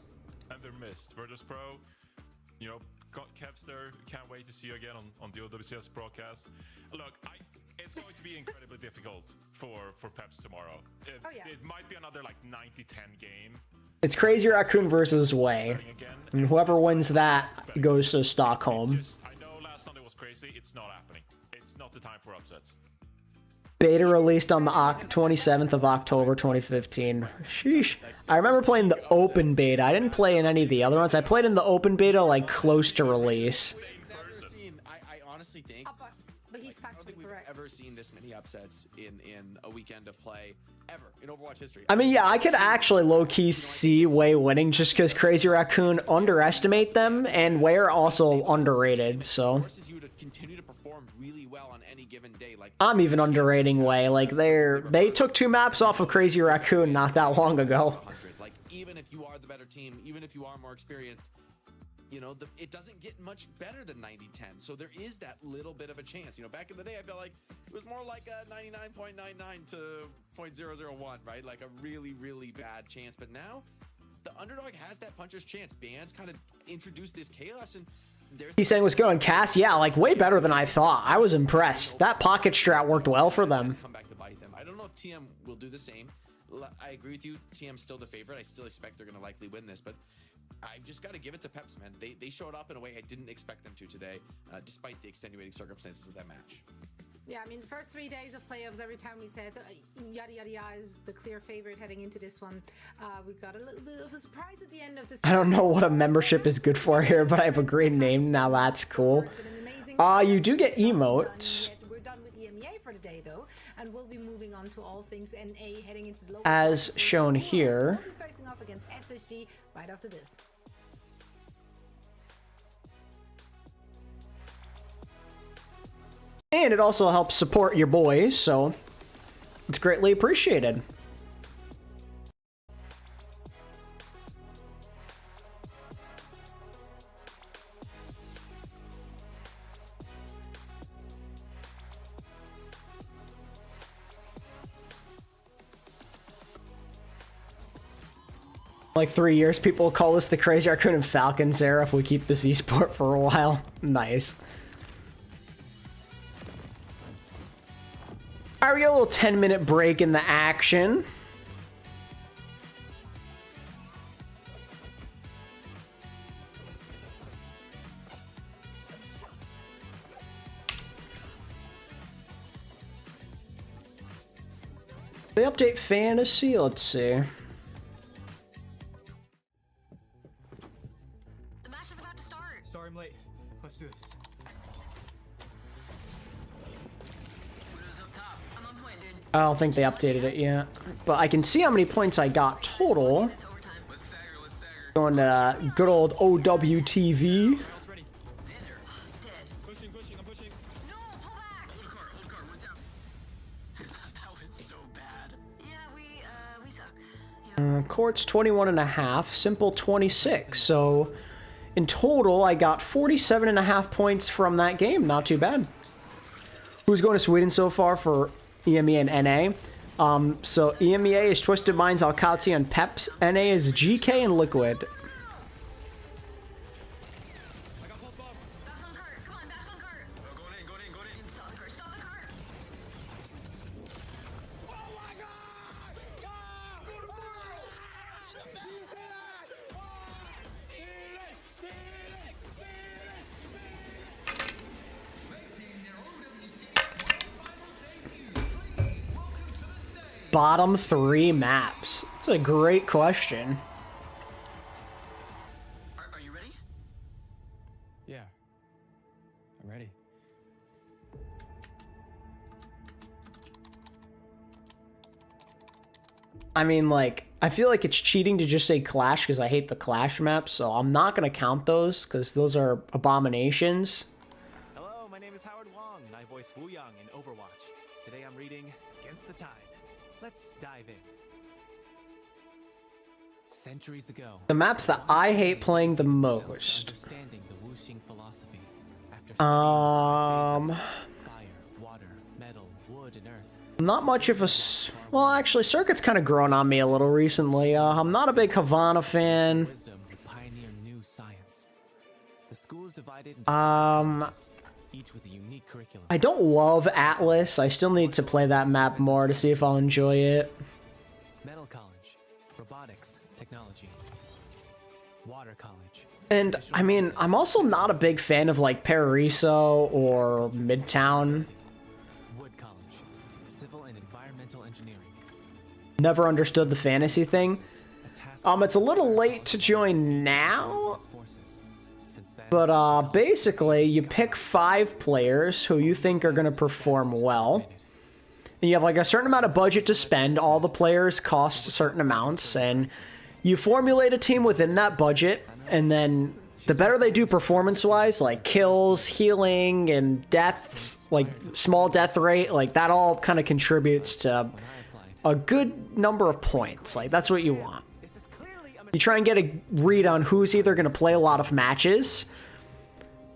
and they're missed. Virtus Pro, you know, Kevster, can't wait to see you again on the OWCS broadcast. Look, it's going to be incredibly difficult for Peps tomorrow. It might be another like 90-10 game. It's Crazy Raccoon versus Way. And whoever wins that goes to Stockholm. I know last Sunday was crazy. It's not happening. It's not the time for upsets. Beta released on the 27th of October 2015. Sheesh. I remember playing the open beta. I didn't play in any of the other ones. I played in the open beta like close to release. I honestly think but he's I don't think we've ever seen this many upsets in a weekend of play ever in Overwatch history. I mean, yeah, I could actually low-key see Way winning just because Crazy Raccoon underestimate them and Way are also underrated, so. Continue to perform really well on any given day. Like I'm even underrating Way. Like they took 2 maps off of Crazy Raccoon not that long ago. Like even if you are the better team, even if you are more experienced, you know, it doesn't get much better than 90-10. So there is that little bit of a chance. You know, back in the day, I felt like it was more like a 99.99 to 0.001, right? Like a really, really bad chance. But now the underdog has that puncher's chance. Bands kind of introduced this chaos, and He's saying what's going, Cass? Yeah, like way better than I thought. I was impressed. That pocket strat worked well for them. Come back to bite them. I don't know if TM will do the same. I agree with you. TM's still the favorite. I still expect they're going to likely win this, but I've just got to give it to Peps, man. They showed up in a way I didn't expect them to today, despite the extenuating circumstances of that match. Yeah, I mean, the first 3 days of playoffs, every time we said yada yada yada is the clear favorite heading into this one, we got a little bit of a surprise at the end of this. I don't know what a membership is good for here, but I have a great name. Now that's cool. You do get emotes. We're done with EMEA for today, though, and we'll be moving on to all things NA heading into the lower As shown here. We'll be facing off against SSG right after this. And it also helps support your boys, so it's greatly appreciated. Like 3 years, people will call this the Crazy Raccoon and Falcons era if we keep this esport for a while. Nice. Alright, we got a little 10-minute break in the action. They update fantasy, let's see. Sorry I'm late. Let's do this. I don't think they updated it yet, but I can see how many points I got total. Going to good old OWTV. Courts 21.5, simple 26. So in total, I got 47.5 points from that game. Not too bad. Who's going to Sweden so far for EMEA and NA? So EMEA is Twisted Minds, Alcazi, and Peps. NA is GK and Liquid. Bottom 3 maps? That's a great question. Are you ready? Yeah. I'm ready. I mean, like, I feel like it's cheating to just say Clash because I hate the Clash maps, so I'm not going to count those because those are abominations. Hello, my name is Howard Wong, and I voice Wu Yang in Overwatch. Today I'm reading Against the Tide. Let's dive in. Centuries ago, The maps that I hate playing the most. understanding the Wuxing philosophy. After not much of a... Well, actually, Circuit's kind of grown on me a little recently. I'm not a big Havana fan. Pioneer new science. The school is divided each with a unique curriculum. I don't love Atlas. I still need to play that map more to see if I'll enjoy it. Metal College, Robotics, Technology, Water College. And, I mean, I'm also not a big fan of, like, Paraiso or Midtown. Wood College, Civil and Environmental Engineering. Never understood the fantasy thing. It's a little late to join now. But, basically, you pick 5 players who you think are going to perform well. And you have, like, a certain amount of budget to spend. All the players cost certain amounts. And you formulate a team within that budget. And then the better they do performance-wise, like kills, healing, and deaths, like small death rate, like that all kind of contributes to a good number of points. Like, that's what you want. You try and get a read on who's either going to play a lot of matches.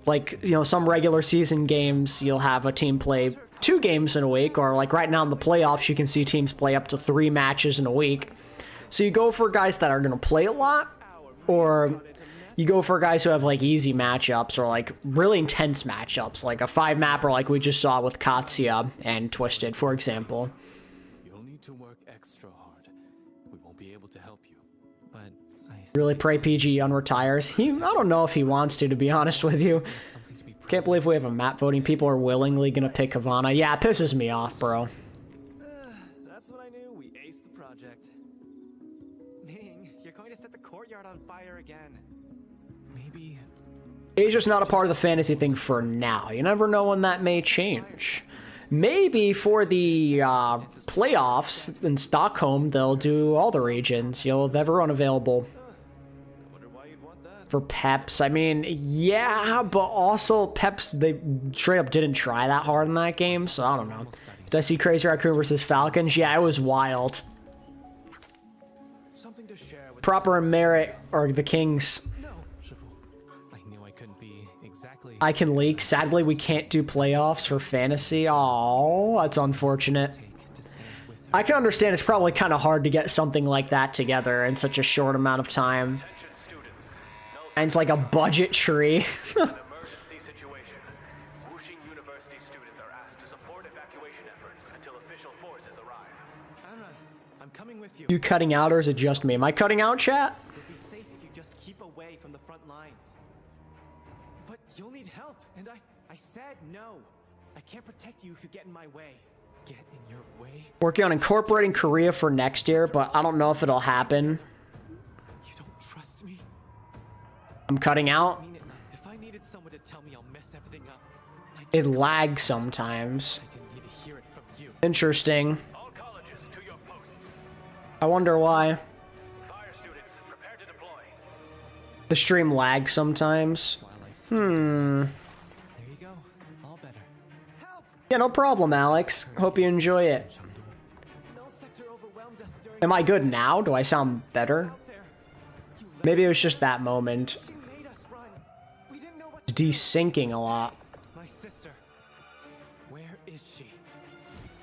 Like, you know, some regular season games, you'll have a team play 2 games in a week, or like right now in the playoffs, you can see teams play up to 3 matches in a week. So you go for guys that are going to play a lot, or you go for guys who have like easy matchups or like really intense matchups, like a 5-mapper like we just saw with Katsuya and Twisted, for example. You'll need to work extra hard. We won't be able to help you. But Really pray PG unretires. I don't know if he wants to be honest with you. Can't believe we have a map voting. People are willingly gonna pick Havana. Yeah, it pisses me off, bro. That's what I knew. We aced the project. Ning, you're going to set the courtyard on fire again. Maybe Asia's not a part of the fantasy thing for now. You never know when that may change. Maybe for the playoffs in Stockholm, they'll do all the regions. You'll have everyone available for Peps. I mean, yeah, but also Peps, they straight up didn't try that hard in that game, so I don't know. Did I see Crazy Raccoon versus Falcons? Yeah, it was wild. Proper and Merit are the Kings. I can leak. Sadly, we can't do playoffs for fantasy. Oh, that's unfortunate. I can understand it's probably kind of hard to get something like that together in such a short amount of time. And it's like a budget tree. You cutting out, or is it just me? Am I cutting out, chat? it'd be safe if you just keep away from the front lines. But you'll need help, and I said no. I can't protect you if you get in my way. Get in your way? Working on incorporating Korea for next year, but I don't know if it'll happen. You don't trust me? I'm cutting out. If I needed someone to tell me I'll mess everything up. It lags sometimes. I didn't need to hear it from you. Interesting. I wonder why. The stream lags sometimes. There you go. All better. Yeah, no problem, Alex. Hope you enjoy it. Am I good now? Do I sound better? Maybe it was just that moment. It's desyncing a lot. My sister. Where is she?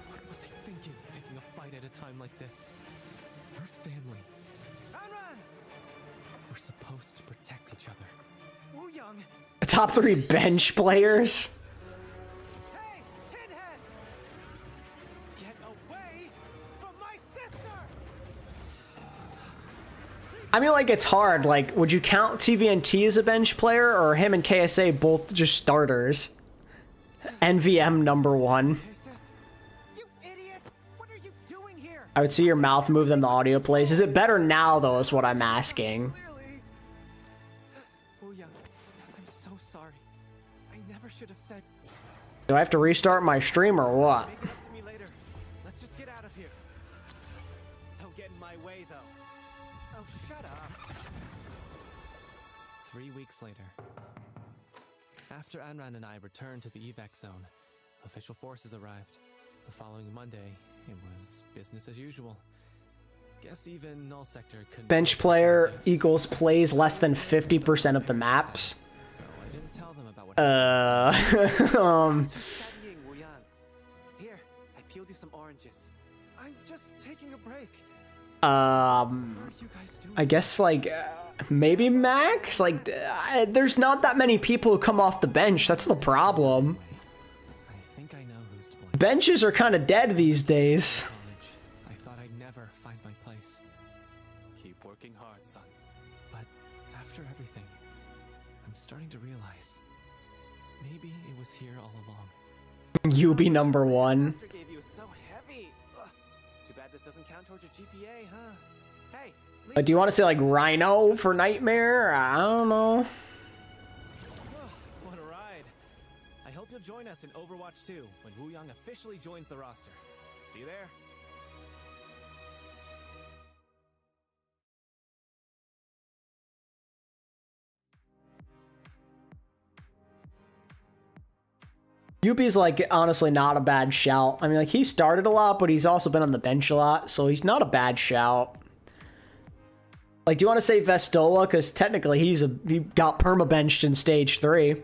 What was I thinking, picking a fight at a time like this? Her family. We're supposed to protect each other. Wu Young. Top 3 bench players. Hey, tin heads! Get away from my sister! I mean, like, it's hard. Like, would you count TVNT as a bench player, or him and KSA both just starters? NVM #1. I would see your mouth move than the audio plays. Is it better now, though, is what I'm asking. Wu Young, I'm so sorry. I never should have said. Do I have to restart my stream or what? Make it up to me later. Let's just get out of here. Don't get in my way, though. Oh, shut up. 3 weeks later, after Anran and I returned to the evac zone, official forces arrived. The following Monday, it was business as usual. Guess even null sector couldn't. Bench player equals plays less than 50% of the maps. So I didn't tell them about what Here, I peeled you some oranges. I'm just taking a break. I guess like maybe Max. Like there's not that many people who come off the bench. That's the problem. I think I know who's to blame. Benches are kind of dead these days. I thought I'd never find my place. Keep working hard, son. But after everything, I'm starting to realize maybe it was here all along. You be number one. Master gave you so heavy. Ugh. Too bad this doesn't count towards your GPA, huh? Hey. Do you want to say like Rhino for Nightmare? I don't know. What a ride. I hope you'll join us in Overwatch 2 when Wu Yang officially joins the roster. See you there. Yubi's like honestly not a bad shout. I mean, like he started a lot, but he's also been on the bench a lot, so he's not a bad shout. Like, do you want to say Vestola? Because technically he got permabenched in stage 3.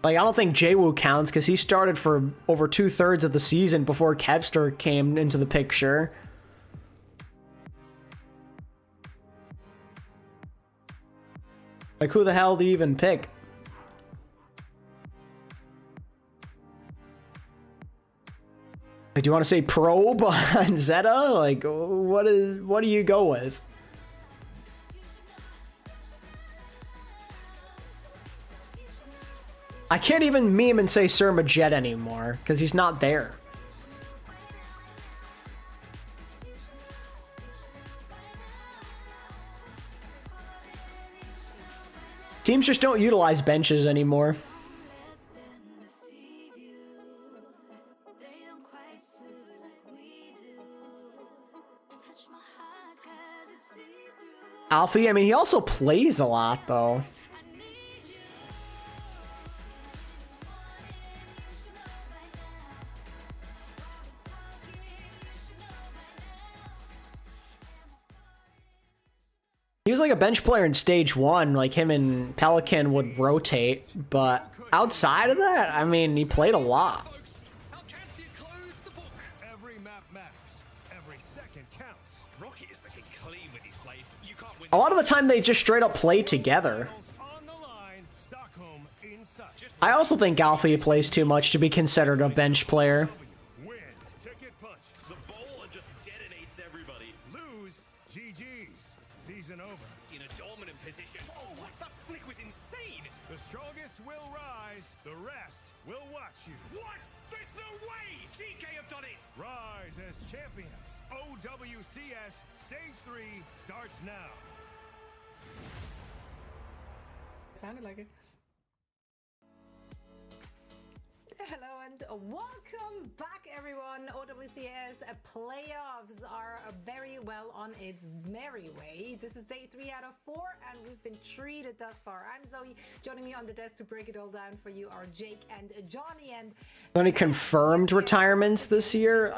Like, I don't think Jwoo counts because he started for over 2/3 of the season before Kevster came into the picture. Like, who the hell do you even pick? Like, do you want to say Probe on Zeta? Like, what do you go with? I can't even meme and say Surma Jet anymore because he's not there. Teams just don't utilize benches anymore. Alfie, I mean, he also plays a lot, though. He was like a bench player in stage 1, like him and Pelican would rotate, but outside of that, I mean, he played a lot. Every map matters. Every second counts. Rocket is looking clean with these plays. You can't win. A lot of the time, they just straight up play together. On the line, Stockholm inside. I also think Alfie plays too much to be considered a bench player. Win. Ticket punch. The bowl and just detonates everybody. Lose. GG's. Season over. In a dominant position. Oh, what the flick was insane. The strongest will rise. The rest will watch you. What? There's no way. Geekay have done it. Rise as champions. OWCS Stage 3 starts now. Sounded like it. Hello and welcome back, everyone. OWCS playoffs are very well on its merry way. This is day 3 out of 4, and we've been treated thus far. I'm Zoe. Joining me on the desk to break it all down for you are Jake and Johnny. And Any confirmed retirements this year?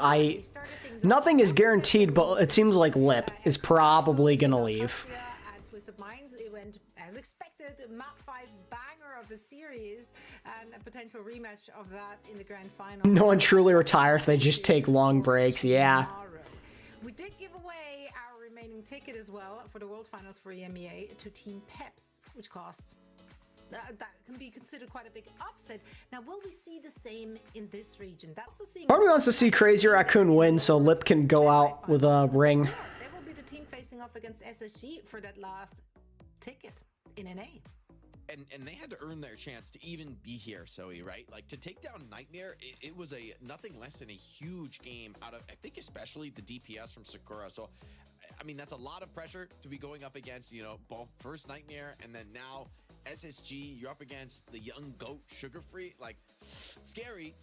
Nothing is guaranteed, but it seems like Lip is probably gonna leave. At Twist of Minds, it went as expected. Map 5 banger of the series, and a potential rematch of that in the grand final. No one truly retires, they just take long breaks, yeah. We did give away our remaining ticket as well for the World Finals for EMEA to Team Peps, which cost that can be considered quite a big upset. Now, will we see the same in this region? That's the scene. Part of me wants to see Crazy Raccoon win so Lip can go out with a ring. They will be the team facing off against SSG for that last ticket in NA. And they had to earn their chance to even be here, Zoe, right? Like, to take down Nightmare, it was a nothing less than a huge game out of, I think, especially the DPS from Sakura. So, I mean, that's a lot of pressure to be going up against, you know, both first Nightmare and then now SSG. You're up against the young GOAT, Sugar Free. Like, scary,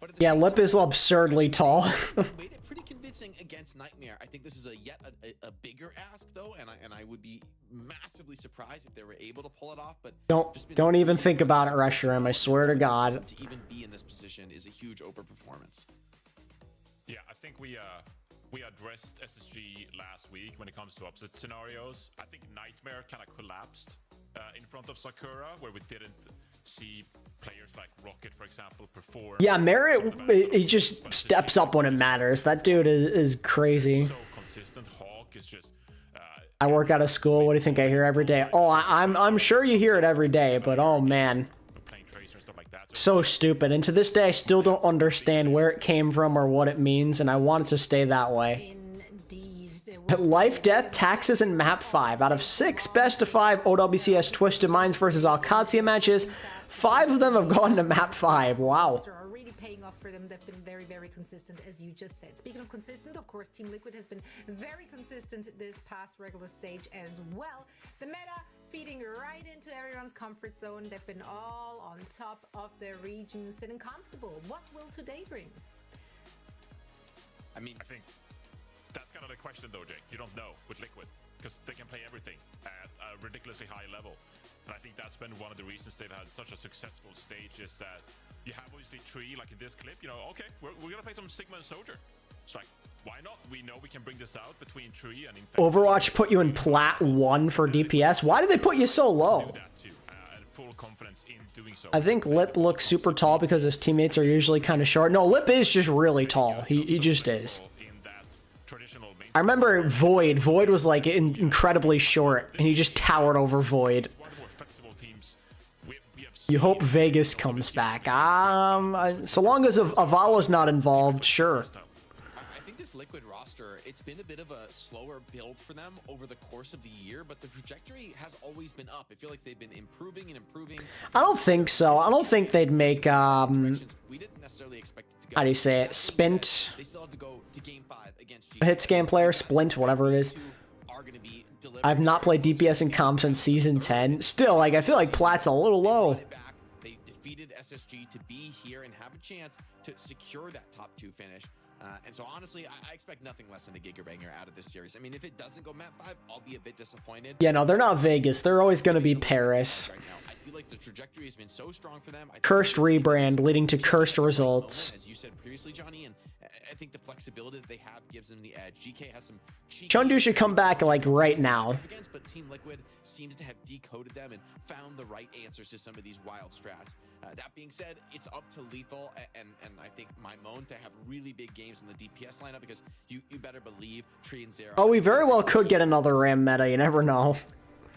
but at the Yeah, same Lip time, is absurdly tall. made it pretty convincing against Nightmare. I think this is a bigger ask, though, and I would be massively surprised if they were able to pull it off. But Don't even think about it, Reshiram, I swear to God. to even be in this position is a huge overperformance. Yeah, I think we addressed SSG last week when it comes to upset scenarios. I think Nightmare kind of collapsed in front of Sakura, where we didn't see players like Rocket, for example, perform. Yeah, Merit, he just steps up when it matters. That dude is crazy. So consistent. Hawk is just. I work out of school. What do you think I hear every day? Oh, I'm sure you hear it every day, but oh man, so stupid. And to this day, I still don't understand where it came from or what it means, and I want it to stay that way. Life, Death, Taxes, and Map 5. Out of 6 best of 5 OWCS Twisted Minds versus alexyOWL matches, 5 of them have gone to Map 5. Wow. Are really paying off for them. They've been very, very consistent, as you just said. Speaking of consistent, of course, Team Liquid has been very consistent this past regular stage as well. The meta feeding right into everyone's comfort zone. They've been all on top of their region, sitting comfortable. What will today bring? I think that's kind of the question, though, Jake. You don't know with Liquid because they can play everything at a ridiculously high level. And I think that's been one of the reasons they've had such a successful stage, is that you have obviously Tree, like in this clip, you know, okay, we're going to play some Sigma and Soldier. It's like, why not? We know we can bring this out between Tree and Infect. Overwatch put you in Plat 1 for DPS. Why did they put you so low? Full confidence in doing so. I think Lip looks super tall because his teammates are usually kind of short. No, Lip is just really tall. He just is. I remember Void. Void was like incredibly short, and he just towered over Void. You hope Vegas comes back. So long as Avalo's not involved, sure. I think this Liquid roster, it's been a bit of a slower build for them over the course of the year, but the trajectory has always been up. I feel like they've been improving and improving. I don't think so. I don't think they'd make we didn't necessarily expect it to go. How do you say it? Spint. They still have to go to game 5 against A hit scan player, Splint, whatever it is. I've not played DPS in comp since season 10. Still, like, I feel like Plat's a little low. They defeated SSG to be here and have a chance to secure that top 2 finish. And so honestly, I expect nothing less than a gigabanger out of this series. I mean, if it doesn't go map 5, I'll be a bit disappointed. Yeah, no, they're not Vegas. They're always going to be Paris. Right now, I feel like the trajectory has been so strong for them. Cursed rebrand leading to cursed results. As you said previously, Johnny, and I think the flexibility that they have gives them the edge. Geekay has some Chengdu should come back like right now. But Team Liquid seems to have decoded them and found the right answers to some of these wild strats. That being said, it's up to Lethal and I think Mymone to have really big games in the DPS lineup, because you better believe Tree and Zero. Oh, we very well could get another Ram meta. You never know.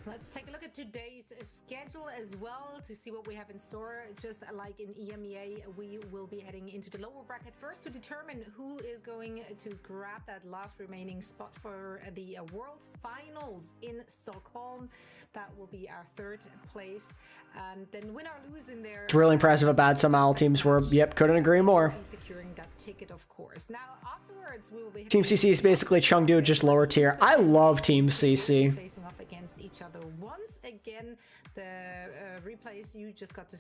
Let's take a look at today's schedule as well to see what we have in store. Just like in EMEA, we will be heading into the lower bracket first to determine who is going to grab that last remaining spot for the World Finals in Stockholm. That will be our 3rd place. And then win or lose in there. It's really impressive how bad some OWL teams were. Yep, couldn't agree more. Securing that ticket, of course. Now, afterwards, we will be Team CC is basically Chengdu, just lower tier. I love Team CC. Facing off against each other once again. The replays you just got to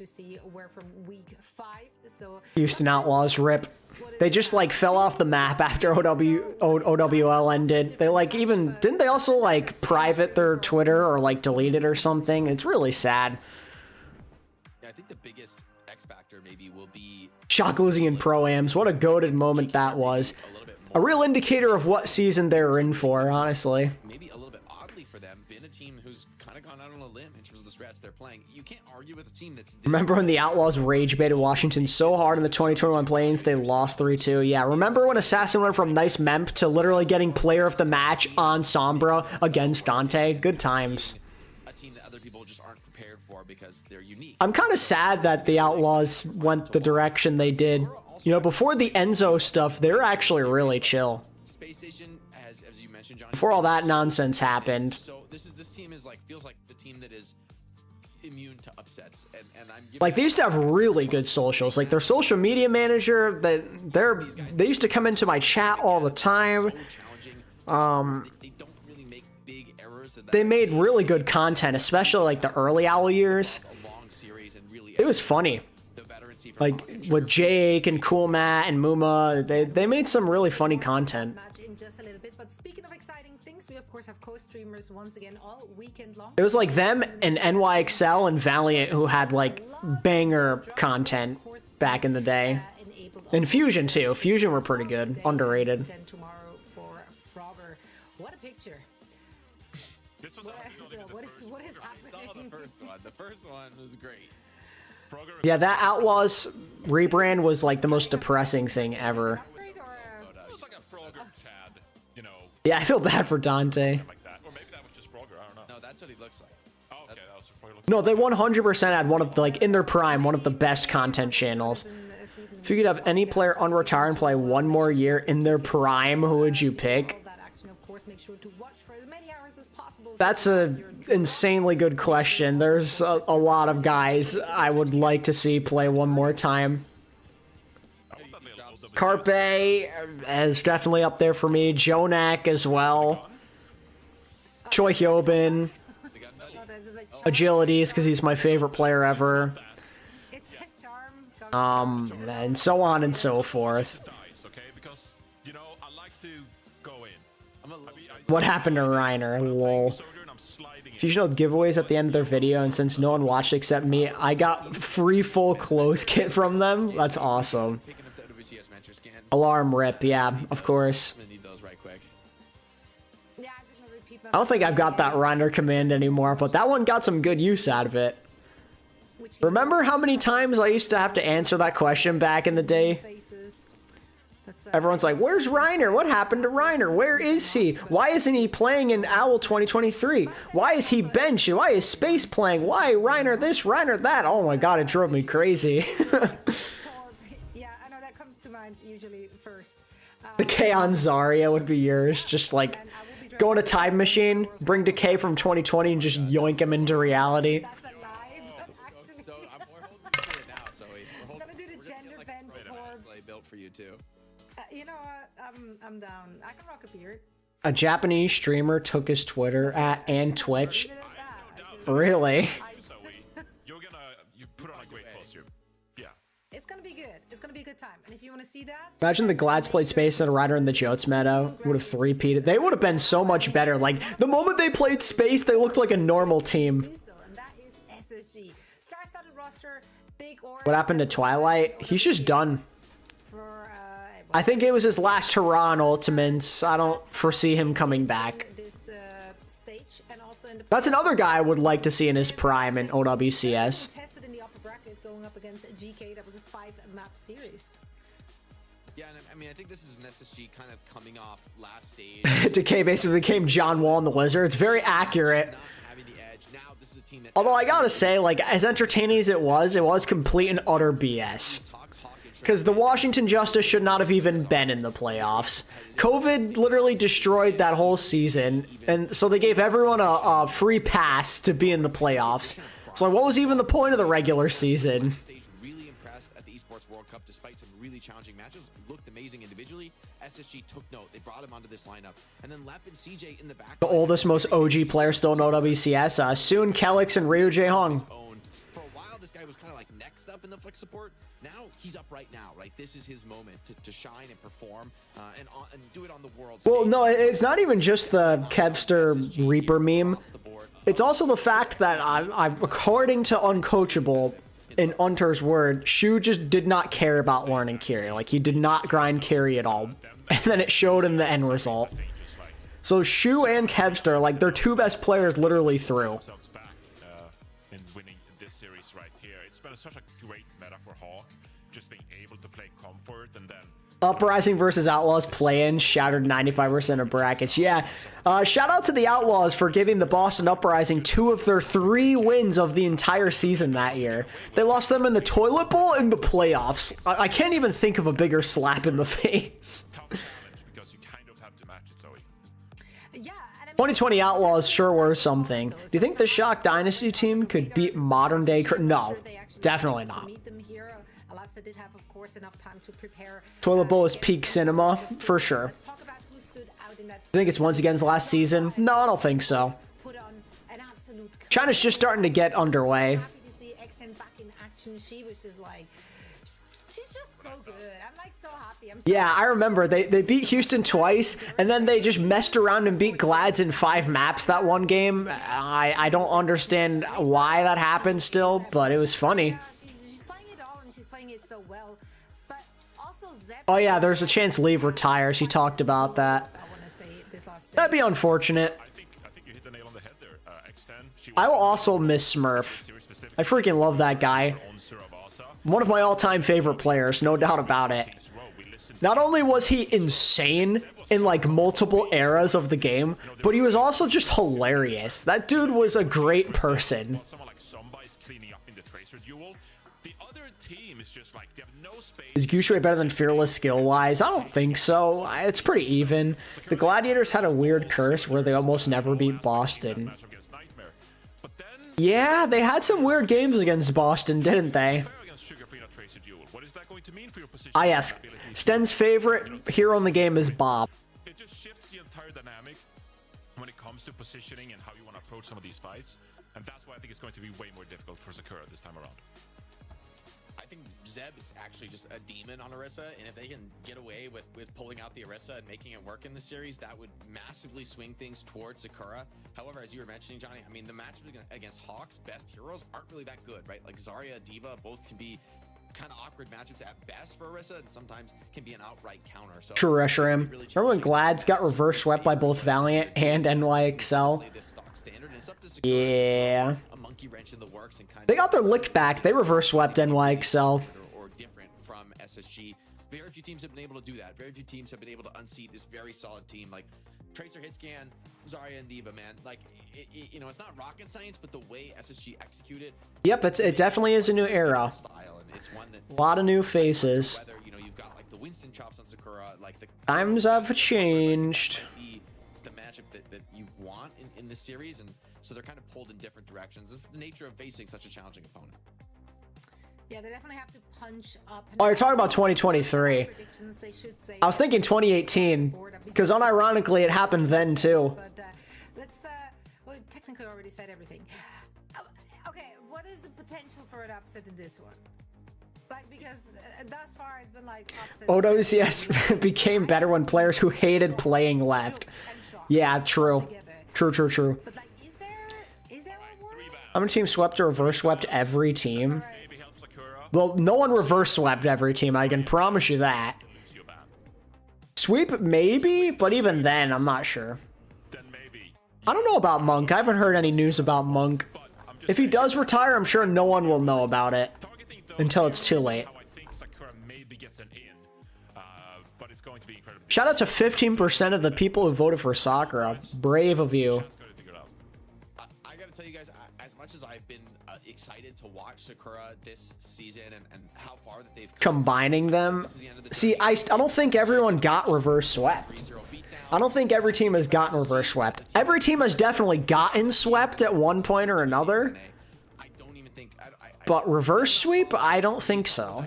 see were from week 5. So Houston Outlaws rip. They just like fell off the map after OWL ended. They like didn't they also like private their Twitter or like delete it or something? It's really sad. Yeah, I think the biggest X factor maybe will be Shock losing in Pro-Ams. What a goated moment that was. A real indicator of what season they're in for, honestly. Maybe a little bit oddly for them, being a team who's kind of gone out on a limb in terms of the strats they're playing. You can't argue with a team that's... Remember when the Outlaws rage baited Washington so hard in the 2021 play-ins, they lost 3-2. Yeah, remember when Assassin went from nice memp to literally getting player of the match on Sombra against Dante? Good times. A team that other people just aren't prepared for because they're unique. I'm kind of sad that the Outlaws went the direction they did. You know, before the Enzo stuff, they're actually really chill. Space Station, as you mentioned, Johnny, before all that nonsense happened. So this team is like feels like the team that is immune to upsets, and I'm like they used to have really good socials. Like their social media manager, they used to come into my chat all the time. They don't really make big errors. They made really good content, especially like the early OWL years. It was funny. Like with Jake and Cool Matt and Muma, they made some really funny content. In just a little bit, but speaking of exciting things, we of course have co-streamers once again all weekend long. It was like them and NYXL and Valiant who had like banger content back in the day. And Fusion too. Fusion were pretty good, underrated. Then tomorrow for Frogger. What a picture. This was honestly not even the first what is I saw happening? the first one. The first one was great. Frogger. Yeah, that Outlaws rebrand was like the most depressing thing ever. It was like a Frogger Chad, you know, Yeah, I feel bad for Dante. like that. Or maybe that was just Frogger, I don't know. No, that's what he looks like. Oh, okay, that was Frogger. No, they 100% had one of the, like, in their prime, one of the best content channels. If you could have any player unretire and play one more year in their prime, who would you pick? That's a insanely good question. There's a lot of guys I would like to see play one more time. Carpe is definitely up there for me. Jonak as well. Choi Hyobin. Agilities, because he's my favorite player ever. And so on and so forth. Okay, because, you know, I like to go in. What happened to Reiner? Lol. Fusion held giveaways at the end of their video, and since no one watched except me, I got free full clothes kit from them. That's awesome. Alarm rip, yeah, of course. I don't think I've got that Reiner command anymore, but that one got some good use out of it. Remember how many times I used to have to answer that question back in the day? Everyone's like, where's Reiner? What happened to Reiner? Where is he? Why isn't he playing in OWL 2023? Why is he benched? Why is Space playing? Why Reiner this, Reiner that? Oh my god, it drove me crazy. Yeah, I know that comes to mind usually first. Decay on Zarya would be yours. Just like, go in a time machine, bring Decay from 2020 and just yoink him into reality. So I'm more holding you to it now, Zoe. We're gonna do the gender bend display built for you too. You know what? I'm down. I can rock a beard. A Japanese streamer took his Twitter and Twitch. Really? You put on a great costume. Yeah. It's gonna be good. It's gonna be a good time. And if you want to see that, Imagine the Glads played Space and a Rider in the Jotes meta. Would have three-peated. They would have been so much better. Like, the moment they played Space, they looked like a normal team. and that is SSG. Star-studded roster, big or What happened to Twilight? He's just done. I think it was his last hurrah on Ultimates. I don't foresee him coming back. this stage and also in the That's another guy I would like to see in his prime in OWCS. tested in the upper bracket going up against Geekay. That was a 5-map series. Yeah, and I mean, I think this is an SSG kind of coming off last stage. Decay basically became John Wall in the Lizard. It's very accurate. Although I gotta say, like, as entertaining as it was complete and utter BS. Because the Washington Justice should not have even been in the playoffs. COVID literally destroyed that whole season, and so they gave everyone a free pass to be in the playoffs. So what was even the point of the regular season? Really impressed at the Esports World Cup despite some really challenging matches. Looked amazing individually. SSG took note. They brought him onto this lineup. And then Lep and CJ in the back. The oldest, most OG player still in OWCS. Soon Kelix and Ryu Jae-hong. For a while, this guy was kind of like next up in the flex support. Now he's up right now, right? This is his moment to shine and perform and do it on the world stage. Well, no, it's not even just the Kevster Reaper meme. It's also the fact that I'm according to Uncoachable, in Unter's word, Shu just did not care about learning carry. Like, he did not grind carry at all. And then it showed in the end result. So Shu and Kevster, like, their two best players literally through. In winning this series right here. It's been such a great meta for Hawk, just being able to play comfort and then Uprising versus Outlaws play-in shattered 95% of brackets. Yeah, shout out to the Outlaws for giving the Boston Uprising 2 of their 3 wins of the entire season that year. They lost them in the toilet bowl in the playoffs. I can't even think of a bigger slap in the face. because you kind of have to match it, Zoe. 2020 Outlaws sure were something. Do you think the Shock Dynasty team could beat modern day? No, definitely not. Did have, of course, enough time to prepare. Toilet Bowl is peak cinema, for sure. I think it's once against last season. No, I don't think so. China's just starting to get underway. Happy to see XN back in action. She was just like, she's just so good. I'm like so happy. Yeah, I remember they beat Houston twice, and then they just messed around and beat Glads in 5 maps that one game. I don't understand why that happened still, but it was funny. So well, but also Zep. Oh yeah, there's a chance Leave retires. He talked about that. That'd be unfortunate. I think you hit the nail on the head I will also miss Smurf. I freaking love that guy. One of my all-time favorite players, no doubt about it. Not only was he insane in like multiple eras of the game, but he was also just hilarious. That dude was a great person. Is Geekay better than Fearless skill-wise? I don't think so. It's pretty even. The Gladiators had a weird curse where they almost never beat Boston. Yeah, they had some weird games against Boston, didn't they? Ah, yes. Sten's favorite hero in the game is Bob. It just shifts the entire dynamic when it comes to positioning and how you want to approach some of these fights. And that's why I think it's going to be way more difficult for Sakura this time around. I think Zeb is actually just a demon on Orisa, and if they can get away with pulling out the Orisa and making it work in the series, that would massively swing things towards Sakura. However, as you were mentioning, Johnny, I mean, the matchup against Hawk's best heroes aren't really that good, right? Like Zarya, D.Va, both can be kind of awkward matchups at best for Orisa, and sometimes can be an outright counter. So True, Reshiram. Remember when Glads got reverse swept by both Valiant and NYXL? Yeah. They got their lick back. They reverse swept NYXL. Or different from SSG. Very few teams have been able to do that. Very few teams have been able to unseat this very solid team. Like Tracer, Hitscan, Zarya, and D.Va, man. Like, you know, it's not rocket science, but the way SSG executed. Yep, it definitely is a new era. A lot of new faces. Whether, you know, you've got like the Winston chops on Sakura, like the times have changed. The matchup that you want in this series, and so they're kind of pulled in different directions. This is the nature of facing such a challenging opponent. Yeah, they definitely have to punch up. Oh, you're talking about 2023. I was thinking 2018, because unironically it happened then too. But let's, well, technically already said everything. Okay, what is the potential for an upset in this one? Like, because thus far it's been like upsets. OWCS became better when players who hated playing left. Yeah, true. True. But like, is there a word? How many teams swept or reverse swept every team? Well, no one reverse swept every team, I can promise you that. Sweep, maybe, but even then, I'm not sure. I don't know about Monk. I haven't heard any news about Monk. If he does retire, I'm sure no one will know about it until it's too late. Shout out to 15% of the people who voted for Sakura. Brave of you. I gotta tell you guys, as much as I've been excited to watch Sakura this season and how far that they've combining them. See, I don't think everyone got reverse swept. I don't think every team has gotten reverse swept. Every team has definitely gotten swept at one point or another. But reverse sweep, I don't think so.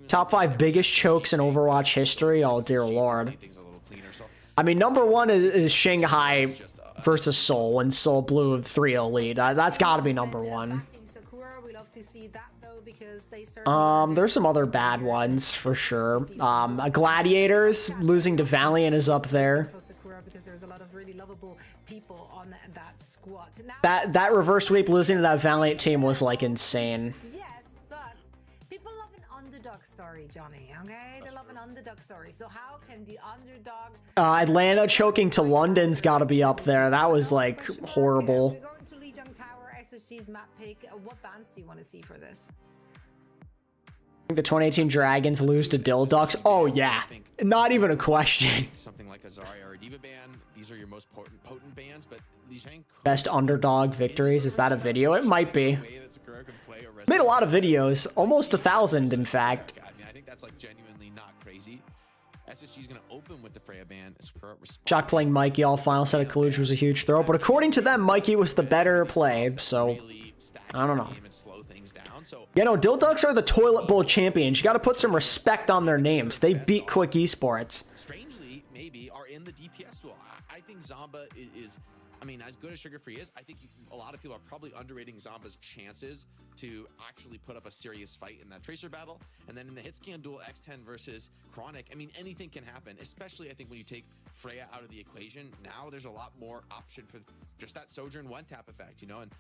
Top 5 biggest chokes in Overwatch history. Oh dear lord. I mean, number 1 is Shanghai versus Seoul when Seoul blew a 3-0 lead. That's got to be number 1. There's some other bad ones for sure. Gladiators losing to Valiant is up there. That reverse sweep losing to that Valiant team was like insane. Yes, but people love an underdog story, Johnny. Okay, they love an underdog story. So how can the underdog? Atlanta choking to London's got to be up there. That was like horrible. We're going to Lijiang Tower, SSG's map pick. What bans do you want to see for this? The 2018 Dragons lose to Dilducks. Oh yeah, not even a question. Something like a Zarya or a D.Va ban. These are your most potent bans, but best underdog victories. Is that a video? It might be. Made a lot of videos, almost 1,000 in fact. I think that's like genuinely not crazy. SSG's gonna open with the Freya ban. Shock playing Mikey all final set of Kaluj was a huge throw, but according to them, Mikey was the better play. So I don't know. You know, Dilducks are the toilet bowl champions. You got to put some respect on their names. They beat Quick Esports. Strangely, maybe are in the DPS duel. I think Zomba is, I mean, as good as Sugar Free is, I think a lot of people are probably underrating Zomba's chances to actually put up a serious fight in that Tracer battle. And then in the Hitscan duel, X10 versus Chronic, I mean, anything can happen, especially I think when you take Freya out of the equation. Now there's a lot more option for just that Sojourn one-tap effect, you know, and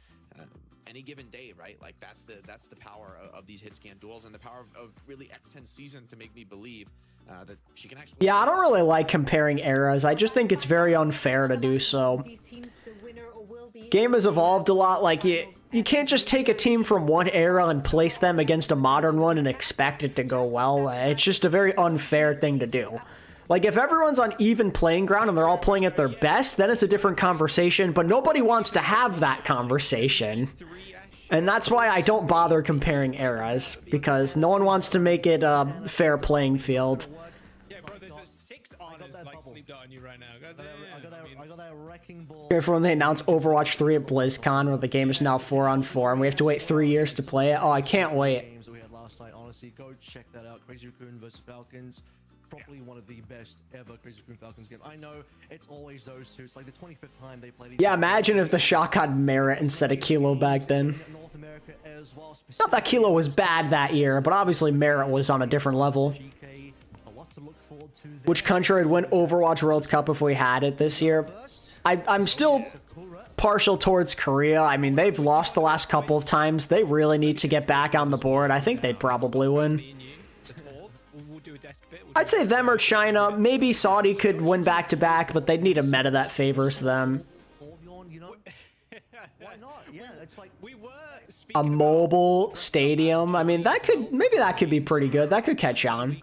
any given day, right? Like that's the power of these Hitscan duels and the power of really X10 season to make me believe that she can actually. Yeah, I don't really like comparing eras. I just think it's very unfair to do so. These teams, the winner will game has evolved a lot. Like, you can't just take a team from one era and place them against a modern one and expect it to go well. It's just a very unfair thing to do. Like, if everyone's on even playing ground and they're all playing at their best, then it's a different conversation, but nobody wants to have that conversation. And that's why I don't bother comparing eras, because no one wants to make it a fair playing field. Careful when they announce Overwatch 3 at BlizzCon, where the game is now 4-on-4, and we have to wait 3 years to play it. Oh, I can't wait. Honestly, go check that out. Crazy Raccoon versus Falcons. Probably one of the best ever Crazy Raccoon Falcons game. I know it's always those two. It's like the 25th time they played. Yeah, imagine if the shot got Merit instead of Kilo back then. Not that Kilo was bad that year, but obviously Merit was on a different level. Which country would win Overwatch World Cup if we had it this year? I'm still partial towards Korea. I mean, they've lost the last couple of times. They really need to get back on the board. I think they'd probably win. I'd say them or China. Maybe Saudi could win back-to-back, but they'd need a meta that favors them. A mobile stadium. I mean, maybe that could be pretty good. That could catch on.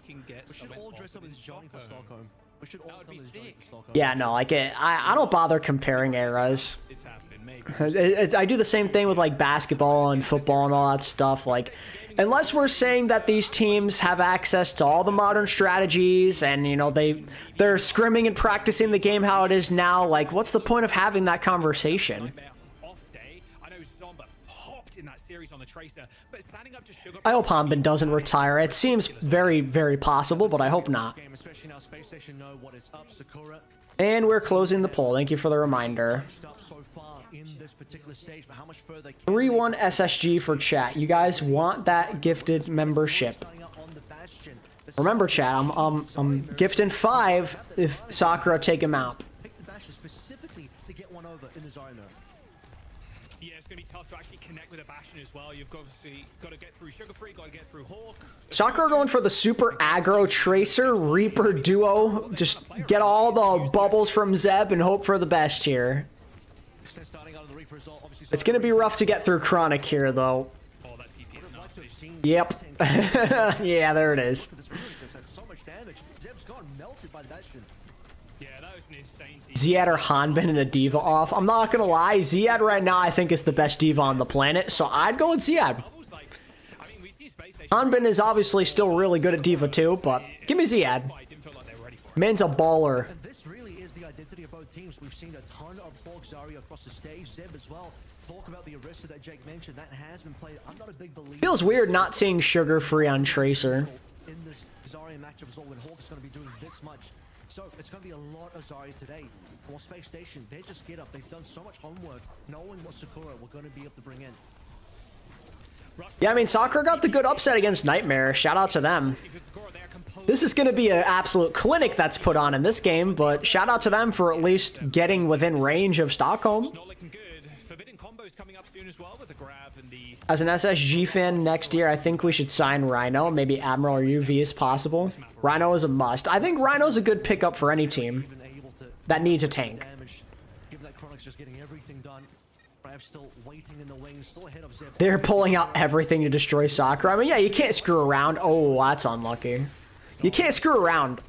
Yeah, no, like I don't bother comparing eras. I do the same thing with like basketball and football and all that stuff. Like, unless we're saying that these teams have access to all the modern strategies and, you know, they're scrimming and practicing the game how it is now, like, what's the point of having that conversation? I hope Hanbin doesn't retire. It seems very, very possible, but I hope not. And we're closing the poll. Thank you for the reminder. 3-1 SSG for chat. You guys want that gifted membership. Remember, chat, I'm gifting 5 if Sakura take him out. Yeah, it's going to be tough to actually connect with a Bastion as well. You've obviously got to get through Sugar Free, got to get through Hawk. Sakura going for the super aggro Tracer Reaper duo. Just get all the bubbles from Zeb and hope for the best here. It's going to be rough to get through Chronic here, though. Yep. Yeah, there it is. Ziad or Hanbin and a Diva off. I'm not gonna lie, Ziad right now I think is the best Diva on the planet, so I'd go with Ziad. Hanbin is obviously still really good at Diva too, but give me Ziad. Man's a baller. This really is the identity of both teams. We've seen a ton of Hawk Zarya across the stage. Zeb as well. Talk about the Arista that Jake mentioned. That has been played. I'm not a big believer. Feels weird not seeing Sugar Free on Tracer. In this Zarya matchup as well, when Hawk is going to be doing this much. So it's going to be a lot of Zarya today. For Space Station, they just get up. They've done so much homework, knowing what Sakura we're going to be able to bring in. Yeah, I mean, Sakura got the good upset against Nightmare. Shout out to them. This is going to be an absolute clinic that's put on in this game, but shout out to them for at least getting within range of Stockholm. As an SSG fan next year, I think we should sign Rhino. Maybe Admiral or UV is possible. Rhino is a must. I think Rhino's a good pickup for any team that needs a tank. They're pulling out everything to destroy Sakura. I mean, yeah, you can't screw around. Oh, that's unlucky. You can't screw around.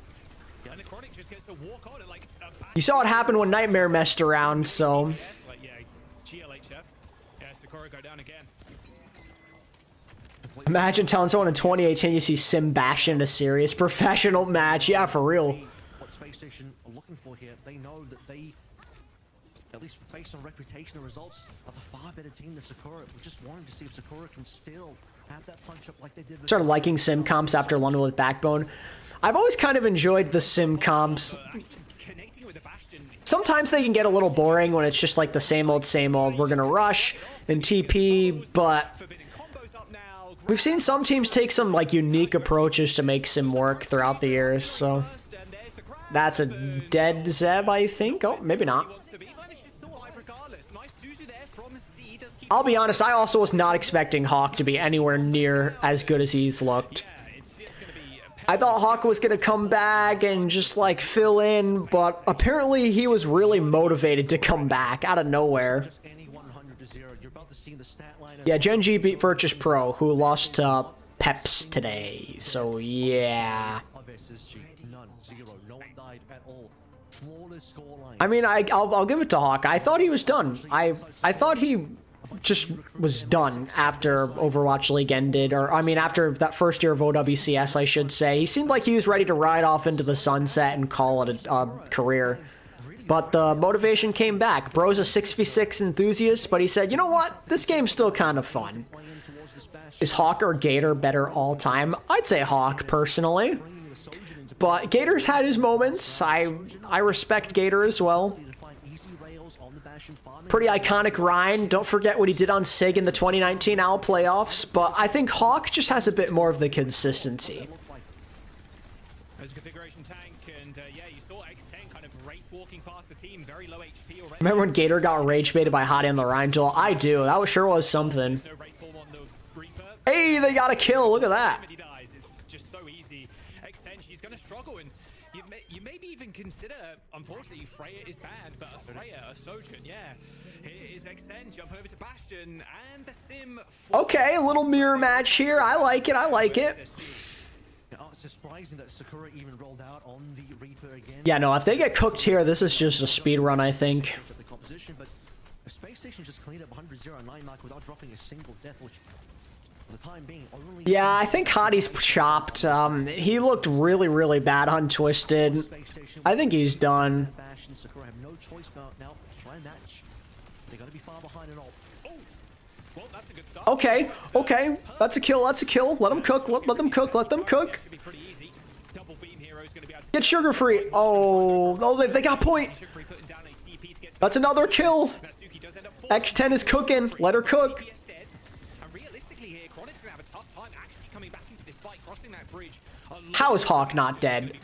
You saw what happened when Nightmare messed around, so... Imagine telling someone in 2018 you see Sim Bastion in a serious professional match. Yeah, for real. What Space Station are looking for here, they know that they, at least based on reputation and results, are the far better team than Sakura. We're just wanting to see if Sakura can still have that punch up like they did. Started liking sim comps after London with Backbone. I've always kind of enjoyed the sim comps. Sometimes they can get a little boring when it's just like the same old, we're gonna rush and TP, but we've seen some teams take some like unique approaches to make sim work throughout the years, so that's a dead Zeb, I think. Oh, maybe not. I'll be honest, I also was not expecting Hawk to be anywhere near as good as he's looked. I thought Hawk was going to come back and just like fill in, but apparently he was really motivated to come back out of nowhere. You're about to see the stat line. Yeah, Gen G beat Virtus Pro, who lost to Peps today. So yeah. Of SSG, none, zero, no one died at all. Flawless scoreline. I mean, I'll give it to Hawk. I thought he was done. I thought he just was done after Overwatch League ended, or I mean, after that first year of OWCS, I should say. He seemed like he was ready to ride off into the sunset and call it a career. But the motivation came back. Bro's a 6v6 enthusiast, but he said, you know what? This game's still kind of fun. Is Hawk or Gator better all time? I'd say Hawk, personally. But Gator's had his moments. I respect Gator as well. Pretty iconic Ryan. Don't forget what he did on SIG in the 2019 OWL playoffs. But I think Hawk just has a bit more of the consistency. There's a configuration tank, and yeah, you saw X10 kind of wraith walking past the team, very low HP already. Remember when Gator got rage baited by Hottie on the Ryan Joel? I do. That sure was something. Hey, they got a kill. Look at that. It's just so easy. X10, she's going to struggle, and you maybe even consider, unfortunately, Freya is banned, but a Freya, a Sojourn, yeah. Here is X10, jump over to Bastion, and the sim. Okay, a little mirror match here. I like it. I like it. It's surprising that Sakura even rolled out on the Reaper again. Yeah, no, if they get cooked here, this is just a speed run, I think. The composition, but Space Station just cleaned up 100-0 9 mark without dropping a single death, which for the time being only. Yeah, I think Hottie's chopped. He looked really, really bad on Twisted. I think he's done. Sakura have no choice now to try and match. They got to be far behind and all. Well, that's a good start. Okay, okay. That's a kill. That's a kill. Let them cook. Let them cook. Let them cook. Get Sugar Free. Oh, they got point. That's another kill. X10 is cooking. Let her cook. How is Hawk not dead?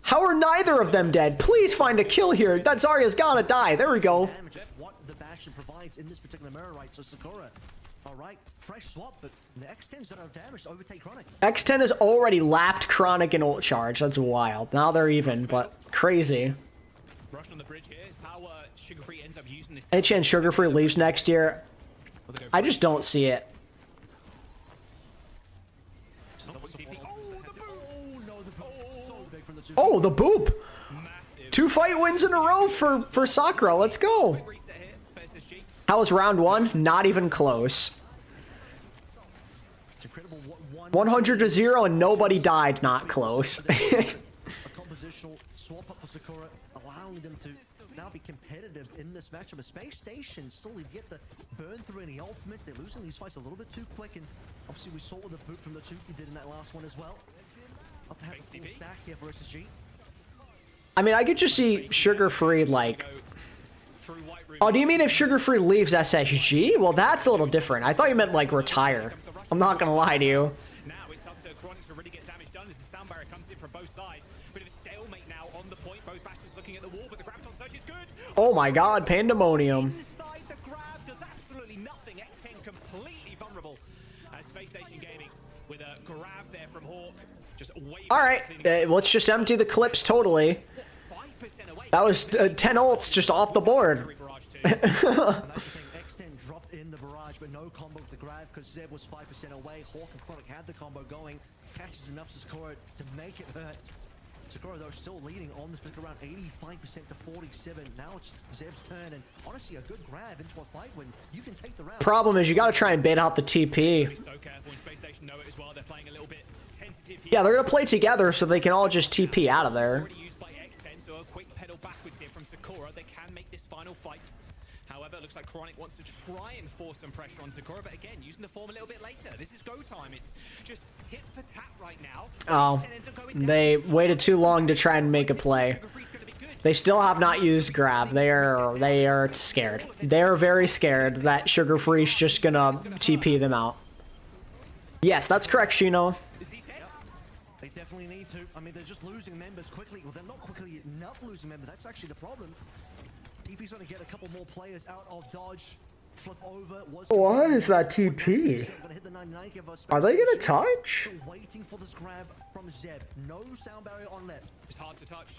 How are neither of them dead? Please find a kill here. That Zarya's gotta die. There we go. What the Bastion provides in this particular mirror, right? So Sakura, all right, fresh swap, but the X10s that are damaged overtake Chronic. X10 has already lapped Chronic in ult charge. That's wild. Now they're even, but crazy. Rush on the bridge here is how Sugar Free ends up using this. Any chance Sugar Free leaves next year? I just don't see it. Oh, the boop! 2 fight wins in a row for Sakura. Let's go. How was round 1? Not even close. 100-0 and nobody died. Not close. A compositional swap up for Sakura, allowing them to now be competitive in this matchup. A Space Station still have yet to burn through any ultimates. They're losing these fights a little bit too quick, and obviously we saw what the boot from the Tuki did in that last one as well. Have to have a full stack here for SSG. I mean, I could just see Sugar Free like. Oh, do you mean if Sugar Free leaves SSG? Well, that's a little different. I thought you meant like retire. I'm not gonna lie to you. Now it's up to Chronic to really get damage done as the sound barrier comes in from both sides. Bit of a stalemate now on the point. Both Bastions looking at the wall, but the grab on search is good. Oh my God, pandemonium. Inside the grab does absolutely nothing. X10 completely vulnerable. Space Station Gaming with a grab there from Hawk. Just all right, let's just empty the clips totally. That was 10 ults just off the board. X10 dropped in the barrage, but no combo with the grab because Zeb was 5% away. Hawk and Chronic had the combo going. Catches enough to Sakura to make it hurt. Sakura, though, still leading on this particular round, 85% to 47. Now it's Zeb's turn, and honestly, a good grab into a fight when you can take the round. Problem is, you got to try and bait out the TP. Yeah, they're gonna play together so they can all just TP out of there. So a quick pedal backwards here from Sakura. They can make this final fight. However, it looks like Chronic wants to try and force some pressure on Sakura, but again, using the form a little bit later. This is go time. It's just tit for tat right now. Oh, they waited too long to try and make a play. They still have not used grab. They are scared. They are very scared that Sugar Free's just gonna TP them out. Yes, that's correct, Shino. They definitely need to. I mean, they're just losing members quickly. Well, they're not quickly enough losing members. That's actually the problem. TP's going to get a couple more players out of dodge. Flip over. What is that TP? Are they going to touch? Waiting for this grab from Zeb. No sound barrier on left. It's hard to touch.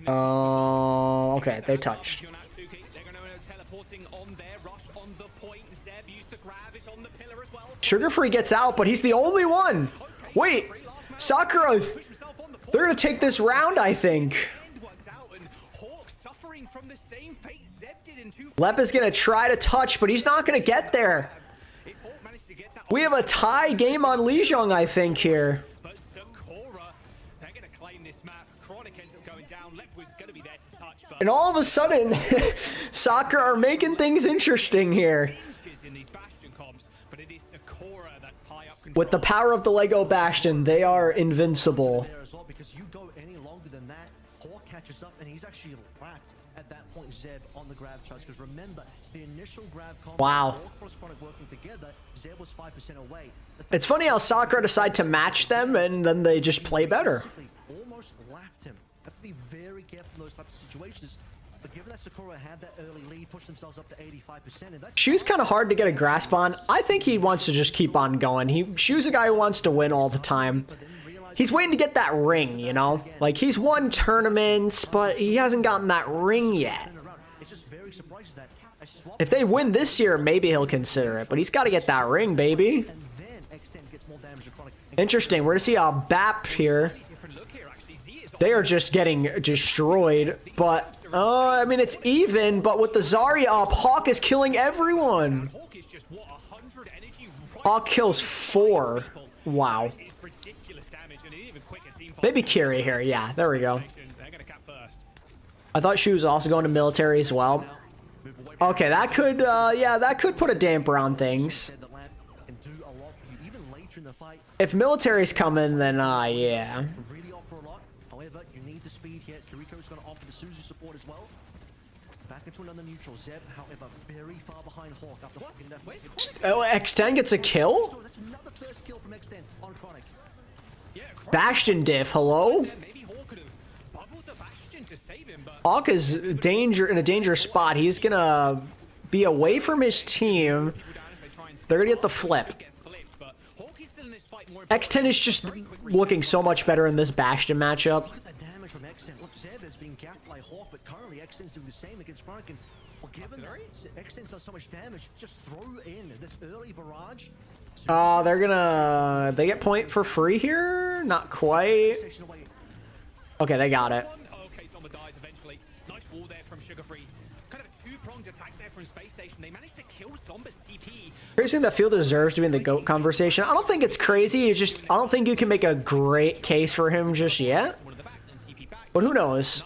Oh, okay, they touched. Sugar Free gets out, but he's the only one. Wait, Sakura, they're gonna take this round, I think. Lep is gonna try to touch, but he's not gonna get there. We have a tie game on Lijiang, I think, here. And all of a sudden, Sakura are making things interesting here. With the power of the Lego Bastion, they are invincible. Because you go any longer than that, Hawk catches up and he's actually lapped at that point Zeb on the grab charge. Because remember, the initial grab combo, wow. Chronic working together, Zeb was 5% away. It's funny how Sakura decide to match them and then they just play better. Almost lapped him. Have to be very careful in those types of situations. But given that Sakura had that early lead, pushed themselves up to 85%, and that's Shu's kind of hard to get a grasp on. I think he wants to just keep on going. Shu's a guy who wants to win all the time. He's waiting to get that ring, you know? Like, he's won tournaments, but he hasn't gotten that ring yet. If they win this year, maybe he'll consider it, but he's got to get that ring, baby. Interesting. We're going to see a BAP here. They are just getting destroyed, but, I mean, it's even, but with the Zarya up, Hawk is killing everyone. Hawk kills 4. Wow. Maybe Kiri here. Yeah, there we go. I thought she was also going to military as well. Okay, that could, yeah, that could put a damper on things. If military's coming, then, yeah. However, you need the speed here. Kiriko's going to offer the Suzu support as well. Back into another neutral. Zeb, however, very far behind Hawk. Oh, X10 gets a kill? That's another first kill from X10 on Chronic. Bastion diff, hello? Hawk is in a dangerous spot. He's gonna be away from his team. They're gonna get the flip. X10 is just looking so much better in this Bastion matchup. Look at the damage from X10. Look, Zeb is being gapped by Hawk, but currently X10's doing the same against Chronic. And well, given that X10's done so much damage, just throw in this early barrage. They get point for free here? Not quite. Okay, they got it. Okay, Zomba dies eventually. Nice wall there from Sugar Free. Kind of a two-pronged attack there from Space Station. They managed to kill Zomba's TP. Crazy that Field deserves to be in the GOAT conversation. I don't think it's crazy. It's just, I don't think you can make a great case for him just yet. But who knows?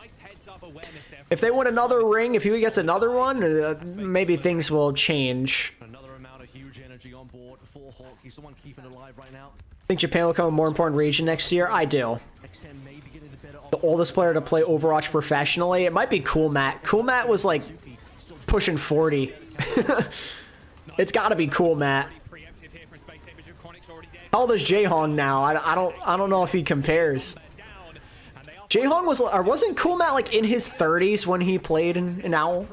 If they win another ring, if he gets another one, maybe things will change. Another amount of huge energy on board for Hawk. He's the one keeping it alive right now. Think Japan will become a more important region next year? I do. The oldest player to play Overwatch professionally? It might be Cool Matt. Cool Matt was like pushing 40. It's got to be Cool Matt. How old is Jaehong now? I don't know if he compares. Jaehong was, or wasn't Cool Matt like in his 30s when he played in OWL?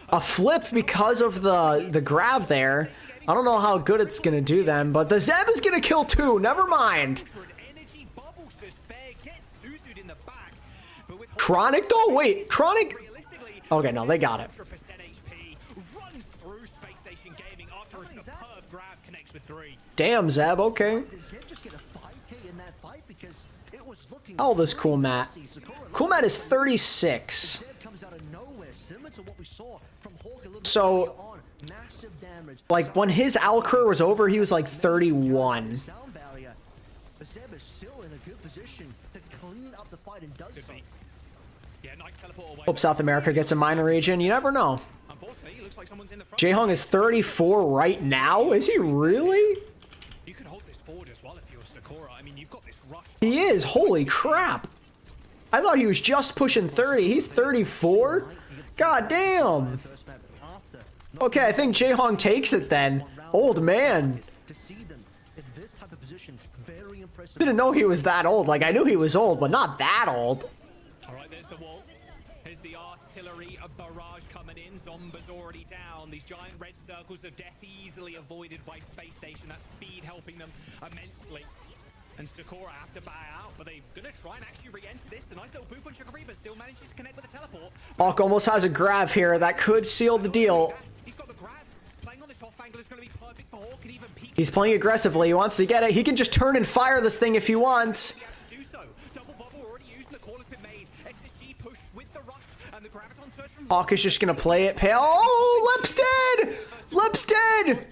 A flip because of the grab there. I don't know how good it's gonna do them, but the Zeb is gonna kill 2. Never mind. Chronic though? Wait, Chronic? Okay, no, they got it. Damn, Zeb, okay. How old is Cool Matt? Cool Matt is 36. So, like, when his OWL career was over, he was like 31. Hope South America gets a minor region. You never know. Jaehong is 34 right now? Is he really? He is. Holy crap. I thought he was just pushing 30. He's 34? God damn. Okay, I think Jaehong takes it then. Old man. Didn't know he was that old. Like, I knew he was old, but not that old. Alright, there's the wall. Here's the artillery, a barrage coming in. Zomba's already down. These giant red circles of death easily avoided by Space Station. That speed helping them immensely. And Sakura have to bow out, but they're gonna try and actually re-enter this. A nice little boop on Sugar but still manages to connect with the teleport. Hawk almost has a grab here that could seal the deal. He's got the grab. Playing on this off angle is gonna be perfect for Hawk and even peek. He's playing aggressively. He wants to get it. He can just turn and fire this thing if he wants. Do so. Double bubble already used, and the call has been made. XSG push with the rush, and the graviton search from Hawk is just gonna play it. Oh, Lep's dead! Lep's dead!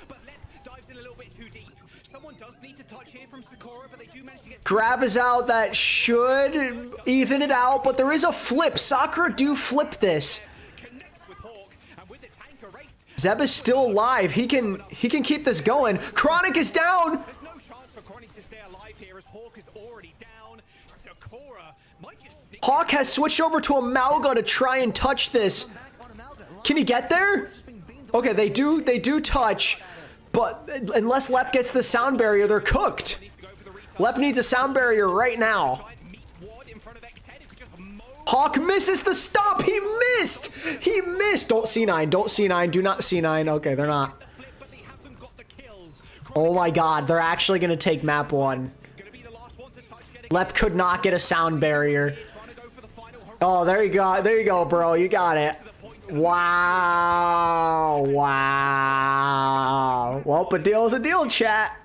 But Lep dives in a little bit too deep. Someone does need to touch here from Sakura, but they do manage to get Grab is out. That should even it out, but there is a flip. Sakura do flip this. Zeb is still alive. He can keep this going. Chronic is down. There's no chance for Chronic to stay alive here as Hawk is already down. Sakura might just sneak. Hawk has switched over to Amalga to try and touch this. Can he get there? Okay, they do touch, but unless Lep gets the sound barrier, they're cooked. Lep needs a sound barrier right now. Hawk misses the stop. He missed. He missed. Don't C9. Don't C9. Do not C9. Okay, they're not. Oh my god, they're actually going to take map 1. Lep could not get a sound barrier. Oh, there you go. There you go, bro. You got it. Wow. Wow. Well, a deal is a deal, chat.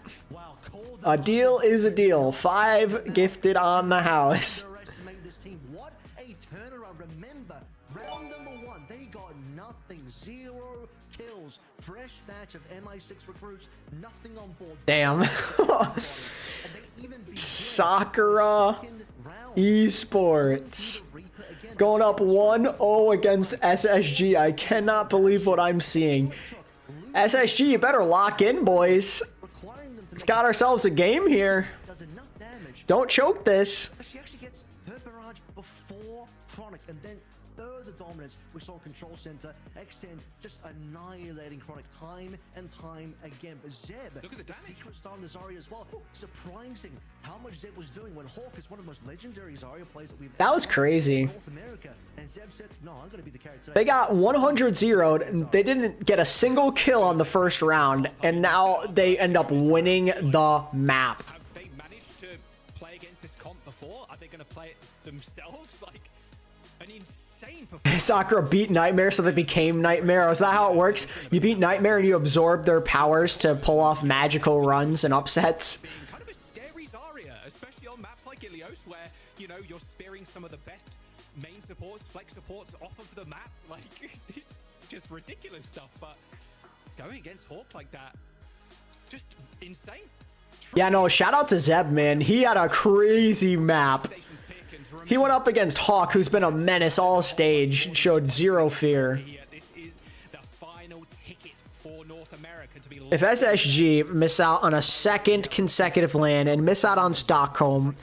A deal is a deal. 5 gifted on the house. What a turnaround. Remember, round number 1, they got nothing. 0 kills. Fresh batch of MI6 recruits. Nothing on board. Damn. Sakura Esports going up 1-0 against SSG. I cannot believe what I'm seeing. SSG, you better lock in, boys. Got ourselves a game here. Don't choke this. She actually gets her barrage before Chronic, and then further dominance. We saw Control Center extend, just annihilating Chronic time and time again. But Zeb, look at the damage. Secret star on the Zarya as well. Surprising how much Zeb was doing when Hawk is one of the most legendary Zarya players that we've That was crazy. North America. And Zeb said, "No, I'm going to be the character today." They got 100-0'd, and they didn't get a single kill on the first round, and now they end up winning the map. Have they managed to play against this comp before? Are they going to play it themselves? Like an insane performance. Sakura beat Nightmare, so they became Nightmare. Is that how it works? You beat Nightmare and you absorb their powers to pull off magical runs and upsets. Kind of a scary Zarya, especially on maps like Ilios, where, you know, you're spearing some of the best main supports, flex supports off of the map. Like, it's just ridiculous stuff, but going against Hawk like that, just insane. Yeah, no, shout out to Zeb, man. He had a crazy map. He went up against Hawk, who's been a menace all stage, showed 0 fear. If SSG miss out on a 2nd consecutive LAN and miss out on Stockholm,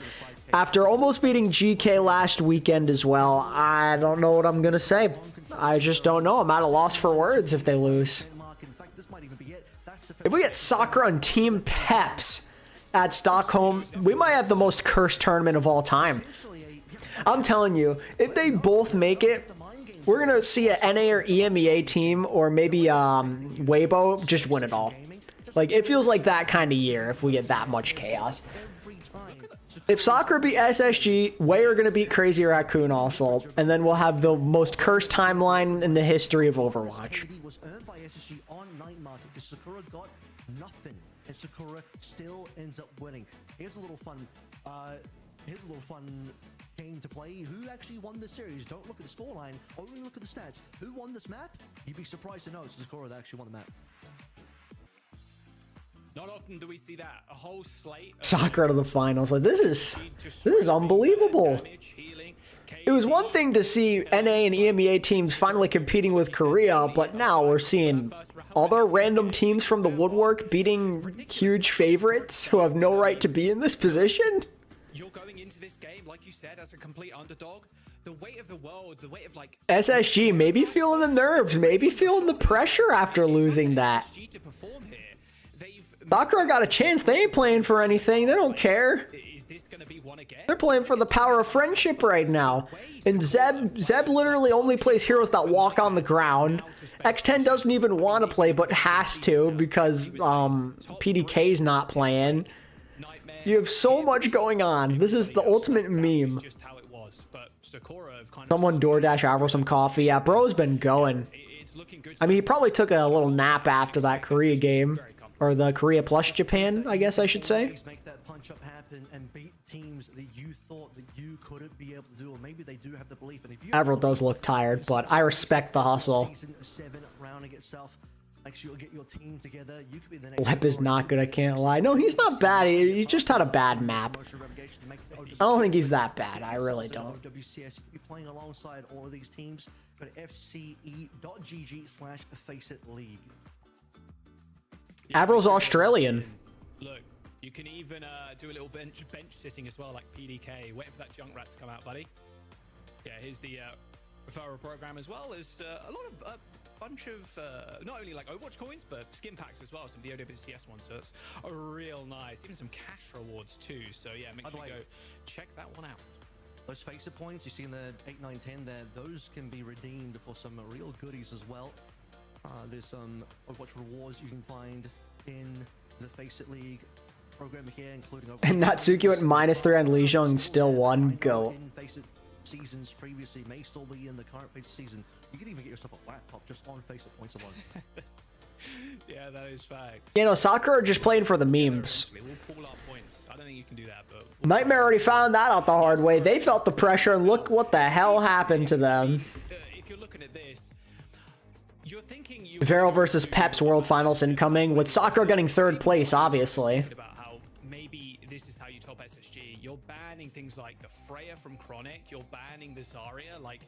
after almost beating GK last weekend as well, I don't know what I'm going to say. I just don't know. I'm at a loss for words if they lose. If we get Sakura and Team Peps at Stockholm, we might have the most cursed tournament of all time. I'm telling you, if they both make it, we're going to see an NA or EMEA team, or maybe Weibo, just win it all. Like, it feels like that kind of year if we get that much chaos. If Sakura beat SSG, Wei are going to beat Crazy Raccoon also, and then we'll have the most cursed timeline in the history of Overwatch. Was earned by SSG on night market because Sakura got nothing, and Sakura still ends up winning. Here's a little fun game to play. Who actually won the series? Don't look at the scoreline, only look at the stats. Who won this map? You'd be surprised to know it's Sakura that actually won the map. Not often do we see that. A whole slate. Sakura to the finals. Like, this is unbelievable. It was one thing to see NA and EMEA teams finally competing with Korea, but now we're seeing other random teams from the woodwork beating huge favorites who have no right to be in this position. You're going into this game, like you said, as a complete underdog. The weight of the world, the weight of like SSG maybe feeling the nerves, maybe feeling the pressure after losing that. Sakura got a chance. They ain't playing for anything. They don't care. They're playing for the power of friendship right now. And Zeb literally only plays heroes that walk on the ground. X10 doesn't even want to play, but has to because PDK's not playing. You have so much going on. This is the ultimate meme. Just how it was, but Sakura have kind of Someone DoorDash Avril some coffee. Yeah, bro's been going. I mean, he probably took a little nap after that Korea game. Or the Korea plus Japan, I guess I should say. Make that punch up happen and beat teams that you thought that you couldn't be able to do, or maybe they do have the belief. And if you Avril does look tired, but I respect the hustle. Season 7 rounding itself, make sure you get your team together. You could be the next. Lep is not good, I can't lie. No, he's not bad. He just had a bad map. I don't think he's that bad. I really don't. OWCS, you could be playing alongside all of these teams. Go to fce.gg/FaceItLeague. Avril's Australian. Look, you can even do a little bench sitting as well, like PDK. Waiting for that junk rat to come out, buddy. Yeah, here's the referral program as well. There's a lot of bunch of not only like Overwatch coins, but skin packs as well. Some OWCS ones, so it's real nice. Even some cash rewards too. So yeah, make sure you go check that one out. Those Face It points you see in the 8, 9, 10 there, those can be redeemed for some real goodies as well. There's some Overwatch rewards you can find in the Face It League program here, including And Natsuki went -3 on Lijiang and still won. Go. in Face It seasons previously, may still be in the current Face It season. You can even get yourself a laptop just on Face It points alone. Yeah, that is fact. You know, Sakura are just playing for the memes. We'll pull our points. I don't think you can do that, but Nightmare already found that out the hard way. They felt the pressure, and look what the hell happened to them. If you're looking at this, you're thinking you Vero versus Pep's World Finals incoming, with Sakura getting 3rd place, obviously. about how maybe this is how you top SSG. You're banning things like the Freya from Chronic. You're banning the Zarya. Like,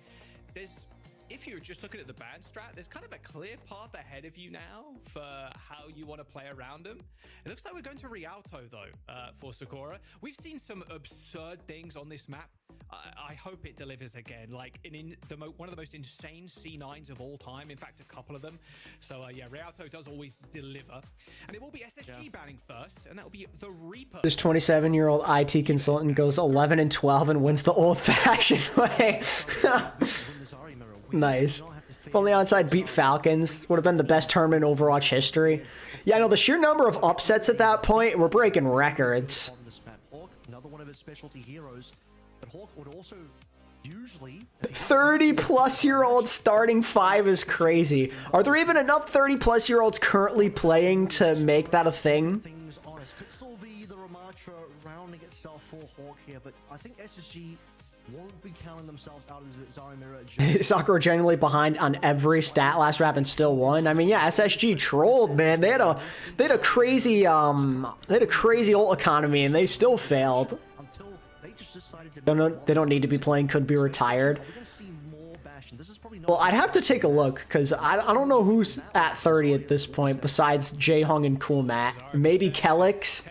there's, if you're just looking at the ban strat, there's kind of a clear path ahead of you now for how you want to play around them. It looks like we're going to Rialto though for Sakura. We've seen some absurd things on this map. I hope it delivers again, like one of the most insane C9s of all time. In fact, a couple of them. So yeah, Rialto does always deliver, and it will be SSG banning first, and that will be the Reaper. This 27-year-old IT consultant goes 11 and 12 and wins the old-fashioned way. Nice. If only Onside beat Falcons, would have been the best tournament in Overwatch history. Yeah, I know the sheer number of upsets at that point, we're breaking records. Hawk, another one of his specialty heroes, but Hawk would also usually 30-plus-year-old starting 5 is crazy. Are there even enough 30-plus-year-olds currently playing to make that a thing? things honest. Could still be the Ramatra rounding itself for Hawk here, but I think SSG won't be counting themselves out as Zarya Mirror. Sakura genuinely behind on every stat last rap and still won. I mean, yeah, SSG trolled, man. They had a crazy ult economy and they still failed. They don't need to be playing Could Be Retired. Well, I'd have to take a look because I don't know who's at 30 at this point besides Jaehong and Cool Matt. Maybe Kelix.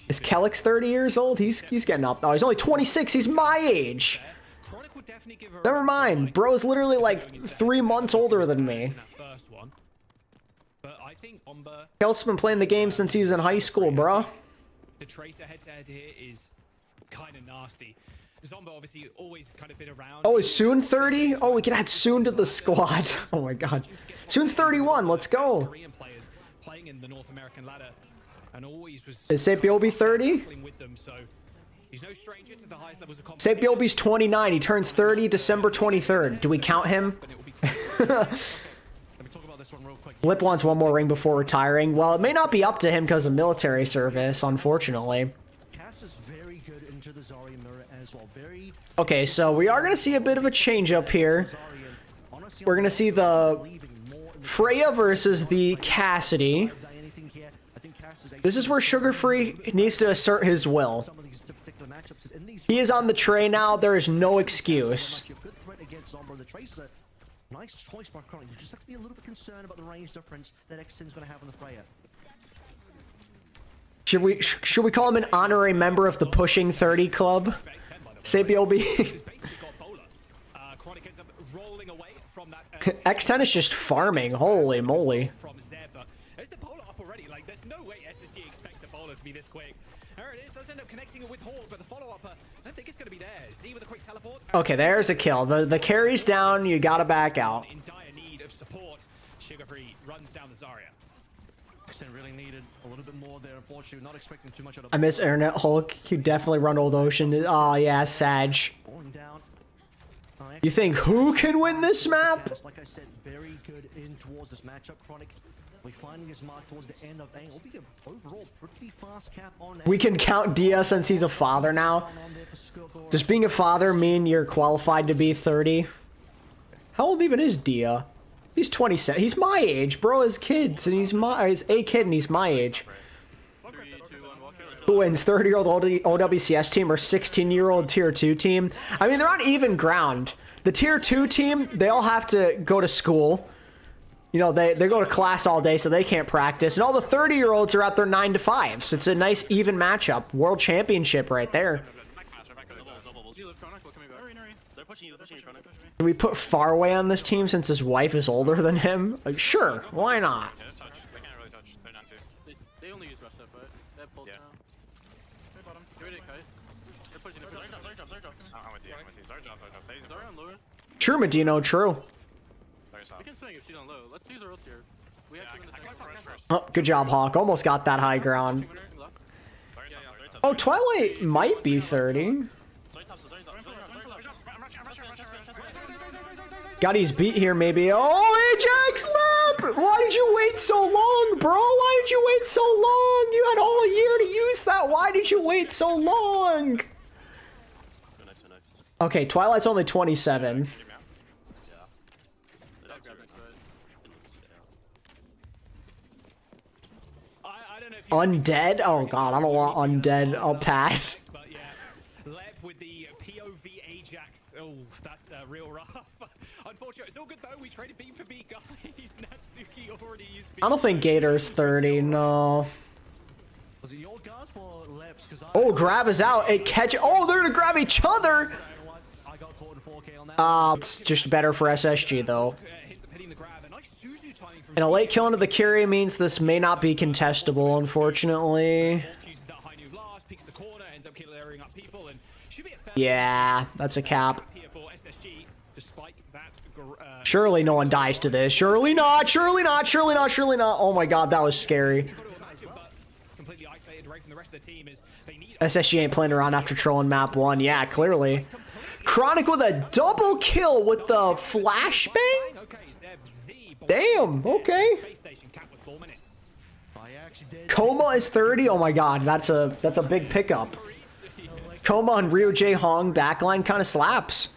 Is Kelix 30 years old? He's getting up. Oh, he's only 26. He's my age. Never mind. Bro's literally like 3 months older than me. Kel's been playing the game since he was in high school, bro. The Tracer head-to-head here is kind of nasty. Zomba obviously always kind of been around. Oh, is Soon 30? Oh, we can add Soon to the squad. Oh my god. Soon's 31. Let's go. Playing in the North American ladder. And always was Is Sapiobi 30? with them, so he's no stranger to the highest levels of Sapiobi's 29. He turns 30 December 23rd. Do we count him? Lip wants one more ring before retiring. Well, it may not be up to him because of military service, unfortunately. Okay, so we are going to see a bit of a change up here. We're going to see the Freya versus the Cassidy. This is where Sugar Free needs to assert his will. He is on the tray now. There is no excuse. Nice choice by Chronic. You just have to be a little bit concerned about the range difference that X10's going to have on the Freya. Should we call him an honorary member of the Pushing 30 Club? Sapiobi. X10 is just farming. Holy moly. There's the Polar up already. Like, there's no way SSG expect the Polar to be this quick. There it is. Does end up connecting it with Horde, but the follow-up, I don't think it's going to be there. Z with a quick teleport. Okay, there's a kill. The carry's down. You gotta back out. In dire need of support. Sugar Free runs down the Zarya. Extend really needed a little bit more there. Unfortunately, not expecting too much out of I miss Internet Hulk. You definitely run Old Ocean. Oh yeah, Sag. falling down. You think who can win this map? Like I said, very good in towards this matchup. Chronic, we're finding his mark towards the end of A. It'll be an overall pretty fast cap on A. We can count Dia since he's a father now. Does being a father mean you're qualified to be 30? How old even is Dia? He's 27. He's my age, bro. His kids, and he's a kid, and he's my age. Who wins, 30-year-old OWCS team or 16-year-old Tier 2 team? I mean, they're on even ground. The Tier 2 team, they all have to go to school. You know, they go to class all day, so they can't practice. And all the 30-year-olds are at their 9 to 5s. It's a nice, even matchup. World Championship right there. Can we put Faraway on this team since his wife is older than him? Like, sure, why not? They only use rush stuff, right? They're pulse now. Hey, bottom. Get rid of Kai. They're pushing it. Zarya on lower. True, Medino, true. We can swing if she's on low. Let's use our ults here. We actually win the second. Oh, good job, Hawk. Almost got that high ground. Oh, Twilight might be 30. Got his beat here, maybe. Oh, Ajax Lap! Why did you wait so long, bro? Why did you wait so long? You had all year to use that. Why did you wait so long? Okay, Twilight's only 27. Undead? Oh god, I don't want undead. I'll pass. But yeah, Lep with the POV Ajax. Oh, that's real rough. Unfortunately, it's all good though. We traded B for B, guys. Natsuki already used B. I don't think Gator's 30, no. Oh, grab is out. It catch. Oh, they're gonna grab each other. It's just better for SSG though. And a late kill into the Curie means this may not be contestable, unfortunately. Yeah, that's a cap. Surely no one dies to this. Surely not, surely not, surely not, surely not. Oh my god, that was scary. SSG ain't playing around after trolling map 1. Yeah, clearly. Chronic with a double kill with the flashbang? Damn, okay. Coma is 30. Oh my god, that's a big pickup. Coma on Rio J Hong backline kind of slaps.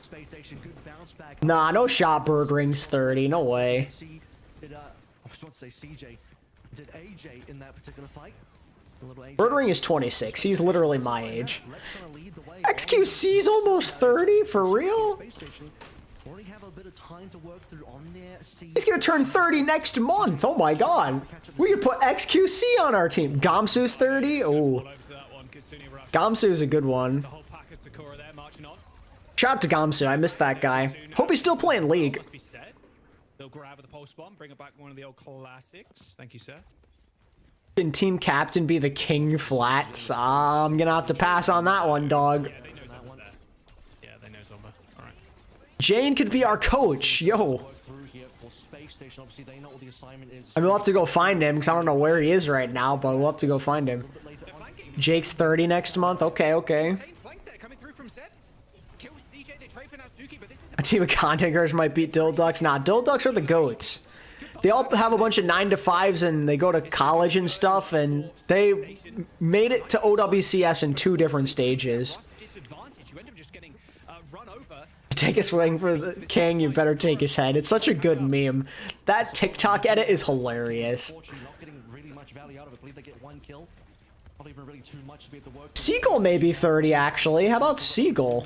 Nah, no shot. Bird Ring's 30. No way. I was about to say CJ. Did AJ in that particular fight? Bird Ring is 26. He's literally my age. XQC's almost 30? For real? He's gonna turn 30 next month. Oh my god. We could put XQC on our team. Gamsu's 30? Oh. Gamsu's a good one. Shout out to Gamsu. I missed that guy. Hope he's still playing League. They'll grab the pulse bomb, bring it back one of the old classics. Thank you, sir. Can team captain be the king flats? I'm gonna have to pass on that one, dog. Yeah, they know Zomba. Alright. Jane could be our coach. Yo. I mean, we'll have to go find him because I don't know where he is right now, but we'll have to go find him. Jake's 30 next month. Okay, okay. A team of content creators might beat Dilducks. Nah, Dilducks are the goats. They all have a bunch of 9 to 5s and they go to college and stuff, and they made it to OWCS in 2 different stages. Take a swing for the king, you better take his head. It's such a good meme. That TikTok edit is hilarious. Seagull may be 30 actually. How about Seagull?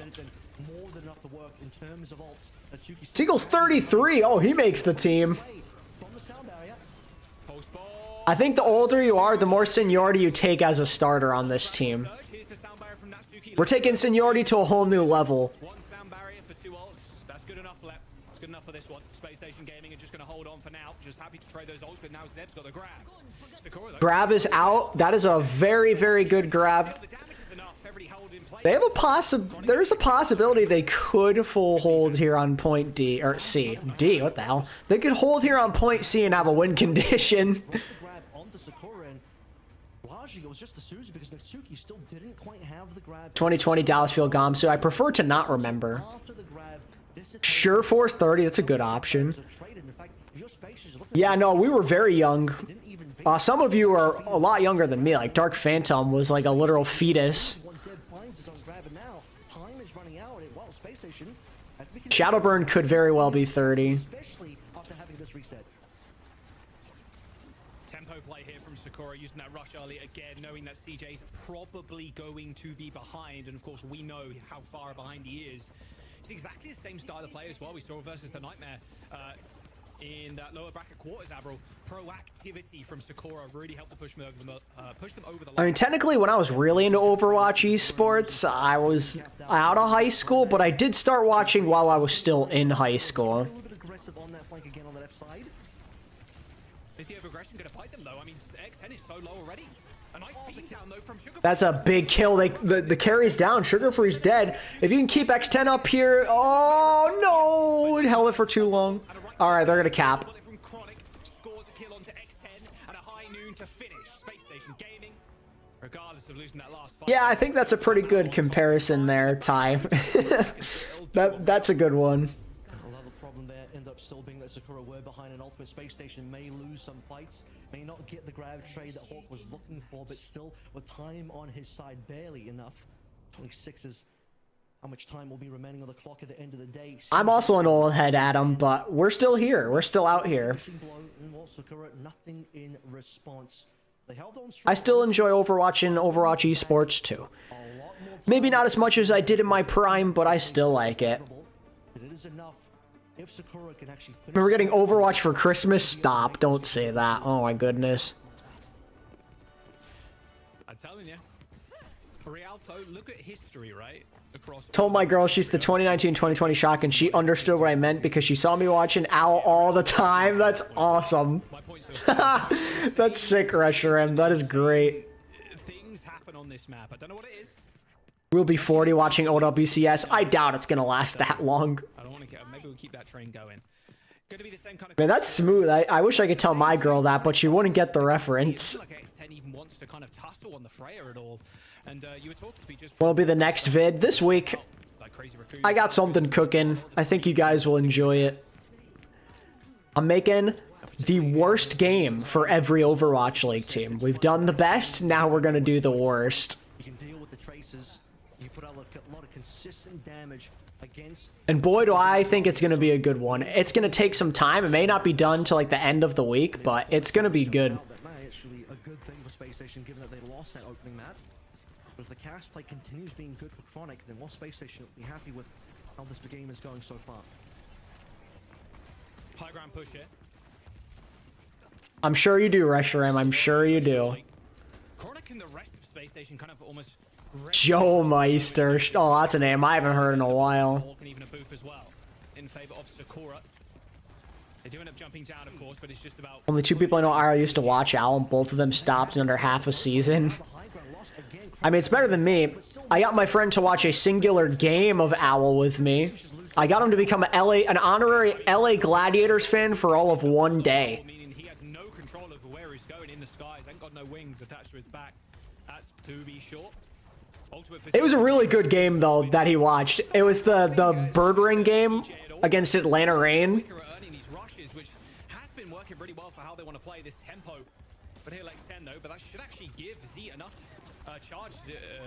Seagull's 33. Oh, he makes the team. I think the older you are, the more seniority you take as a starter on this team. We're taking seniority to a whole new level. That's good enough, Lep. That's good enough for this one. Space Station Gaming are just going to hold on for now. Just happy to trade those ults, but now Zeb's got the grab. Grab is out. That is a very, very good grab. They have there's a possibility they could full hold here on point D, or C. D, what the hell? They could hold here on point C and have a win condition. largely it was just the Suzu because Natsuki still didn't quite have the grab. 2020 Dallas Field Gamsu. I prefer to not remember. Sure Force 30. That's a good option. Yeah, no, we were very young. Some of you are a lot younger than me. Like Dark Phantom was like a literal fetus. Shadowburn could very well be 30. Tempo play here from Sakura, using that rush early again, knowing that CJ's probably going to be behind, and of course we know how far behind he is. It's exactly the same style of play as well we saw versus the Nightmare in that lower bracket quarters, Avril. Proactivity from Sakura really helped to push them over the line. I mean, technically, when I was really into Overwatch esports, I was out of high school, but I did start watching while I was still in high school. Is the overaggression going to bite them, though? I mean, X10 is so low already. A nice beat down, though, from Sugar. That's a big kill. The carry's down. Sugar Free's dead. If you can keep X10 up here... Oh, no! It held it for too long. All right, they're going to cap. Scores a kill onto X10 and a high noon to finish. Space Station Gaming, regardless of losing that last fight. Yeah, I think that's a pretty good comparison there, Ty. That's a good one. Another problem there ended up still being that Sakura were behind an ultimate. Space Station may lose some fights, may not get the grab trade that Hawk was looking for, but still with time on his side, barely enough. 26's how much time will be remaining on the clock at the end of the day. I'm also an old head, Adam, but we're still here. We're still out here. Nothing in response. I still enjoy Overwatch and Overwatch esports too. Maybe not as much as I did in my prime, but I still like it. Remember getting Overwatch for Christmas? Stop, don't say that. Oh my goodness. I'm telling you. Rialto, look at history, right? Told my girl she's the 2019-2020 shock, and she understood what I meant because she saw me watching OWL all the time. That's awesome. That's sick, Rusher M. That is great. Things happen on this map. I don't know what it is. We'll be 40 watching OWCS. I doubt it's gonna last that long. I don't want to get. Maybe we'll keep that train going. Gonna be the same kind of. Man, that's smooth. I wish I could tell my girl that, but she wouldn't get the reference. Like X10 even wants to kind of tussle on the Freya at all. And you were talking to me just. What'll be the next vid this week? I got something cooking. I think you guys will enjoy it. I'm making the worst game for every Overwatch League team. We've done the best. Now we're gonna do the worst. You can deal with the traces. You put out a lot of consistent damage against. And boy, do I think it's gonna be a good one. It's gonna take some time. It may not be done till like the end of the week, but it's gonna be good. Actually, a good thing for Space Station, given that they lost that opening map. But if the cast play continues being good for Chronic, then what Space Station will be happy with how this game is going so far. High ground push here. I'm sure you do, Rusher M. I'm sure you do. Chronic and the rest of Space Station kind of almost. Joe Meister. Oh, that's a name I haven't heard in a while. And even a boof as well in favor of Sakura. They do end up jumping down, of course, but it's just about. Only two people I know I used to watch OWL, and both of them stopped in under half a season. I mean, it's better than me. I got my friend to watch a singular game of OWL with me. I got him to become an honorary LA Gladiators fan for all of one day. Meaning he had no control over where he's going in the skies. Ain't got no wings attached to his back. That's to be short. It was a really good game, though, that he watched. It was the Bird Ring game against Atlanta Reign. Which has been working pretty well for how they want to play this tempo. But here X10 though, but that should actually give Z enough charge.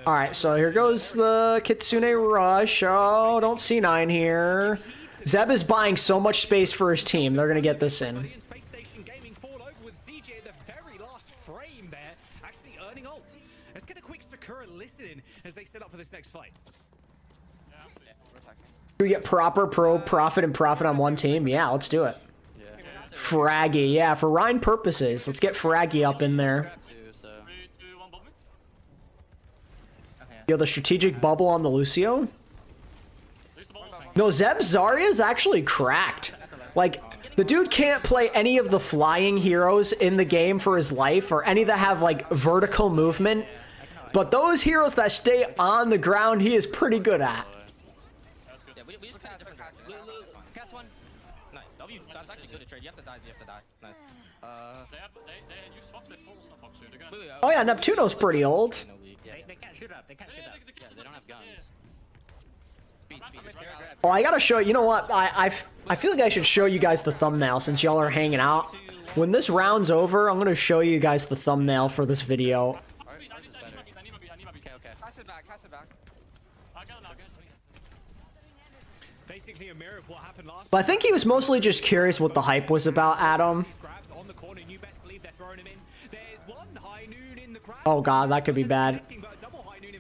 All right, so here goes the Kitsune Rush. Oh, don't C9 here. Zeb is buying so much space for his team. They're gonna get this in. Space Station Gaming fall over with CJ at the very last frame there, actually earning ult. Let's get a quick Sakura listening as they set up for this next fight. Do we get proper pro profit and profit on one team? Yeah, let's do it. Fraggy, yeah, for Rhine purposes. Let's get Fraggy up in there. Yo, the strategic bubble on the Lucio? No, Zeb Zarya is actually cracked. Like, the dude can't play any of the flying heroes in the game for his life, or any that have, like, vertical movement. But those heroes that stay on the ground, he is pretty good at. Nice. W, that's actually good to trade. You have to die, you have to die. Nice. They use Fox, they full some Fox, so they're gonna... Oh yeah, Neptuno's pretty old. They can't shoot up, they can't shoot up. Yeah, they don't have guns. Well, I gotta show you know what? I feel like I should show you guys the thumbnail since y'all are hanging out. When this round's over, I'm gonna show you guys the thumbnail for this video. Okay. Pass it back, pass it back. Basically a mirror of what happened last. But I think he was mostly just curious what the hype was about, Adam. Oh god, that could be bad.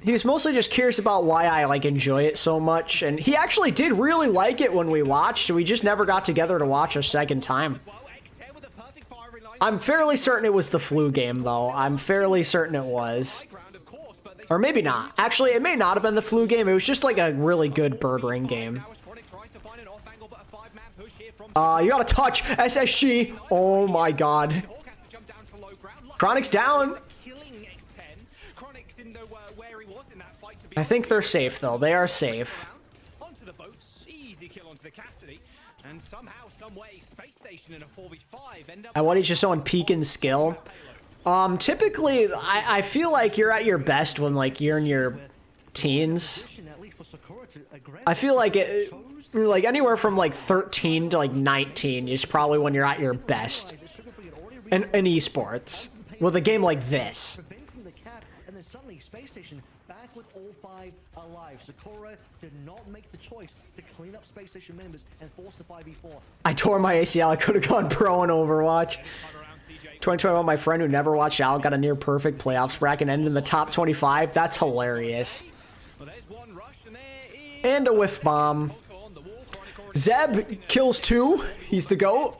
He was mostly just curious about why I like enjoy it so much, and he actually did really like it when we watched. We just never got together to watch a second time. I'm fairly certain it was the flu game, though. I'm fairly certain it was. Or maybe not. Actually, it may not have been the flu game. It was just like a really good bird ring game. You gotta touch SSG. Oh my god. Chronic's down. I think they're safe, though. They are safe. Onto the boats, easy kill onto the Cassidy, and somehow, some way, Space Station in a 4v5 end up. And what he's just showing peak in skill. Typically, I feel like you're at your best when like you're in your teens. I feel like it, like anywhere from like 13 to like 19 is probably when you're at your best in esports with a game like this. And then suddenly Space Station back with all 5 alive. Sakura did not make the choice to clean up Space Station members and force the 5v4. I tore my ACL. I could have gone pro in Overwatch. 2021, my friend who never watched OWL got a near perfect playoffs bracket and ended in the top 25. That's hilarious. And a whiff bomb. Zeb kills 2. He's the GOAT.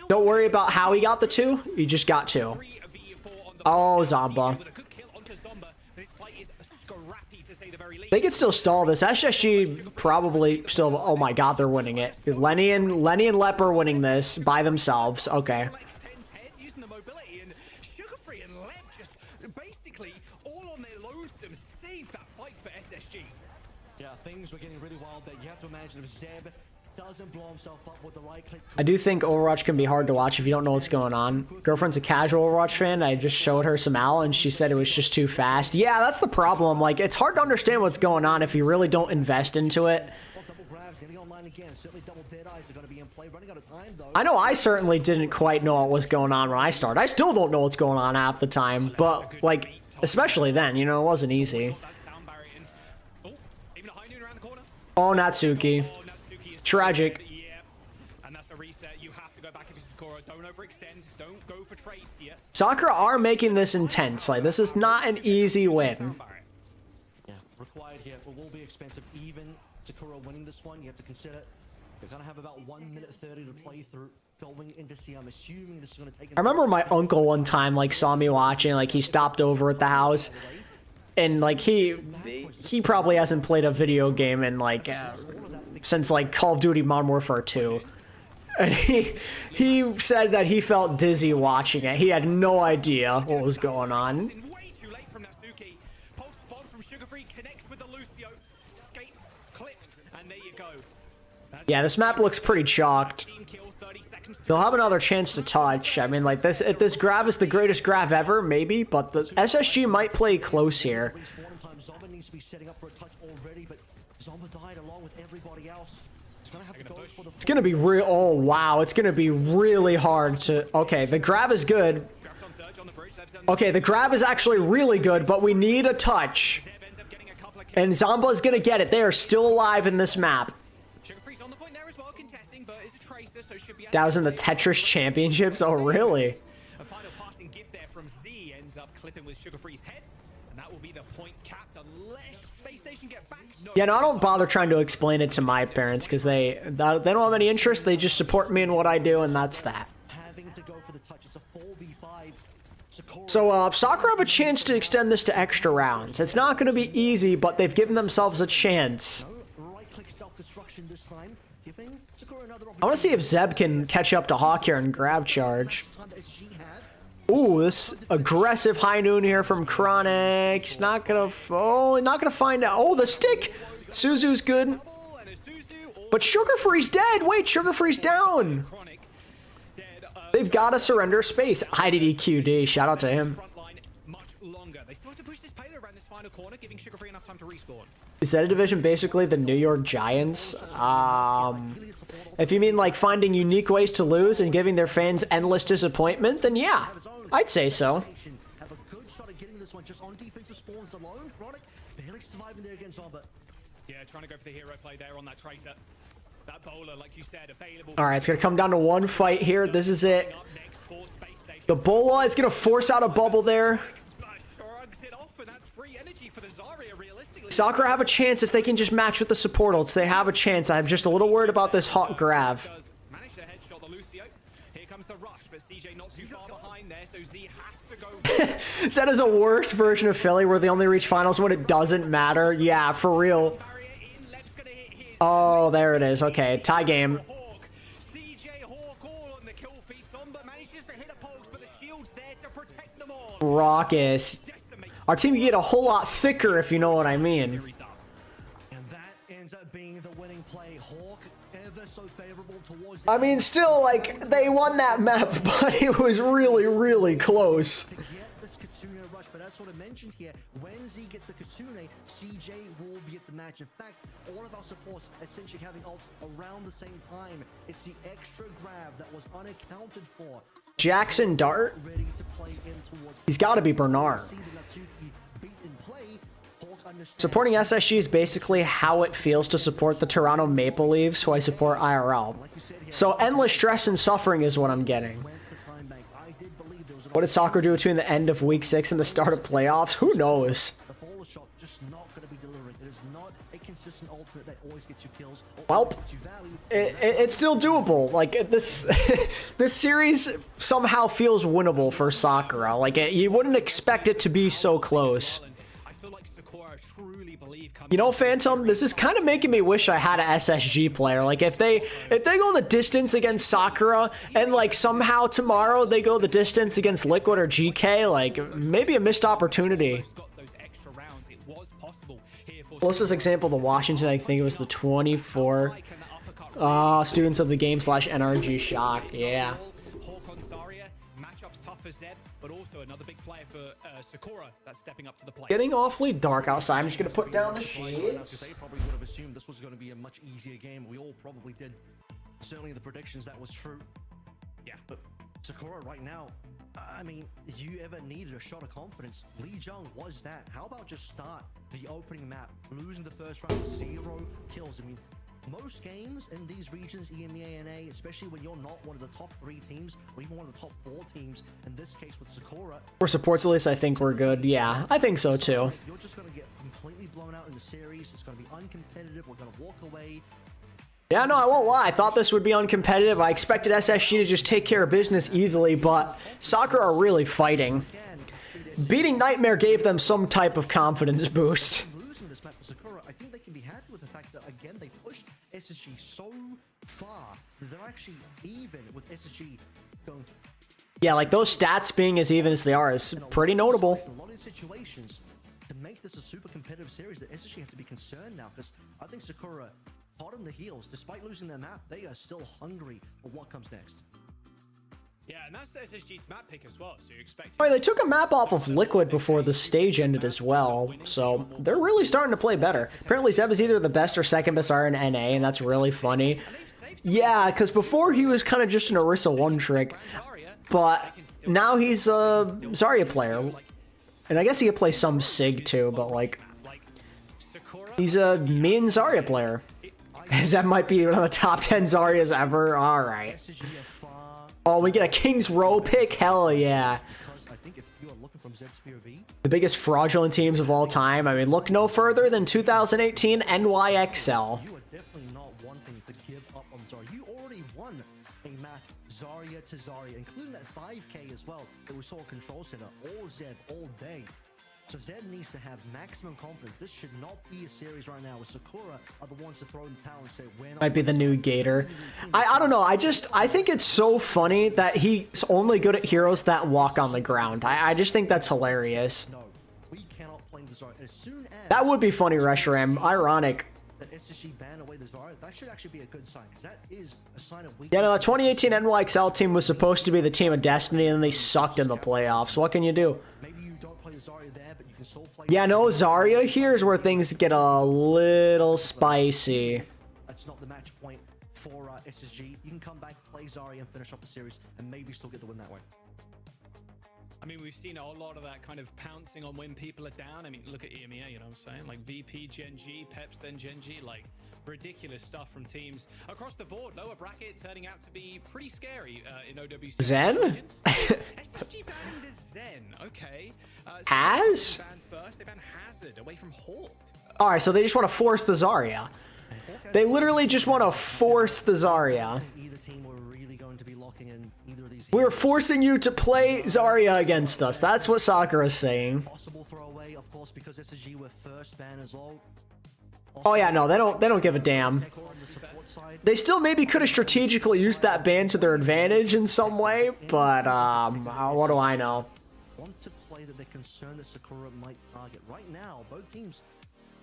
Don't worry about how he got the 2. He just got 2. Oh, Zomba. They could still stall this. SSG probably still... Oh my god, they're winning it. Lenny and Lep are winning this by themselves. Okay. Yeah, things were getting really wild there. You have to imagine if Zeb doesn't blow himself up with the right click. I do think Overwatch can be hard to watch if you don't know what's going on. Girlfriend's a casual Overwatch fan. I just showed her some OWL and she said it was just too fast. Yeah, that's the problem. Like, it's hard to understand what's going on if you really don't invest into it. I know I certainly didn't quite know what was going on when I started. I still don't know what's going on half the time, but like, especially then, you know, it wasn't easy. Oh, Natsuki. Tragic. And that's a reset. You have to go back into Sakura. Don't overextend. Don't go for trades here. Sakura are making this intense. Like, this is not an easy win. Yeah, required here. It will be expensive. Even Sakura winning this one, you have to consider you're going to have about 1 minute 30 to play through going into C. I'm assuming this is going to take... I remember my uncle one time, like, saw me watching. Like, he stopped over at the house. And, like, he probably hasn't played a video game in, like... since like Call of Duty Modern Warfare 2. And he said that he felt dizzy watching it. He had no idea what was going on. Way too late from Natsuki. Pulse bomb from Sugar Free connects with the Lucio. Skates clipped, and there you go. Yeah, this map looks pretty chalked. They'll have another chance to touch. I mean, like this, if this grab is the greatest grab ever, maybe, but the SSG might play close here. Zomba needs to be setting up for a touch already, but Zomba died along with everybody else. It's gonna have to go for the... It's gonna be real. Oh wow, it's gonna be really hard to. Okay, the grab is good. Okay, the grab is actually really good, but we need a touch. And Zomba is gonna get it. They are still alive in this map. That was in the Tetris Championships. Oh really? A final parting gift there from Z ends up clipping with Sugar Free's head, and that will be the point capped unless Space Station get back. No. Yeah, no, I don't bother trying to explain it to my parents because they don't have any interest. They just support me in what I do, and that's that. Having to go for the touch. It's a 4v5. So, Sakura have a chance to extend this to extra rounds. It's not going to be easy, but they've given themselves a chance. Right-click self-destruction this time, giving Sakura another opportunity. I want to see if Zeb can catch up to Hawk here and grab charge. Ooh, this aggressive high noon here from Chronic. He's not gonna. Oh, not gonna find out. Oh, the stick. Suzu's good. But Sugar Free's dead. Wait, Sugar Free's down. They've got to surrender space. I did EQD. Shout out to him. They still have to push this payload around this final corner, giving Sugar Free enough time to respawn. Is that a division basically the New York Giants? If you mean like finding unique ways to lose and giving their fans endless disappointment, then yeah, I'd say so. Have a good shot at getting this one just on defensive spawns alone. Chronic barely surviving there against Zomba. Yeah, trying to go for the hero play there on that Tracer. That bowler, like you said, available. All right, it's gonna come down to one fight here. This is it. The Bola is gonna force out a bubble there. Sakura have a chance if they can just match with the support ults. They have a chance. I'm just a little worried about this hot grav. Managed to headshot the Lucio. Here comes the rush, but CJ not too far behind there, so Z has to go. That is a worse version of Philly where they only reach finals when it doesn't matter. Yeah, for real. Oh, there it is. Okay, tie game. Raucous. Our team can get a whole lot thicker if you know what I mean. And that ends up being the winning play. Hawk ever so favorable towards I mean, still, like, they won that map, but it was really, really close. to get this Kitsune rush, but as sort of mentioned here, when Z gets the Kitsune, CJ will be at the match. In fact, all of our supports essentially having ults around the same time. It's the extra grab that was unaccounted for. Jackson Dart? He's got to be Bernard. Supporting SSG is basically how it feels to support the Toronto Maple Leafs, who I support IRL. So endless stress and suffering is what I'm getting. What did soccer do between the end of Week 6 and the start of playoffs? Who knows? Welp, it's still doable. Like this, this series somehow feels winnable for Sakura. Like you wouldn't expect it to be so close. You know, Phantom, this is kind of making me wish I had an SSG player. Like if they go the distance against Sakura and like somehow tomorrow they go the distance against Liquid or Geekay, like maybe a missed opportunity. Closest example to Washington, I think it was the 24 students of the game / NRG shock. Yeah. But also another big player for Sakura that's stepping up to the plate. Getting awfully dark outside. I'm just gonna put down the shades. They probably would have assumed this was going to be a much easier game. We all probably did. Certainly the predictions, that was true. Yeah. But Sakura right now, I mean, if you ever needed a shot of confidence, Lee Jung was that. How about just start the opening map, losing the first round, 0 kills? I mean, most games in these regions, EMEA and A, especially when you're not one of the top 3 teams, or even one of the top 4 teams, in this case with Sakura. For supports at least, I think we're good. Yeah, I think so too. You're just going to get completely blown out in the series. It's going to be uncompetitive. We're going to walk away. Yeah, no, I won't lie. I thought this would be uncompetitive. I expected SSG to just take care of business easily, but Sakura are really fighting. Beating Nightmare gave them some type of confidence boost. Losing this map for Sakura, I think they can be happy with the fact that, again, they pushed SSG so far that they're actually even with SSG going. Yeah, like those stats being as even as they are is pretty notable. In a lot of situations, to make this a super competitive series, that SSG have to be concerned now, because I think Sakura, hot on the heels, despite losing their map, they are still hungry for what comes next. Yeah, and that's SSG's map pick as well, so you expect. Right, they took a map off of Liquid before the stage ended as well, so they're really starting to play better. Apparently Zeb is either the best or second best R in NA, and that's really funny. Yeah, because before he was kind of just an Orisa one-trick, but now he's a Zarya player. And I guess he could play some Sig too, but like, he's a main Zarya player. That might be one of the top 10 Zaryas ever. All right. Oh, we get a King's Row pick? Hell yeah. The biggest fraudulent teams of all time. I mean, look no further than 2018 NYXL. You are definitely not wanting to give up on Zarya. You already won a map Zarya to Zarya, including that 5K as well that we saw Control Center. All Zeb, all day. So Zeb needs to have maximum confidence. This should not be a series right now where Sakura are the ones to throw in the towel and say, we're not. Might be the new Gator. I don't know. I think it's so funny that he's only good at heroes that walk on the ground. I just think that's hilarious. No, we cannot play the Zarya. As soon as that would be funny, Reshiram. Ironic. that SSG ban away the Zarya, that should actually be a good sign, because that is a sign of weakness. Yeah, no, the 2018 NYXL team was supposed to be the team of destiny, and then they sucked in the playoffs. What can you do? Maybe you don't play the Zarya there, but you can still play. Yeah, no, Zarya here is where things get a little spicy. That's not the match point for SSG. You can come back, play Zarya, and finish off the series, and maybe still get the win that way. I mean, we've seen a lot of that kind of pouncing on when people are down. I mean, look at EMEA, you know what I'm saying? Like VP, Gen G, Peps, then Gen G. Like, ridiculous stuff from teams across the board. Lower bracket turning out to be pretty scary in OWCS. Zen? SSG banning the Zen. Okay. Has? They banned first. They banned Hazard away from Hawk. Alright, so they just want to force the Zarya. They literally just want to force the Zarya. Either team were really going to be locking in either of these. We're forcing you to play Zarya against us. That's what Sakura is saying. Possible throwaway, of course, because SSG were first ban as well. Oh yeah, no, they don't give a damn. They still maybe could have strategically used that ban to their advantage in some way, but what do I know? Want to play that they're concerned that Sakura might target. Right now, both teams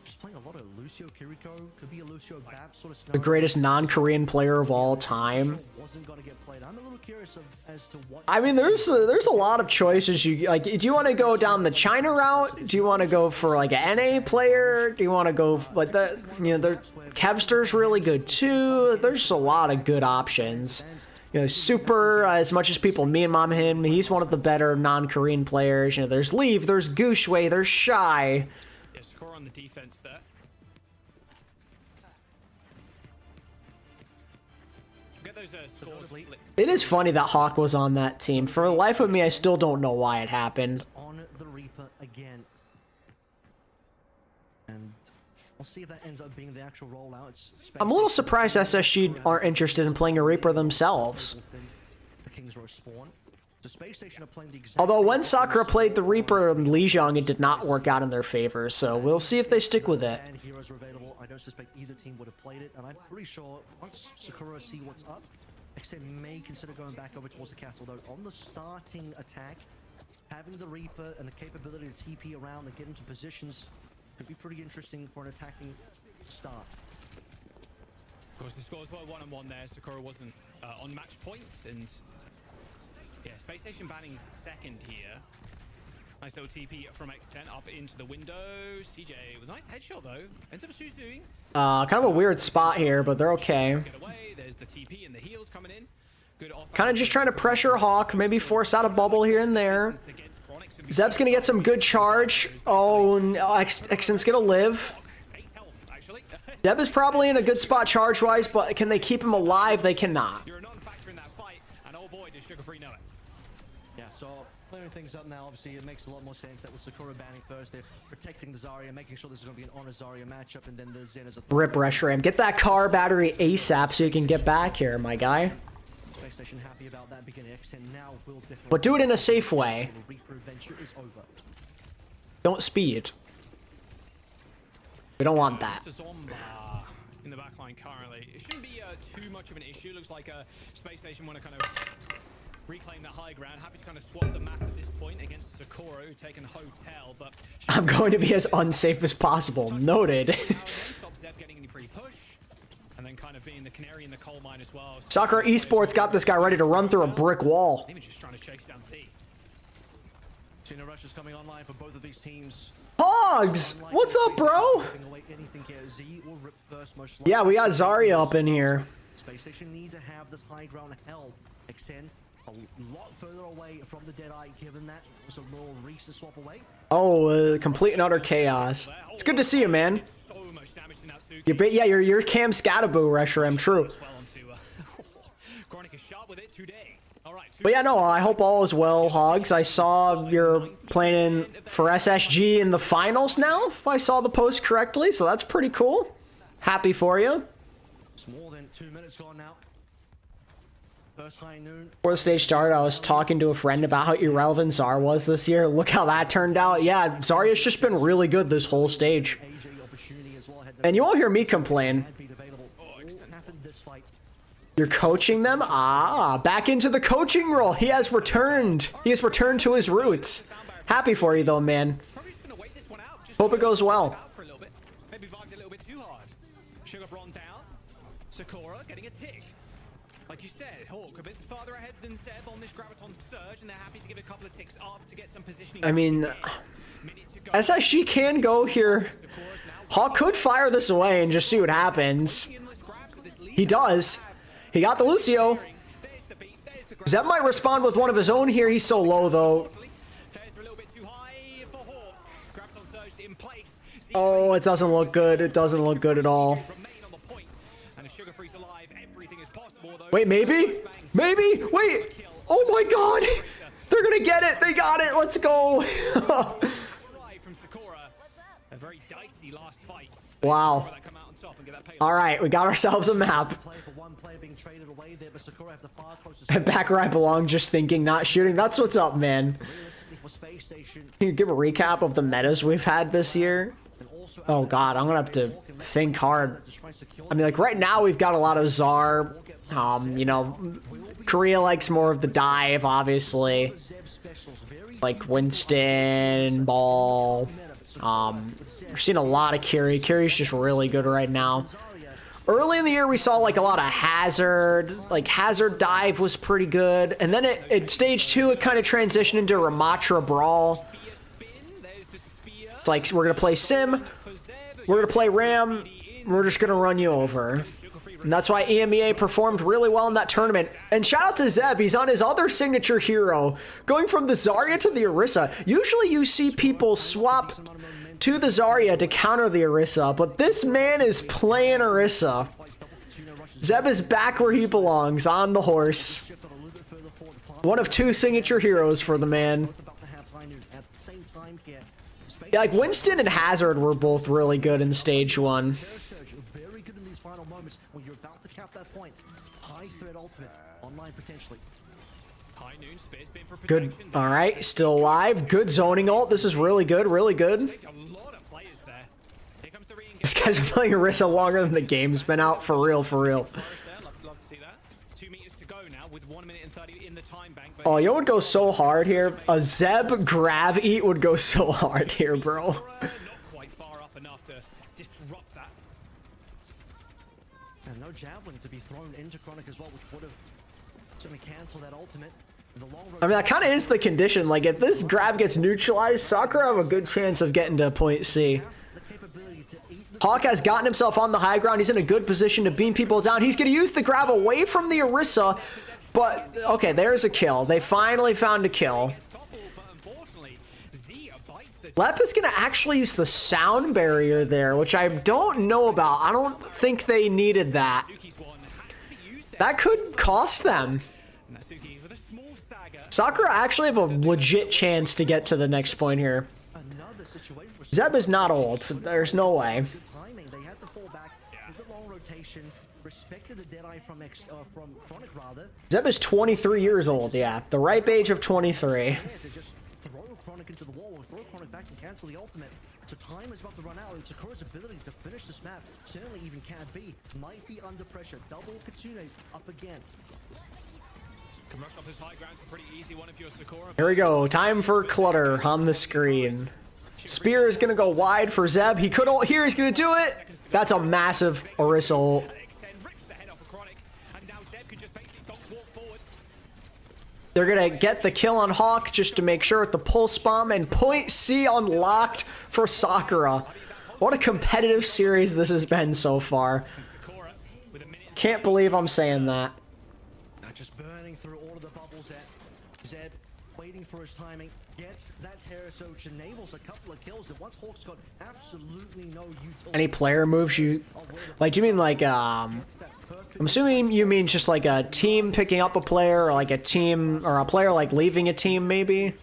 just playing a lot of Lucio Kiriko, could be a Lucio Bap sort of scenario. The greatest non-Korean player of all time. Wasn't going to get played. I'm a little curious as to what. I mean, there's a lot of choices. You like, do you want to go down the China route? Do you want to go for like an NA player? Do you want to go like that? You know, Kevster's really good too. There's a lot of good options. You know, Super, as much as people meme him, he's one of the better non-Korean players. You know, there's Leaf, there's Gushwei, there's Shy. Yeah, score on the defense there. Get those scores. It is funny that Hawk was on that team. For the life of me, I still don't know why it happened. On the Reaper again. And we'll see if that ends up being the actual rollout. I'm a little surprised SSG aren't interested in playing a Reaper themselves. The King's Row spawn. The Space Station are playing the exact Although when same Sakura played the Reaper and Lijiang, it did not work out in their favor, so we'll see if they stick with it. And heroes are available. I don't suspect either team would have played it, and I'm pretty sure once Sakura see what's up, XM may consider going back over towards the castle, though on the starting attack, having the Reaper and the capability to TP around and get into positions could be pretty interesting for an attacking start. Of course, the scores were 1-1 there. Sakura wasn't on match points, and yeah, Space Station banning second here. Nice little TP from X10 up into the window. CJ with a nice headshot though. Ends up Suzuing. Kind of a weird spot here, but they're okay. Get away. There's the TP and the heals coming in. Good off. Kind of just trying to pressure Hawk, maybe force out a bubble here and there. Zeb's gonna get some good charge. Oh, no, X10's gonna live. Zeb is probably in a good spot charge-wise, but can they keep him alive? They cannot. You're a non-factor in that fight, and oh boy, does Sugar Free know it. Yeah, so clearing things up now, obviously it makes a lot more sense that with Sakura banning first, they're protecting the Zarya, making sure this is going to be an honor Zarya matchup, and then the Zen is a Rip Reshiram. Get that car battery ASAP so you can get back here, my guy. Space Station happy about that beginning. X10 now will definitely, But do it in a safe way. the Reaper adventure is over. Don't speed. We don't want that. In the backline currently. It shouldn't be too much of an issue. Looks like Space Station want to kind of reclaim that high ground. Happy to kind of swap the map at this point against Sakura, who's taken Hotel, but I'm going to be as unsafe as possible. Noted. stop Zeb getting any free push, and then kind of being the canary in the coal mine as well. Sakura Esports got this guy ready to run through a brick wall. Maybe just trying to chase down T. Tina Rush is coming online for both of these teams. Hogs! What's up, bro? Yeah, we got Zarya up in here. Space Station need to have this high ground held. Extend a lot further away from the Deadeye, given that it was a little Reese to swap away. Oh, complete and utter chaos. It's good to see you, man. You're Cam Scataboo, Reshiram, true. But yeah, no, I hope all is well, Hogs. I saw you're playing for SSG in the finals now, if I saw the post correctly, so that's pretty cool. Happy for you. It's more than 2 minutes gone now. First high noon. Before the stage started, I was talking to a friend about how irrelevant Zar was this year. Look how that turned out. Yeah, Zarya's just been really good this whole stage. And you won't hear me complain. You're coaching them? Ah, back into the coaching role. He has returned. He has returned to his roots. Happy for you, though, man. Hope it goes well. Sugar Bron down. Sakura getting a tick. Like you said, Hawk a bit farther ahead than Zeb on this Graviton surge, and they're happy to give a couple of ticks up to get some positioning. I mean, SSG can go here. Hawk could fire this away and just see what happens. He does. He got the Lucio. Zeb might respond with one of his own here. He's so low, though. Oh, it doesn't look good. It doesn't look good at all. Wait, maybe? Maybe? Wait! Oh my god! They're gonna get it! They got it! Let's go! Wow. Alright, we got ourselves a map. Back where I belong, just thinking, not shooting. That's what's up, man. Can you give a recap of the metas we've had this year? Oh god, I'm gonna have to think hard. I mean, like, right now we've got a lot of Czar. You know, Korea likes more of the dive, obviously. Like Winston, Ball. We're seeing a lot of Kiri. Kiri's just really good right now. Early in the year, we saw like a lot of Hazard. Like Hazard dive was pretty good. And then at stage 2, it kind of transitioned into Ramatra Brawl. It's like, we're going to play Sim. We're going to play Ram. We're just going to run you over. And that's why EMEA performed really well in that tournament. And shout out to Zeb. He's on his other signature hero. Going from the Zarya to the Orisa. Usually you see people swap to the Zarya to counter the Orisa. But this man is playing Orisa. Zeb is back where he belongs, on the horse. One of 2 signature heroes for the man. Yeah, like Winston and Hazard were both really good in stage 1. Good. All right, still alive. Good zoning ult. This is really good, really good. This guy's been playing Orisa longer than the game's been out. For real, for real. Oh, you know what would go so hard here? A Zeb Grav Eat would go so hard here, bro. And no javelin to be thrown into Chronic as well, which would have certainly canceled that ultimate. I mean, that kind of is the condition. Like, if this grab gets neutralized, Sakura have a good chance of getting to point C. Hawk has gotten himself on the high ground. He's in a good position to beam people down. He's going to use the grab away from the Orisa. But, okay, there's a kill. They finally found a kill. Lep is going to actually use the sound barrier there, which I don't know about. I don't think they needed that. That could cost them. Sakura actually have a legit chance to get to the next point here. Zeb is not old. So there's no way. Zeb is 23 years old. Yeah, the ripe age of 23. Cancel the ultimate. So time is about to run out, and Sakura's ability to finish this map certainly even can't be. Might be under pressure. Double Kitsune's up again. Here we go. Time for clutter on the screen. Spear is going to go wide for Zeb. He could ult here. He's going to do it. That's a massive Orisa ult. They're going to get the kill on Hawk just to make sure with the pulse bomb, and point C unlocked for Sakura. What a competitive series this has been so far. Can't believe I'm saying that. Just burning through all of the bubbles there. Zeb waiting for his timing. Gets that terrace, which enables a couple of kills. And once Hawk's got absolutely no utility. Any player moves you... Like, do you mean like, I'm assuming you mean just like a team picking up a player, or like a team, or a player like leaving a team, maybe?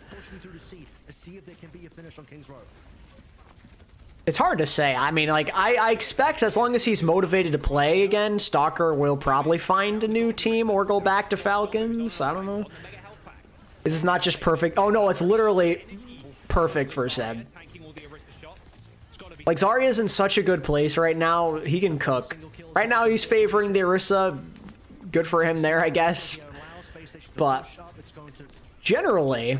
It's hard to say. I mean, like, I expect as long as he's motivated to play again, Stalker will probably find a new team or go back to Falcons. I don't know. This is not just perfect. Oh, no, it's literally perfect for Zeb. Like, Zarya's in such a good place right now. He can cook. Right now, he's favoring the Orisa. Good for him there, I guess. But generally,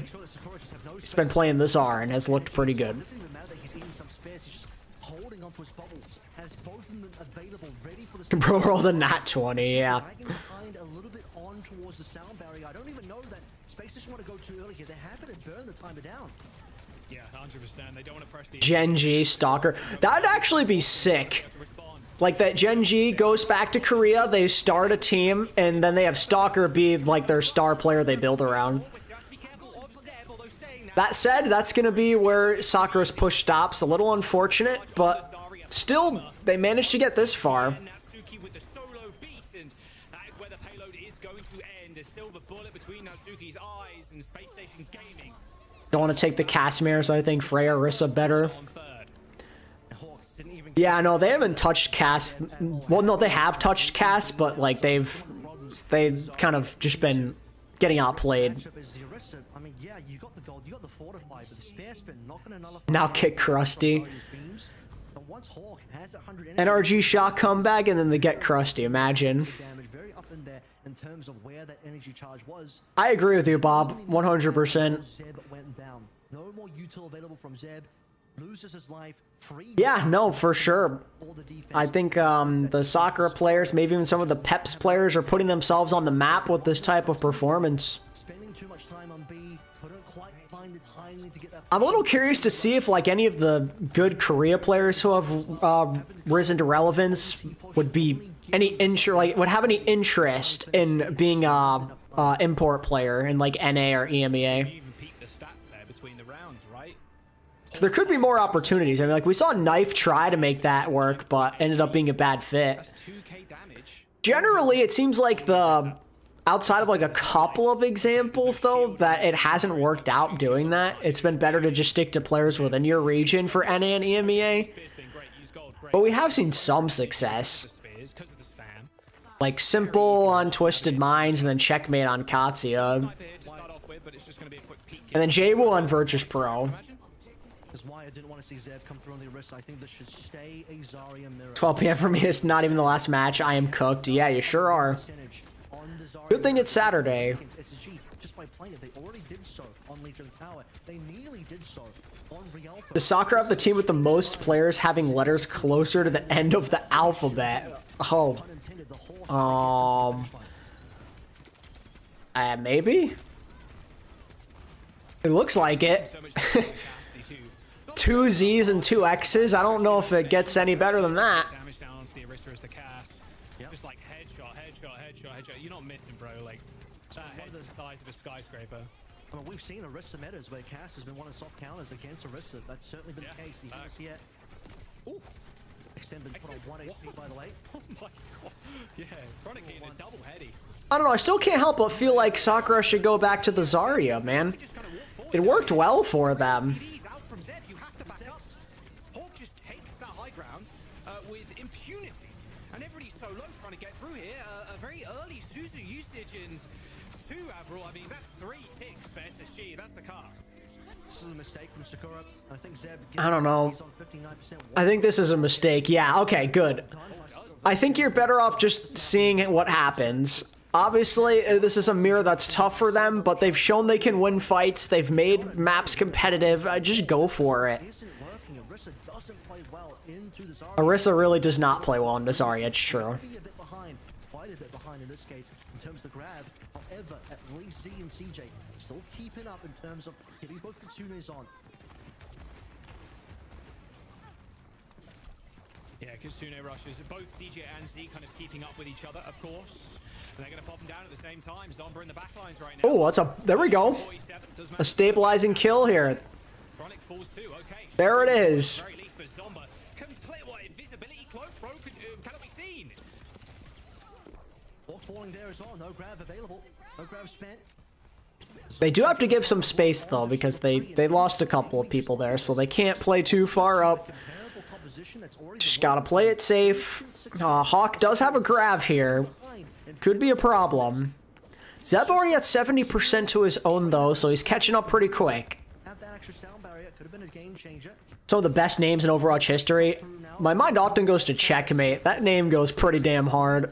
he's been playing the Czar and has looked pretty good. both of them available, ready for the Bro rolled a nat 20, yeah. lagging behind a little bit on towards the sound barrier. I don't even know that Space doesn't want to go too early here. They're happy to burn the timer down. Yeah, 100%. They don't want to press the Gen G Stalker. That'd actually be sick. Like that Gen G goes back to Korea, they start a team, and then they have Stalker be like their star player they build around. That said, that's going to be where Sakura's push stops. A little unfortunate, but still, they managed to get this far. Natsuki with the solo beat, and that is where the payload is going to end. A silver bullet between Natsuki's eyes and Space Station Gaming. Don't want to take the Casimirs. I think Freya Orisa better. Yeah, no, they haven't touched Cass. Well, no, they have touched Cass, but like they've kind of just been getting outplayed. I mean, yeah, you got the gold, you got the fortify, but the spare spin not going to nullify. Now kick Krusty. But once Hawk has 100 NRG shot comeback, and then they get Krusty. Imagine. damage, very up in there in terms of where that energy charge was. I agree with you, Bob. 100%. Zeb went down. No more util available from Zeb. Loses his life. Free. Yeah, no, for sure. I think the Sakura players, maybe even some of the Peps players, are putting themselves on the map with this type of performance. Spending too much time on B, couldn't quite find the timing to get that. I'm a little curious to see if like any of the good Korea players who have risen to relevance would be would have any interest in being a import player in like NA or EMEA. So there could be more opportunities. I mean, like we saw Knife try to make that work, but ended up being a bad fit. Generally, it seems like outside of like a couple of examples though, that it hasn't worked out doing that. It's been better to just stick to players within your region for NA and EMEA. But we have seen some success. Like Simple on Twisted Minds and then Checkmate on Katsuya. And then J-Will on Virtus Pro. That's why I didn't want to see Zeb come through on the wrist. I think this should stay a Zarya mirror. 12 p.m. for me is not even the last match. I am cooked. Yeah, you sure are. Good thing it's Saturday. Just by playing it, they already did so on Legion Tower. They nearly did so on Rialto. Does Sakura have the team with the most players having letters closer to the end of the alphabet? Oh. Maybe? It looks like it. 2 Z's and 2 X's. I don't know if it gets any better than that. Damage down onto the Orisa as the cast. Just like headshot. You're not missing, bro. Like that head's the size of a skyscraper. I mean, we've seen Orisa metas where Cass has been one of soft counters against Orisa. That's certainly been the case. Even yet. Ooh. Extend been put on 1 HP by the way. Oh my god. Yeah, Chronic getting a double heady. I don't know. I still can't help but feel like Sakura should go back to the Zarya, man. It worked well for them. Hawk just takes that high ground with impunity, and everybody's so low trying to get through here. A very early Suzu usage and 2 Avril. I mean, that's 3 ticks for SSG. That's the car. This is a mistake from Sakura. I think Zeb. I don't know. I think this is a mistake. Yeah, okay, good. I think you're better off just seeing what happens. Obviously, this is a mirror that's tough for them, but they've shown they can win fights. They've made maps competitive. Just go for it. Orisa really does not play well in Zarya, it's true. Quite a bit behind in this case in terms of the grab. However, at least Z and CJ still keeping up in terms of getting both Kitsunes on. Yeah, Kitsune rushes. Both CJ and Z kind of keeping up with each other, of course. And they're going to pop them down at the same time. Zomba in the backlines right now. Oh, there we go. A stabilizing kill here. There it is. Very least for Zomba. Invisibility cloak broken. Cannot be seen. All falling there as well. No grab available. No grab spent. They do have to give some space though, because they lost a couple of people there, so they can't play too far up. Just gotta play it safe. Hawk does have a grav here. Could be a problem. Zeb already at 70% to his own though, so he's catching up pretty quick. Some of the best names in Overwatch history. My mind often goes to Checkmate. That name goes pretty damn hard.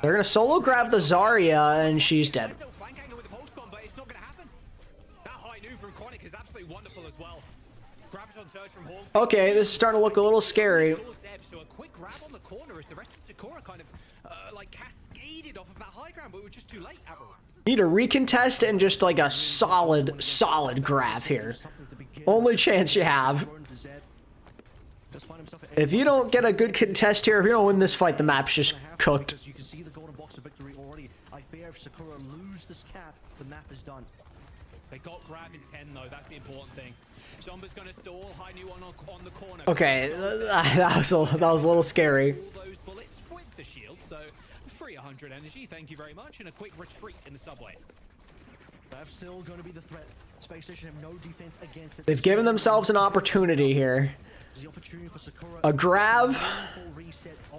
They're gonna solo grab the Zarya, and she's dead. Okay, this is starting to look a little scary. So a quick grab on the corner as the rest of Sakura kind of like cascaded off of that high ground, but we were just too late. Need a recontest and just like a solid grab here. Only chance you have. If you don't get a good contest here, if you don't win this fight, the map's just cooked. You can see the golden box of victory already. I fear if Sakura lose this cap, the map is done. They got grab in 10 though, that's the important thing. Zomba's gonna stall, high new on the corner. Okay, that was a little scary. All those bullets with the shield, so 300 energy, thank you very much, and a quick retreat in the subway. That's still going to be the threat. Space Station have no defense against it. They've given themselves an opportunity here. A grab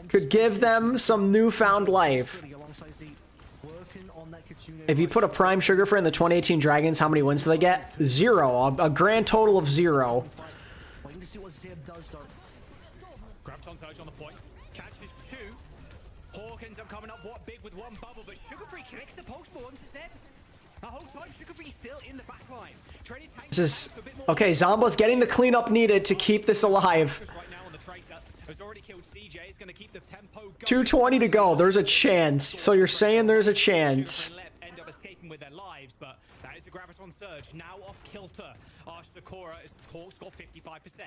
could give them some newfound life. If you put a prime sugar for in the 2018 Dragons, how many wins do they get? 0. A grand total of 0. Grabs on Surge on the point. Catches 2. Hawk ends up coming up what big with one bubble, but Sugar Free connects the pulse ball onto Zeb. The whole time, Sugar Free still in the back line. This is okay. Zomba's getting the cleanup needed to keep this alive. 2:20 to go. There's a chance. So you're saying there's a chance. End up escaping with their lives, but that is a Graviton Surge now off kilter. Sakura is Hawk's got 55%.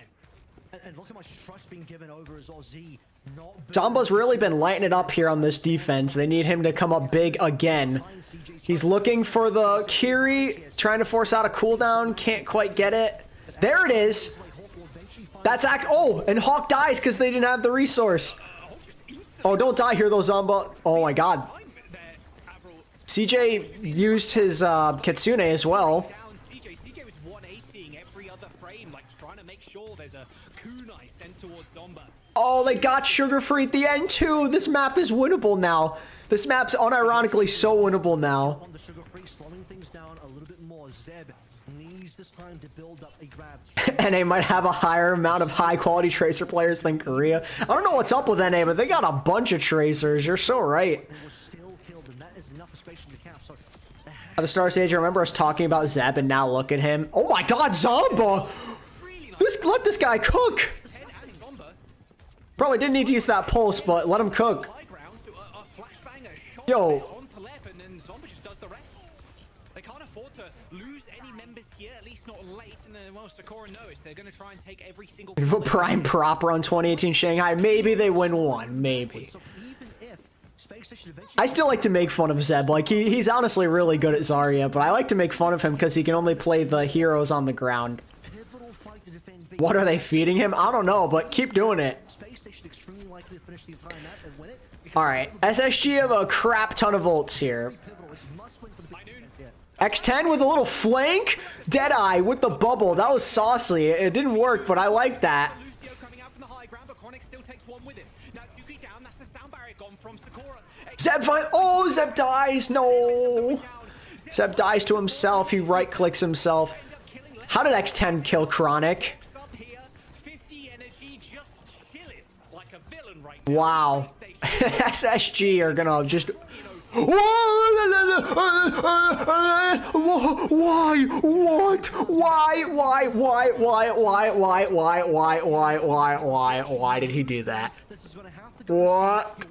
And look how much trust being given over as Z. Zomba's really been lighting it up here on this defense. They need him to come up big again. He's looking for the Kiri, trying to force out a cooldown. Can't quite get it. There it is. That's oh, and Hawk dies because they didn't have the resource. Oh, don't die here though, Zomba. Oh my god. CJ used his Kitsune as well. CJ was 180ing every other frame, like trying to make sure there's a kunai sent towards Zomba. Oh, they got Sugar Free at the end too. This map is winnable now. This map's unironically so winnable now. On the Sugar Free, slowing things down a little bit more. Zeb needs this time to build up a grab. NA might have a higher amount of high quality Tracer players than Korea. I don't know what's up with NA, but they got a bunch of Tracers. You're so right. At the start stage, I remember us talking about Zeb, and now look at him. Oh my god, Zomba! Let this guy cook! Probably didn't need to use that pulse, but let him cook. Yo. They can't afford to lose any members here, at least not late. And well, Sakura knows they're going to try and take every single. Put Prime proper on 2018 Shanghai. Maybe they win one. Maybe. I still like to make fun of Zeb. Like he's honestly really good at Zarya, but I like to make fun of him because he can only play the heroes on the ground. What are they feeding him? I don't know, but keep doing it. Alright, SSG have a crap ton of ults here. X10 with a little flank. Deadeye with the bubble. That was saucy. It didn't work, but I like that. Zeb oh, Zeb dies. No. Zeb dies to himself. He right clicks himself. How did X10 kill Chronic? Wow. SSG are gonna just... Why? What? Why did he do that? What?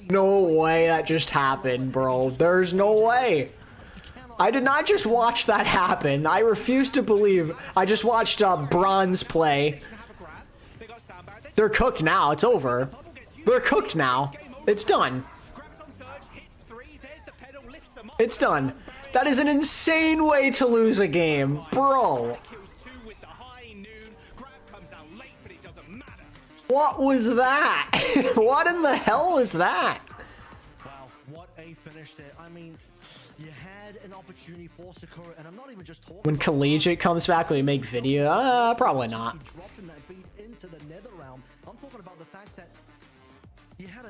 No way that just happened, bro. There's no way. I did not just watch that happen. I refuse to believe. I just watched Bronze play. They're cooked now. It's over. They're cooked now. It's done. It's done. That is an insane way to lose a game, bro. What was that? What in the hell was that? Wow, what a finish there. I mean, you had an opportunity for Sakura, and I'm not even just talking. When Collegiate comes back, will you make video? Probably not.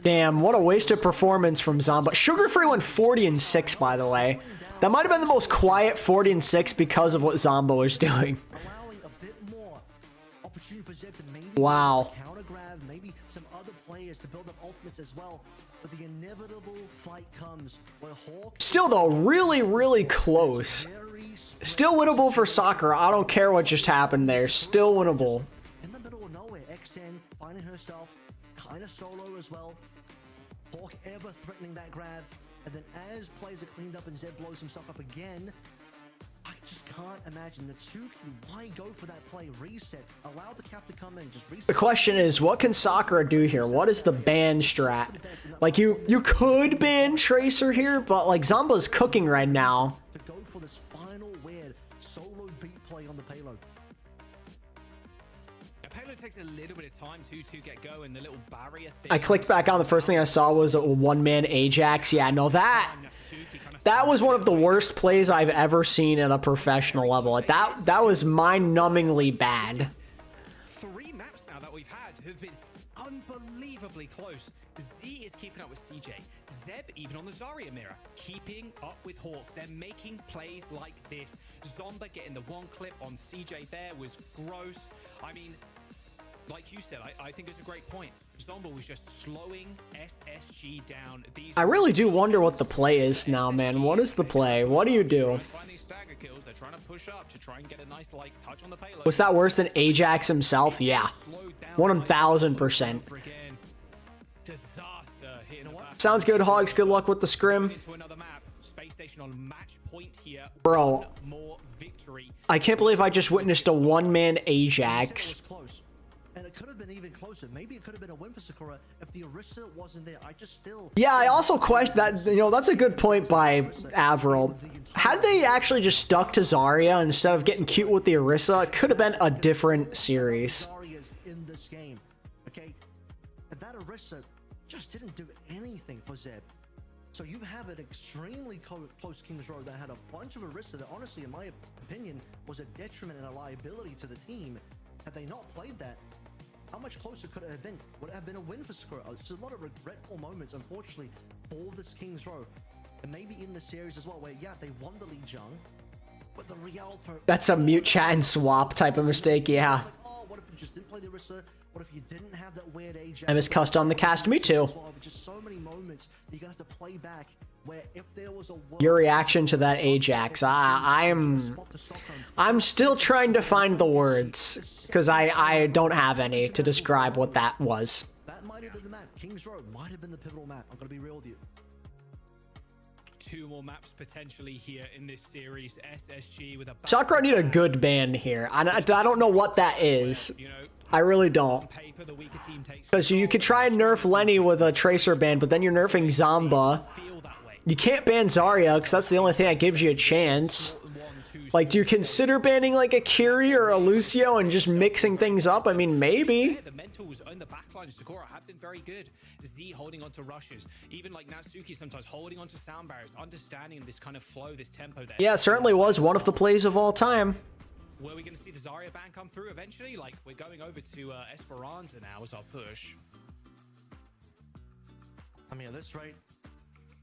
Damn, what a wasted performance from Zomba. Sugar Free went 40-6, by the way. That might have been the most quiet 40-6 because of what Zomba was doing. Wow. players to build up ultimates as well. But the inevitable fight comes where Hawk... Still, though, really, really close. Still winnable for soccer. I don't care what just happened there. Still winnable. In the middle of nowhere, XN finding herself kind of solo as well. Hawk ever threatening that grab. And then as plays are cleaned up and Zeb blows himself up again, I just can't imagine the two can... Why go for that play? Reset. Allow the cap to come in. Just reset. The question is, what can Sakura do here? What is the ban strat? Like, you could ban Tracer here, but, like, Zomba's cooking right now. To go for this final weird solo beat play on the payload. Payload takes a little bit of time to get going. The little barrier thing. I clicked back on. The first thing I saw was a one-man Ajax. Yeah, no, that was one of the worst plays I've ever seen at a professional level. Like, that was mind-numbingly bad. 3 maps now that we've had have been unbelievably close. Z is keeping up with CJ. Zeb, even on the Zarya mirror, keeping up with Hawk. They're making plays like this. Zomba getting the one clip on CJ there was gross. I mean, like you said, I think it's a great point. Zomba was just slowing SSG down. I really do wonder what the play is now, man. What is the play? What do you do? They're trying to push up to try and get a nice touch on the payload. Was that worse than Ajax himself? Yeah. 1000%. Disaster hitting Sounds good, Hogs. Good luck with the scrim. Bro, I can't believe I just witnessed a one-man Ajax. And it could have been even closer. Maybe it could have been a win for Sakura if the Orisa wasn't there. I just still... Yeah, I also question that, you know, that's a good point by Avril. Had they actually just stuck to Zarya instead of getting cute with the Orisa, it could have been a different series. Zarya's in this game, okay? And that Orisa just didn't do anything for Zeb. So you have an extremely close King's Row that had a bunch of Orisa that honestly, in my opinion, was a detriment and a liability to the team. Had they not played that, how much closer could it have been? Would it have been a win for Sakura? There's a lot of regretful moments, unfortunately, for this King's Row. And maybe in the series as well, where, yeah, they won the League Jung, but the Rialto... That's a mute chat and swap type of mistake, yeah. Like, oh, what if you just didn't play the Orisa? What if you didn't have that weird Ajax? I miscussed on the cast, me too. Just so many moments you're going to have to play back where if there was a... Your reaction to that Ajax, I'm still trying to find the words, because I don't have any to describe what that was. That might have been the map. King's Row might have been the pivotal map. I'm going to be real with you. 2 more maps potentially here in this series. SSG with a... Sakura need a good ban here. I don't know what that is. I really don't. Because you could try and nerf Lenny with a Tracer ban, but then you're nerfing Zomba. You can't ban Zarya, because that's the only thing that gives you a chance. Like, do you consider banning, like, a Kiri or a Lucio and just mixing things up? I mean, maybe. The mentals on the backline of Sakura have been very good. Z holding on to rushes. Even, like, Natsuki sometimes holding on to sound barriers, understanding this kind of flow, this tempo there. Yeah, it certainly was one of the plays of all time. Were we going to see the Zarya ban come through eventually? Like, we're going over to Esperanza now as our push. I mean, at this rate,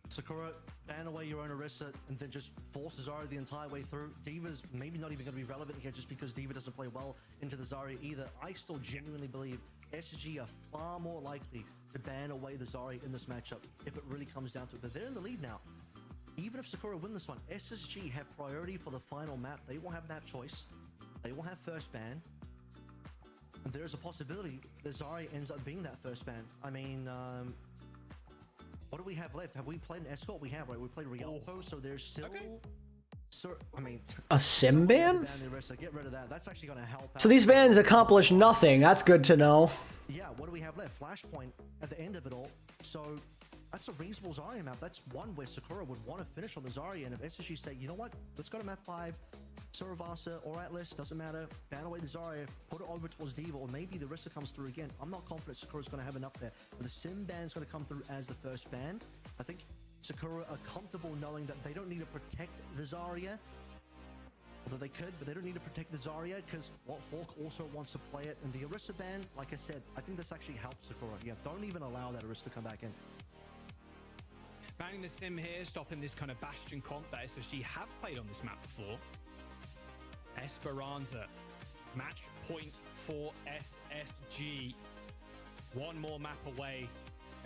Sakura, ban away your own Orisa and then just force Zarya the entire way through. Diva's maybe not even going to be relevant here just because Diva doesn't play well into the Zarya either. I still genuinely believe SSG are far more likely to ban away the Zarya in this matchup if it really comes down to it. But they're in the lead now. Even if Sakura win this one, SSG have priority for the final map. They will have map choice. They will have first ban. And there is a possibility that Zarya ends up being that first ban. I mean, what do we have left? Have we played an escort? We have, right? We played Rialto, so there's still... Okay. I mean... A sim ban? Get rid of that. That's actually going to help out. So these bans accomplish nothing. That's good to know. Yeah, what do we have left? Flashpoint at the end of it all. So that's a reasonable Zarya map. That's one where Sakura would want to finish on the Zarya. And if SSG say, you know what? Let's go to map 5. Suravasa or Atlas, doesn't matter. Ban away the Zarya, put it over towards Diva, or maybe the Rissa comes through again. I'm not confident Sakura's going to have enough there. But the Sim ban's going to come through as the first ban. I think Sakura are comfortable knowing that they don't need to protect the Zarya. Although they could, but they don't need to protect the Zarya because Hawk also wants to play it. And the Orisa ban, like I said, I think this actually helps Sakura. Yeah, don't even allow that Orisa to come back in. Banning the Sim here, stopping this kind of Bastion comp that SSG have played on this map before. Esperanza, match point for SSG. one more map away,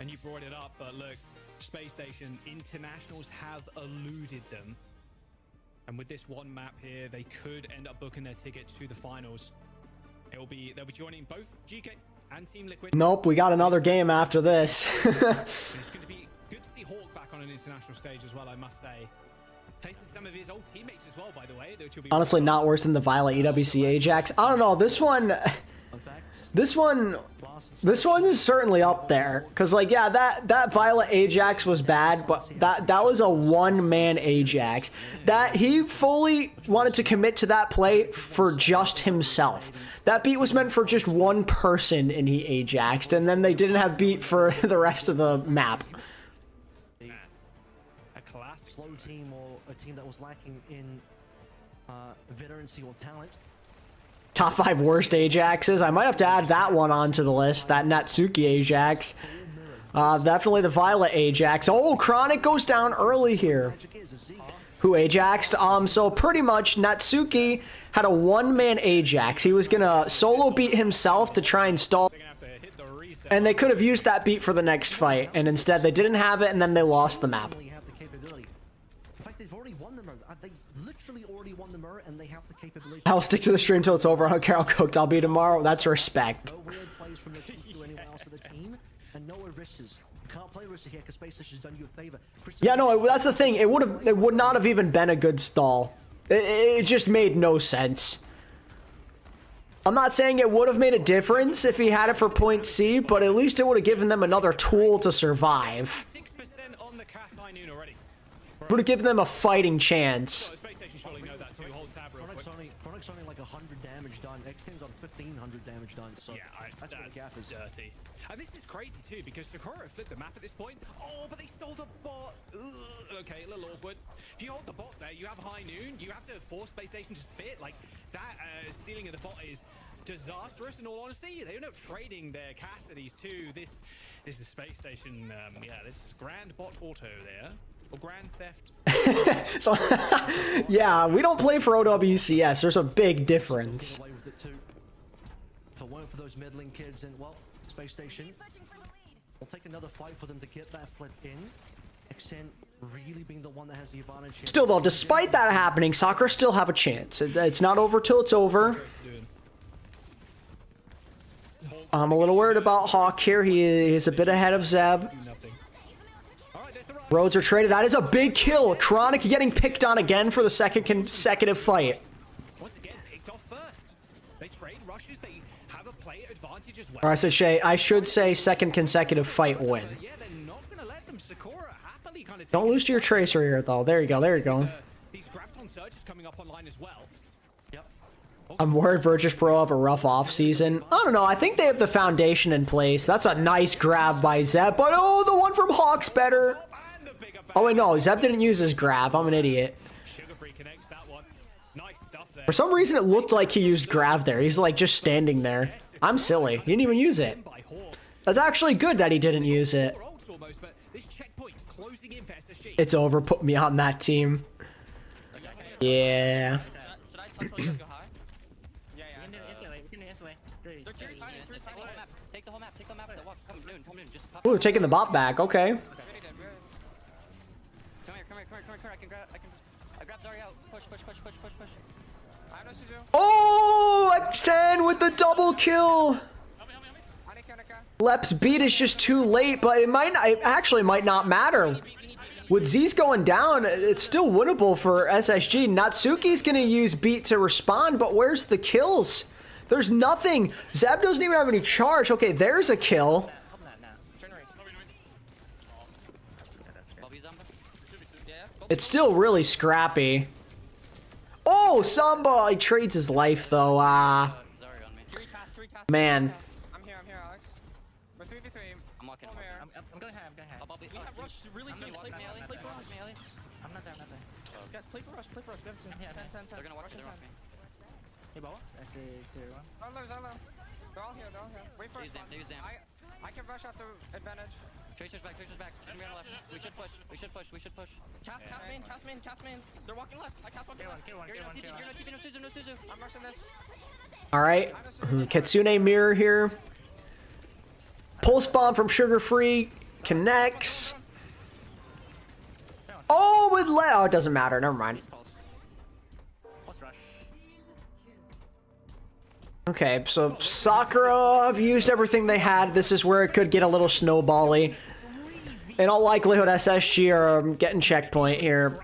and you brought it up, but look, Space Station internationals have eluded them, and with this one map here, they could end up booking their ticket to the finals. They'll be joining both Geekay and Team Liquid. Nope, we got another game after this. It's going to be good to see Hawk back on an international stage as well, I must say. Facing some of his old teammates as well, by the way. Which will be Honestly, not worse than the Violet EWC Ajax. I don't know. This one is certainly up there. Cause like, yeah, that Violet Ajax was bad, but that was a one-man Ajax. That he fully wanted to commit to that play for just himself. That beat was meant for just one person, and he Ajaxed, and then they didn't have beat for the rest of the map. Slow team, or a team that was lacking in veterancy or talent. Top 5 worst Ajaxes. I might have to add that one onto the list. That Natsuki Ajax. Definitely the Violet Ajax. Oh, Chronic goes down early here. Who Ajaxed? So pretty much Natsuki had a one-man Ajax. He was gonna solo beat himself to try and stall. And they could have used that beat for the next fight. And instead they didn't have it, and then they lost the map. And they have the capability. I'll stick to the stream till it's over. I don't care how cooked I'll be tomorrow. That's respect. No weird plays from the team to anyone else for the team, and no Orisas. You can't play Orisa here because Space Station's done you a favor. Yeah, no, that's the thing. It would not have even been a good stall. It just made no sense. I'm not saying it would have made a difference if he had it for point C, but at least it would have given them another tool to survive. 6% on the Cass High Noon already. Would have given them a fighting chance. Chronic's only like 100 damage done. X10's on 1500 damage done. So yeah, that's where the gap is. Dirty. And this is crazy too, because Sakura flipped the map at this point. Oh, but they stole the bot. Ugh. Okay, a little awkward. If you hold the bot there, you have High Noon. You have to force Space Station to spit. Like that ceiling of the bot is disastrous. In all honesty, they end up trading their Cassidy's too. This is Space Station. Yeah, this is Grand Bot Auto there. Or Grand Theft. So, yeah, we don't play for OWCS. There's a big difference. If it weren't for those meddling kids, and well, Space Station will take another fight for them to get that flip in. Extend really being the one that has the advantage. Still, though, despite that happening, Sakura still have a chance. It's not over till it's over. I'm a little worried about Hawk here. He is a bit ahead of Zeb. Roads are traded. That is a big kill. Chronic getting picked on again for the second consecutive fight. Once again, picked off first. They trade rushes. They have a player advantage as well. Or I should say second consecutive fight win. Yeah, they're not going to let them. Sakura happily kind of Don't lose to your Tracer here, though. There you go. There you go. These Graviton Surges coming up online as well. Yep. I'm worried Virtus Pro have a rough offseason. I don't know. I think they have the foundation in place. That's a nice grab by Zeb. But, oh, the one from Hawk's better. Oh, wait, no. Zeb didn't use his grab. I'm an idiot. For some reason, it looked like he used grab there. He's, like, just standing there. I'm silly. He didn't even use it. That's actually good that he didn't use it. It's over. Put me on that team. Yeah. Ooh, taking the bot back. Okay. Oh, X10 with the double kill. Lep's beat is just too late, but it actually might not matter. With Z's going down, it's still winnable for SSG. Natsuki's gonna use beat to respond, but where's the kills? There's nothing. Zeb doesn't even have any charge. Okay, there's a kill. It's still really scrappy. Oh, Samba! He trades his life, though. Man. I'm here, Alex. We're 3v3. I'm walking. I'm going high, We have rush really soon. Play for rush. I'm not there. Guys, play for rush. We have soon. 10. They're gonna watch it. Hey, Boa. Zolo. They're all here. Wait for us. I can rush out the advantage. Tracer's back. Should be on left. We should push. Cast main. They're walking left. I cast one. You're no Suzu. I'm rushing this. All right. Kitsune mirror here. Pulse bomb from Sugar Free connects. Oh, oh, it doesn't matter. Never mind. Okay, so Sakura have used everything they had. This is where it could get a little snowbally. In all likelihood, SSG are getting checkpoint here.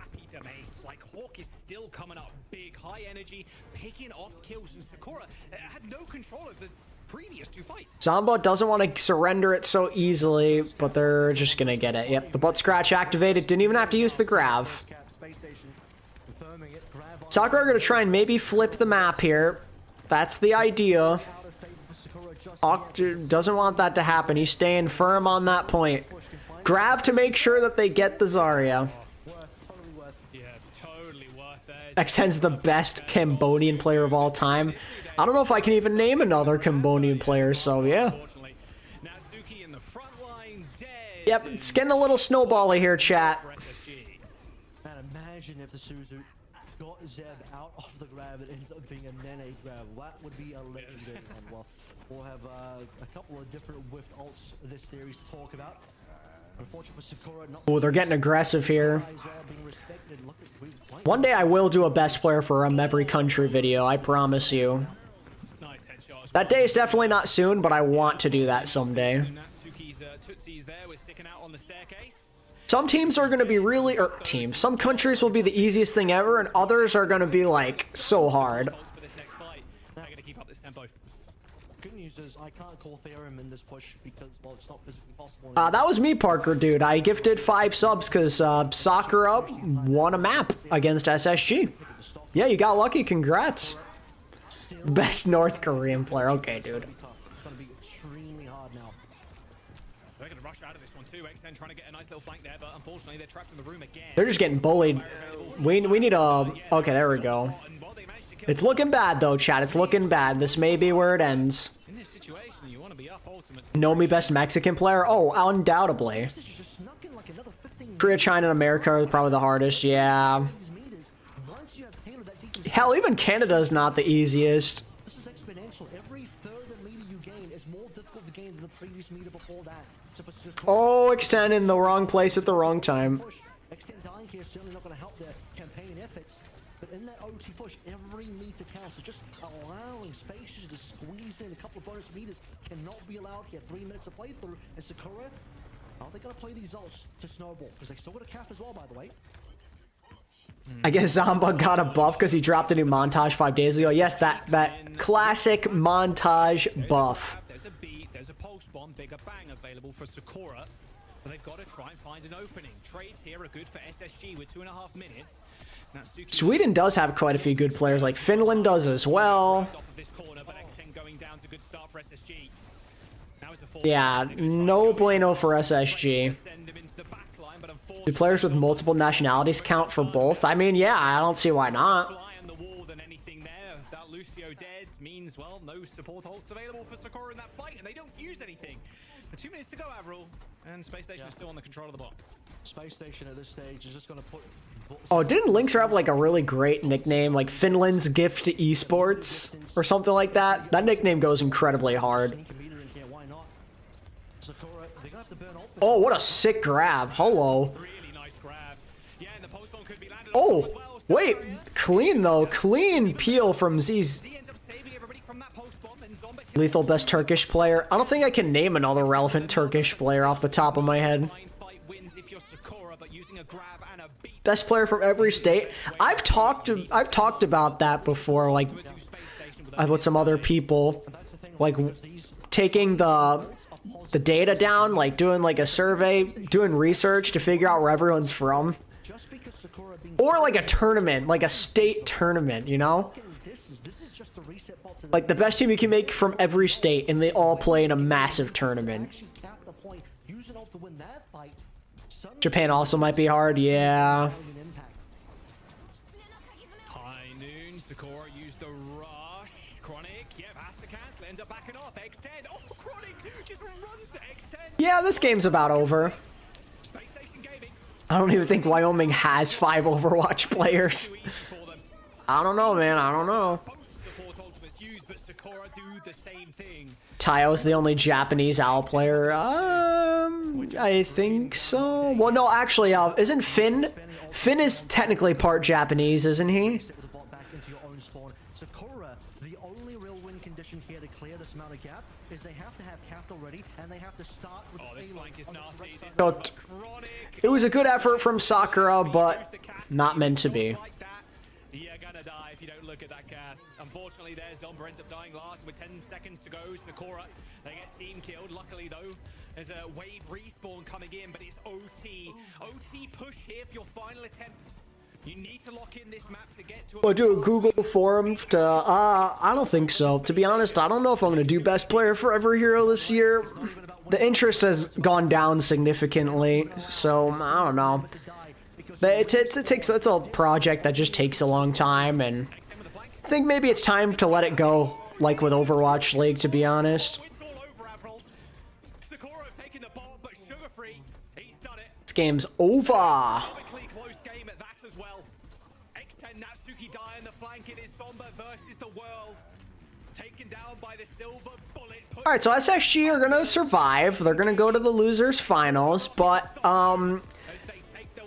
Like Hawk is still coming up big, high energy, picking off kills, and Sakura had no control of the previous two fights. Zomba doesn't want to surrender it so easily, but they're just gonna get it. Yep, the butt scratch activated. Didn't even have to use the grav. Sakura are gonna try and maybe flip the map here. That's the idea. Oct doesn't want that to happen. He's staying firm on that point. Grav to make sure that they get the Zarya. X10's the best Cambodian player of all time. I don't know if I can even name another Cambodian player, so yeah. Yep, it's getting a little snowbally here, chat. And imagine if the Suzu got Zeb out of the grab and ends up being a Nene grab. That would be a legendary one. Well, we'll have a couple of different whiffed ults this series to talk about. Unfortunately for Sakura, Oh, they're getting aggressive here. One day I will do a best player for every country video, I promise you. That day is definitely not soon, but I want to do that someday. Some teams are going to be really, some countries will be the easiest thing ever, and others are going to be like so hard. Good news is I can't call Theorem in this push because, well, it's not physically possible. That was me, Parker, dude. I gifted 5 subs because Sakura won a map against SSG. Yeah, you got lucky. Congrats. Best North Korean player. Okay, dude. It's going to be extremely hard now. They're going to rush out of this one too. X10 trying to get a nice little flank there, but unfortunately they're trapped in the room again. They're just getting bullied. We need a... Okay, there we go. It's looking bad, though, chat. It's looking bad. This may be where it ends. In this situation, you want to be up ultimate. Know me best Mexican player? Oh, undoubtedly. Korea, China, and America are probably the hardest, yeah. Hell, even Canada is not the easiest. This is exponential. Every further meter you gain is more difficult to gain than the previous meter before that. So for Sakura, Oh, extend in the wrong place at the wrong time. Extend dying here is certainly not going to help their campaign efforts. But in that OT push, every meter counts. So just allowing spaces to squeeze in a couple of bonus meters cannot be allowed here. 3 minutes of playthrough. And Sakura, are they going to play these ults to snowball? Because they still got a cap as well, by the way. I guess Zomba got a buff because he dropped a new montage 5 days ago. Yes, that classic montage buff. There's a beat, there's a pulse bomb, bigger bang available for Sakura. But they've got to try and find an opening. Trades here are good for SSG with 2.5 minutes. Sweden does have quite a few good players, like Finland does as well. Yeah, no bueno for SSG. Do players with multiple nationalities count for both? I mean, yeah, I don't see why not. Lucio dead means, well, no support ults available for Sakura in that fight, and they don't use anything. 2 minutes to go, Avril, and Space Station is still on the control of the bot. Space Station at this stage is just going to put... Oh, didn't Linkser have like a really great nickname, like Finland's gift to esports or something like that? That nickname goes incredibly hard. Oh, what a sick grab. Hello. Oh, wait. Clean, though. Clean peel from Z's. Lethal best Turkish player. I don't think I can name another relevant Turkish player off the top of my head. Best player from every state. I've talked about that before, like with some other people, like taking the data down, like doing like a survey, doing research to figure out where everyone's from, or like a tournament, like a state tournament, you know, like the best team you can make from every state, and they all play in a massive tournament. Japan also might be hard, yeah. High noon, Sakura used the rush. Chronic, yep, has to cancel, ends up backing off. X10, oh, Chronic just runs to X10. Yeah, this game's about over. I don't even think Wyoming has 5 Overwatch players. I don't know, man, I don't know. Support ultimates used, but Sakura do the same thing. Taio's the only Japanese OWL player. I think so. Well, no, actually, isn't Finn? Finn is technically part Japanese, isn't he? Sakura, the only real win condition here to clear this amount of gap is they have to have capital ready and they have to start with this flank is nasty. Cooked. It was a good effort from Sakura, but not meant to be. You're gonna die if you don't look at that cast. Unfortunately, their Zomba ends up dying last with 10 seconds to go. Sakura, they get team killed. Luckily, though, there's a wave respawn coming in, but it's OT. OT push here for your final attempt. You need to lock in this map to get to We'll do a Google forum to, I don't think so. To be honest, I don't know if I'm going to do best player forever hero this year. The interest has gone down significantly, so I don't know. It's a project that just takes a long time, and I think maybe it's time to let it go, like with Overwatch League, to be honest. This game's over. Alright, so SSG are gonna survive. They're gonna go to the losers finals, but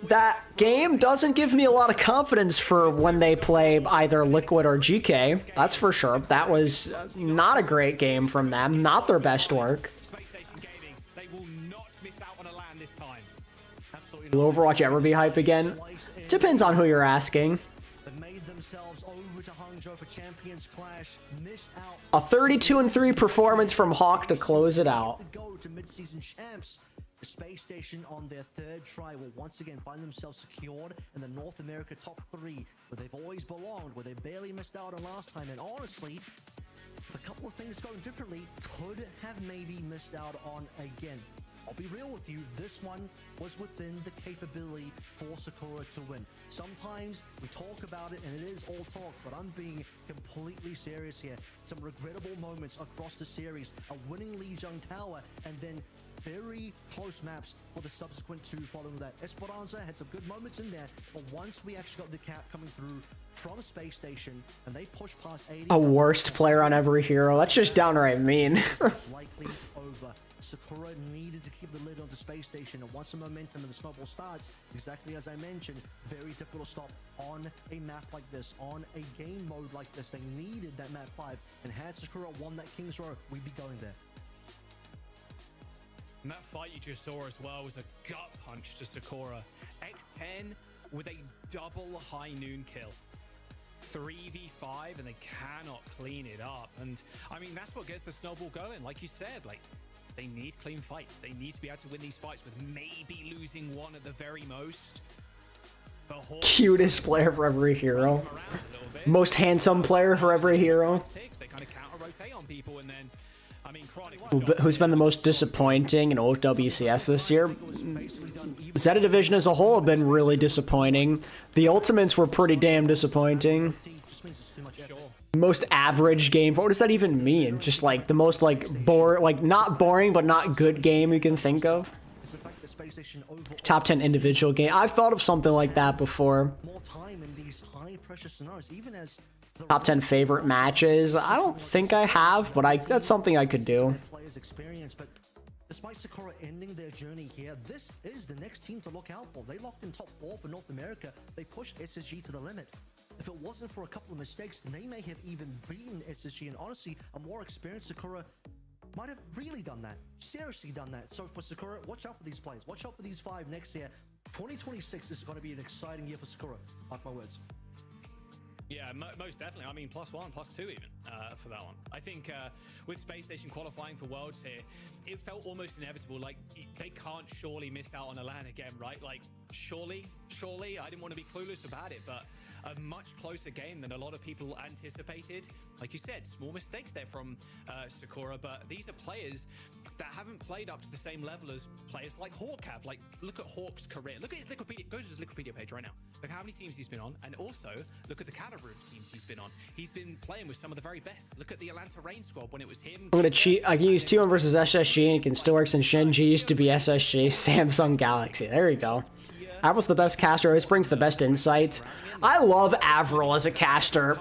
that game doesn't give me a lot of confidence for when they play either Liquid or Geekay. That's for sure. That was not a great game from them. Not their best work. Will Overwatch ever be hype again? Depends on who you're asking. A 32-3 performance from Hawk to close it out. The space station on their third try will once again find themselves secured in the North America top 3, where they've always belonged, where they barely missed out on last time, and honestly, if a couple of things going differently, could have maybe missed out on again. I'll be real with you, this one was within the capability for Sakura to win. Sometimes we talk about it and it is all talk, but I'm being completely serious here. Some regrettable moments across the series, a winning Lijiang Tower, and then very close maps for the subsequent two following that. Esperanza had some good moments in there, but once we actually got the cap coming through from Space Station and they pushed past 80... A worst player on every hero. That's just downright mean. likely over. Sakura needed to keep the lid on the Space Station, and once the momentum and the snowball starts, exactly as I mentioned, very difficult to stop on a map like this, on a game mode like this. They needed that map 5, and had Sakura won that King's Row, we'd be going there. And that fight you just saw as well was a gut punch to Sakura. X10 with a double high noon kill. 3v5, and they cannot clean it up. And I mean, that's what gets the snowball going. Like you said, like, they need clean fights. They need to be able to win these fights with maybe losing one at the very most. Cutest player for every hero. Most handsome player for every hero. They kind of counter-rotate on people, and then, I mean, Chronic... Who's been the most disappointing in OWCS this year? Zeta Division as a whole have been really disappointing. The Ultimates were pretty damn disappointing. Most average game. What does that even mean? Just like the most like not boring but not good game you can think of. Top 10 individual game. I've thought of something like that before. Top 10 favorite matches. I don't think I have, but that's something I could do. Despite Sakura ending their journey here, this is the next team to look out for. They locked in top 4 for North America. They pushed SSG to the limit. If it wasn't for a couple of mistakes, they may have even beaten SSG, and honestly, a more experienced Sakura might have really done that. Seriously done that. So for Sakura, watch out for these players. Watch out for these 5 next year. 2026 is going to be an exciting year for Sakura. Mark my words. Yeah, most definitely. I mean, +1, +2 even for that one. I think with Space Station qualifying for Worlds here, it felt almost inevitable. Like, they can't surely miss out on a LAN again, right? Like, surely, I didn't want to be clueless about it, but a much closer game than a lot of people anticipated. Like you said, small mistakes there from Sakura, but these are players that haven't played up to the same level as players like Hawk have. Like, look at Hawk's career. Look at his Wikipedia. Go to his Wikipedia page right now. Look how many teams he's been on, and also look at the caliber of teams he's been on. He's been playing with some of the very best. Look at the Atlanta Reign squad when it was him. I'm gonna cheat. I can use T1 versus SSG, and it can still work since Shenji used to be SSG. Samsung Galaxy. There you go. Avril's the best caster. Always brings the best insights. I love Avril as a caster.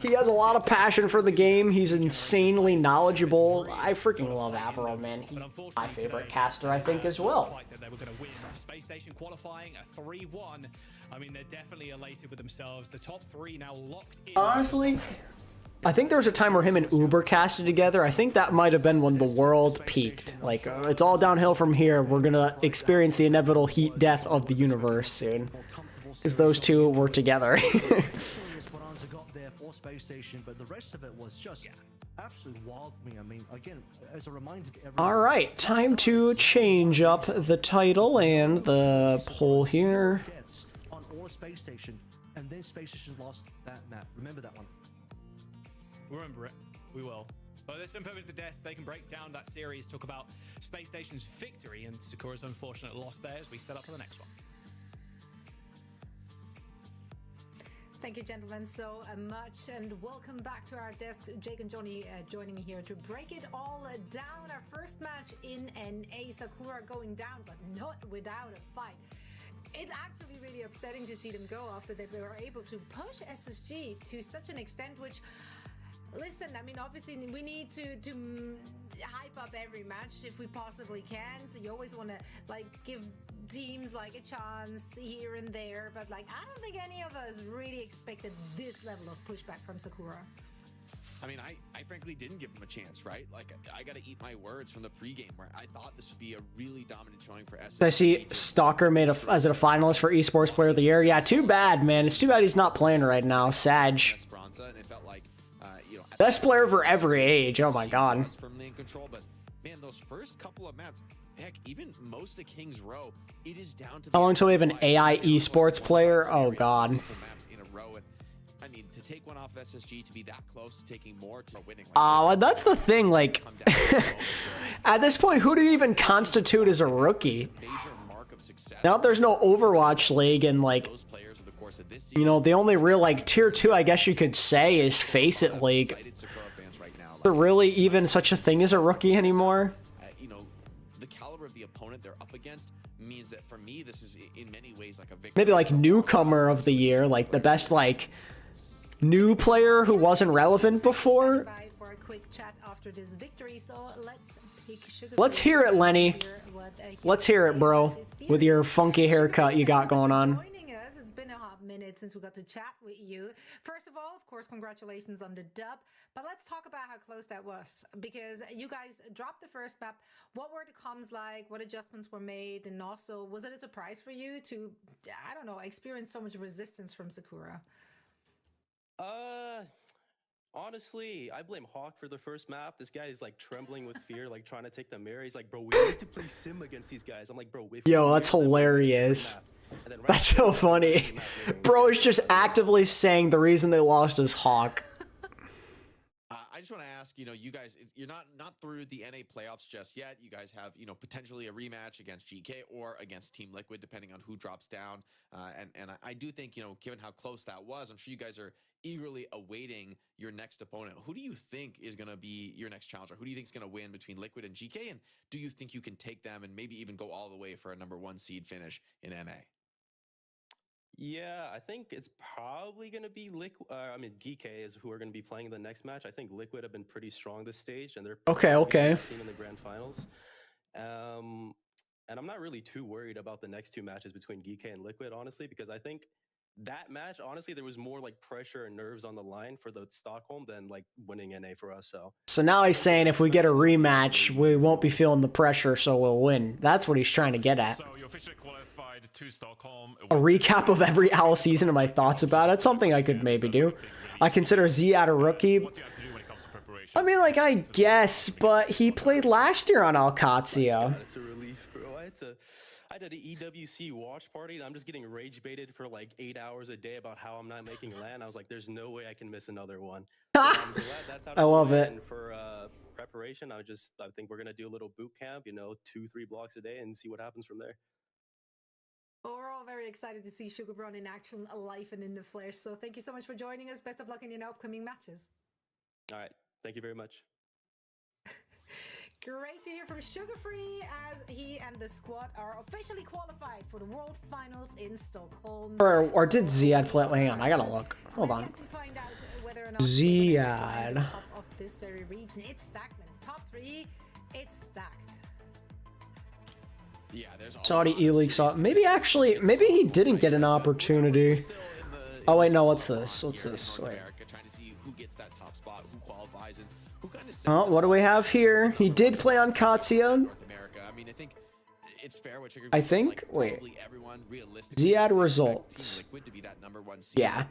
He has a lot of passion for the game. He's insanely knowledgeable. I freaking love Avril, man. He's my favorite caster, I think, as well. They were going to win. Space Station qualifying a 3-1. I mean, they're definitely elated with themselves. The top three now locked in. Honestly, I think there was a time where him and Uber casted together. I think that might have been when the world peaked. Like, it's all downhill from here. We're going to experience the inevitable heat death of the universe soon. Because those two were together. For Space Station, but the rest of it was just absolutely wild for me. I mean, again, as a reminder to everyone. All right, time to change up the title and the poll here. On all Space Station, and then Space Station lost that map. Remember that one. Remember it. We will. But there's some purpose to desk. They can break down that series, talk about Space Station's victory and Sakura's unfortunate loss there as we set up for the next one. Thank you, gentlemen, so much, and welcome back to our desk. Jake and Johnny joining me here to break it all down. Our first match in NA, Sakura going down, but not without a fight. It's actually really upsetting to see them go after they were able to push SSG to such an extent, which, listen, I mean, obviously we need to hype up every match if we possibly can. So you always want to like give teams like a chance here and there, but like I don't think any of us really expected this level of pushback from Sakura. I mean, I frankly didn't give him a chance, right? Like, I got to eat my words from the pregame where I thought this would be a really dominant showing for SSG. I see Stalker as a finalist for Esports Player of the Year. Yeah, too bad, man. It's too bad he's not playing right now. Sag. Best player for every age. Oh my god. Firmly in control, but man, those first couple of maps, heck, even most of King's Row, it is down to How long until we have an AI esports player? Oh god. maps in a row. And I mean, to take one off SSG, to be that close to taking more to winning. That's the thing. Like, at this point, who do you even constitute as a rookie? Now there's no Overwatch League, and like, you know, the only real like tier 2, I guess you could say, is Face It League. Is there really even such a thing as a rookie anymore? You know, the caliber of the opponent they're up against means that for me, this is in many ways like a victory. Maybe like newcomer of the year, like the best like new player who wasn't relevant before. For a quick chat after this victory, so Let's hear it, Lenny. Let's hear it, bro, with your funky haircut you got going on. It's been a hot minute since we got to chat with you. First of all, of course, congratulations on the dub. But let's talk about how close that was, because you guys dropped the first map. What were the comms like? What adjustments were made? And also, was it a surprise for you to, I don't know, experience so much resistance from Sakura? Honestly, I blame Hawk for the first map. This guy is like trembling with fear, like trying to take the mirror. He's like, bro, we need to play sim against these guys. I'm like, bro, Yo, that's hilarious. That's so funny. Bro is just actively saying the reason they lost is Hawk. I just want to ask, you know, you guys, you're not through the NA playoffs just yet. You guys have, you know, potentially a rematch against Geekay or against Team Liquid, depending on who drops down. And I do think, you know, given how close that was, I'm sure you guys are eagerly awaiting your next opponent. Who do you think is going to be your next challenger? Who do you think is going to win between Liquid and Geekay? And do you think you can take them and maybe even go all the way for a #1 seed finish in NA? Yeah, I think it's probably going to be Liquid. I mean, Geekay is who are going to be playing the next match. I think Liquid have been pretty strong this stage, and they're okay. The team in the grand finals. And I'm not really too worried about the next two matches between Geekay and Liquid, honestly, because I think that match, honestly, there was more like pressure and nerves on the line for the Stockholm than like winning NA for us. So now he's saying if we get a rematch, we won't be feeling the pressure, so we'll win. That's what he's trying to get at. So you officially qualified to Stockholm. A recap of every OWL season and my thoughts about it. Something I could maybe do. I consider Z a rookie. I mean, like, I guess, but he played last year on AlexyOWL. It's a relief, bro. I did an EWC watch party, and I'm just getting rage baited for like 8 hours a day about how I'm not making LAN. I was like, there's no way I can miss another one. So I'm glad that's how I love it. And for preparation, I think we're gonna do a little boot camp, you know, 2-3 blocks a day, and see what happens from there. Well, we're all very excited to see Sugarbron in action, alive and in the flesh. So thank you so much for joining us. Best of luck in your upcoming matches. All right, thank you very much. Great to hear from Sugar Free as he and the squad are officially qualified for the World Finals in Stockholm. Or did Ziad play? Hang on, I gotta look. Hold on. Ziad. Top of this very region. It's stacked, man. Top 3, it's stacked. Yeah, there's Saudi E-League saw. Maybe he didn't get an opportunity. Oh wait, no. What's this? What's this? Wait. Trying to see who gets that top spot, who qualifies, and who kind of Oh, what do we have here? He did play on Katsia. North America. I mean, I think it's fair what Sugar. I think. Wait. Ziad results. Yeah.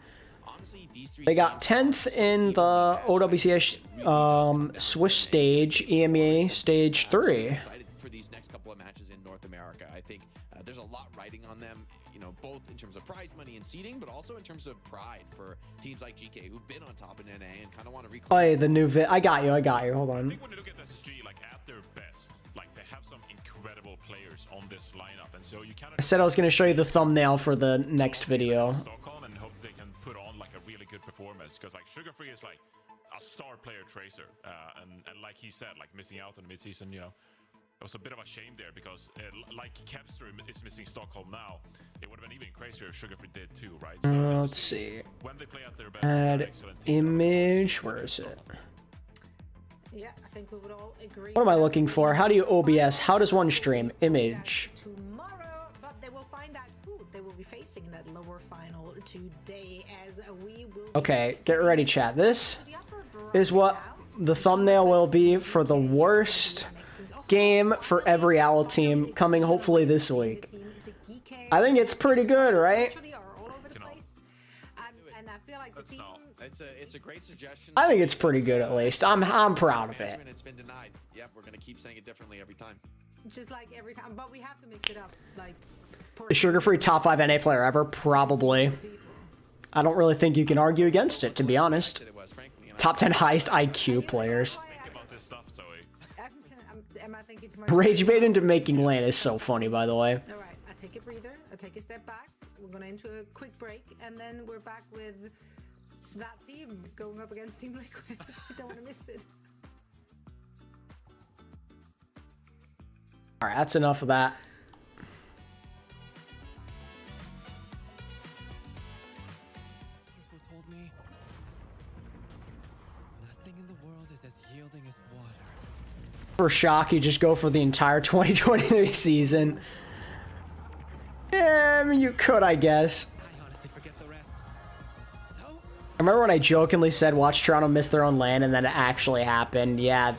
They got 10th in the OWCS Swiss stage, EMEA stage 3. Excited for these next couple of matches in North America. I think there's a lot riding on them, you know, both in terms of prize money and seeding, but also in terms of pride for teams like Geekay who've been on top in NA and kind of want to reclaim. Oh, yeah, the new I got you. Hold on. I think when you look at SSG, like at their best, like they have some incredible players on this lineup, and so you kind of. I said I was going to show you the thumbnail for the next video. Stockholm and hope they can put on like a really good performance, because like Sugar Free is like a star player tracer, and like he said, like missing out on the midseason, you know. It was a bit of a shame there because, like Kevster is missing Stockholm now, it would have been even crazier if Sugar Free did too, right? So Let's see. When they play at their best, Add image. Where is it? Yeah, I think we would all agree. What am I looking for? How do you OBS? How does one stream? Image. Tomorrow, but they will find out who they will be facing in that lower final today, as we will. Okay, get ready, chat. This is what the thumbnail will be for the worst game for every OWL team coming hopefully this week. I think it's pretty good, right? It's a great suggestion. I think it's pretty good at least. I'm proud of it. It's been denied. Yep, we're gonna keep saying it differently every time. Just like every time, but we have to mix it up. Like Sugar Free top 5 NA player ever, probably. I don't really think you can argue against it, to be honest. Top 10 highest IQ players. Rage bait into making lane is so funny, by the way. All right, I take a breather. I take a step back. We're gonna into a quick break, and then we're back with that team going up against Team Liquid. I don't want to miss it. All right, that's enough of that. People told me nothing in the world is as yielding as water. For shock, you just go for the entire 2023 season. Yeah, I mean, you could, I guess. I remember when I jokingly said, watch Toronto miss their own lane, and then it actually happened. Yeah,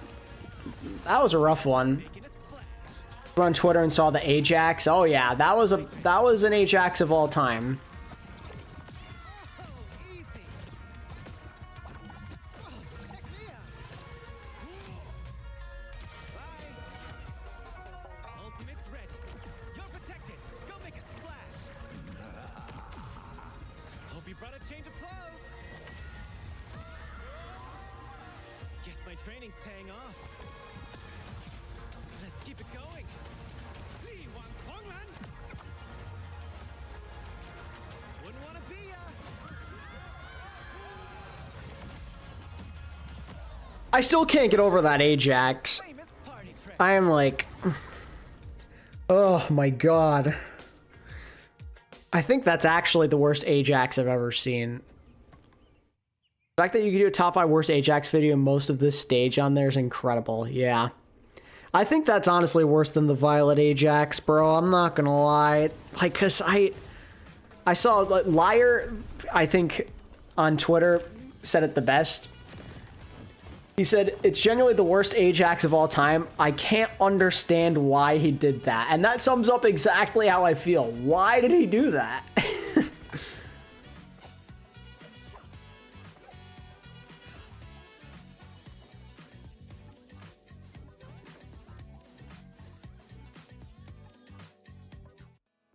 that was a rough one. I went on Twitter and saw the Ajax. Oh yeah, that was an Ajax of all time. I still can't get over that Ajax. I am like, oh my god. I think that's actually the worst Ajax I've ever seen. The fact that you can do a top 5 worst Ajax video and most of this stage on there is incredible. Yeah. I think that's honestly worse than the Violet Ajax, bro. I'm not gonna lie. Like, cause I saw Liar, I think, on Twitter said it the best. He said, it's genuinely the worst Ajax of all time. I can't understand why he did that. And that sums up exactly how I feel. Why did he do that?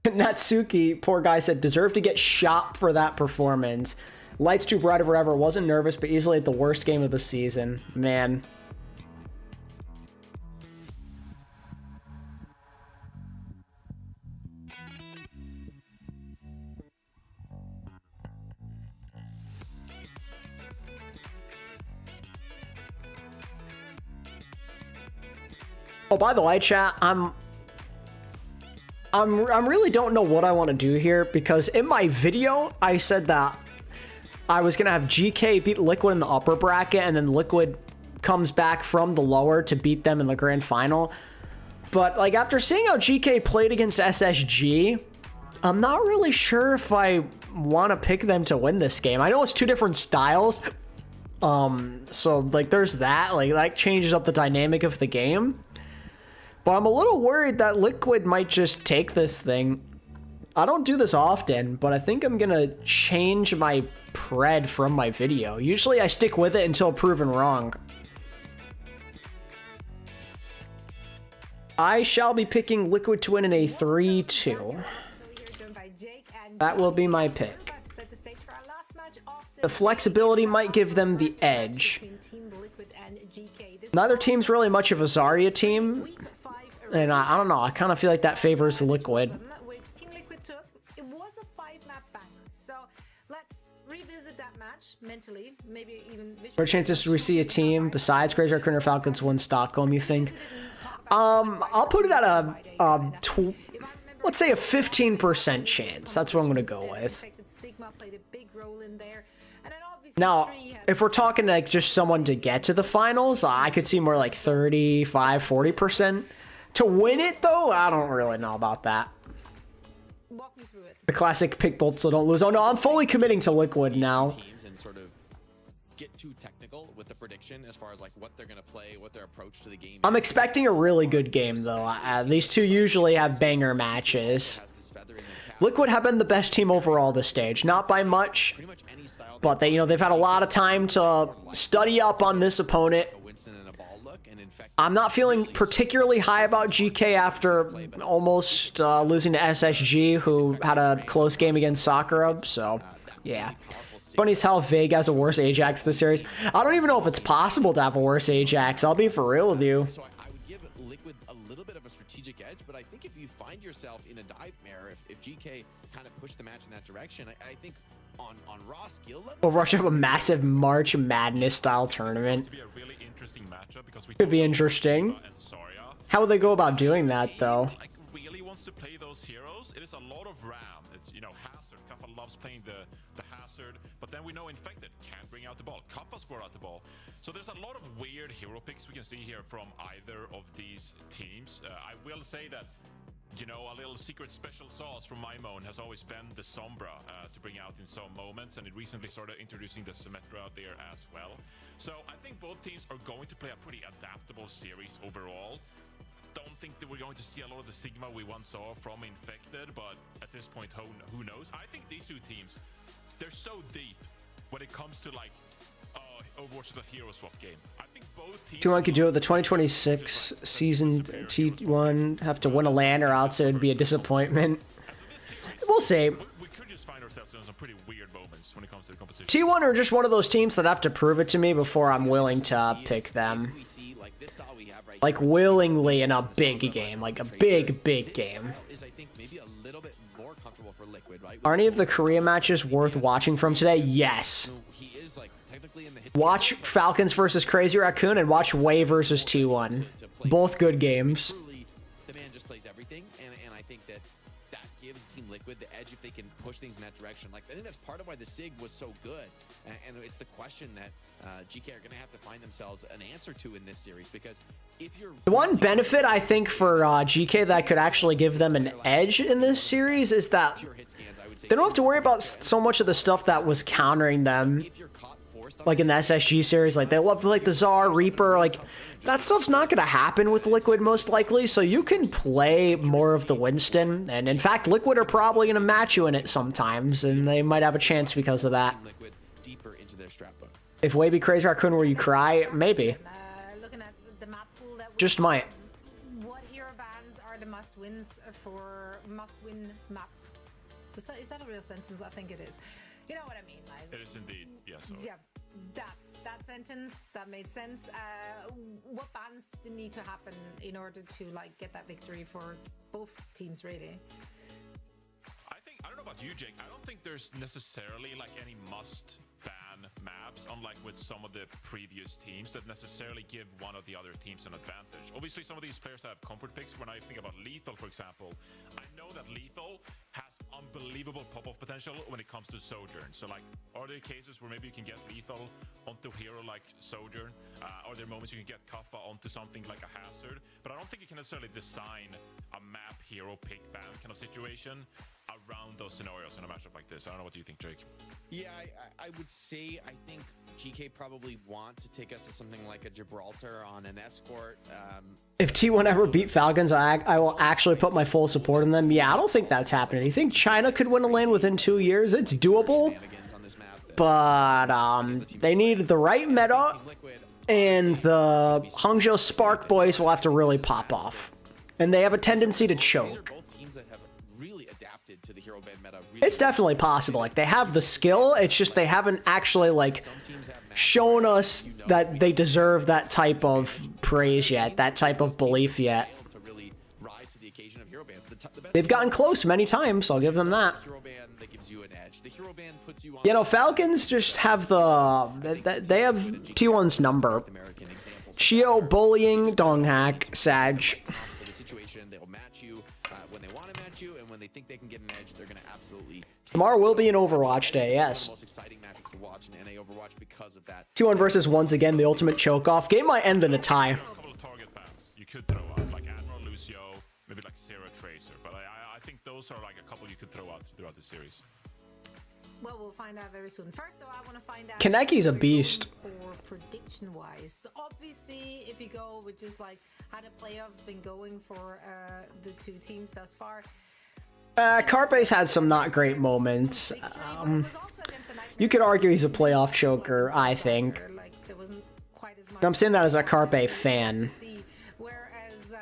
Natsuki, poor guy, said, deserved to get shot for that performance. Lights too bright or whatever. Wasn't nervous, but easily at the worst game of the season. Man. Oh, by the way, chat, I'm really don't know what I want to do here, because in my video I said that I was gonna have GK beat Liquid in the upper bracket, and then Liquid comes back from the lower to beat them in the grand final. But like, after seeing how GK played against SSG, I'm not really sure if I want to pick them to win this game. I know it's two different styles, so like there's that, like that changes up the dynamic of the game. But I'm a little worried that Liquid might just take this thing. I don't do this often, but I think I'm gonna change my pred from my video. Usually I stick with it until proven wrong. I shall be picking Liquid to win in a 3-2. That will be my pick. The flexibility might give them the edge. Neither team's really much of a Zarya team, and I don't know, I kind of feel like that favors Liquid. Team Liquid took, it was a 5-map banger, so let's revisit that match mentally, maybe even visually. What chances do we see a team besides Crazy Raccoon or Falcons win Stockholm, you think? I'll put it at a let's say a 15% chance. That's what I'm gonna go with. Now, if we're talking like just someone to get to the finals, I could see more like 35, 40%. To win it though, I don't really know about that. The classic pick bolt so don't lose. Oh no, I'm fully committing to Liquid now. Get too technical with the prediction as far as like what they're gonna play, what their approach to the game. I'm expecting a really good game though. These two usually have banger matches. Liquid have been the best team overall this stage, not by much, but they, they've had a lot of time to study up on this opponent. I'm not feeling particularly high about GK after almost losing to SSG, who had a close game against Sakura, so yeah. Funny as hell, Vig has a worse Ajax this series. I don't even know if it's possible to have a worse Ajax. I'll be for real with you. So I would give Liquid a little bit of a strategic edge, but I think if you find yourself in a nightmare, if GK kind of pushed the match in that direction, I think on raw skill level, Overwatch have a massive March Madness style tournament. Could be interesting. How would they go about doing that though? Really wants to play those heroes. It is a lot of RAM. It's, Hazard. Kaffa loves playing the Hazard, but then we know Infected can't bring out the ball. Kaffa score out the ball. So there's a lot of weird hero picks we can see here from either of these teams. I will say that, a little secret special sauce from Maimon has always been the Sombra to bring out in some moments, and it recently started introducing the Symmetra out there as well. So I think both teams are going to play a pretty adaptable series overall. Don't think that we're going to see a lot of the Sigma we once saw from Infected, but at this point, who knows? I think these two teams, they're so deep when it comes to like Overwatch is a hero swap game. I think both teams. T1 could do it. The 2026 season T1 have to win a LAN, or else it would be a disappointment. We'll see. We could just find ourselves in some pretty weird moments when it comes to the competition. T1 are just one of those teams that have to prove it to me before I'm willing to pick them. Like willingly in a big game, like a big game. Are any of the Korea matches worth watching from today? Yes. Watch Falcons versus Crazy Raccoon and watch Way versus T1. Both good games. The man just plays everything, and I think that gives Team Liquid the edge if they can push things in that direction. Like, I think that's part of why the SIG was so good, and it's the question that GK are going to have to find themselves an answer to in this series, because if you're... The one benefit I think for GK that could actually give them an edge in this series is that they don't have to worry about so much of the stuff that was countering them, like in the SSG series. Like, they love like the Czar, Reaper, like that stuff's not going to happen with Liquid most likely, so you can play more of the Winston, and in fact Liquid are probably going to match you in it sometimes, and they might have a chance because of that. If Way be Crazy Raccoon where you cry, maybe. Looking at the map pool that just might. What hero bans are the must-wins for must-win maps? Is that a real sentence? I think it is. You know what I mean? Like, it is indeed, yes. Yeah, that sentence, that made sense. What bans need to happen in order to like get that victory for both teams, really? I don't know about you, Jake. I don't think there's necessarily like any must ban maps, unlike with some of the previous teams that necessarily give one of the other teams an advantage. Obviously, some of these players have comfort picks. When I think about Lethal, for example, I know that Lethal has unbelievable pop-off potential when it comes to Sojourn. So like, are there cases where maybe you can get Lethal onto a hero like Sojourn? Are there moments you can get Kaffa onto something like a Hazard? But I don't think you can necessarily design a map hero pick ban kind of situation around those scenarios in a matchup like this. I don't know, what do you think, Jake? Yeah, I would say I think GK probably want to take us to something like a Gibraltar on an escort. If T1 ever beat Falcons, I will actually put my full support in them. Yeah, I don't think that's happening. You think China could win a lane within 2 years? It's doable, but they need the right meta, and the Hangzhou Spark boys will have to really pop off, and they have a tendency to choke. To the hero ban meta. It's definitely possible. Like, they have the skill, it's just they haven't actually like shown us that they deserve that type of praise yet, that type of belief yet. They've gotten close many times, I'll give them that. You know, Falcons just have they have T1's number. Chio, Bullying, Donghack, Sag. They think they can get an edge, they're going to absolutely. Tomorrow will be an Overwatch day, yes. Most exciting matches to watch in NA Overwatch because of that. 2-1 versus once again the ultimate choke off. Game might end in a tie. A couple of target bans you could throw out, like Admiral Lucio, maybe like Sarah Tracer, but I think those are like a couple you could throw out throughout the series. Well, we'll find out very soon. First, though, I want to find out. Kaneki's a beast. For prediction-wise, obviously, if you go with just like how the playoffs been going for the two teams thus far. Carpe's had some not great moments. You could argue he's a playoff choker, I think. I'm saying that as a Carpe fan. Whereas,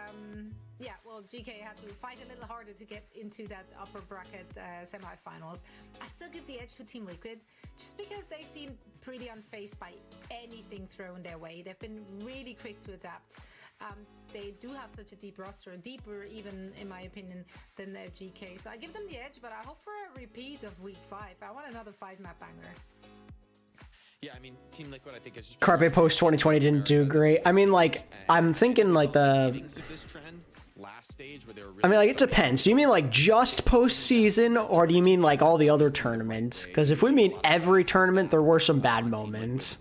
yeah, well, GK had to fight a little harder to get into that upper bracket semifinals. I still give the edge to Team Liquid, just because they seem pretty unfazed by anything thrown their way. They've been really quick to adapt. They do have such a deep roster, deeper even, in my opinion, than their GK. So I give them the edge, but I hope for a repeat of Week 5. I want another 5-map banger. Yeah, I mean, Team Liquid, I think it's just... Carpe post 2020 didn't do great. I mean, like, I'm thinking, like, the... I mean, like, it depends. Do you mean, like, just postseason, or do you mean, like, all the other tournaments? Because if we mean every tournament, there were some bad moments.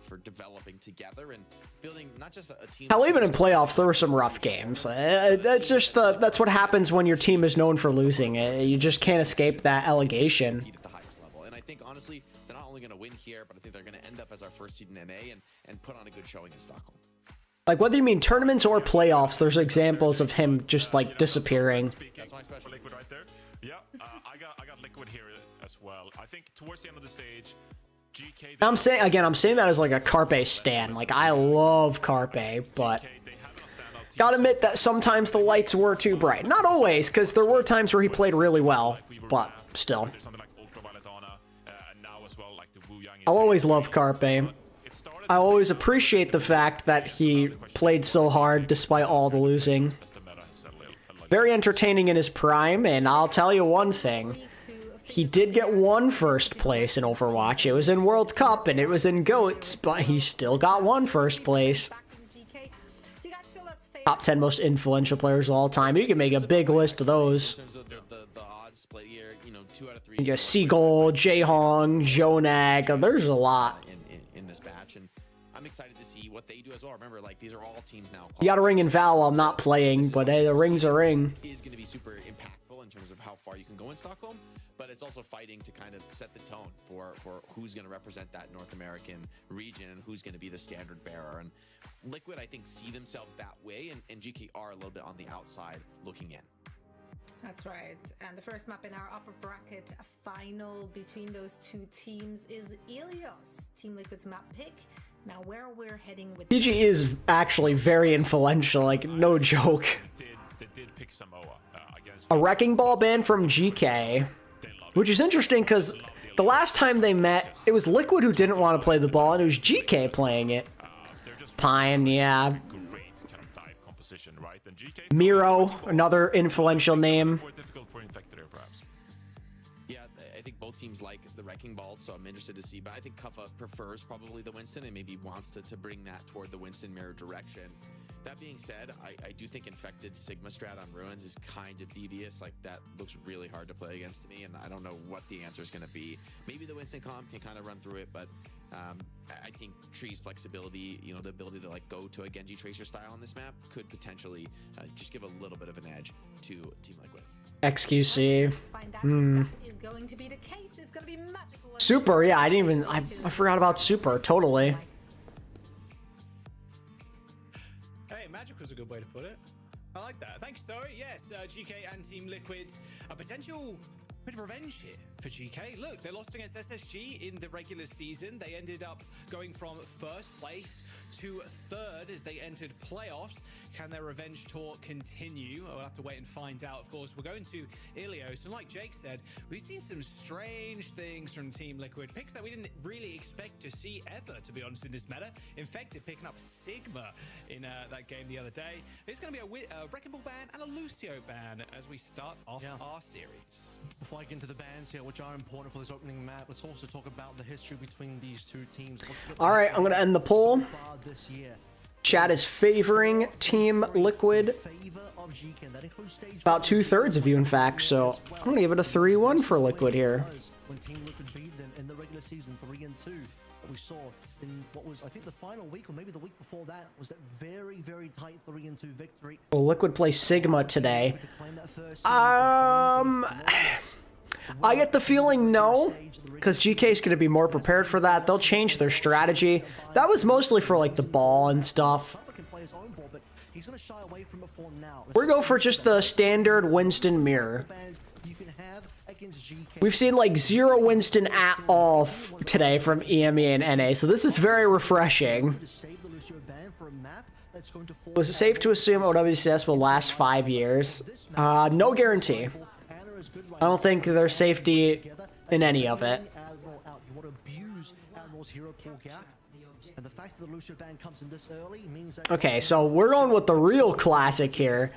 For developing together and building not just a team. Hell, even in playoffs, there were some rough games. That's just that's what happens when your team is known for losing. You just can't escape that allegation. At the highest level, and I think honestly, they're not only going to win here, but I think they're going to end up as our first seed in NA and put on a good showing in Stockholm. Like, whether you mean tournaments or playoffs, there's examples of him just like disappearing. That's my special Liquid right there. Yeah, I got Liquid here as well. I think towards the end of the stage, GK. I'm saying that as like a Carpe stan. Like, I love Carpe, but gotta admit that sometimes the lights were too bright. Not always, because there were times where he played really well, but still. I'll always love Carpe. I always appreciate the fact that he played so hard despite all the losing. Very entertaining in his prime, and I'll tell you one thing. He did get one first place in Overwatch. It was in World Cup and it was in GOATS, but he still got one first place. Top 10 most influential players of all time. You can make a big list of those. You got Seagull, Jaehong, Jonag. There's a lot. In this batch, and I'm excited to see what they do as well. Remember, like, these are all teams now. You got a ring in Val while I'm not playing, but hey, the ring's a ring. Is going to be super impactful in terms of how far you can go in Stockholm, but it's also fighting to kind of set the tone for who's going to represent that North American region and who's going to be the standard bearer. And Liquid, I think, see themselves that way, and GK are a little bit on the outside looking in. That's right. And the first map in our upper bracket final between those two teams is Ilios, Team Liquid's map pick. Now, where we're heading with PG is actually very influential, like, no joke. They did pick Samoa against a Wrecking Ball ban from GK, which is interesting because the last time they met, it was Liquid who didn't want to play the ball, and it was GK playing it. Pine, yeah. Miro, another influential name. I think both teams like the Wrecking Ball, so I'm interested to see. But I think Kuffa prefers probably the Winston and maybe wants to bring that toward the Winston mirror direction. That being said, I do think Infected Sigma strat on Ruins is kind of devious. Like, that looks really hard to play against me, and I don't know what the answer is going to be. Maybe the Winston comp can kind of run through it, but I think Tree's flexibility, you know, the ability to like go to a Genji Tracer style on this map could potentially just give a little bit of an edge to Team Liquid. XQC. Is going to be the case. It's going to be magical. Super, yeah, I forgot about Super, totally. Hey, magic was a good way to put it. I like that. Thank you, sorry. Yes, GK and Team Liquid, a potential bit of revenge here for GK. Look, they lost against SSG in the regular season. They ended up going from first place to third as they entered playoffs. Can their revenge tour continue? We'll have to wait and find out. Of course, we're going to Ilios, and like Jake said, we've seen some strange things from Team Liquid. Picks that we didn't really expect to see ever, to be honest, in this meta. Infected picking up Sigma in that game the other day. There's going to be a Wrecking Ball ban and a Lucio ban as we start off our series. Before I get into the bans here, which are important for this opening map, let's also talk about the history between these two teams. All right, I'm going to end the poll. Chat is favoring Team Liquid. About 2/3 of you, in fact, so I'm going to give it a 3-1 for Liquid here. When Team Liquid beat them in the regular season 3-2, we saw in what was, I think, the final week or maybe the week before that, was that very, very tight 3-2 victory. Well, Liquid plays Sigma today. I get the feeling no, because GK is going to be more prepared for that. They'll change their strategy. That was mostly for like the ball and stuff. We're going for just the standard Winston mirror. We've seen like 0 Winston at all today from EMEA and NA, so this is very refreshing. Was it safe to assume OWCS will last 5 years? No guarantee. I don't think there's safety in any of it. Okay, so we're going with the real classic here.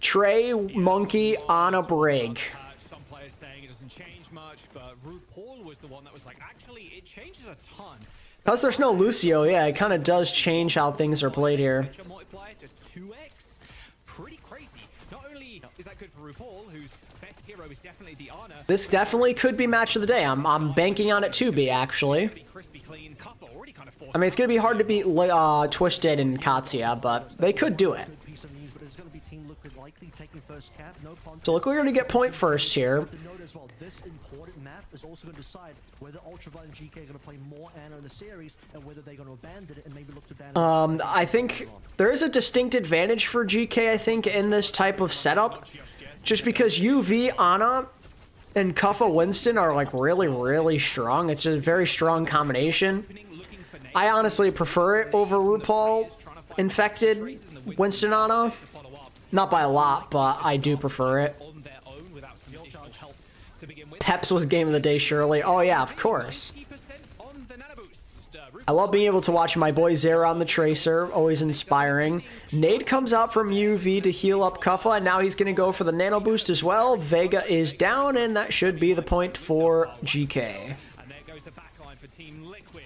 Trey, Monkey, on a Brig. Some players saying it doesn't change much, but RuPaul was the one that was like, actually, it changes a ton. Because there's no Lucio, yeah, it kind of does change how things are played here. Multiplier to 2x. Pretty crazy. Not only is that good for RuPaul, whose best hero is definitely the Ana. This definitely could be match of the day. I'm banking on it to be, actually. I mean, it's going to be hard to beat Twisted and Katsuya, but they could do it. So look, we're going to get point first here. This important map is also going to decide whether Ultraviolet and GK are going to play more Ana in the series and whether they're going to abandon it and maybe look to ban I think there is a distinct advantage for GK, I think, in this type of setup. Just because UV, Ana, and Kuffa Winston are like really, really strong. It's a very strong combination. I honestly prefer it over RuPaul Infected Winston Ana. Not by a lot, but I do prefer it. Peps was game of the day, surely. Oh yeah, of course. I love being able to watch my boy Zera on the Tracer, always inspiring. Nade comes out from UV to heal up Kuffa, and now he's going to go for the nano boost as well. Vega is down, and that should be the point for GK. And there goes the backline for Team Liquid.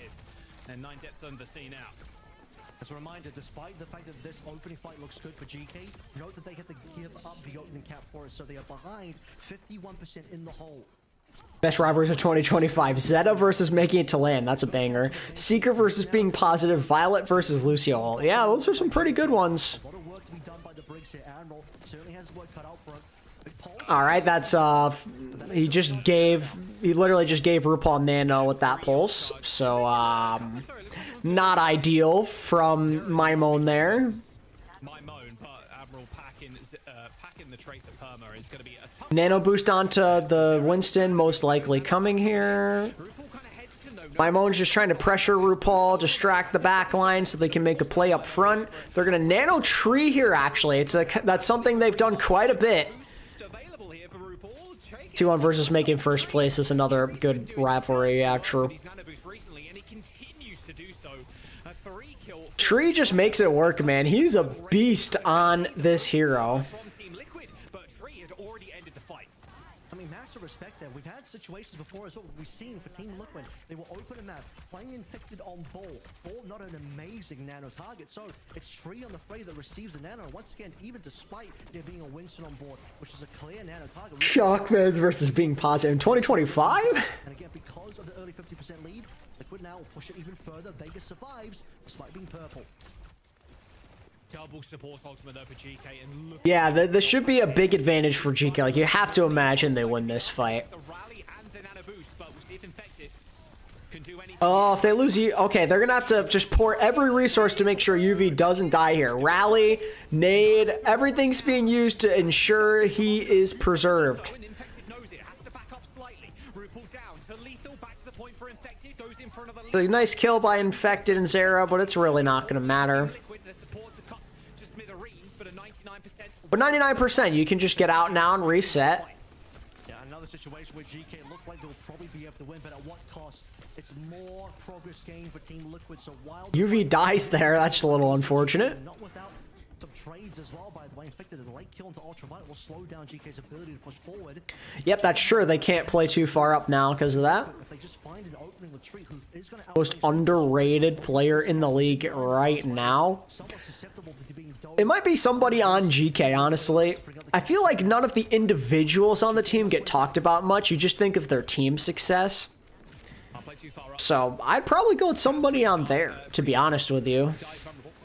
And 9 depths under the sea now. As a reminder, despite the fact that this opening fight looks good for GK, note that they had to give up the opening cap for it, so they are behind 51% in the hole. Best rivalries of 2025. Zeta versus making it to land. That's a banger. Seeker versus being positive. Violet versus Lucio. Yeah, those are some pretty good ones. Alright, that's, he literally just gave RuPaul Nano with that pulse. So, not ideal from Mimone there. Nano boost onto the Winston, most likely coming here. Mimone's just trying to pressure RuPaul, distract the back line so they can make a play up front. They're going to nano tree here, actually. That's something they've done quite a bit. 2-1 versus making first place is another good rivalry, yeah, true. Tree just makes it work, man. He's a beast on this hero. showing massive respect there. We've had situations before as well. We've seen for Team Liquid, they will open a map, playing Infected on Ball. Ball, not an amazing nano target. So it's Tree on the Frey that receives the nano. Once again, even despite there being a Winston on board, which is a clear nano target. Shockfans versus being positive in 2025? And again, because of the early 50% lead, Liquid now will push it even further. Vegas survives despite being purple. Double support ultimate though for GK, and look. Yeah, this should be a big advantage for GK. Like, you have to imagine they win this fight. The rally and the nano boost, but we'll see if Infected can do anything. Oh, if they lose you, okay, they're gonna have to just pour every resource to make sure UV doesn't die here. Rally, nade, everything's being used to ensure he is preserved. Infected knows it, has to back up slightly. RuPaul down to lethal, back to the point for Infected, goes in for another. A nice kill by Infected and Zera, but it's really not gonna matter. But 99%, you can just get out now and reset. Yeah, another situation where GK looked like they'll probably be able to win, but at what cost? It's more progress gain for Team Liquid, so while UV dies there, that's a little unfortunate. not without some trades as well, by the way. Infected, the late kill into Ultraviolet will slow down GK's ability to push forward. Yep, that's sure. They can't play too far up now because of that. If they just find an opening with Tree, who is going to Most underrated player in the league right now. It might be somebody on GK, honestly. I feel like none of the individuals on the team get talked about much. You just think of their team success. So I'd probably go with somebody on there, to be honest with you.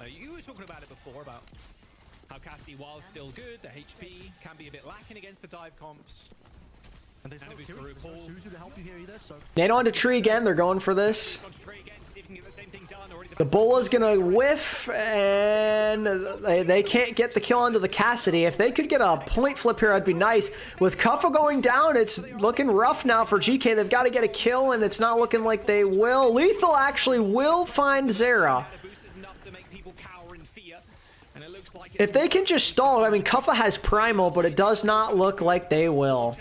You were talking about it before, about how Cassidy, while still good, the HP can be a bit lacking against the dive comps. And there's no Suzu to help you here either, so... Nade onto Tree again. They're going for this. The Bulla's gonna whiff, and they can't get the kill onto the Cassidy. If they could get a point flip here, that'd be nice. With Kuffa going down, it's looking rough now for GK. They've got to get a kill, and it's not looking like they will. Lethal actually will find Zera. If they can just stall, I mean, Kuffa has Primal, but it does not look like they will.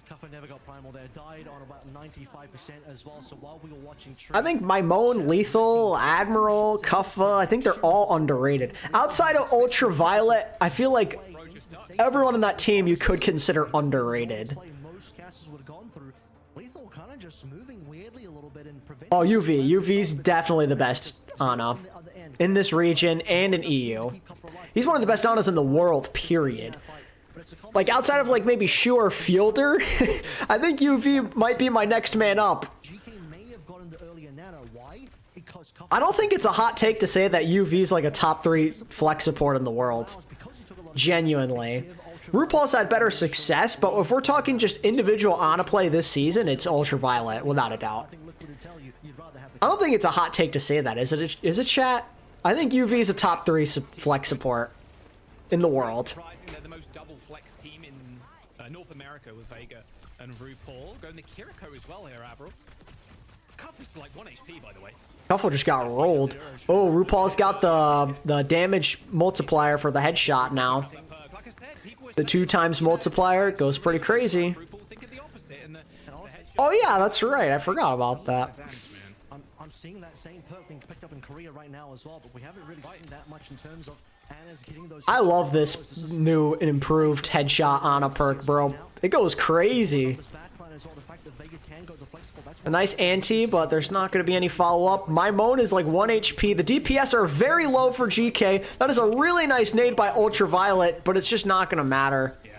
Kuffa never got Primal there, died on about 95% as well, so while we were watching I think Mimone, Lethal, Admiral, Kuffa, I think they're all underrated. Outside of Ultraviolet, I feel like everyone in that team you could consider underrated. most casters would have gone through, Lethal kind of just moving weirdly a little bit and preventing... Oh, UV. UV's definitely the best Ana in this region and in EU. He's one of the best Anas in the world, period. Like, outside of, like, maybe Shu or Fielder, I think UV might be my next man up. I don't think it's a hot take to say that UV's like a top 3 flex support in the world. Genuinely. RuPaul's had better success, but if we're talking just individual Ana play this season, it's Ultraviolet, without a doubt. I don't think it's a hot take to say that, is it, chat? I think UV is a top 3 flex support in the world. They're the most double flex team in North America with Vega and RuPaul. Going to Kiriko as well here, Avril. Kuffa's like 1 HP, by the way. Kuffa just got rolled. Oh, RuPaul's got the damage multiplier for the headshot now. The 2 times multiplier goes pretty crazy. Oh yeah, that's right. I forgot about that. I'm seeing that same perk being picked up in Korea right now as well, but we haven't really seen that much in terms of Ana's getting those... I love this new and improved headshot Ana perk, bro. It goes crazy. A nice anti, but there's not going to be any follow-up. Mimone is like 1 HP. The DPS are very low for GK. That is a really nice nade by Ultraviolet, but it's just not going to matter. Yeah.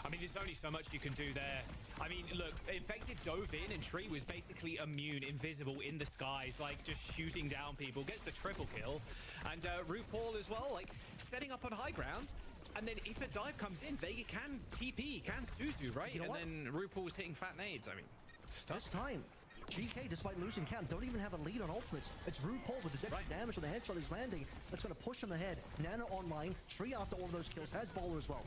I mean, there's only so much you can do there. I mean, look, Infected dove in and Tree was basically immune, invisible in the skies, like just shooting down people, gets the triple kill. And RuPaul as well, like setting up on high ground. And then if a dive comes in, Vega can TP, can Suzu, right? You know and then RuPaul's hitting fat nades. I mean, this time, GK, despite losing Cam, don't even have a lead on ultimates. It's RuPaul with his extra damage on the headshot he's landing. That's going to push him ahead. Nano online. Tree, after all of those kills, has Bowler as well.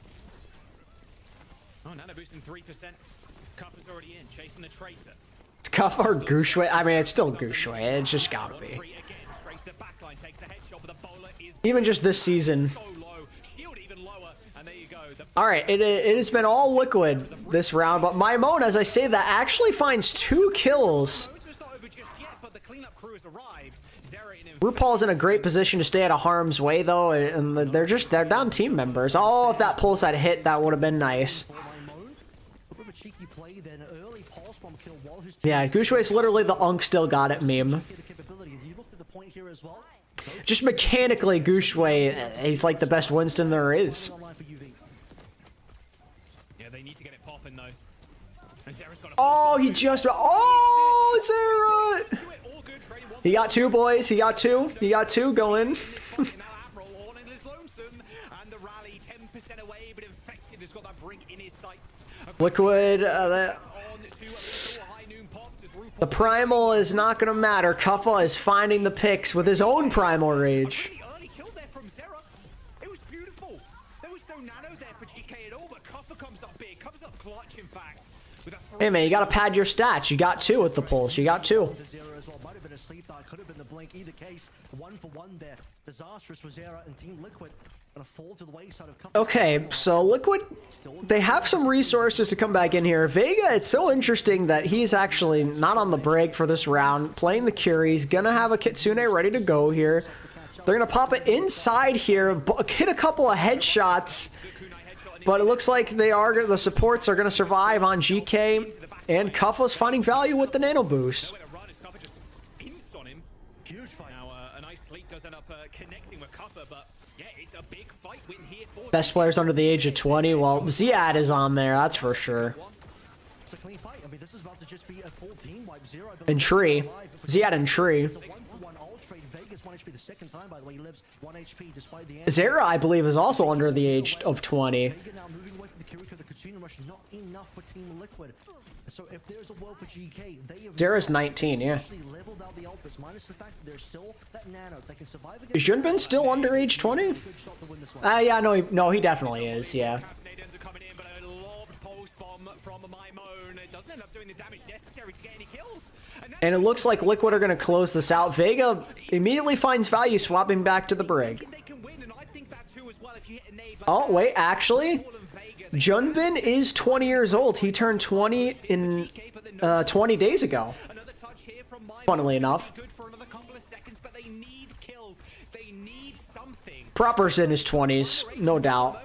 Oh, Nano boosting 3%. Kuffa's already in, chasing the Tracer. It's Kuffa or Gooshway. I mean, it's still Gooshway. It's just gotta be. Even just this season. Alright, it has been all Liquid this round, but Mimone, as I say that, actually finds 2 kills. RuPaul's in a great position to stay out of harm's way, though, and they're down team members. Oh, if that pulse had hit, that would have been nice. Yeah, Gushway's literally the Unk still got it meme. Just mechanically, Gushway, he's like the best Winston there is. Yeah, they need to get it popping though. And Zera's got a Oh, he just... Oh, Zera! He got two, boys. He got two. He got two going. Liquid, the Primal is not going to matter. Kuffa is finding the picks with his own Primal Rage. It was beautiful. There was no nano there for Geekay at all, but Kuffa comes up big, comes up clutch, in fact. Hey, man, you got to pad your stats. You got two with the pulse. You got two. Might have been a sleep dart, could have been the blink. Either case, 1 for 1 there. Disastrous for Zera and Team Liquid. Gonna fall to the wayside of Okay, so Liquid, they have some resources to come back in here. Vega, it's so interesting that he's actually not on the break for this round, playing the Curie. He's gonna have a Kitsune ready to go here. They're gonna pop it inside here, hit a couple of headshots, but it looks like the supports are gonna survive on GK, and Kuffa's finding value with the nano boost. Best players under the age of 20. Well, Ziad is on there, that's for sure. And Tree. Ziad and Tree. Zera, I believe, is also under the age of 20. So if there's a world for GK, Zera's 19, yeah. Is Junbin still under age 20? Yeah, no, he definitely is, yeah. And it looks like Liquid are going to close this out. Vega immediately finds value swapping back to the brig. Oh, wait, actually, Junbin is 20 years old. He turned 20 in 20 days ago. Funnily enough. Proper's in his 20s, no doubt.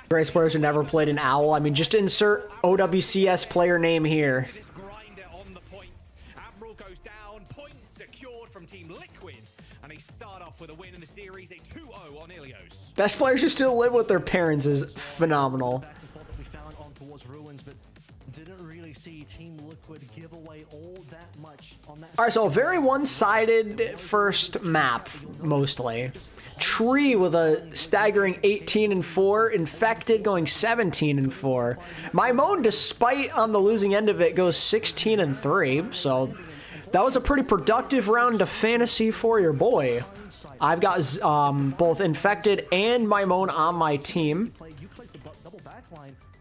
Grace players who never played an OWL. I mean, just insert OWCS player name here. Best players who still live with their parents is phenomenal. Alright, so a very one-sided first map, mostly. Tree with a staggering 18-4. Infected going 17-4. Maimon, despite on the losing end of it, goes 16-3. So that was a pretty productive round of fantasy for your boy. I've got both Infected and Maimon on my team.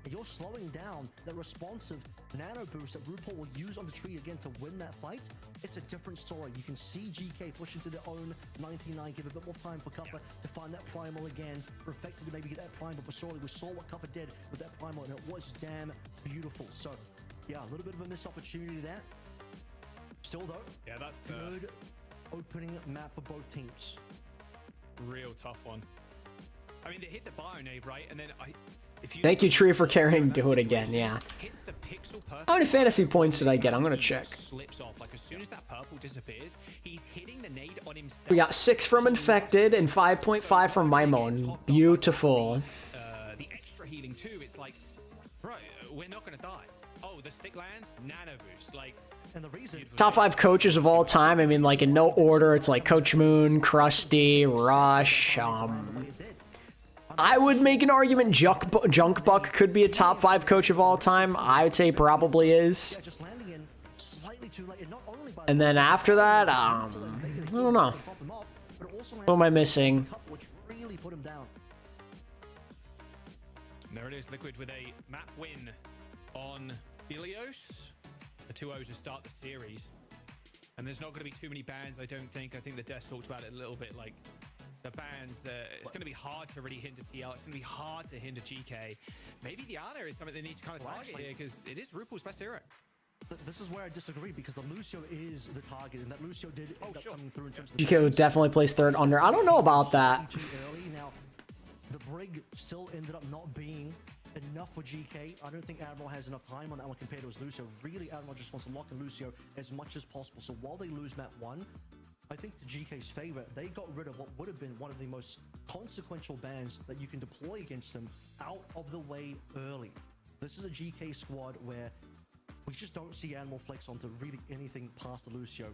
You're slowing down that responsive nano boost that RuPaul will use on the Tree again to win that fight. It's a different story. You can see GK push into their own 99, give a bit more time for Kuffa to find that primal again. For Infected to maybe get that primal, but surely we saw what Kuffa did with that primal, and it was damn beautiful. So, yeah, a little bit of a missed opportunity there. Still, though, yeah, that's good opening map for both teams. Real tough one. I mean, they hit the Bionade, right? And then Thank you, Tree, for carrying Do It Again, yeah. How many fantasy points did I get? I'm gonna check. We got 6 from Infected and 5.5 from Maimon. Beautiful. The extra healing too, it's like, right, we're not gonna die. Oh, the stick lands, nano boost, like. And the reason Top 5 coaches of all time. I mean, like in no order. It's like Coach Moon, Krusty, Rush. I would make an argument Junk Buck could be a top 5 coach of all time. I would say probably is. And then after that, I don't know. What am I missing? There it is, Liquid with a map win on Ilios. The 2-0 to start the series. And there's not going to be too many bans, I don't think. I think the Death talked about it a little bit, like the bans. It's going to be hard to really hinder TL. It's going to be hard to hinder GK. Maybe the Ana is something they need to kind of target here, because it is RuPaul's best hero. This is where I disagree because the Lucio is the target, and that Lucio did end up coming through in terms of the GK would definitely place third under. I don't know about that. too early. Now, the Brig still ended up not being enough for GK. I don't think Admiral has enough time on that one compared to his Lucio. Really, Admiral just wants to lock in Lucio as much as possible. So while they lose map 1, I think to GK's favor, they got rid of what would have been one of the most consequential bans that you can deploy against them out of the way early. This is a GK squad where we just don't see Animal flex onto really anything past the Lucio.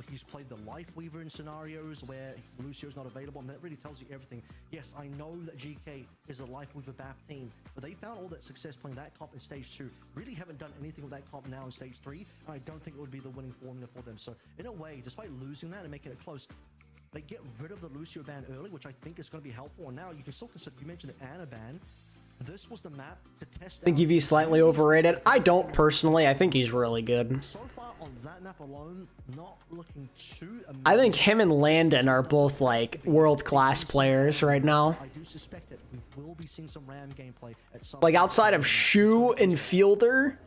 He's played the Life Weaver in scenarios where Lucio's not available, and that really tells you everything. Yes, I know that GK is a Life Weaver BAP team, but they found all that success playing that comp in Stage 2. Really haven't done anything with that comp now in Stage 3, and I don't think it would be the winning formula for them. So, in a way, despite losing that and making it close, they get rid of the Lucio ban early, which I think is going to be helpful. And now you can still consider, you mentioned the Ana ban. This was the map to test. I think EV's slightly overrated. I don't personally. I think he's really good. So far on that map alone, not looking too amazing. I think him and Landon are both like world-class players right now. I do suspect that we will be seeing some Ram gameplay at some Like outside of Shu and Fielder,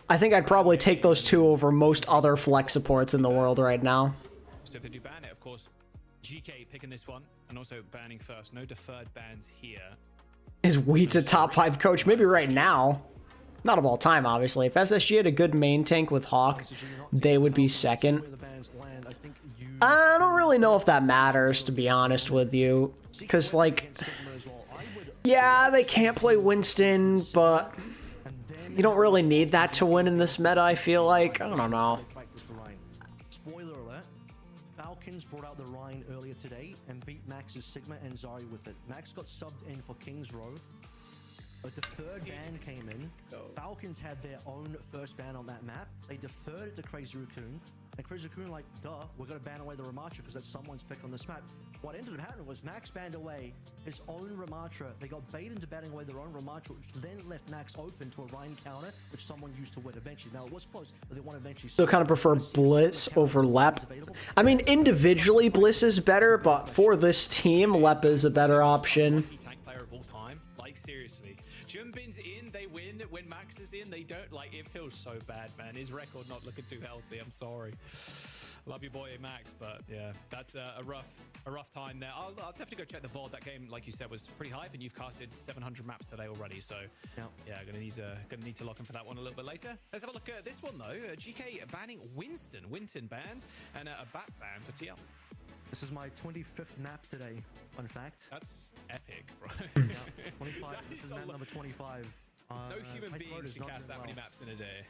I think I'd probably take those two over most other flex supports in the world right now. So if they do ban it, of course, GK picking this one and also banning first. No deferred bans here. Is Wheat's a top 5 coach? Maybe right now. Not of all time, obviously. If SSG had a good main tank with Hawk, they would be second. I don't really know if that matters, to be honest with you. Because, like, yeah, they can't play Winston, but you don't really need that to win in this meta, I feel like. I don't know. Spoiler alert, Falcons brought out the Rhine earlier today and beat Max's Sigma and Zari with it. Max got subbed in for King's Row. But the third ban came in. Falcons had their own first ban on that map. They deferred it to Crazy Raccoon. And Crazy Raccoon like, duh, we're going to ban away the Ramatra because that's someone's pick on this map. What ended up happening was Max banned away his own Ramatra. They got baited into banning away their own Ramatra, which then left Max open to a Rhine counter, which someone used to win eventually. Now, it was close, but they won eventually. Still kind of prefer Bliss over Lep. I mean, individually, Bliss is better, but for this team, Lep is a better option. Tank player of all time. Like, seriously. Jumbin's in, they win. When Max is in, they don't. Like, it feels so bad, man. His record not looking too healthy. I'm sorry. Love your boy Max, but yeah, that's a rough time there. I'll definitely go check the VOD. That game, like you said, was pretty hype, and you've casted 700 maps today already. So yeah, gonna need to lock in for that one a little bit later. Let's have a look at this one though. GK banning Winston banned, and a BAP ban for TL. This is my 25th map today, fun fact. That's epic, bro. Yeah, 25. This is map number 25. No human being should cast that many maps in a day.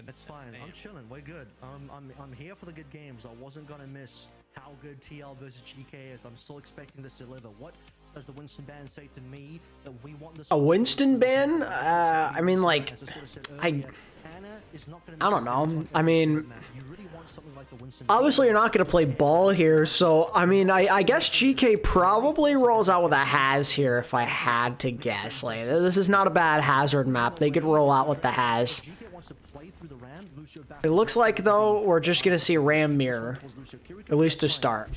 It's fine. Damn. I'm chilling. We're good. I'm here for the good games. I wasn't gonna miss how good TL versus GK is. I'm still expecting this to deliver. What does the Winston ban say to me that we want this? A Winston ban? I mean, like, I don't know. I mean, obviously you're not going to play ball here, so, I mean, I guess GK probably rolls out with a Haz here if I had to guess. Like, this is not a bad Hazard map. They could roll out with the Haz. It looks like, though, we're just going to see Ram Mirror, at least to start.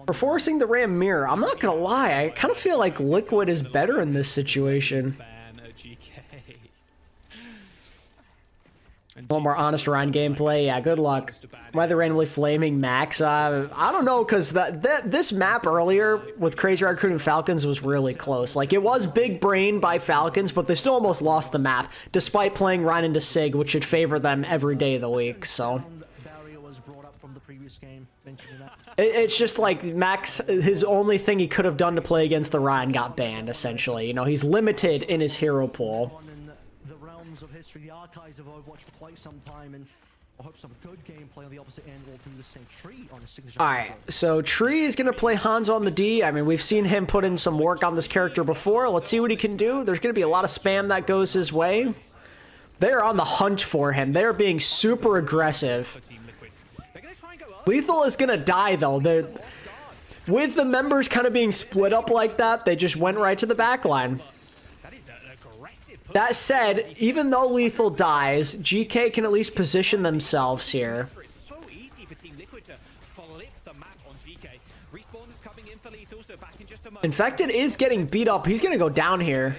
For forcing the Ram Mirror, I'm not going to lie, I kind of feel like Liquid is better in this situation. One more honest Ryan gameplay. Yeah, good luck. Why they're randomly flaming Max? I don't know, because this map earlier with Crazy Raccoon and Falcons was really close. Like, it was big brain by Falcons, but they still almost lost the map, despite playing Ryan into Sig, which should favor them every day of the week, so. It's just like Max, his only thing he could have done to play against the Ryan got banned, essentially. You know, he's limited in his hero pool. Of history, the archives of Overwatch for quite some time, and I hope some good gameplay on the opposite end will do the same. Tree on a signature. Alright, so Tree is going to play Hanzo on the D. I mean, we've seen him put in some work on this character before. Let's see what he can do. There's going to be a lot of spam that goes his way. They're on the hunt for him. They're being super aggressive. Lethal is going to die, though. With the members kind of being split up like that, they just went right to the back line. That said, even though Lethal dies, GK can at least position themselves here. It's so easy for Team Liquid to flip the map on GK. Respawn is coming in for lethal, so back in just a moment. Infected is getting beat up. He's gonna go down here.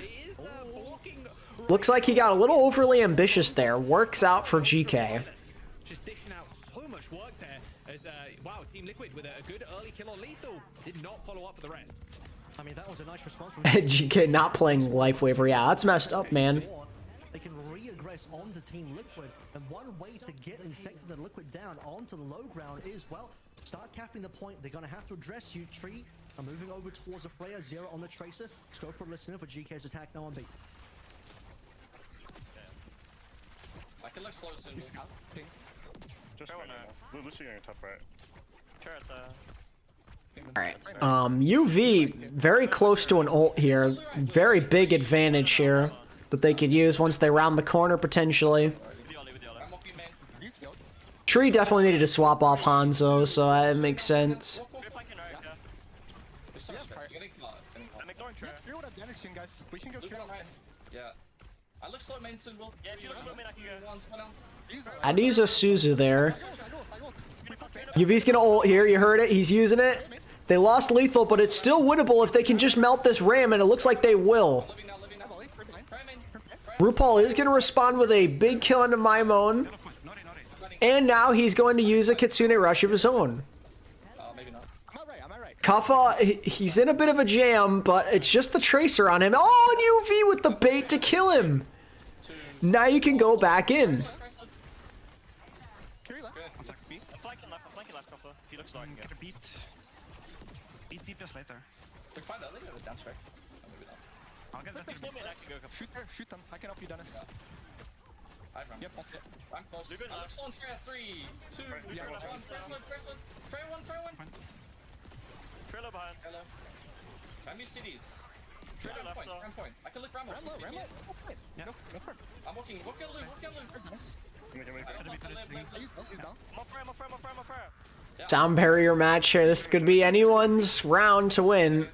Looks like he got a little overly ambitious there. Works out for GK. Just dishing out so much work there as, wow, Team Liquid with a good early kill on lethal. Did not follow up for the rest. I mean, that was a nice response from GK not playing Life Waver. Yeah, that's messed up, man. They can re-aggress onto Team Liquid, and one way to get Infected and Liquid down onto the low ground is, well, start capping the point. They're going to have to address you. Tree are moving over towards the Freya. Zero on the Tracer. Let's go for a listener for GK's attack now on B. I can look slow soon. Just literally going top right. Sure, it's Alright, UV very close to an ult here. Very big advantage here that they could use once they round the corner potentially. Tree definitely needed to swap off Hanzo, so that makes sense. We can go yeah. I look slow main soon, Will. Yeah, if you look slow main, I can go. I'd use a Suzu there. UV's gonna ult here, you heard it, he's using it. They lost lethal, but it's still winnable if they can just melt this ram, and it looks like they will. RuPaul is gonna respond with a big kill into Maimon. And now he's going to use a Kitsune Rush of his own. Kaffa, he's in a bit of a jam, but it's just the Tracer on him. Oh, and UV with the bait to kill him. Now you can go back in. Beat DPS later. We find out later with down strike. I'll get that. Shoot them. I can help you, Dennis. Yep, I'm close. Alex on Freya 3, 2, 1. Freya 1. Trailer behind. Hello. I'm new cities. Ram point. I can look Ram. Yeah, go for it. I'm walking. Walk on Sound barrier match here. This could be anyone's round to win.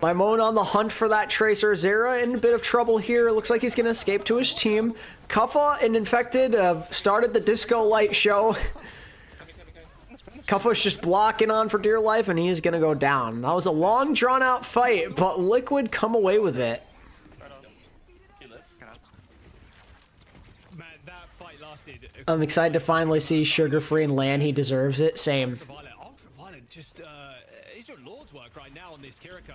Maimon on the hunt for that Tracer. Zera in a bit of trouble here. Looks like he's going to escape to his team. Kuffa and Infected started the Disco Light show. Kuffa's just blocking on for dear life, and he's going to go down. That was a long, drawn-out fight, but Liquid come away with it. I'm excited to finally see Sugar Free and land. He deserves it. Same. Ultraviolet just is your Lord's work right now on this Kiriko.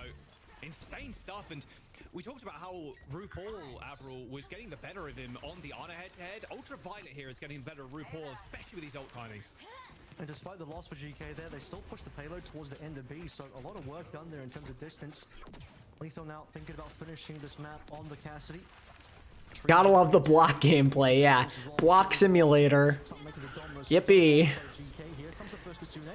Insane stuff, and we talked about how RuPaul Avril was getting the better of him on the honor head-to-head. Ultraviolet here is getting the better of RuPaul, especially with these ult timings. And despite the loss for GK there, they still push the payload towards the end of B, so a lot of work done there in terms of distance. Lethal now thinking about finishing this map on the Cassidy. Gotta love the block gameplay, yeah. Block simulator. Yippee.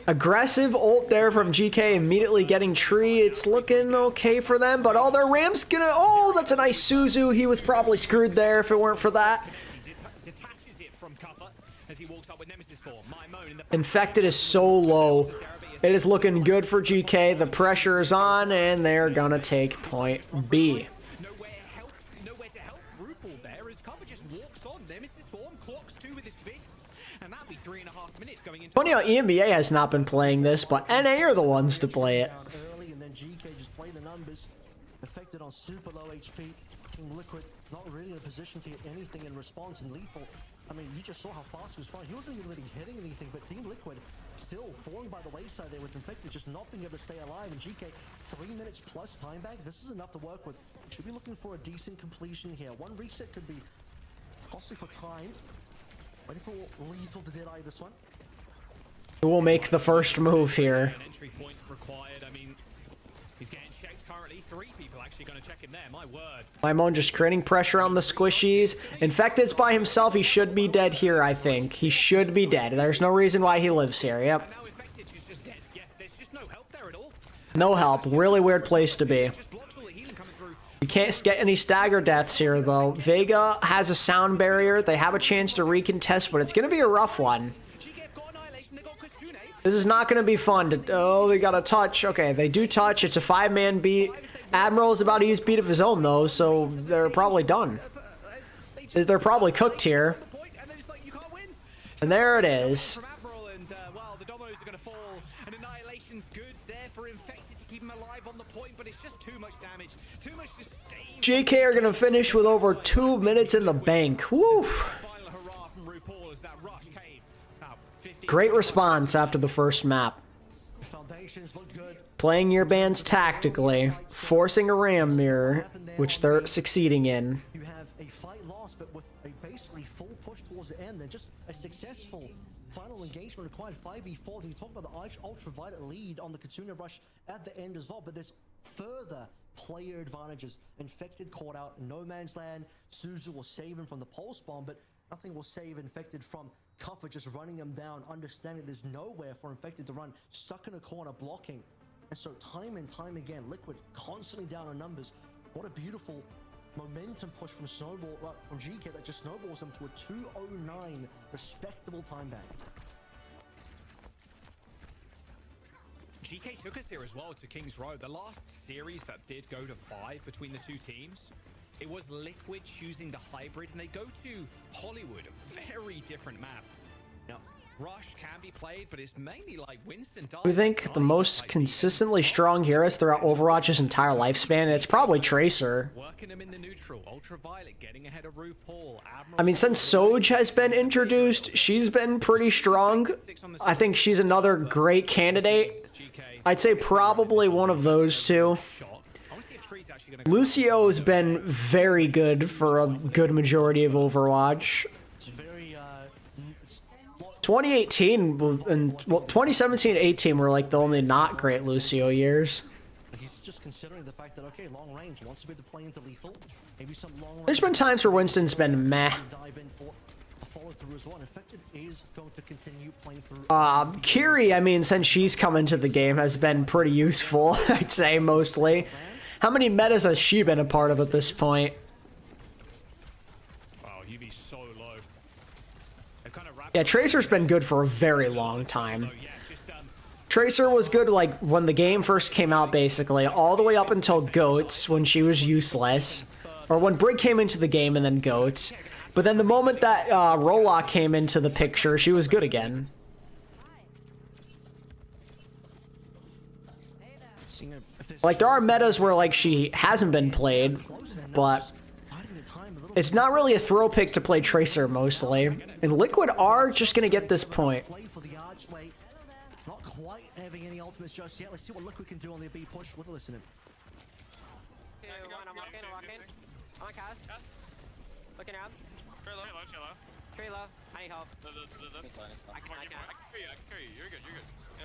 Aggressive ult there from GK, immediately getting tree. It's looking okay for them, but their ramp's gonna... Oh, that's a nice Suzu. He was probably screwed there if it weren't for that. Infected is so low. It is looking good for GK. The pressure is on, and they're gonna take point B. Funny how EMEA has not been playing this, but NA are the ones to play it. Early, and then GK just play the numbers. Affected on super low HP. Team Liquid not really in a position to get anything in response, and Lethal, I mean, you just saw how fast he was flying. He wasn't even really hitting anything, but Team Liquid still falling by the wayside there with Infected just not being able to stay alive. And GK, 3 minutes plus time back. This is enough to work with. Should be looking for a decent completion here. One reset could be costly for time. Waiting for Lethal to dead eye this one. Who will make the first move here? Entry point required. I mean, he's getting checked currently. 3 people actually going to check him there. My word. Maimon just creating pressure on the squishies. Infected's by himself. He should be dead here, I think. He should be dead. There's no reason why he lives here. Yep. Now Infected is just dead. Yeah, there's just no help there at all. No help. Really weird place to be. You can't get any stagger deaths here, though. Vega has a sound barrier. They have a chance to recontest, but it's going to be a rough one. This is not going to be fun. Oh, they got a touch. Okay, they do touch. It's a 5-man beat. Admiral is about to use beat of his own, though, so they're probably done. They're probably cooked here. And there it is. And Annihilation's good there for Infected to keep him alive on the point, but it's just too much damage. Too much sustain. GK are gonna finish with over 2 minutes in the bank. Woo! Final hurrah from RuPaul as that rush came. Great response after the first map. Foundations look good. Playing your bands tactically, forcing a ram mirror, which they're succeeding in. You have a fight lost, but with a basically full push towards the end, then just a successful final engagement required 5v4. And you talk about the ultraviolet lead on the Katsuna rush at the end as well, but there's further player advantages. Infected caught out in no man's land. Suzu will save him from the pulse bomb, but nothing will save Infected from Cuffer just running him down, understanding there's nowhere for Infected to run, stuck in a corner blocking. And so time and time again, Liquid constantly down on numbers. What a beautiful momentum push from from GK that just snowballs them to a 2:09 respectable time back. GK took us here as well to King's Row. The last series that did go to 5 between the two teams, it was Liquid choosing the hybrid, and they go to Hollywood, a very different map. Now, Rush can be played, but it's mainly like Winston. We think the most consistently strong heroes throughout Overwatch's entire lifespan, it's probably Tracer. Working him in the neutral, Ultraviolet getting ahead of RuPaul. I mean, since Soj has been introduced, she's been pretty strong. I think she's another great candidate. I'd say probably one of those two. Lucio has been very good for a good majority of Overwatch. 2018 and 2017 and 18 were like the only not great Lucio years. He's just considering the fact that, okay, long range wants to be the play into lethal. Maybe some long range. There's been times where Winston's been meh. Dive in for a follow through as well. Infected is going to continue playing through. Kiri, I mean, since she's come into the game, has been pretty useful, I'd say, mostly. How many metas has she been a part of at this point? Wow, you'd be so low. Yeah, Tracer's been good for a very long time. Tracer was good like when the game first came out, basically, all the way up until GOATS, when she was useless. Or when Brig came into the game and then GOATS. But then the moment that Rollock came into the picture, she was good again. Like, there are metas where, like, she hasn't been played, but it's not really a throw pick to play Tracer, mostly. And Liquid are just going to get this point. Not quite having any ultimates just yet. Let's see what Liquid can do on the B push with listening. 2, 1, I'm walking. I'm on cast. Looking out. Tree low. I need help. I can carry you. You're good.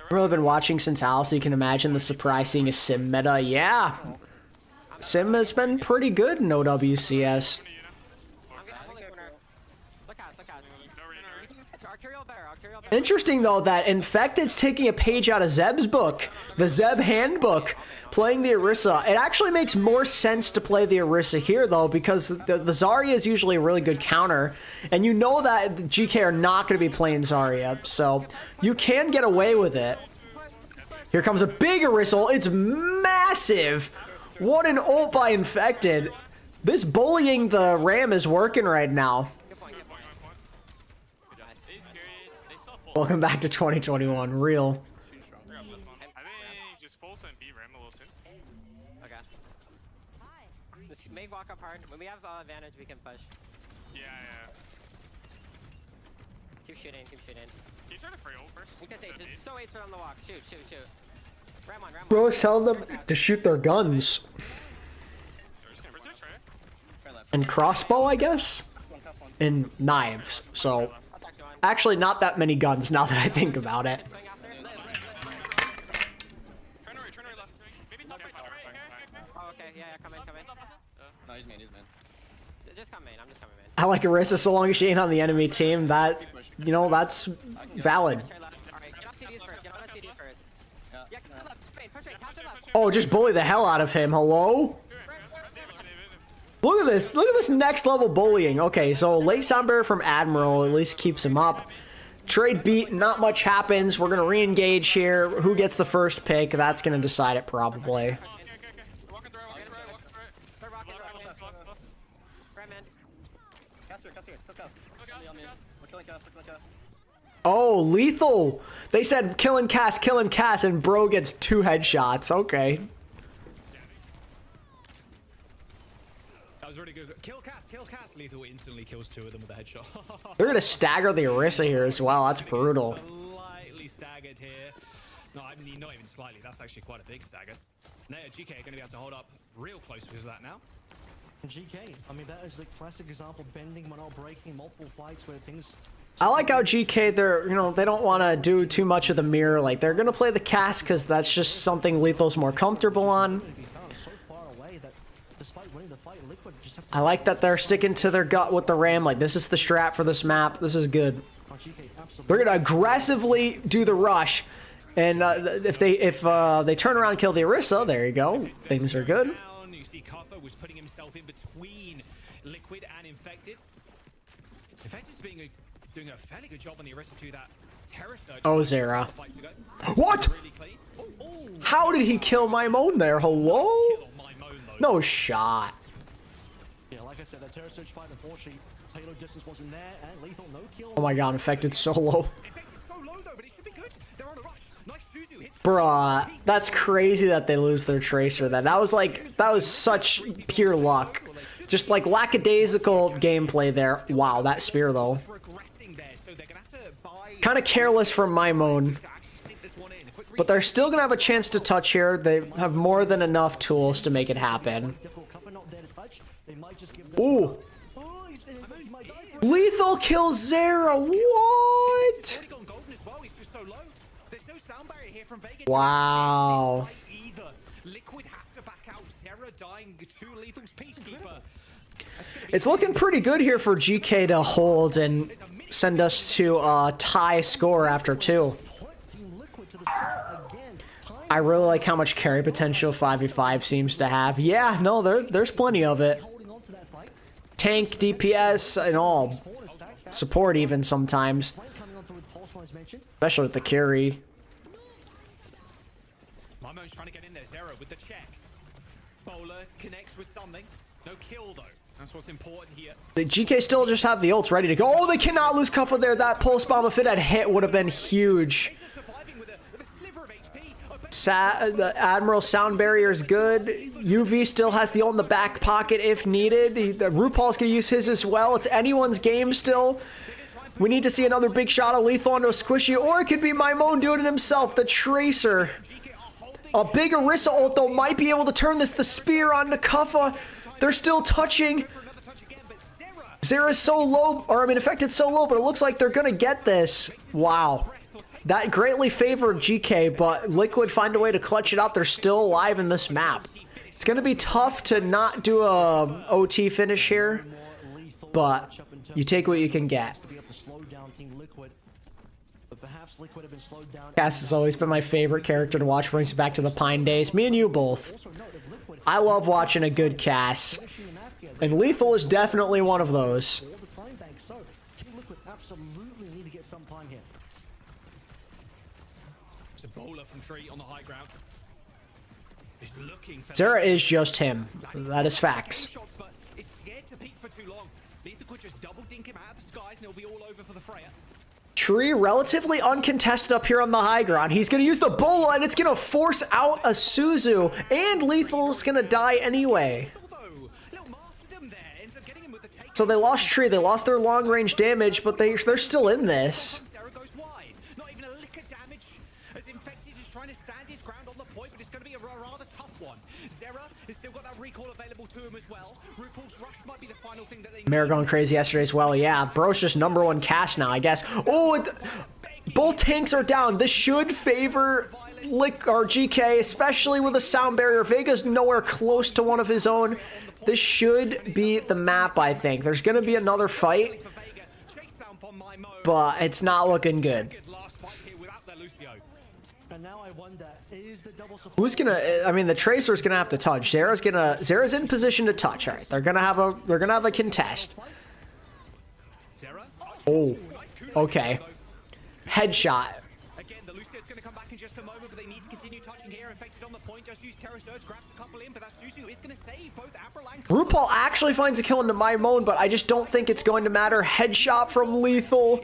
I've really been watching since Alice. You can imagine the surprise seeing a Sim meta. Yeah. Sim has been pretty good in OWCS. Interesting, though, that Infected's taking a page out of Zeb's book, the Zeb handbook, playing the Orisa. It actually makes more sense to play the Orisa here, though, because the Zarya is usually a really good counter, and you know that the GK are not going to be playing Zarya, so you can get away with it. Here comes a big Orisa. It's massive. What an ult by Infected. This bullying the Ram is working right now. Welcome back to 2021. Real. Just full send B ram a little soon. Okay. Just make walk up hard. When we have advantage, we can push. Yeah. Keep shooting. Can you try to free ult first? You can say, just so waits for them to walk. Shoot. Ram on. Bro, tell them to shoot their guns. And crossbow, I guess? And knives, so... Actually, not that many guns, now that I think about it. Oh, okay. Yeah, come in. No, he's main. Just come main. I'm just coming main. I like Orisa so long as she ain't on the enemy team. That, you know, that's valid. Oh, just bully the hell out of him. Hello? Look at this. Look at this next level bullying. Okay, so late Soundbearer from Admiral at least keeps him up. Trade beat, not much happens. We're going to re-engage here. Who gets the first pick? That's going to decide it probably. Oh, lethal. They said killing Cass, and bro gets 2 headshots. Okay. That was really good. Kill Cass. Lethal instantly kills 2 of them with a headshot. They're going to stagger the Orisa here as well. That's brutal. Slightly staggered here. No, I mean, not even slightly. That's actually quite a big stagger. Now, GK are going to be able to hold up real close because of that now. GK, I mean, that is the classic example, bending but not breaking, multiple fights where things... I like how GK, they don't want to do too much of the mirror. Like, they're going to play the Cass because that's just something Lethal's more comfortable on. I like that they're sticking to their gut with the Ram. Like, this is the strat for this map. This is good. They're going to aggressively do the rush. And if they turn around and kill the Orisa, there you go. Things are good. You see Kaffa was putting himself in between Liquid and Infected. Infected's doing a fairly good job on the Orisa too. That Terror Surge. Oh, Zera. What? How did he kill my moan there? Hello? No shot. Yeah, like I said, that Terror Surge fight, unfortunately, payload distance wasn't there, and lethal no kill. Oh my god, Infected solo. Infected's so low though, but it should be good. They're on a rush. Nice Suzu hits. Bruh, that's crazy that they lose their Tracer then. That was such pure luck. Just like lackadaisical gameplay there. Wow, that spear though. Kind of careless from my moan. But they're still going to have a chance to touch here. They have more than enough tools to make it happen. Ooh. Lethal kills Zera. What? Wow. It's looking pretty good here for GK to hold and send us to a tie score after 2. I really like how much carry potential 5v5 seems to have. Yeah, no, there's plenty of it. Tank, DPS, and all. Support even sometimes. Especially with the carry. Mamo's trying to get in there. Zera with the check. Bowler connects with something. No kill though. That's what's important here. The GK still just have the ults ready to go. Oh, they cannot lose Kuffa there. That pulse bomb, if it had hit, would have been huge. The Admiral sound barrier is good. UV still has the ult in the back pocket if needed. RuPaul's going to use his as well. It's anyone's game still. We need to see another big shot of lethal onto a squishy, or it could be Maimon doing it himself. The Tracer. A big Orisa ult, though, might be able to turn this. The spear onto Kuffa. They're still touching. Zera's so low, or I mean, Infected so low, but it looks like they're going to get this. Wow. That greatly favored GK, but Liquid find a way to clutch it up. They're still alive in this map. It's going to be tough to not do a OT finish here, but you take what you can get. Cass has always been my favorite character to watch. Brings me back to the Pine days. Me and you both. I love watching a good Cass, and Lethal is definitely one of those. It's a bowler from Tree on the high ground. He's looking for Zera is just him. That is facts. But it's scared to peek for too long. Lethal could just double dink him out of the skies and it'll be all over for the Freya. Tree relatively uncontested up here on the high ground. He's going to use the bola, and it's going to force out a Suzu, and Lethal's going to die anyway. So they lost Tree. They lost their long-range damage, but they're still in this. Not even a lick of damage as Infected is trying to stand his ground on the point, but it's going to be a rather tough one. Zera has still got that recall available to him as well. RuPaul's rush might be the final thing that they Mare going crazy yesterday as well. Yeah, bro's just #1 cast now, I guess. Oh, both tanks are down. This should favor GK, especially with a sound barrier. Vega's nowhere close to one of his own. This should be the map, I think. There's going to be another fight, but it's not looking good. Who's gonna? I mean, the Tracer's gonna have to touch. Zera's in position to touch. All right, they're gonna have a contest. Oh, okay. Headshot. Lucia's going to come back in just a moment, but they need to continue touching here. Infected on the point, just use Terror Surge, grabs a couple in, but that Suzu is going to save both Abril and RuPaul actually finds a kill into my moan, but I just don't think it's going to matter. Headshot from Lethal.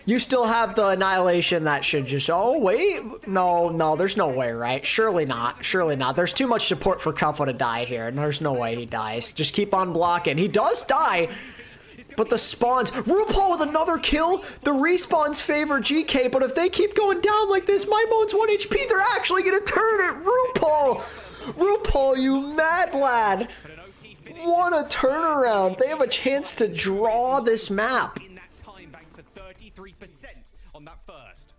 You still have the Annihilation that should just... Oh, wait. No, there's no way, right? Surely not. Surely not. There's too much support for Kuffo to die here, and there's no way he dies. Just keep on blocking. He does die, but the spawns... RuPaul with another kill. The respawns favor Geekay, but if they keep going down like this, my moan's 1 HP. They're actually going to turn it. RuPaul, you mad lad. What a turnaround. They have a chance to draw this map. On that first.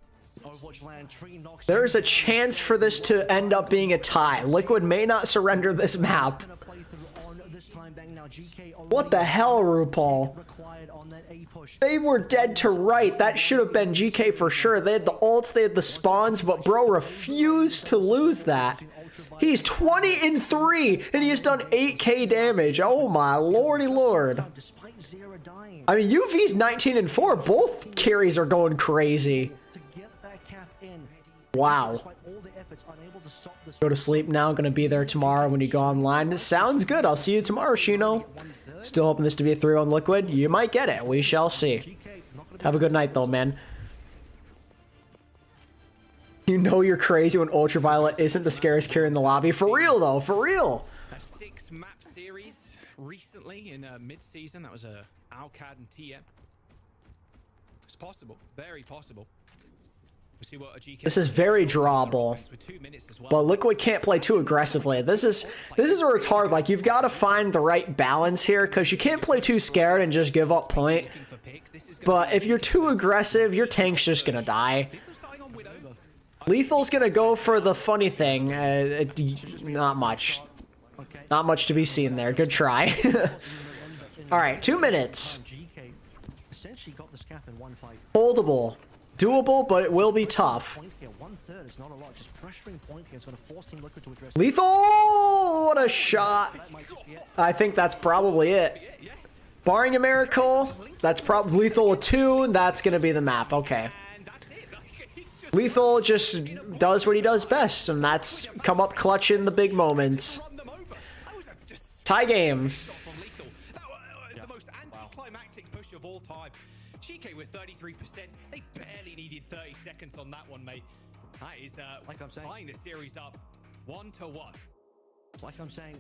Overwatch land, tree knocks. There's a chance for this to end up being a tie. Liquid may not surrender this map. What the hell, RuPaul? They were dead to right. That should have been GK for sure. They had the ults, they had the spawns, but bro refused to lose that. He's 20-3, and he has done 8k damage. Oh my lordy lord. I mean, UV's 19-4. Both carries are going crazy. Wow. Go to sleep now. Gonna be there tomorrow when you go online. Sounds good. I'll see you tomorrow, Shino. Still hoping this to be a 3 on Liquid. You might get it. We shall see. Have a good night, though, man. You know you're crazy when Ultraviolet isn't the scariest carry in the lobby. For real, though. For real. A 6-map series recently in mid-season. That was a Alcad and TM. It's possible. Very possible. We'll see what a GK... This is very drawable. But Liquid can't play too aggressively. This is where it's hard. Like, you've got to find the right balance here, because you can't play too scared and just give up point. But if you're too aggressive, your tank's just going to die. Lethal's going to go for the funny thing. Not much. Not much to be seen there. Good try. All right, 2 minutes. Holdable. Doable, but it will be tough. Lethal! What a shot. I think that's probably it. Barring a miracle, that's probably Lethal with 2. That's going to be the map. Okay. Lethal just does what he does best, and that's come up clutch in the big moments. Tie game. The most anticlimactic push of all time. GK with 33%. They barely needed 30 seconds on that one, mate. That is like I'm saying, tying the series up 1-1. Like I'm saying,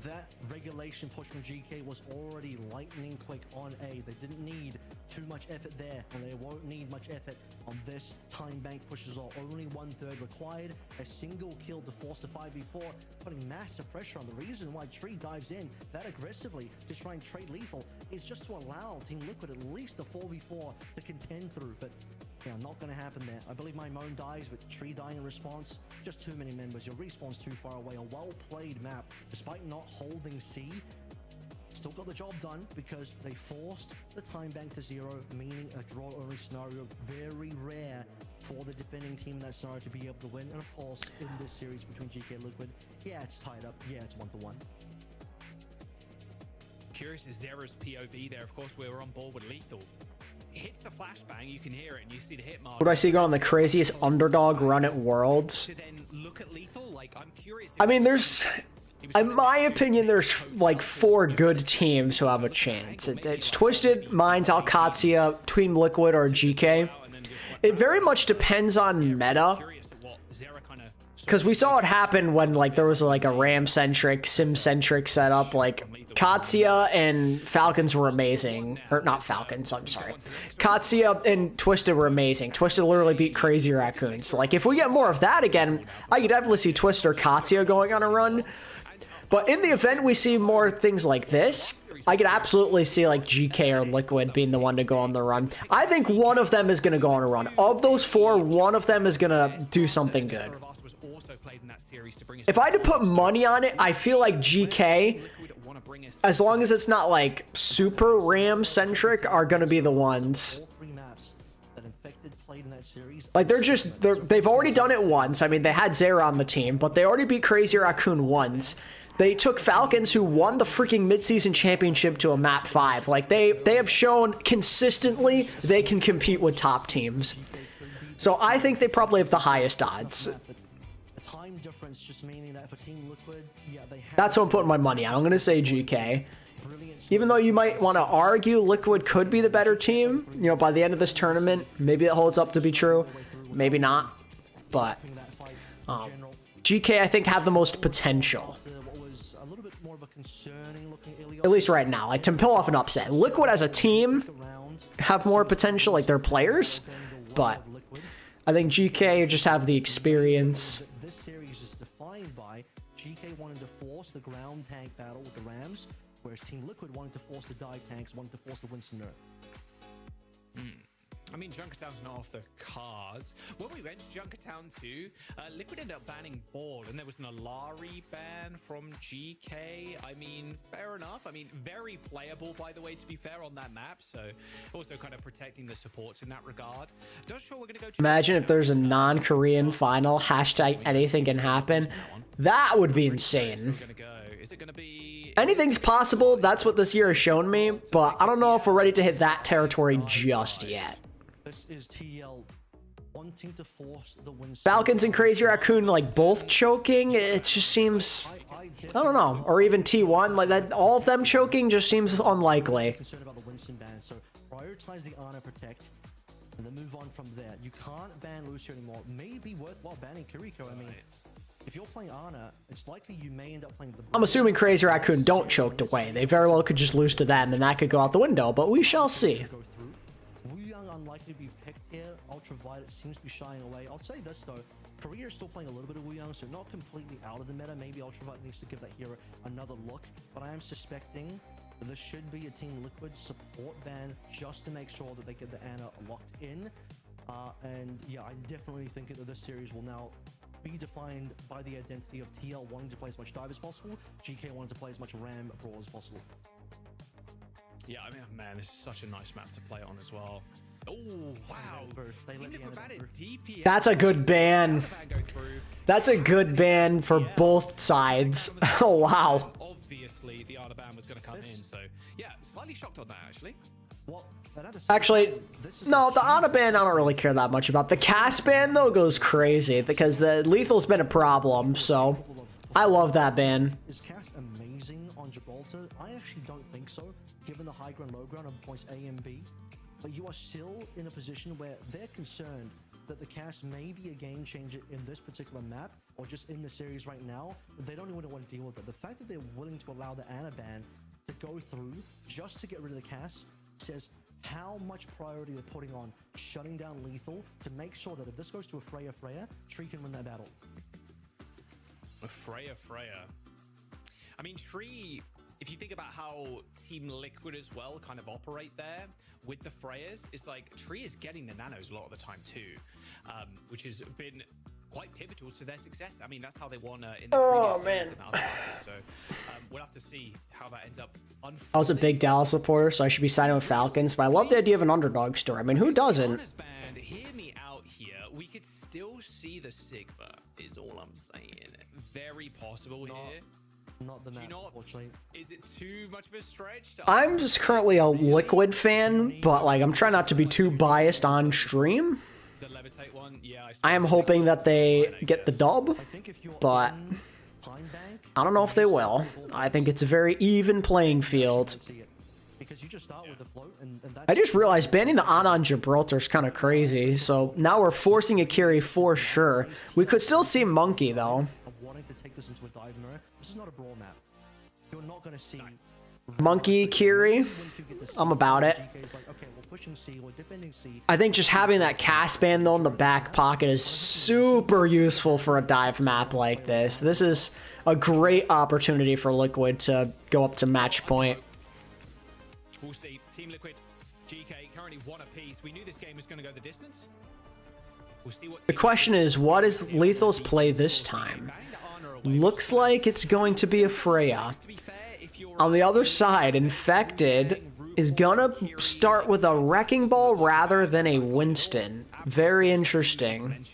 that regulation push from GK was already lightning quick on A. They didn't need too much effort there, and they won't need much effort on this time bank push as well. Only 1/3 required. A single kill to force the 5v4, putting massive pressure on. The reason why Tree dives in that aggressively to try and trade Lethal is just to allow Team Liquid at least a 4v4 to contend through, but yeah, not going to happen there. I believe my Moan dies, but Tree dying in response. Just too many members. Your respawn's too far away. A well-played map, despite not holding C. Still got the job done because they forced the time bank to 0, meaning a draw-only scenario. Very rare for the defending team in that scenario to be able to win. And of course, in this series between GK and Liquid, yeah, it's tied up. Yeah, it's 1-1. Curious is Zera's POV there. Of course, we were on board with Lethal. It hits the flashbang, you can hear it, and you see the hit mark. What do I see going on the craziest underdog run at Worlds? I mean, there's... In my opinion, there's like 4 good teams who have a chance. It's Twisted, Minds, alexyOWL, Team Liquid, or GK. It very much depends on meta. Because we saw it happen when like there was like a Ram-centric, Sim-centric setup. Like alexyOWL and Falcons were amazing. Or not Falcons, I'm sorry. alexyOWL and Twisted were amazing. Twisted literally beat Crazy Raccoon. So like if we get more of that again, I could definitely see Twisted or alexyOWL going on a run. But in the event we see more things like this, I could absolutely see like GK or Liquid being the one to go on the run. I think one of them is going to go on a run. Of those 4, one of them is going to do something good. If I had to put money on it, I feel like GK, as long as it's not like super Ram-centric, are going to be the ones. Like they've already done it once. I mean, they had Zera on the team, but they already beat Crazy Raccoon once. They took Falcons, who won the freaking mid-season championship, to a map 5. Like they have shown consistently they can compete with top teams. So I think they probably have the highest odds. The time difference just meaning that for Team Liquid, yeah, they have... That's what I'm putting my money on. I'm going to say GK. Even though you might want to argue Liquid could be the better team, you know, by the end of this tournament, maybe that holds up to be true, maybe not. But GK, I think, have the most potential. At least right now, like to pull off an upset. Liquid as a team have more potential, like their players, but I think GK just have the experience. This series is defined by GK wanting to force the ground tank battle with the Rams, whereas Team Liquid wanted to force the dive tanks, wanted to force the Winston Nerf. I mean, Junkertown's not off the cards. When we went to Junkertown 2, Liquid ended up banning Ball, and there was an Alari ban from GK. I mean, fair enough. I mean, very playable, by the way, to be fair, on that map. So, also kind of protecting the supports in that regard. Not sure we're going to go... Imagine if there's a non-Korean final, hashtag anything can happen. That would be insane. Anything's possible. That's what this year has shown me, but I don't know if we're ready to hit that territory just yet. This is TL wanting to force the Winston. Falcons and Crazy Raccoon, like, both choking, it just seems... I don't know. Or even T1, like that, all of them choking just seems unlikely. Concerned about the Winston ban, so prioritize the Ana Protect, and then move on from there. You can't ban Lucio anymore. Maybe worthwhile banning Kiriko. I mean, if you're playing Ana, it's likely you may end up playing the... I'm assuming Crazy Raccoon don't choked away. They very well could just lose to them, and that could go out the window, but we shall see. Unlikely to be picked here. Ultraviolet seems to be shying away. I'll say this though, Korea is still playing a little bit of Wuyang, so not completely out of the meta. Maybe Ultraviolet needs to give that hero another look, but I am suspecting that this should be a Team Liquid support ban just to make sure that they get the Ana locked in. And yeah, I'm definitely thinking that this series will now be defined by the identity of TL wanting to play as much dive as possible, GK wanting to play as much Ram Brawl as possible. Yeah, I mean, man, this is such a nice map to play on as well. Oh, wow. That's a good ban. That's a good ban for both sides. Oh, wow. Obviously, the Ana ban was going to come in, so yeah, slightly shocked on that, actually. Actually, no, the Ana ban I don't really care that much about. The cast ban, though, goes crazy because the lethal's been a problem, so I love that ban. Is cast amazing on Gibraltar? I actually don't think so, given the high ground, low ground on points A and B. But you are still in a position where they're concerned that the cast may be a game changer in this particular map or just in the series right now. They don't even want to deal with it. The fact that they're willing to allow the Ana ban to go through just to get rid of the cast says how much priority they're putting on shutting down lethal to make sure that if this goes to a Freya, Tree can win that battle. A Freya. I mean, Tree, if you think about how Team Liquid as well kind of operate there with the Freyas, it's like Tree is getting the nanos a lot of the time too, which has been quite pivotal to their success. I mean, that's how they won in the previous season and other matches. So we'll have to see how that ends up unfolding. I was a big Dallas supporter, so I should be siding with Falcons, but I love the idea of an underdog story. I mean, who doesn't? Hear me out here. We could still see the Sigma, is all I'm saying. Very possible here. Not the map, unfortunately. Is it too much of a stretch? I'm just currently a Liquid fan, but like I'm trying not to be too biased on stream. The levitate one, yeah. I am hoping that they get the dub, but I don't know if they will. I think it's a very even playing field. I just realized banning the Ana on Gibraltar is kind of crazy, so now we're forcing Akiri for sure. We could still see Monkey though. Wanting to take this into a dive mirror. This is not a brawl map. You're not going to see Monkey Kiri. I'm about it. I think just having that cast ban though in the back pocket is super useful for a dive map like this. This is a great opportunity for Liquid to go up to match point. We'll see. Team Liquid, GK currently 1 apiece. We knew this game was going to go the distance. We'll see what the question is, what is Lethal's play this time? Looks like it's going to be a Freya. On the other side, Infected is gonna start with a Wrecking Ball rather than a Winston. Very interesting.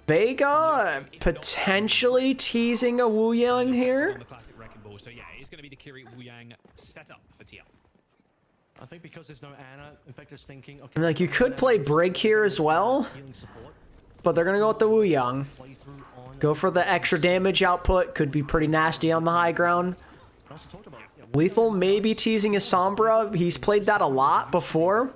Vega potentially teasing a Wuyang here. So yeah, it's going to be the Kiri Wuyang setup for TL. I think because there's no Ana, Infector's thinking, okay, I mean, like, you could play Break here as well, but they're going to go with the Wu Yang. Go for the extra damage output. Could be pretty nasty on the high ground. Lethal maybe teasing a Sombra. He's played that a lot before.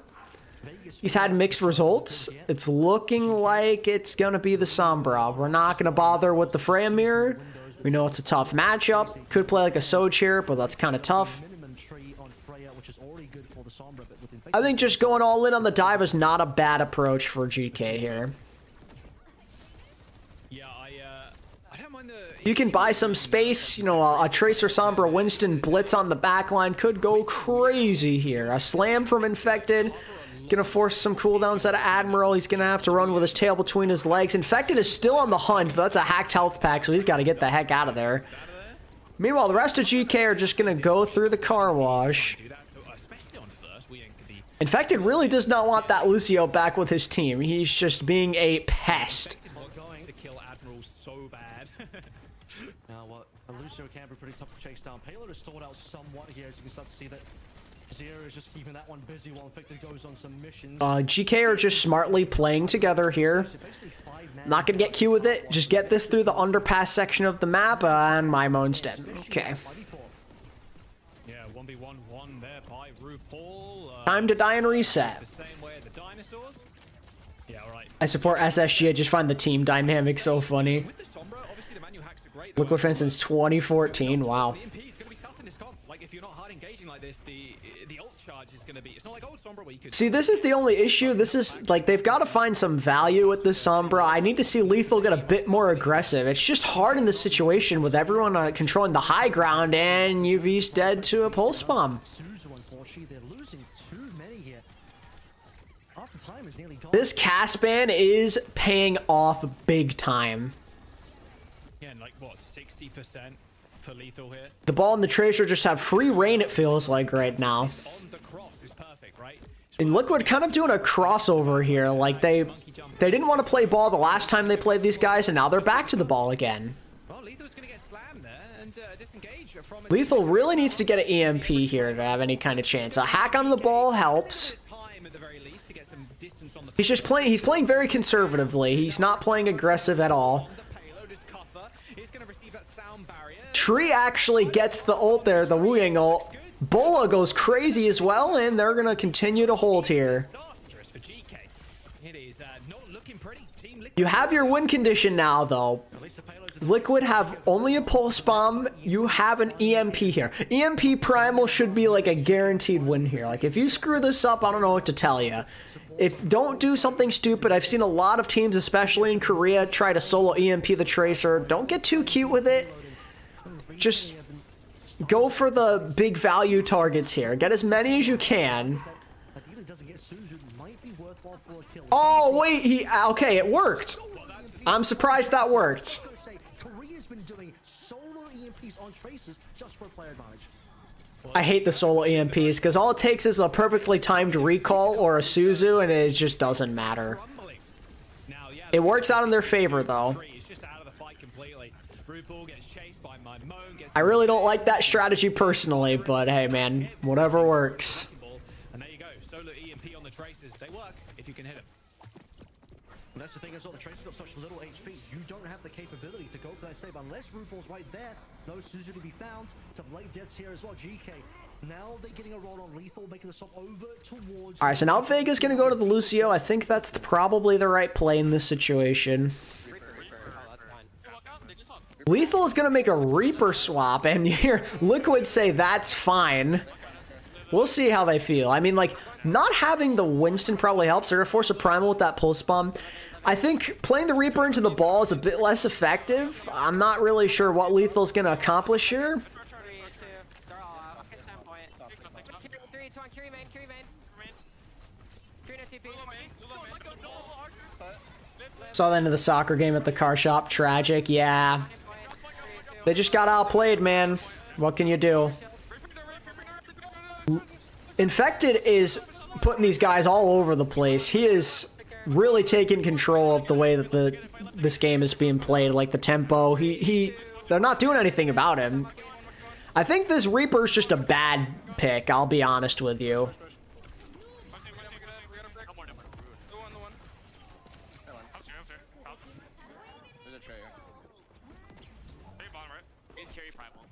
He's had mixed results. It's looking like it's going to be the Sombra. We're not going to bother with the Freya mirror. We know it's a tough matchup. Could play like a Soj here, but that's kind of tough. I think just going all in on the dive is not a bad approach for GK here. Yeah, I don't mind the... You can buy some space. You know, a Tracer Sombra Winston blitz on the backline could go crazy here. A slam from Infected. Gonna force some cooldowns out of Admiral. He's gonna have to run with his tail between his legs. Infected is still on the hunt, but that's a hacked health pack, so he's got to get the heck out of there. Meanwhile, the rest of GK are just gonna go through the car wash. Infected really does not want that Lucio back with his team. He's just being a pest. To kill Admiral so bad. Now, Lucio can be pretty tough to chase down. Payload is stalled out somewhat here, as you can start to see that Zero is just keeping that one busy while Infected goes on some missions. GK are just smartly playing together here. Not gonna get Q with it. Just get this through the underpass section of the map, and my moan's dead. Okay. Yeah, 1v1 there by RuPaul. Time to die and reset. The same way the dinosaurs. Yeah, all right. I support SSG. I just find the team dynamic so funny. Liquid Fence since 2014. Wow. Like if you're not hard engaging like this, the ult charge is going to be. It's not like old Sombra where you could. See, this is the only issue. This is like they've got to find some value with this Sombra. I need to see Lethal get a bit more aggressive. It's just hard in this situation with everyone controlling the high ground, and UV's dead to a pulse bomb. This cast ban is paying off big time. Yeah, and like what, 60% for Lethal here. The ball and the Tracer just have free reign, it feels like right now. On the cross is perfect, right? And Liquid kind of doing a crossover here. Like they didn't want to play ball the last time they played these guys, and now they're back to the ball again. Well, Lethal's going to get slammed there and disengage from it. Lethal really needs to get an EMP here to have any kind of chance. A hack on the ball helps. He's just playing. He's playing very conservatively. He's not playing aggressive at all. Tree actually gets the ult there, the Wu Yang ult. Bola goes crazy as well, and they're going to continue to hold here. You have your win condition now, though. Liquid have only a pulse bomb. You have an EMP here. EMP Primal should be like a guaranteed win here. Like, if you screw this up, I don't know what to tell you. Don't do something stupid. I've seen a lot of teams, especially in Korea, try to solo EMP the Tracer. Don't get too cute with it. Just go for the big value targets here. Get as many as you can. Oh, wait. Okay, it worked. I'm surprised that worked. Korea's been doing solo EMPs on Tracers just for player advantage. I hate the solo EMPs because all it takes is a perfectly timed recall or a Suzu, and it just doesn't matter. It works out in their favor, though. I really don't like that strategy personally, but hey, man, whatever works. And there you go, solo EMP on the Tracers. They work if you can hit them. And that's the thing as well, the Tracer's got such little HP, you don't have the capability to go for that save unless RuPaul's right there. No Suzu to be found. Some late deaths here as well. GK. Now they're getting a roll on Lethal, making the swap over towards... Alright, so now Vega's going to go to the Lucio. I think that's probably the right play in this situation. Lethal is going to make a Reaper swap, and you hear Liquid say that's fine. We'll see how they feel. I mean, like, not having the Winston probably helps. They're going to force a Primal with that Pulse Bomb. I think playing the Reaper into the ball is a bit less effective. I'm not really sure what Lethal's going to accomplish here. Saw the end of the soccer game at the car shop. Tragic, yeah. They just got outplayed, man. What can you do? Infected is putting these guys all over the place. He is really taking control of the way that this game is being played, like the tempo. They're not doing anything about him. I think this Reaper's just a bad pick, I'll be honest with you. There's a cherry. Hey, bottom right. It's cherry primal.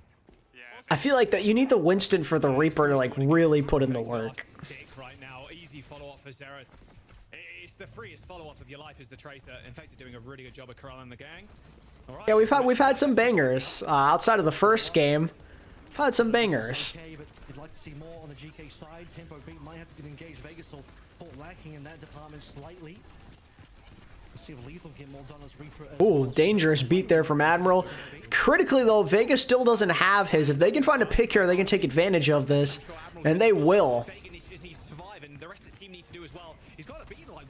Yeah. I feel like that you need the Winston for the Reaper to like really put in the work. Sick right now. Easy follow-up for Zera. It's the freest follow-up of your life is the Tracer. In fact, they're doing a really good job of corralling the gang. All right. Yeah, we've had some bangers outside of the first game. We've had some bangers. Okay, but you'd like to see more on the GK side. Tempo beat might have to get engaged. Vegas will fall lacking in that department slightly. We'll see if Lethal can get more done as Reaper. Ooh, dangerous beat there from Admiral. Critically though, Vegas still doesn't have his. If they can find a pick here, they can take advantage of this, and they will.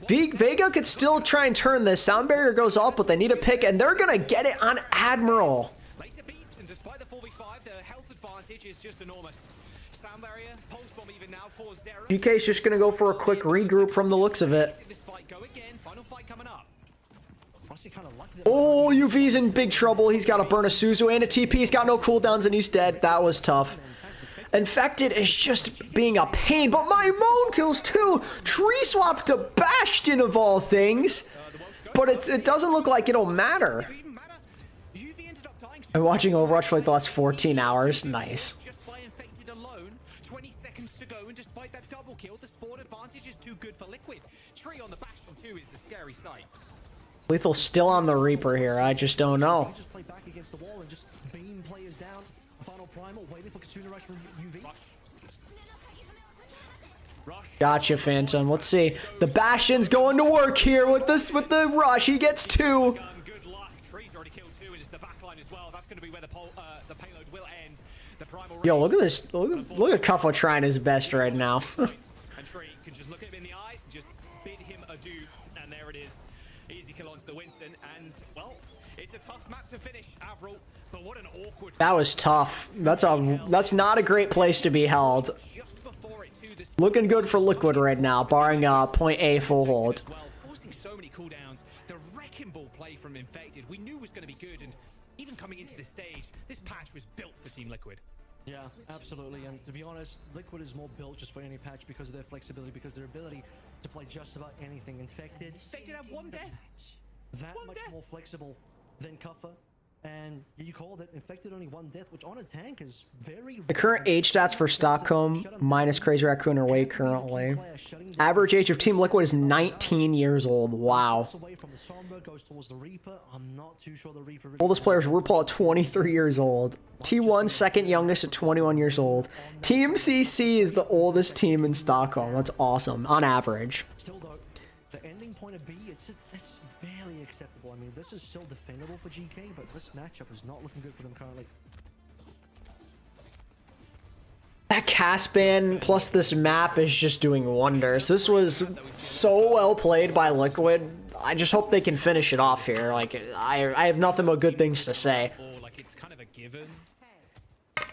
Vega could still try and turn this. Sound barrier goes off, but they need a pick, and they're gonna get it on Admiral. Later beats, and despite the 4v5, the health advantage is just enormous. Sound barrier, pulse bomb even now for Zera. GK's just gonna go for a quick regroup from the looks of it. This fight go again. Final fight coming up. Oh, UV's in big trouble. He's got to burn a Suzu and a TP. He's got no cooldowns, and he's dead. That was tough. Infected is just being a pain, but my moan kills too. Tree swap to Bastion of all things, but it doesn't look like it'll matter. I'm watching Overwatch for like the last 14 hours. Nice. Just by Infected alone, 20 seconds to go, and despite that double kill, the sport advantage is too good for Liquid. Tree on the Bastion too is a scary sight. Lethal's still on the Reaper here. I just don't know. Just play back against the wall and just beam players down. Final primal waiting for Kitsune Rush from UV. Gotcha, Phantom. Let's see. The Bastion's going to work here with this the rush. He gets 2. Good luck. Tree's already killed 2, and it's the backline as well. That's going to be where the payload will end. The primal. Yo, look at this. Look at Cuffo trying his best right now. And Tree can just look at him in the eyes and just bid him adieu, and there it is. Easy kill onto the Winston, and well, it's a tough map to finish, Avril, but what an awkward. That was tough. That's not a great place to be held. Looking good for Liquid right now, barring point A full hold. Well, forcing so many cooldowns, the wrecking ball play from Infected, we knew was going to be good, and even coming into this stage, this patch was built for Team Liquid. Yeah, absolutely. And to be honest, Liquid is more built just for any patch because of their flexibility, because their ability to play just about anything. Infected. Infected have one death. That much more flexible than Cuffer. And you called it. Infected only 1 death, which on a tank is very. The current age stats for Stockholm minus Crazy Raccoon are way currently. Average age of Team Liquid is 19 years old. Wow. Oldest player is RuPaul at 23 years old. T1 second youngest at 21 years old. Team CC is the oldest team in Stockholm. That's awesome on average. Still though, the ending point of B, it's barely acceptable. I mean, this is still defendable for GK, but this matchup is not looking good for them currently. That cast ban plus this map is just doing wonders. This was so well played by Liquid. I just hope they can finish it off here. Like, I have nothing but good things to say. Like, it's kind of a given,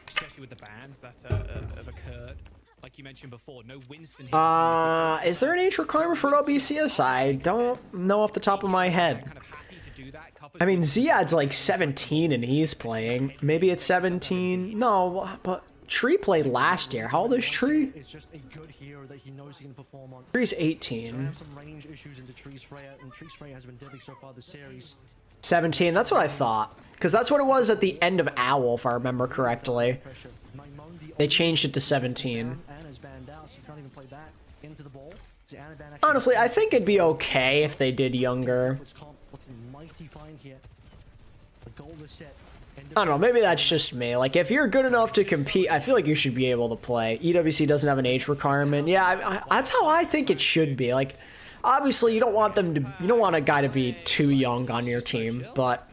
especially with the bans that have occurred. Like you mentioned before, no Winston here. Is there an age requirement for OWCS? I don't know off the top of my head. I mean, Ziad's like 17 and he's playing. Maybe it's 17. No, but Tree played last year. How old is Tree? It's just a good hero that he knows he can perform on. Tree's 18. Some range issues into Tree's Freya, and Tree's Freya has been deadly so far this series. 17, that's what I thought. Because that's what it was at the end of OWL, if I remember correctly. They changed it to 17. Honestly, I think it'd be okay if they did younger. I don't know, maybe that's just me. Like, if you're good enough to compete, I feel like you should be able to play. EWC doesn't have an age requirement. Yeah, that's how I think it should be. Like, obviously, you don't want a guy to be too young on your team, but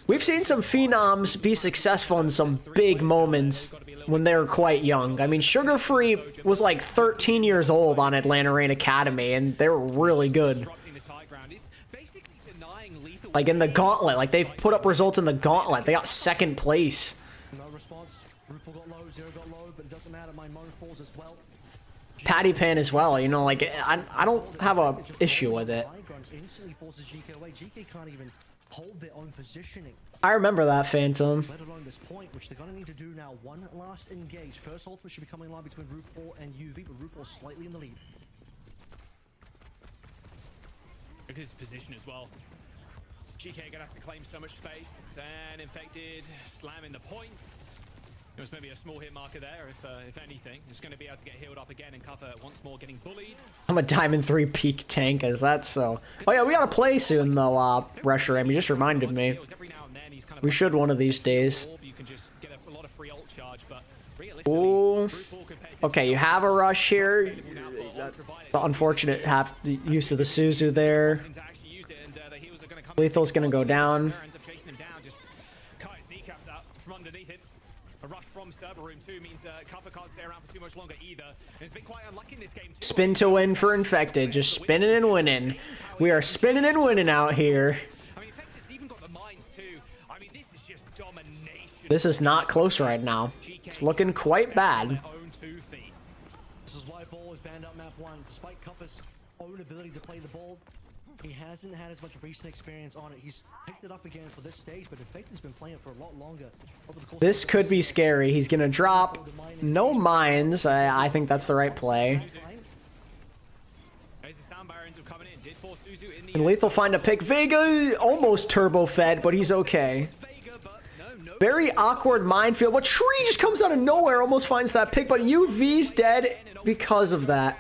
we've seen some phenoms be successful in some big moments when they were quite young. I mean, Sugar Free was like 13 years old on Atlanta Reign Academy, and they were really good. Like in the Gauntlet, like they've put up results in the Gauntlet. They got 2nd place. No response. RuPaul got low, Zero got low, but it doesn't matter. My moan falls as well. Patty Pan as well, you know, like I don't have a issue with it. Instantly forces GK away. GK can't even hold their own positioning. I remember that, Phantom. Let alone this point, which they're going to need to do now. One last engage. First ultimate should be coming in line between RuPaul and UV, but RuPaul slightly in the lead. Look at his position as well. GK gonna have to claim so much space, and Infected slamming the points. It was maybe a small hit marker there, if anything. It's going to be able to get healed up again and cover once more, getting bullied. I'm a Diamond 3 peak tank, is that so? Oh yeah, we gotta play soon though, Rusher Ram. You just reminded me. We should one of these days. Ooh. Okay, you have a rush here. It's unfortunate use of the Suzu there. Lethal's gonna go down. A rush from server room 2 means Cover can't stay around for too much longer either. And it's been quite unlucky in this game too. Spin to win for Infected. Just spinning and winning. We are spinning and winning out here. I mean, Infected's even got the mines too. I mean, this is just domination. This is not close right now. It's looking quite bad. This is why ball was banned up map 1. Despite Cover's own ability to play the ball, he hasn't had as much recent experience on it. He's picked it up again for this stage, but Infected's been playing it for a lot longer. This could be scary. He's gonna drop no mines. I think that's the right play. And Lethal find a pick. Vega almost turbo fed, but he's okay. Very awkward minefield. But Tree just comes out of nowhere, almost finds that pick, but UV's dead because of that.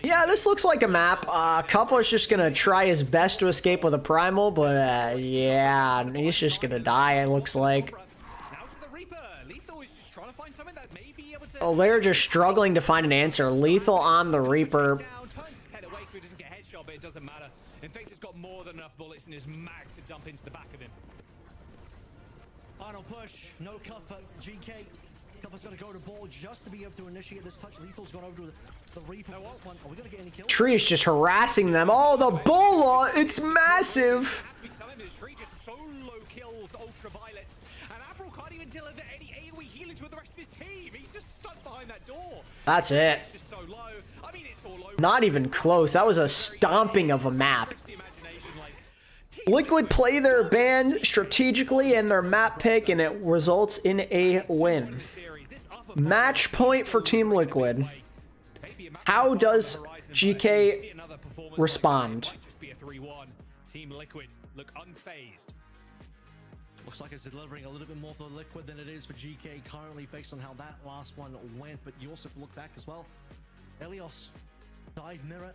Yeah, this looks like a map. Coupler's just gonna try his best to escape with a primal, but yeah, he's just gonna die, it looks like. Oh, they're just struggling to find an answer. Lethal on the Reaper. It doesn't matter. Infected's got more than enough bullets in his mag to dump into the back of him. Final push, no cover. GK. Cover's gonna go to ball just to be able to initiate this touch. Lethal's gone over to the Reaper. Are we gonna get any kills? Tree is just harassing them. Oh, the Bulla! It's massive! Tree just solo kills Ultraviolets, and Avril can't even deliver any AoE healing to the rest of his team. He's just stuck behind that door. That's it. It's just so low. I mean, it's all low. Not even close. That was a stomping of a map. Liquid play their band strategically and their map pick, and it results in a win. Match point for Team Liquid. How does GK respond? Team Liquid look unfazed. Looks like it's delivering a little bit more for Liquid than it is for GK currently, based on how that last one went. But you also have to look back as well. Elios, dive mirror,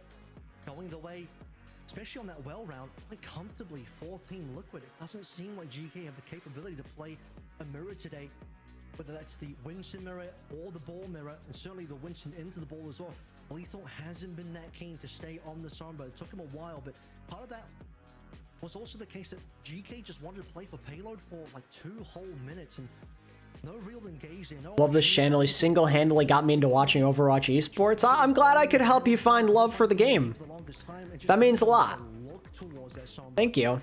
going the way, especially on that well round, quite comfortably for Team Liquid. It doesn't seem like GK have the capability to play a mirror today, whether that's the Winston mirror or the ball mirror, and certainly the Winston into the ball as well. Lethal hasn't been that keen to stay on the Sombra. It took him a while, but part of that was also the case that GK just wanted to play for payload for like 2 whole minutes, and no real engage there. Love this channel. He single-handedly got me into watching Overwatch Esports. I'm glad I could help you find love for the game. That means a lot. Thank you.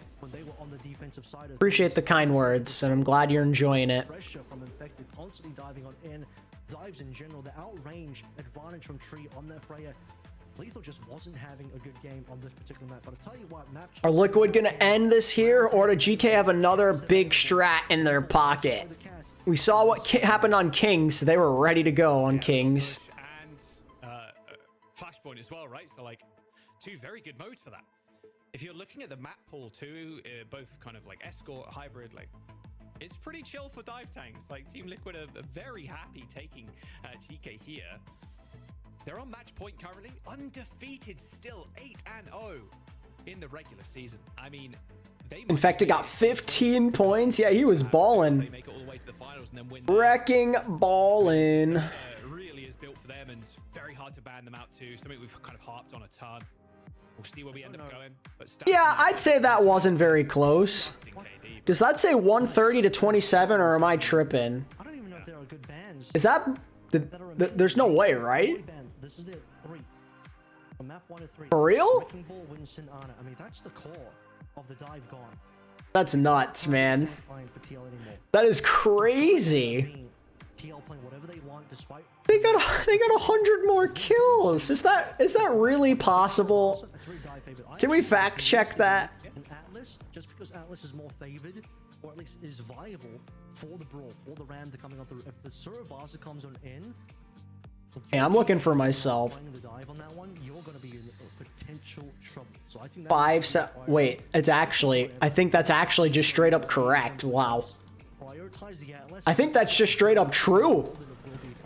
Appreciate the kind words, and I'm glad you're enjoying it. Pressure from Infected, constantly diving on in. Dives in general, the outrange advantage from Tree on that Freya. Lethal just wasn't having a good game on this particular map, but I'll tell you what, map... Are Liquid gonna end this here, or did GK have another big strat in their pocket? We saw what happened on Kings. They were ready to go on Kings. And Flashpoint as well, right? So like 2 very good modes for that. If you're looking at the map pool too, both kind of like escort, hybrid, like it's pretty chill for dive tanks. Like Team Liquid are very happy taking GK here. They're on match point currently, undefeated still, 8-0 in the regular season. I mean, Infected got 15 points. Yeah, he was balling. Wrecking ballin'. Really is built for them, and very hard to ban them out too. Something we've kind of harped on a ton. We'll see where we end up going. But Yeah, I'd say that wasn't very close. Does that say 130 to 27, or am I tripping? I don't even know if there are good bans. Is that... There's no way, right? This is it, 3. On map 1 to 3. For real? Wrecking Ball, Winston, Ana. I mean, that's the core of the dive gone. That's nuts, man. That is crazy. TL playing whatever they want, despite They got 100 more kills. Is that really possible? Can we fact check that? And Atlas, just because Atlas is more favored, or at least is viable for the Brawl, for the Ram to coming on through. If the Survasa comes on in, Hey, I'm looking for myself. Playing the dive on that one, you're going to be in potential trouble. So I think Wait, it's actually, I think that's actually just straight up correct. Wow. prioritize the Atlas. I think that's just straight up true.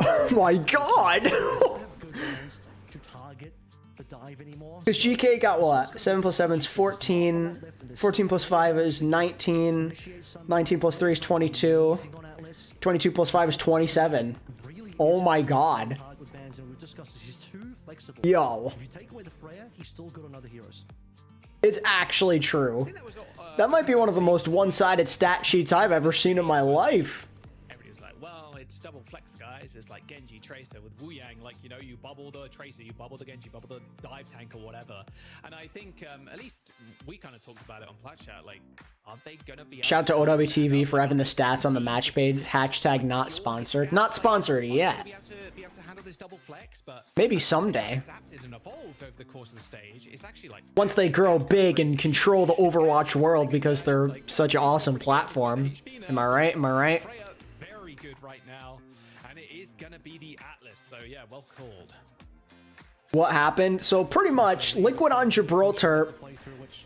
Oh my god. To target the dive anymore. Because GK got what? 7 plus 7 is 14. 14 plus 5 is 19. 19 plus 3 is 22. 22 plus 5 is 27. Oh my god. Yo. If you take away the Freya, he's still got another heroes. It's actually true. That might be one of the most one-sided stat sheets I've ever seen in my life. Everybody was like, well, it's double flex, guys. It's like Genji Tracer with Wu Yang. Like, you know, you bubble the Tracer, you bubble the Genji, bubble the dive tank or whatever. And I think, at least we kind of talked about it on Plat Chat. Like, aren't they going to be... Shout out to OWTV for having the stats on the match page. Hashtag not sponsored. Not sponsored yet. Be able to handle this double flex, but Maybe someday. adapted and evolved over the course of the stage. It's actually like... Once they grow big and control the Overwatch world because they're such an awesome platform. Am I right? Am I right? Very good right now, and it is gonna be the Atlas. So yeah, well called. What happened? So pretty much, Liquid on Gibraltar,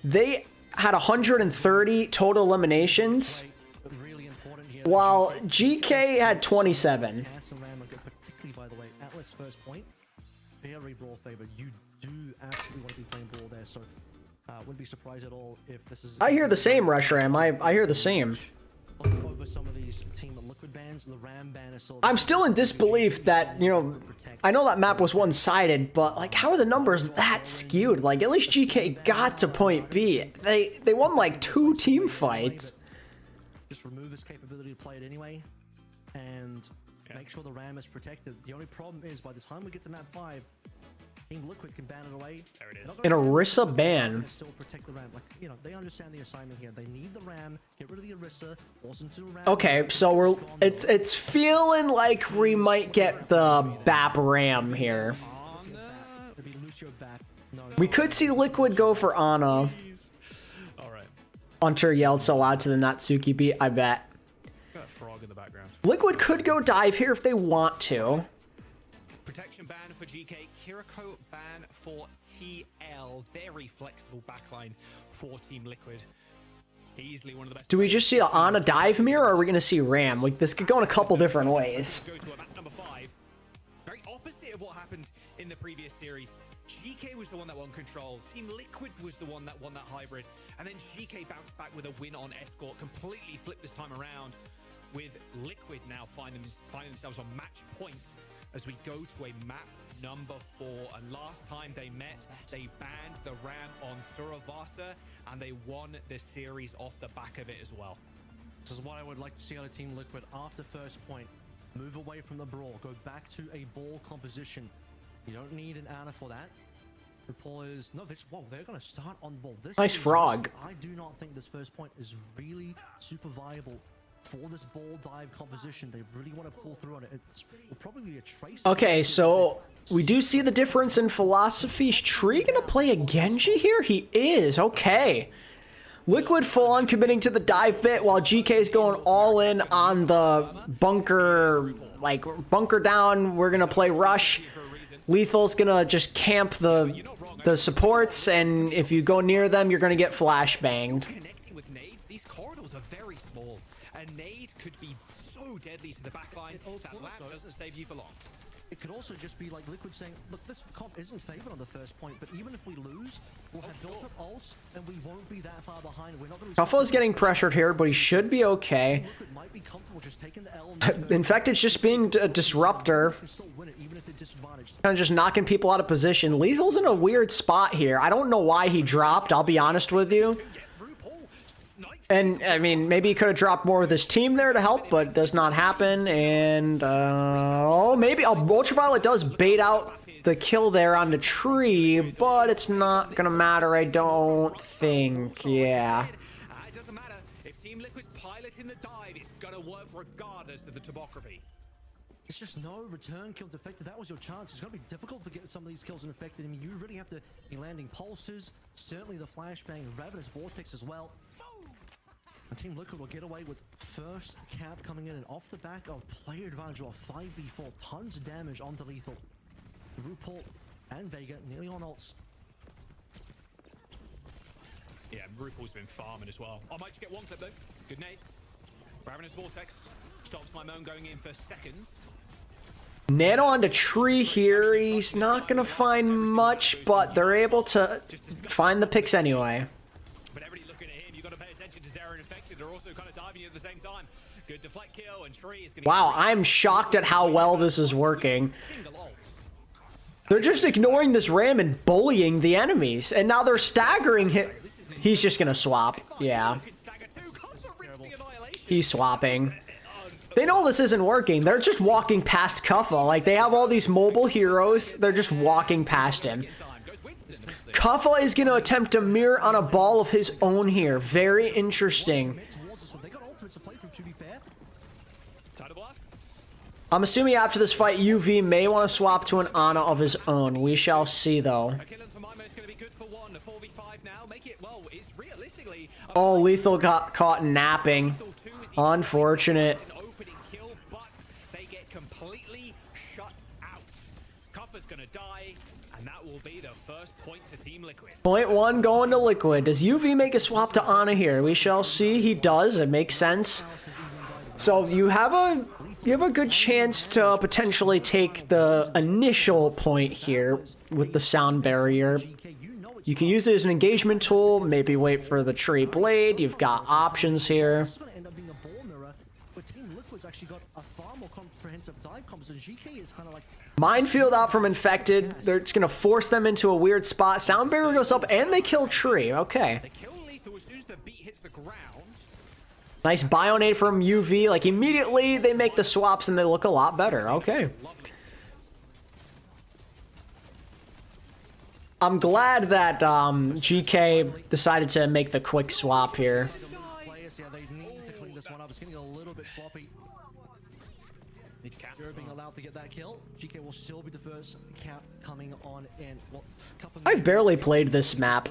they had 130 total eliminations, while GK had 27. Particularly, by the way, Atlas first point, very brawl favored. You do absolutely want to be playing brawl there, so wouldn't be surprised at all if this is... I hear the same, Rushram. I hear the same. Over some of these Team Liquid bans, the Ram ban is sort of... I'm still in disbelief that, you know, I know that map was one-sided, but, like, how are the numbers that skewed? Like, at least GK got to point B. They won, like, 2 team fights. Just remove his capability to play it anyway, and make sure the Ram is protected. The only problem is, by the time we get to map 5, Team Liquid can ban it away. There it is. An Orisa ban. Still protect the Ram. Like, you know, they understand the assignment here. They need the Ram. Get rid of the Orisa. Force into the Ram. Okay, so it's feeling like we might get the BAP Ram here. We could see Liquid go for Ana. Hunter yelled so loud to the Natsuki beat, I bet. Got a frog in the background. Liquid could go dive here if they want to. Protection ban for GK, Kiriko ban for TL. Very flexible backline for Team Liquid. Easily one of the best. Do we just see an Ana dive mirror, or are we going to see Ram? Like, this could go in a couple different ways. Go to a map number 5. Very opposite of what happened in the previous series. GK was the one that won control. Team Liquid was the one that won that hybrid. And then GK bounced back with a win on Escort. Completely flipped this time around. With Liquid now finding themselves on match point as we go to a map number 4. And last time they met, they banned the Ram on Suravasa, and they won the series off the back of it as well. This is what I would like to see out of Team Liquid after first point. Move away from the brawl. Go back to a ball composition. You don't need an Ana for that. The ball is... No, they're going to start on the ball. Nice frog. I do not think this first point is really super viable for this ball dive composition. They really want to pull through on it. It will probably be a trace. Okay, so we do see the difference in philosophy. Is Tree going to play a Genji here? He is. Okay. Liquid full on committing to the dive bit while GK is going all in on the bunker, like bunker down. We're going to play rush. Lethal's going to just camp the supports, and if you go near them, you're going to get flash banged. Connecting with nades, these corridors are very small. A nade could be so deadly to the backline. That lamp doesn't save you for long. It could also just be like Liquid saying, look, this comp isn't favored on the first point, but even if we lose, we'll have built up ults, and we won't be that far behind. We're not going to... Tuffle's getting pressured here, but he should be okay. Might be comfortable just taking the L. In fact, it's just being a disruptor. Kind of just knocking people out of position. Lethal's in a weird spot here. I don't know why he dropped, I'll be honest with you. And, I mean, maybe he could have dropped more with his team there to help, but it does not happen. And, oh, maybe Ultraviolet does bait out the kill there on the tree, but it's not going to matter, I don't think. Yeah. It doesn't matter. If Team Liquid's piloting the dive, it's going to work regardless of the topography. It's just no return kill defected. That was your chance. It's going to be difficult to get some of these kills infected. I mean, you really have to be landing pulses, certainly the flashbang, Ravenous Vortex as well. And Team Liquid will get away with first cap coming in, and off the back of player advantage of 5v4, tons of damage onto Lethal. RuPaul and Vega nearly on ults. Yeah, RuPaul's been farming as well. I might just get one clip though. Good nade. Ravenous Vortex stops my moan going in for seconds. Nano onto tree here. He's not gonna find much, but they're able to find the picks anyway. But everybody looking at him, you got to pay attention to Zera and Infected. They're also kind of diving you at the same time. Good deflect kill, and Tree is going to. Wow, I'm shocked at how well this is working. They're just ignoring this ram and bullying the enemies, and now they're staggering him. He's just gonna swap. Yeah. He's swapping. They know this isn't working. They're just walking past Kuffa. Like, they have all these mobile heroes. They're just walking past him. Kuffa is going to attempt a mirror on a ball of his own here. Very interesting. I'm assuming after this fight, UV may want to swap to an Ana of his own. We shall see, though. Oh, Lethal got caught napping. Unfortunate. They get completely shut out. Kuffa's gonna die, and that will be the first point to Team Liquid. Point one going to Liquid. Does UV make a swap to Ana here? We shall see. He does. It makes sense. So you have a good chance to potentially take the initial point here with the sound barrier. You can use it as an engagement tool, maybe wait for the tree blade. You've got options here. Minefield out from Infected. They're just going to force them into a weird spot. Sound barrier goes up, and they kill Tree. Okay. Nice Bionade from UV. Like, immediately they make the swaps, and they look a lot better. Okay. I'm glad that GK decided to make the quick swap here. Being allowed to get that kill. GK will still be the first cap coming on in. I've barely played this map,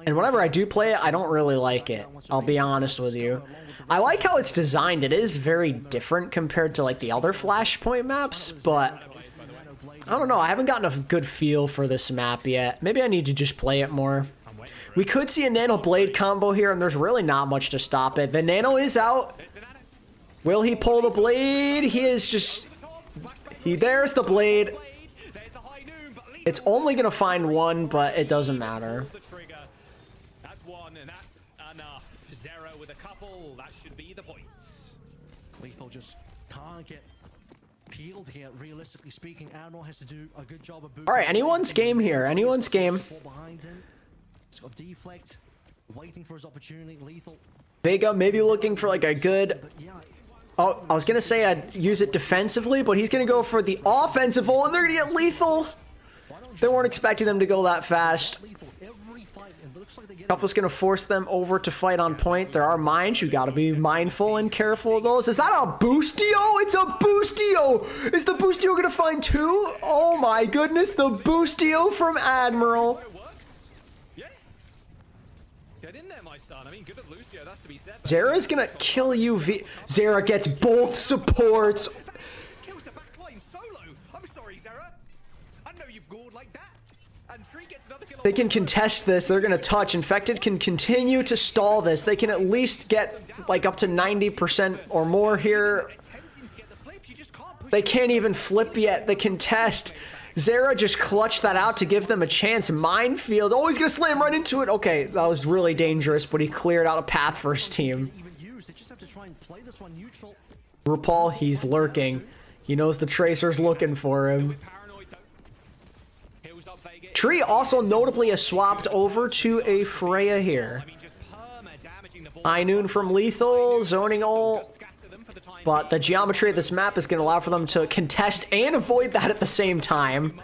and whenever I do play it, I don't really like it. I'll be honest with you. I like how it's designed. It is very different compared to like the other Flashpoint maps, but I don't know. I haven't gotten a good feel for this map yet. Maybe I need to just play it more. We could see a Nano Blade combo here, and there's really not much to stop it. The Nano is out. Will he pull the blade? He is just... There's the blade. It's only going to find one, but it doesn't matter. That's one, and that's enough. Zera with a couple. That should be the points. Lethal just can't get peeled here. Realistically speaking, Admiral has to do a good job of... All right, anyone's game here. Anyone's game. It's got deflect, waiting for his opportunity. Lethal. Vega maybe looking for like a good... Oh, I was going to say I'd use it defensively, but he's going to go for the offensive ult, and they're going to get Lethal. They weren't expecting them to go that fast. Kuffa's going to force them over to fight on point. There are mines. You got to be mindful and careful of those. Is that a Boostio? It's a Boostio! Is the Boostio going to find two? Oh my goodness, the Boostio from Admiral. Zera's gonna kill UV. Zera gets both supports. They can contest this. They're gonna touch. Infected can continue to stall this. They can at least get like up to 90% or more here. They can't even flip yet. The contest. Zera just clutched that out to give them a chance. Minefield. Oh, he's going to slam right into it. Okay, that was really dangerous, but he cleared out a path for his team. RuPaul, he's lurking. He knows the Tracer's looking for him. Tree also notably has swapped over to a Freya here. High Noon from Lethal, zoning ult. But the geometry of this map is going to allow for them to contest and avoid that at the same time.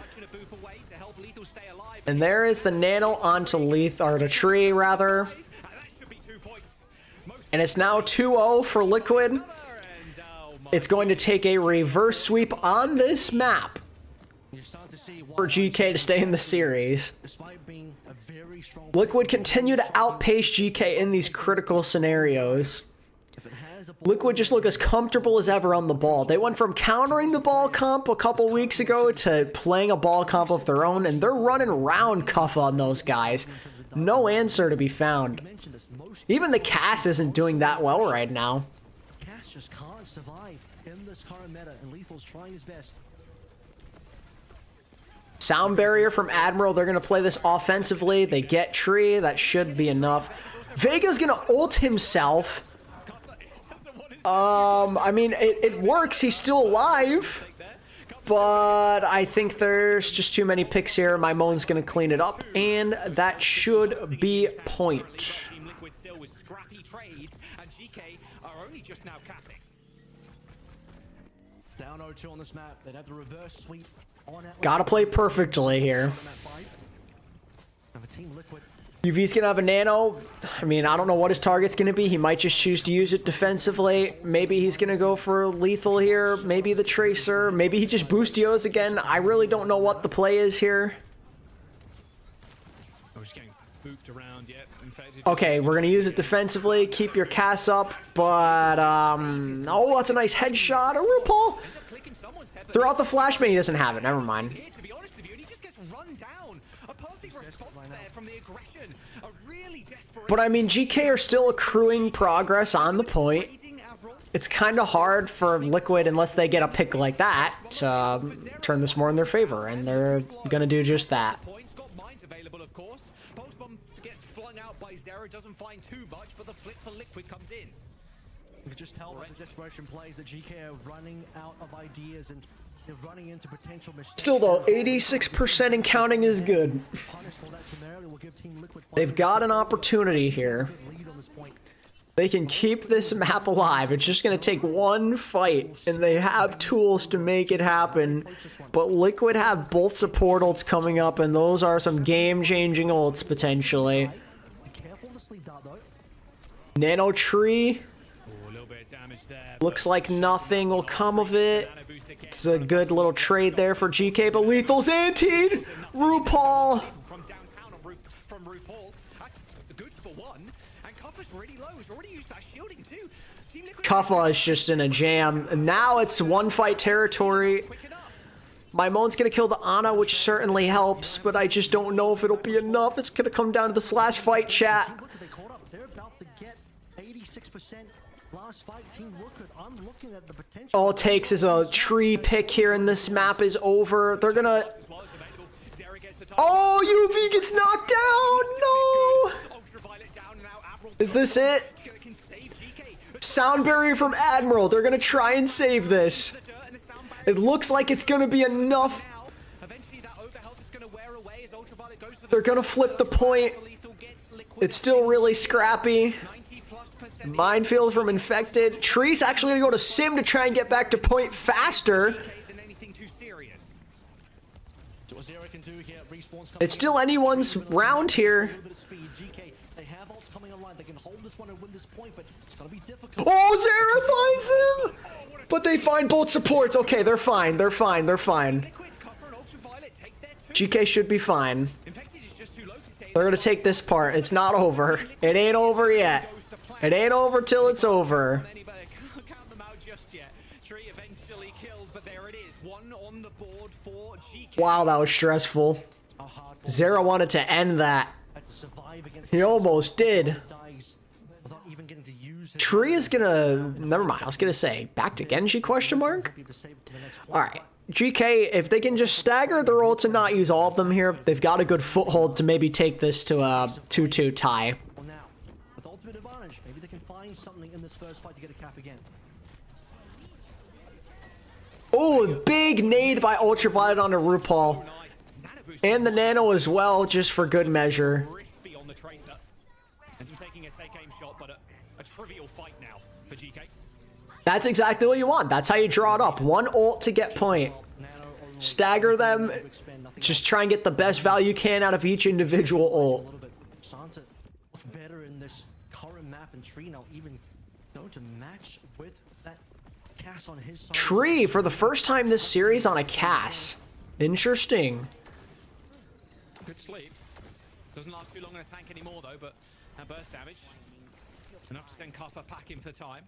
And there is the Nano onto Lethal, or to Tree rather. And it's now 2-0 for Liquid. It's going to take a reverse sweep on this map for GK to stay in the series. Liquid continue to outpace GK in these critical scenarios. Liquid just look as comfortable as ever on the ball. They went from countering the ball comp a couple weeks ago to playing a ball comp of their own, and they're running round cuff on those guys. No answer to be found. Even the Cass isn't doing that well right now. Cass just can't survive in this current meta, and Lethal's trying his best. Sound barrier from Admiral. They're going to play this offensively. They get Tree. That should be enough. Vega's going to ult himself. I mean, it works. He's still alive. But I think there's just too many picks here. My Moan's going to clean it up. And that should be point. Team Liquid still with scrappy trades, and Geekay are only just now capping. Down 0-2 on this map. They'd have the reverse sweep on Atlas. Gotta play perfectly here. Team Liquid. UV's gonna have a nano. I mean, I don't know what his target's gonna be. He might just choose to use it defensively. Maybe he's gonna go for lethal here. Maybe the Tracer. Maybe he just boost Yos again. I really don't know what the play is here. I'm just getting booped around yet. In fact, Okay, we're gonna use it defensively. Keep your Cass up, but oh, that's a nice headshot. A RuPaul. Throughout the flashbang, he doesn't have it. Never mind. To be honest with you, he just gets run down. A perfect response there from the aggression. A really desperate. But I mean, GK are still accruing progress on the point. It's kind of hard for Liquid, unless they get a pick like that, to turn this more in their favor, and they're gonna do just that. Points got mines available, of course. Pulse bomb gets flung out by Zero, doesn't find too much, but the flip for Liquid comes in. You can just tell by the desperation plays that GK are running out of ideas and they're running into potential mistakes. Still though, 86% in counting is good. They've got an opportunity here. They can keep this map alive. It's just going to take one fight, and they have tools to make it happen. But Liquid have both support ults coming up, and those are some game-changing ults, potentially. Nano Tree. Looks like nothing will come of it. It's a good little trade there for GK, but Lethal's antied! RuPaul! From downtown from RuPaul. That's good for one. And Kuffa's really low. He's already used that shielding too. Team Liquid Kuffa is just in a jam. And now it's one fight territory. My Moan's gonna kill the Ana, which certainly helps, but I just don't know if it'll be enough. It's gonna come down to this last fight, chat. They're about to get 86%. Last fight, Team Liquid. I'm looking at the potential. All it takes is a tree pick here, and this map is over. They're gonna... Oh, UV gets knocked down! No! Is this it? Sound barrier from Admiral. They're gonna try and save this. It looks like it's gonna be enough. They're gonna flip the point. It's still really scrappy. Minefield from Infected. Tree's actually gonna go to Sim to try and get back to point faster. It's still anyone's round here. Oh, Zera finds him! But they find both supports. Okay, they're fine. They're fine. They're fine. GK should be fine. They're gonna take this part. It's not over. It ain't over yet. It ain't over till it's over. Wow, that was stressful. Zera wanted to end that. He almost did. Tree is gonna... Never mind, I was gonna say, back to Genji, question mark? Alright, GK, if they can just stagger their ults and not use all of them here, they've got a good foothold to maybe take this to a 2-2 tie. With ultimate advantage, maybe they can find something in this first fight to get a cap again. Oh, big nade by Ultraviolet onto RuPaul. And the Nano as well, just for good measure. That's exactly what you want. That's how you draw it up. One ult to get point. Stagger them. Just try and get the best value you can out of each individual ult. Santa looks better in this current map, and Tree now even going to match with that Cass on his side. Tree for the first time this series on a Cass. Interesting. Good sleep. Doesn't last too long in a tank anymore though, but that burst damage enough to send Kuffa packing for time.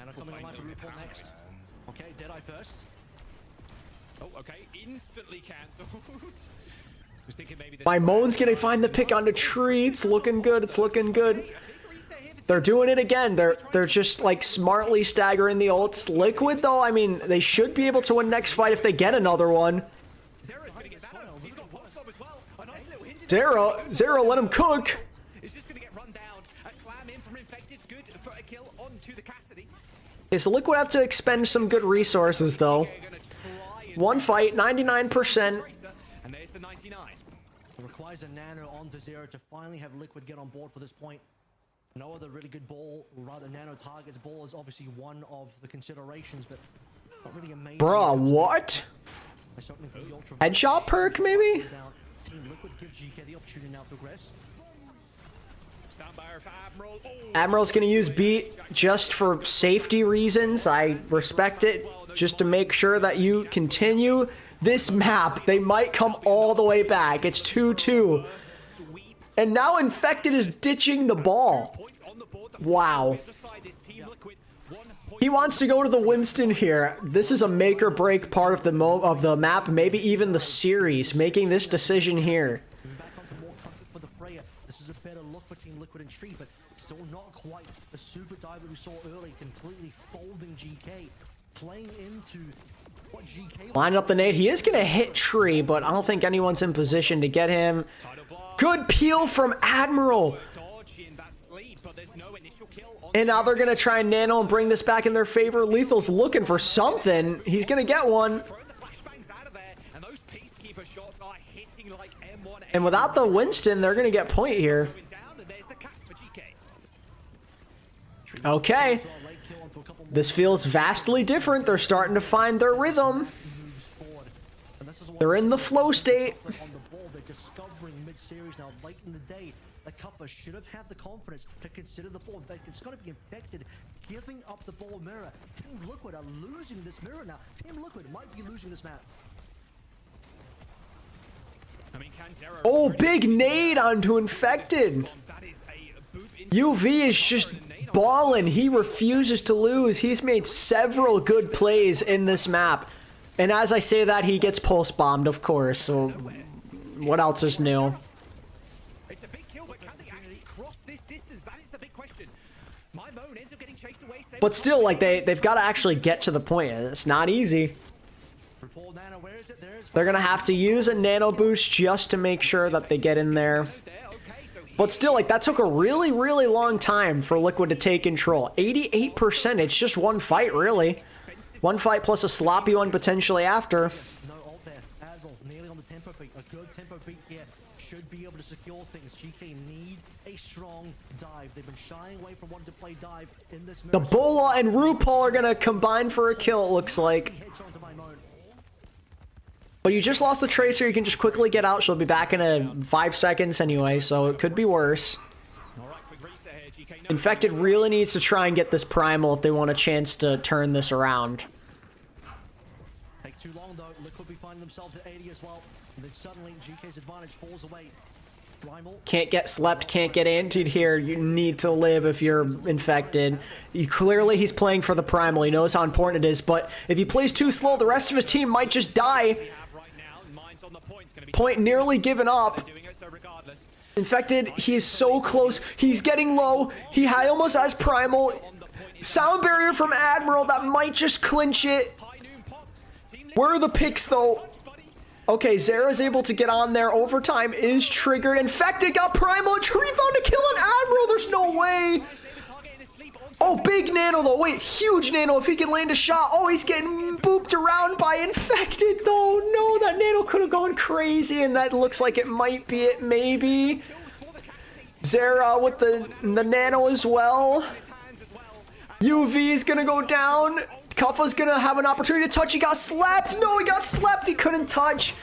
Nano coming online for RuPaul next. Okay, Deadeye first. Oh, okay. Instantly cancelled. Was thinking maybe My Moan's gonna find the pick on the tree. It's looking good. It's looking good. They're doing it again. They're just like smartly staggering the ults. Liquid though, I mean, they should be able to win next fight if they get another one. Zero, let him cook. Is just gonna get run down. A slam in from Infected's good for a kill onto the Cassidy. Is Liquid have to expend some good resources though? One fight, 99%. And there's the 99. It requires a Nano onto Zero to finally have Liquid get on board for this point. No other really good ball, rather Nano targets ball is obviously one of the considerations, but not really amazing. Bruh, what? Headshot perk maybe? Team Liquid gives Geekay the opportunity now to progress. Admiral's gonna use beat just for safety reasons. I respect it. Just to make sure that you continue this map. They might come all the way back. It's 2-2. And now Infected is ditching the ball. Wow. He wants to go to the Winston here. This is a make or break part of the map, maybe even the series, making this decision here. For the Freya, this is a better look for Team Liquid and Tree, but still not quite the super dive that we saw early, completely folding Geekay, playing into what Geekay. Line up the nade. He is going to hit Tree, but I don't think anyone's in position to get him. Good peel from Admiral. And now they're going to try and nano and bring this back in their favor. Lethal's looking for something. He's going to get one. And without the Winston, they're going to get point here. Okay. This feels vastly different. They're starting to find their rhythm. They're in the flow state. They're discovering mid-series now, late in the day. The Cuffer should have had the confidence to consider the ball. It's going to be Infected, giving up the ball mirror. Team Liquid are losing this mirror now. Team Liquid might be losing this map. Oh, big nade onto Infected. UV is just balling. He refuses to lose. He's made several good plays in this map. And as I say that, he gets pulse bombed, of course. So what else is new? It's a big kill, but can they actually cross this distance? That is the big question. My Moan ends up getting chased away. But still, like they've got to actually get to the point. It's not easy. They're gonna have to use a nano boost just to make sure that they get in there. But still, like that took a really, really long time for Liquid to take control. 88%. It's just one fight, really. One fight plus a sloppy one potentially after. No ult there. Azul nearly on the tempo beat. A good tempo beat here should be able to secure things. Geekay need a strong dive. They've been shying away from wanting to play dive in this. The Bola and RuPaul are gonna combine for a kill, it looks like. But you just lost the Tracer. You can just quickly get out. She'll be back in 5 seconds anyway, so it could be worse. Infected really needs to try and get this Primal if they want a chance to turn this around. Take too long though. Liquid be finding themselves at 80 as well. And then suddenly Geekay's advantage falls away. Primal. Can't get slept, can't get antied here. You need to live if you're Infected. Clearly he's playing for the Primal. He knows how important it is, but if he plays too slow, the rest of his team might just die. Point nearly given up. Infected, he's so close. He's getting low. He almost has Primal. Sound barrier from Admiral. That might just clinch it. Where are the picks, though? Okay, Zera's able to get on there. Overtime is triggered. Infected got Primal. Tree found a kill on Admiral. There's no way. Oh, big nano, though. Wait, huge nano. If he can land a shot. Oh, he's getting booped around by Infected, though. No, that nano could have gone crazy, and that looks like it might be it, maybe. Zera with the nano as well. UV is going to go down. Kuffa's going to have an opportunity to touch. He got slapped. No, he got slapped. He couldn't touch.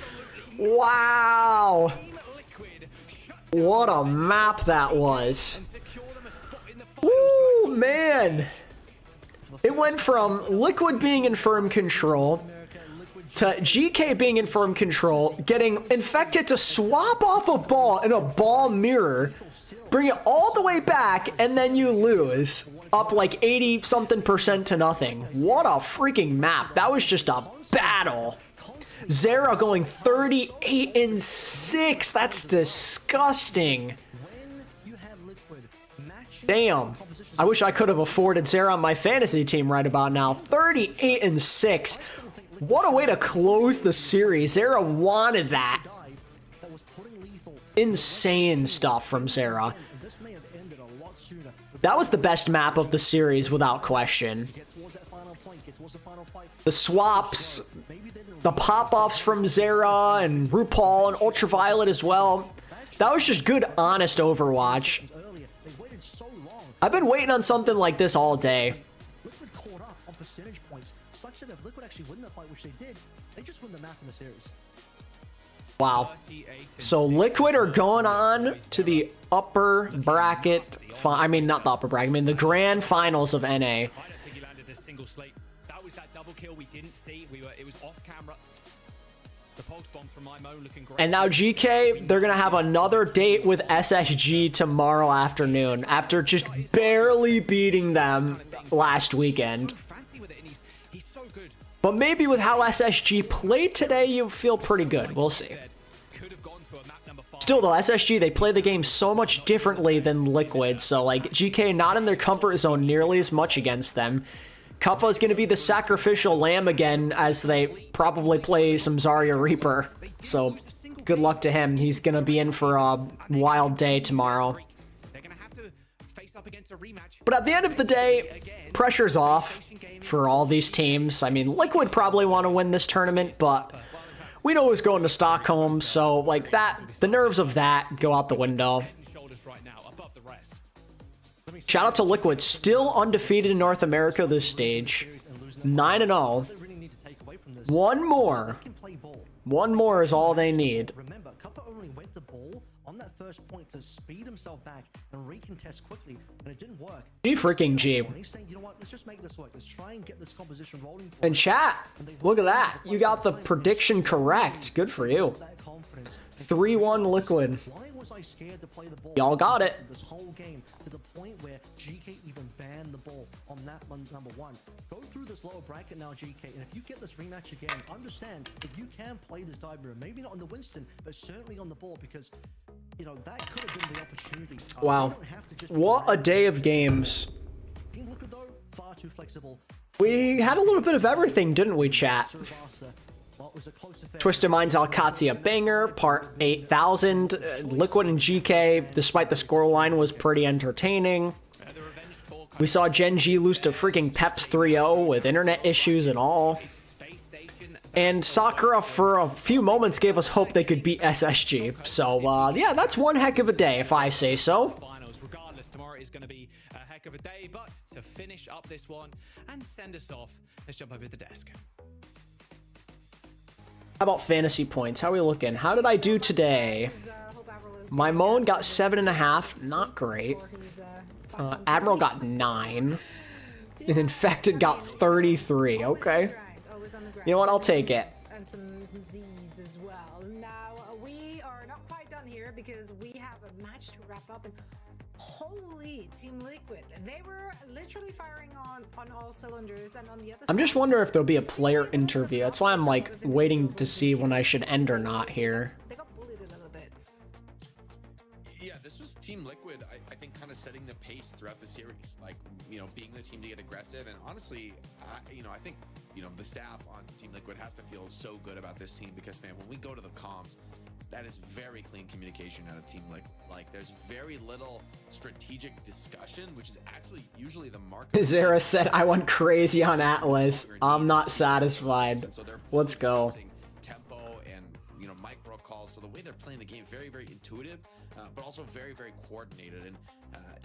Wow. What a map that was. Woo, man. It went from Liquid being in firm control to Geekay being in firm control, getting Infected to swap off a ball in a ball mirror, bring it all the way back, and then you lose. up like 80-something% to nothing. What a freaking map. That was just a battle. Zera going 38-6. That's disgusting. Damn. I wish I could have afforded Zera on my fantasy team right about now. 38-6. What a way to close the series. Zera wanted that. Insane stuff from Zera. That was the best map of the series without question. The swaps, the pop-offs from Zera and RuPaul and Ultraviolet as well. That was just good, honest Overwatch. I've been waiting on something like this all day. Liquid caught up on percentage points, such that if Liquid actually win the fight, which they did, they just win the map in the series. Wow. So Liquid are going on to the upper bracket. I mean, not the upper bracket. I mean, the grand finals of NA. I don't think he landed a single slate. That was that double kill we didn't see. It was off camera. The pulse bombs from Imo looking great. And now GK, they're going to have another date with SSG tomorrow afternoon after just barely beating them last weekend. But maybe with how SSG played today, you feel pretty good. We'll see. Still though, SSG, they play the game so much differently than Liquid, so like GK not in their comfort zone nearly as much against them. Kuppa is going to be the sacrificial lamb again as they probably play some Zarya Reaper. So good luck to him. He's going to be in for a wild day tomorrow. But at the end of the day, pressure's off for all these teams. I mean, Liquid probably want to win this tournament, but we know who's going to Stockholm, so like that, the nerves of that go out the window. Shout out to Liquid, still undefeated in North America this stage. 9-0. One more is all they need. Remember, Kuppa only went to ball on that first point to speed himself back and recontest quickly, and it didn't work. G freaking G. He's saying, you know what, let's just make this work. Let's try and get this composition rolling. And chat, look at that. You got the prediction correct. Good for you. 3-1 Liquid. Y'all got it. This whole game to the point where GK even banned the ball on that number one. Go through this lower bracket now, GK, and if you get this rematch again, understand that you can play this dive mirror. Maybe not on the Winston, but certainly on the ball, because you know that could have been the opportunity. Wow. What a day of games. Team Liquid though, far too flexible. We had a little bit of everything, didn't we, chat? Twisted Minds Alcatia banger, part 8000. Liquid and GK, despite the scoreline, was pretty entertaining. We saw Gen G lose to freaking Peps 3-0 with internet issues and all. And Sakura, for a few moments, gave us hope they could beat SSG. So, yeah, that's one heck of a day, if I say so. Regardless, tomorrow is going to be a heck of a day, but to finish up this one and send us off, let's jump over to the desk. How about fantasy points? How are we looking? How did I do today? My Moan got 7.5. Not great. Admiral got 9. And Infected got 33. Okay. You know what? I'll take it. And some Z's as well. Now, we are not quite done here because we have a match to wrap up. And holy, Team Liquid. They were literally firing on all cylinders, and on the other side, I'm just wondering if there'll be a player interview. That's why I'm like waiting to see when I should end or not here. They got bullied a little bit. Yeah, this was Team Liquid, I think, kind of setting the pace throughout the series. Like, you know, being the team to get aggressive. And honestly, you know, I think, you know, the staff on Team Liquid has to feel so good about this team because, man, when we go to the comms, that is very clean communication out of Team Liquid. Like, there's very little strategic discussion, which is actually usually the mark. Zara said, I went crazy on Atlas. I'm not satisfied. Let's go. Tempo and, you know, micro calls. So the way they're playing the game, very, very intuitive, but also very, very coordinated. And,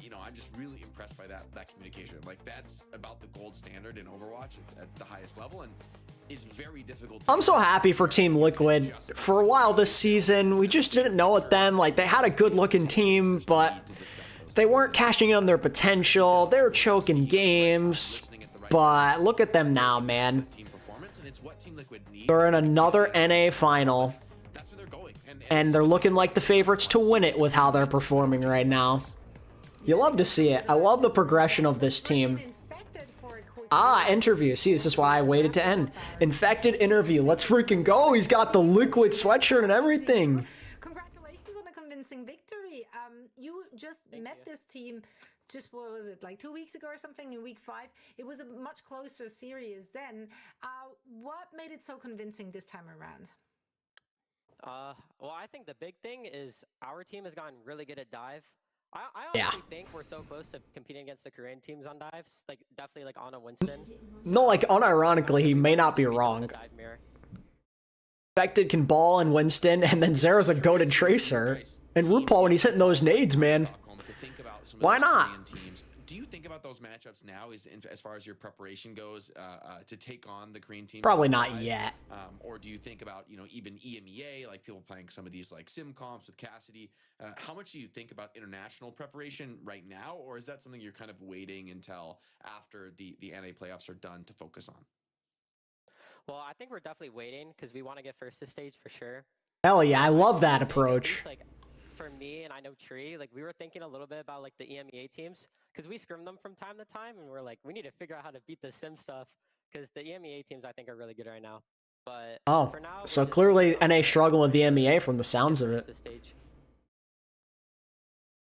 you know, I'm just really impressed by that communication. Like, that's about the gold standard in Overwatch at the highest level. And is very difficult. I'm so happy for Team Liquid. For a while this season, we just didn't know it then. Like, they had a good looking team, but they weren't cashing in on their potential. They were choking games. But look at them now, man. They're in another NA final. And they're looking like the favorites to win it with how they're performing right now. You love to see it. I love the progression of this team. Ah, interview. See, this is why I waited to end. Infected interview. Let's freaking go. He's got the liquid sweatshirt and everything. Congratulations on a convincing victory. You just met this team just, what was it, like 2 weeks ago or something, in week 5. It was a much closer series then. What made it so convincing this time around? Well, I think the big thing is our team has gotten really good at dive. I honestly think we're so close to competing against the Korean teams on dives. Like, definitely like Anna Winston. No, like, unironically, he may not be wrong. Infected can ball and Winston, and then Zero's a goated tracer. And RuPaul, when he's hitting those nades, man. Why not? Do you think about those matchups now, as far as your preparation goes, to take on the Korean teams? Probably not yet. Or do you think about, even EMEA, like people playing some of these like sim comps with Cassidy? How much do you think about international preparation right now, or is that something you're kind of waiting until after the NA playoffs are done to focus on? Well, I think we're definitely waiting because we want to get first to stage for sure. Hell yeah, I love that approach. Like, for me, and I know Tree, like, we were thinking a little bit about like the EMEA teams because we scrim them from time to time, and we're like, we need to figure out how to beat the sim stuff because the EMEA teams I think are really good right now. But for now, so clearly NA struggling with the EMEA from the sounds of it.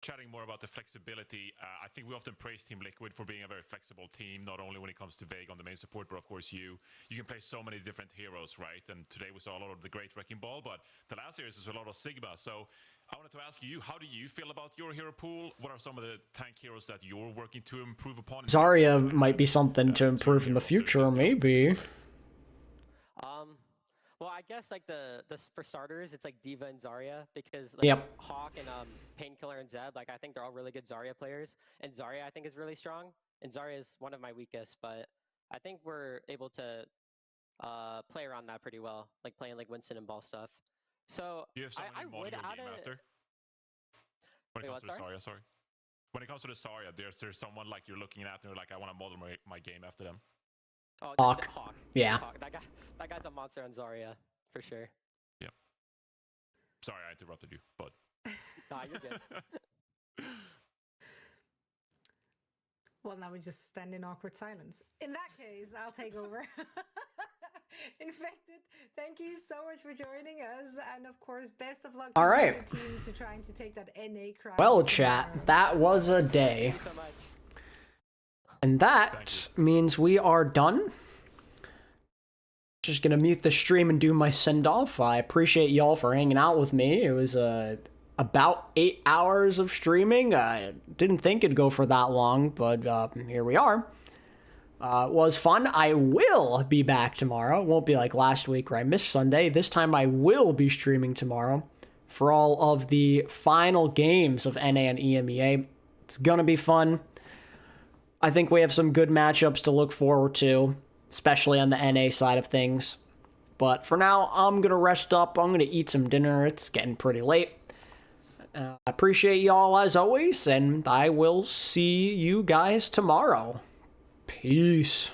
Chatting more about the flexibility, I think we often praise Team Liquid for being a very flexible team, not only when it comes to Vague on the main support, but of course you can play so many different heroes, right? And today we saw a lot of the great Wrecking Ball, but the last series is a lot of Sigma. So I wanted to ask you, how do you feel about your hero pool? What are some of the tank heroes that you're working to improve upon? Zarya might be something to improve in the future, maybe. Well, I guess like the for starters, it's like D.Va and Zarya because like Hawk and Painkiller and Zeb, like I think they're all really good Zarya players, and Zarya I think is really strong, and Zarya is one of my weakest, but I think we're able to play around that pretty well, like playing like Winston and ball stuff. So do you have someone you model your game after? When it comes to the Zarya, sorry. When it comes to the Zarya, there's someone like you're looking at and you're like, I want to model my game after them. Oh, Hawk. Yeah. Hawk. That guy's a monster on Zarya, for sure. Yep. Sorry, I interrupted you, but... Nah, you're good. Well, now we just stand in awkward silence. In that case, I'll take over. Infected, thank you so much for joining us, and of course, best of luck to the team to trying to take that NA crown. Well, chat, that was a day. Thank you so much. And that means we are done. Just gonna mute the stream and do my send-off. I appreciate y'all for hanging out with me. It was about 8 hours of streaming. I didn't think it'd go for that long, but here we are. It was fun. I will be back tomorrow. It won't be like last week where I missed Sunday. This time I will be streaming tomorrow for all of the final games of NA and EMEA. It's gonna be fun. I think we have some good matchups to look forward to, especially on the NA side of things. But for now, I'm going to rest up. I'm going to eat some dinner. It's getting pretty late. I appreciate y'all as always, and I will see you guys tomorrow. Peace.